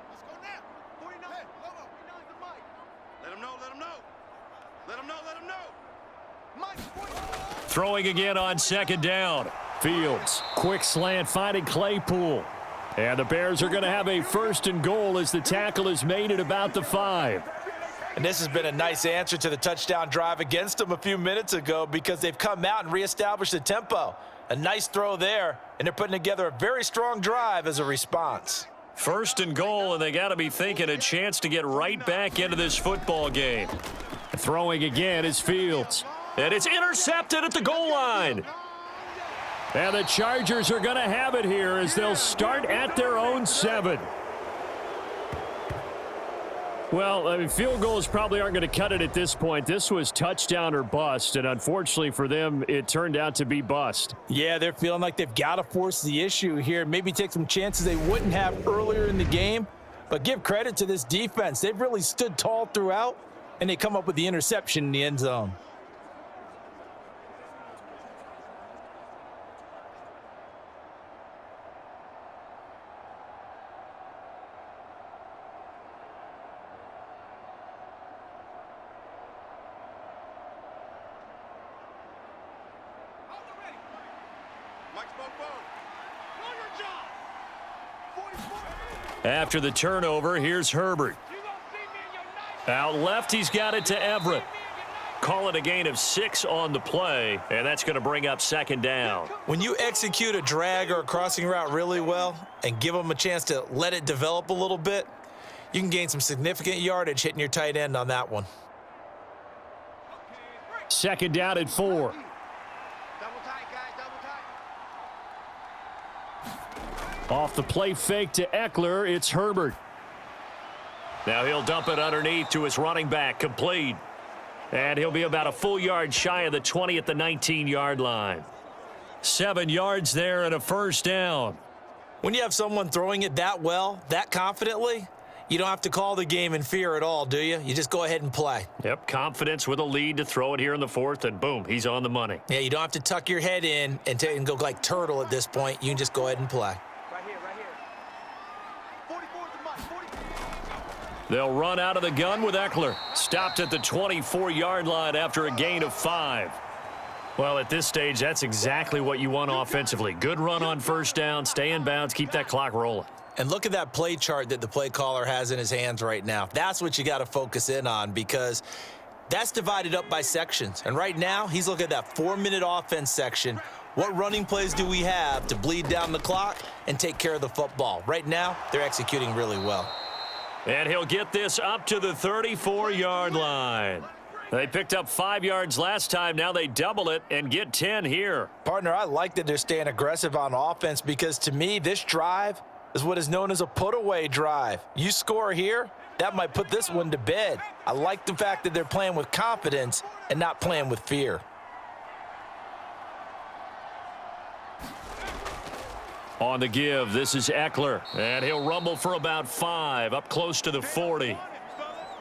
Let's go now. 49. Logo. 49's the mic. Let him know. Let him know. Let him know. Let him know. Mike, 49. Throwing again on second down. Fields, quick slant finding Claypool. And the Bears are going to have a 1st and goal as the tackle is made at about the 5. And this has been a nice answer to the touchdown drive against them a few minutes ago because they've come out and reestablished the tempo. A nice throw there, and they're putting together a very strong drive as a response. 1st and goal, and they got to be thinking a chance to get right back into this football game. Throwing again is Fields. And it's intercepted at the goal line. And the Chargers are going to have it here as they'll start at their own 7. Well, I mean, field goals probably aren't going to cut it at this point. This was touchdown or bust, and unfortunately for them, it turned out to be bust. Yeah, they're feeling like they've got to force the issue here, maybe take some chances they wouldn't have earlier in the game. But give credit to this defense. They've really stood tall throughout, and they come up with the interception in the end zone. After the turnover, here's Herbert. Out left, he's got it to Everett. Call it a gain of 6 on the play, and that's going to bring up 2nd down. When you execute a drag or a crossing route really well and give them a chance to let it develop a little bit, you can gain some significant yardage hitting your tight end on that one. 2nd down at 4. Double tight, guys. Double tight. Off the play fake to Eckler, it's Herbert. Now he'll dump it underneath to his running back, complete. And he'll be about a full yard shy of the 20 at the 19-yard line. 7 yards there and a 1st down. When you have someone throwing it that well, that confidently, you don't have to call the game in fear at all, do you? You just go ahead and play. Yep, confidence with a lead to throw it here in the 4th, and boom, he's on the money. Yeah, you don't have to tuck your head in and go like turtle at this point. You can just go ahead and play. Right here, right here. 44 is the mic. 44. They'll run out of the gun with Eckler. Stopped at the 24-yard line after a gain of 5. Well, at this stage, that's exactly what you want offensively. Good run on 1st down, stay in bounds, keep that clock rolling. And look at that play chart that the play caller has in his hands right now. That's what you got to focus in on because that's divided up by sections. And right now, he's looking at that 4-minute offense section. What running plays do we have to bleed down the clock and take care of the football? Right now, they're executing really well. And he'll get this up to the 34-yard line. They picked up 5 yards last time. Now they double it and get 10 here. Partner, I like that they're staying aggressive on offense because to me, this drive is what is known as a put-away drive. You score here, that might put this one to bed. I like the fact that they're playing with confidence and not playing with fear. On the give, this is Eckler, and he'll rumble for about 5, up close to the 40. I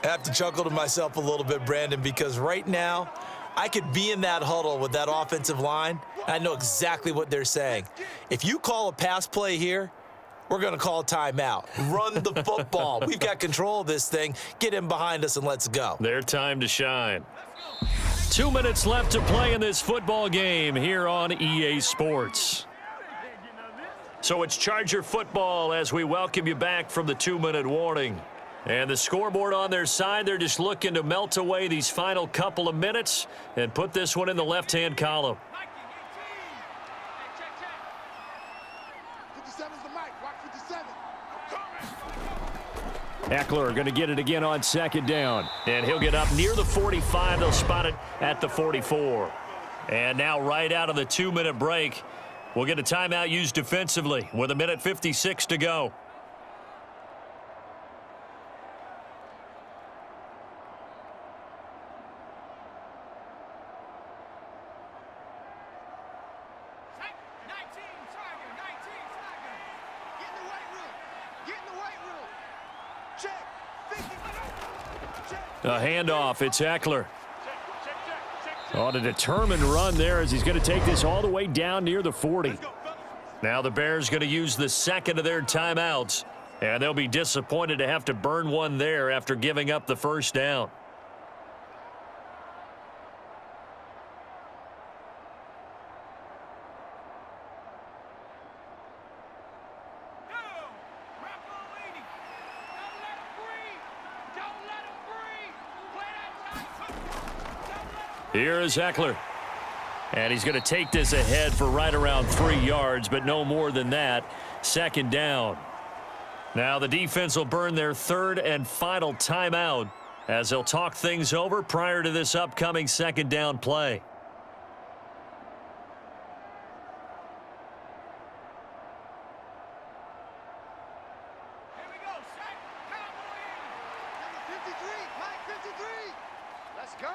have to chuckle to myself a little bit, Brandon, because right now, I could be in that huddle with that offensive line, and I know exactly what they're saying. If you call a pass play here, we're going to call a timeout. Run the football. We've got control of this thing. Get in behind us and let's go. Their time to shine. 2 minutes left to play in this football game here on EA Sports. So it's Charger football as we welcome you back from the 2-minute warning. And the scoreboard on their side, they're just looking to melt away these final couple of minutes and put this one in the left-hand column. 57's the mic. Watch 57. Eckler going to get it again on 2nd down. And he'll get up near the 45. They'll spot it at the 44. And now right out of the 2-minute break, we'll get a timeout used defensively with 1:56 to go. A handoff. It's Eckler. On a determined run there as he's going to take this all the way down near the 40. Now the Bears going to use the second of their timeouts, and they'll be disappointed to have to burn one there after giving up the first down. Here is Eckler. And he's going to take this ahead for right around 3 yards, but no more than that. Second down. Now the defense will burn their third and final timeout as they'll talk things over prior to this upcoming second down play. Here we go, set, cowboy in. 53, Mike 53. Let's go.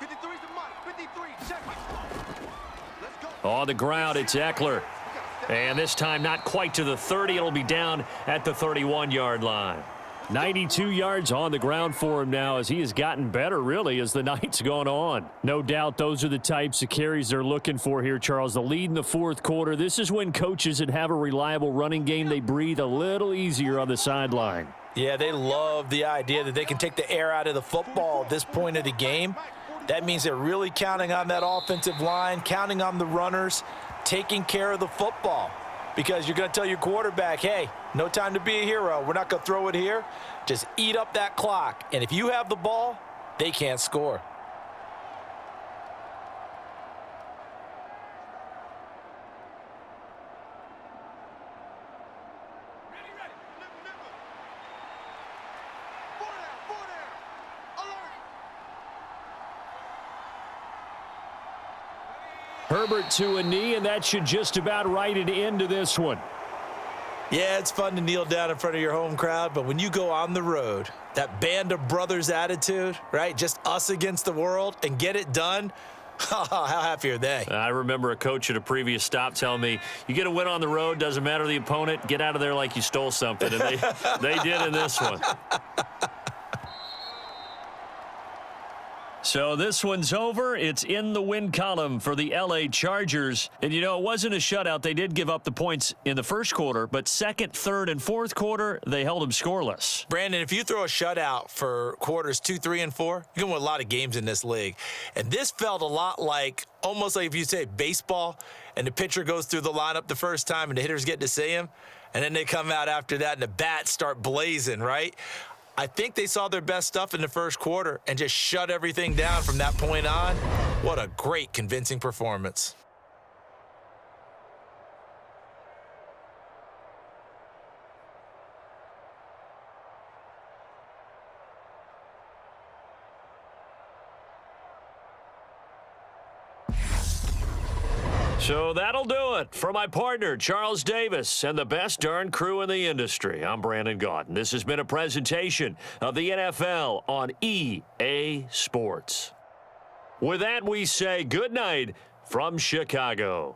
53's the Mike, 53, check. Let's go. On the ground, it's Eckler. And this time not quite to the 30. It'll be down at the 31-yard line. 92 yards on the ground for him now as he has gotten better, really, as the night's gone on. No doubt those are the types of carries they're looking for here, Charles. The lead in the fourth quarter. This is when coaches that have a reliable running game, they breathe a little easier on the sideline. Yeah, they love the idea that they can take the air out of the football at this point of the game. That means they're really counting on that offensive line, counting on the runners, taking care of the football. Because you're going to tell your quarterback, hey, no time to be a hero. We're not going to throw it here. Just eat up that clock. And if you have the ball, they can't score. Ready, ready. Nipple. Four down. Alert. Herbert to a knee, and that should just about write it into this one. Yeah, it's fun to kneel down in front of your home crowd, but when you go on the road, that band of brothers attitude, right? Just us against the world and get it done. How happy are they? I remember a coach at a previous stop telling me, you get a win on the road, doesn't matter the opponent, get out of there like you stole something. And they did in this one. So this one's over. It's in the win column for the L.A. Chargers. And, you know, it wasn't a shutout. They did give up the points in the first quarter, but second, third, and fourth quarter, they held them scoreless. Brandon, if you throw a shutout for quarters 2, 3, and 4, you're going to win a lot of games in this league. And this felt a lot like, almost like if you say baseball, and the pitcher goes through the lineup the first time and the hitters get to see him, and then they come out after that and the bats start blazing, right? I think they saw their best stuff in the first quarter and just shut everything down from that point on. What a great, convincing performance. So that'll do it for my partner, Charles Davis, and the best darn crew in the industry. I'm Brandon Gaudin. This has been a presentation of the NFL on EA Sports. With that, we say good night from Chicago.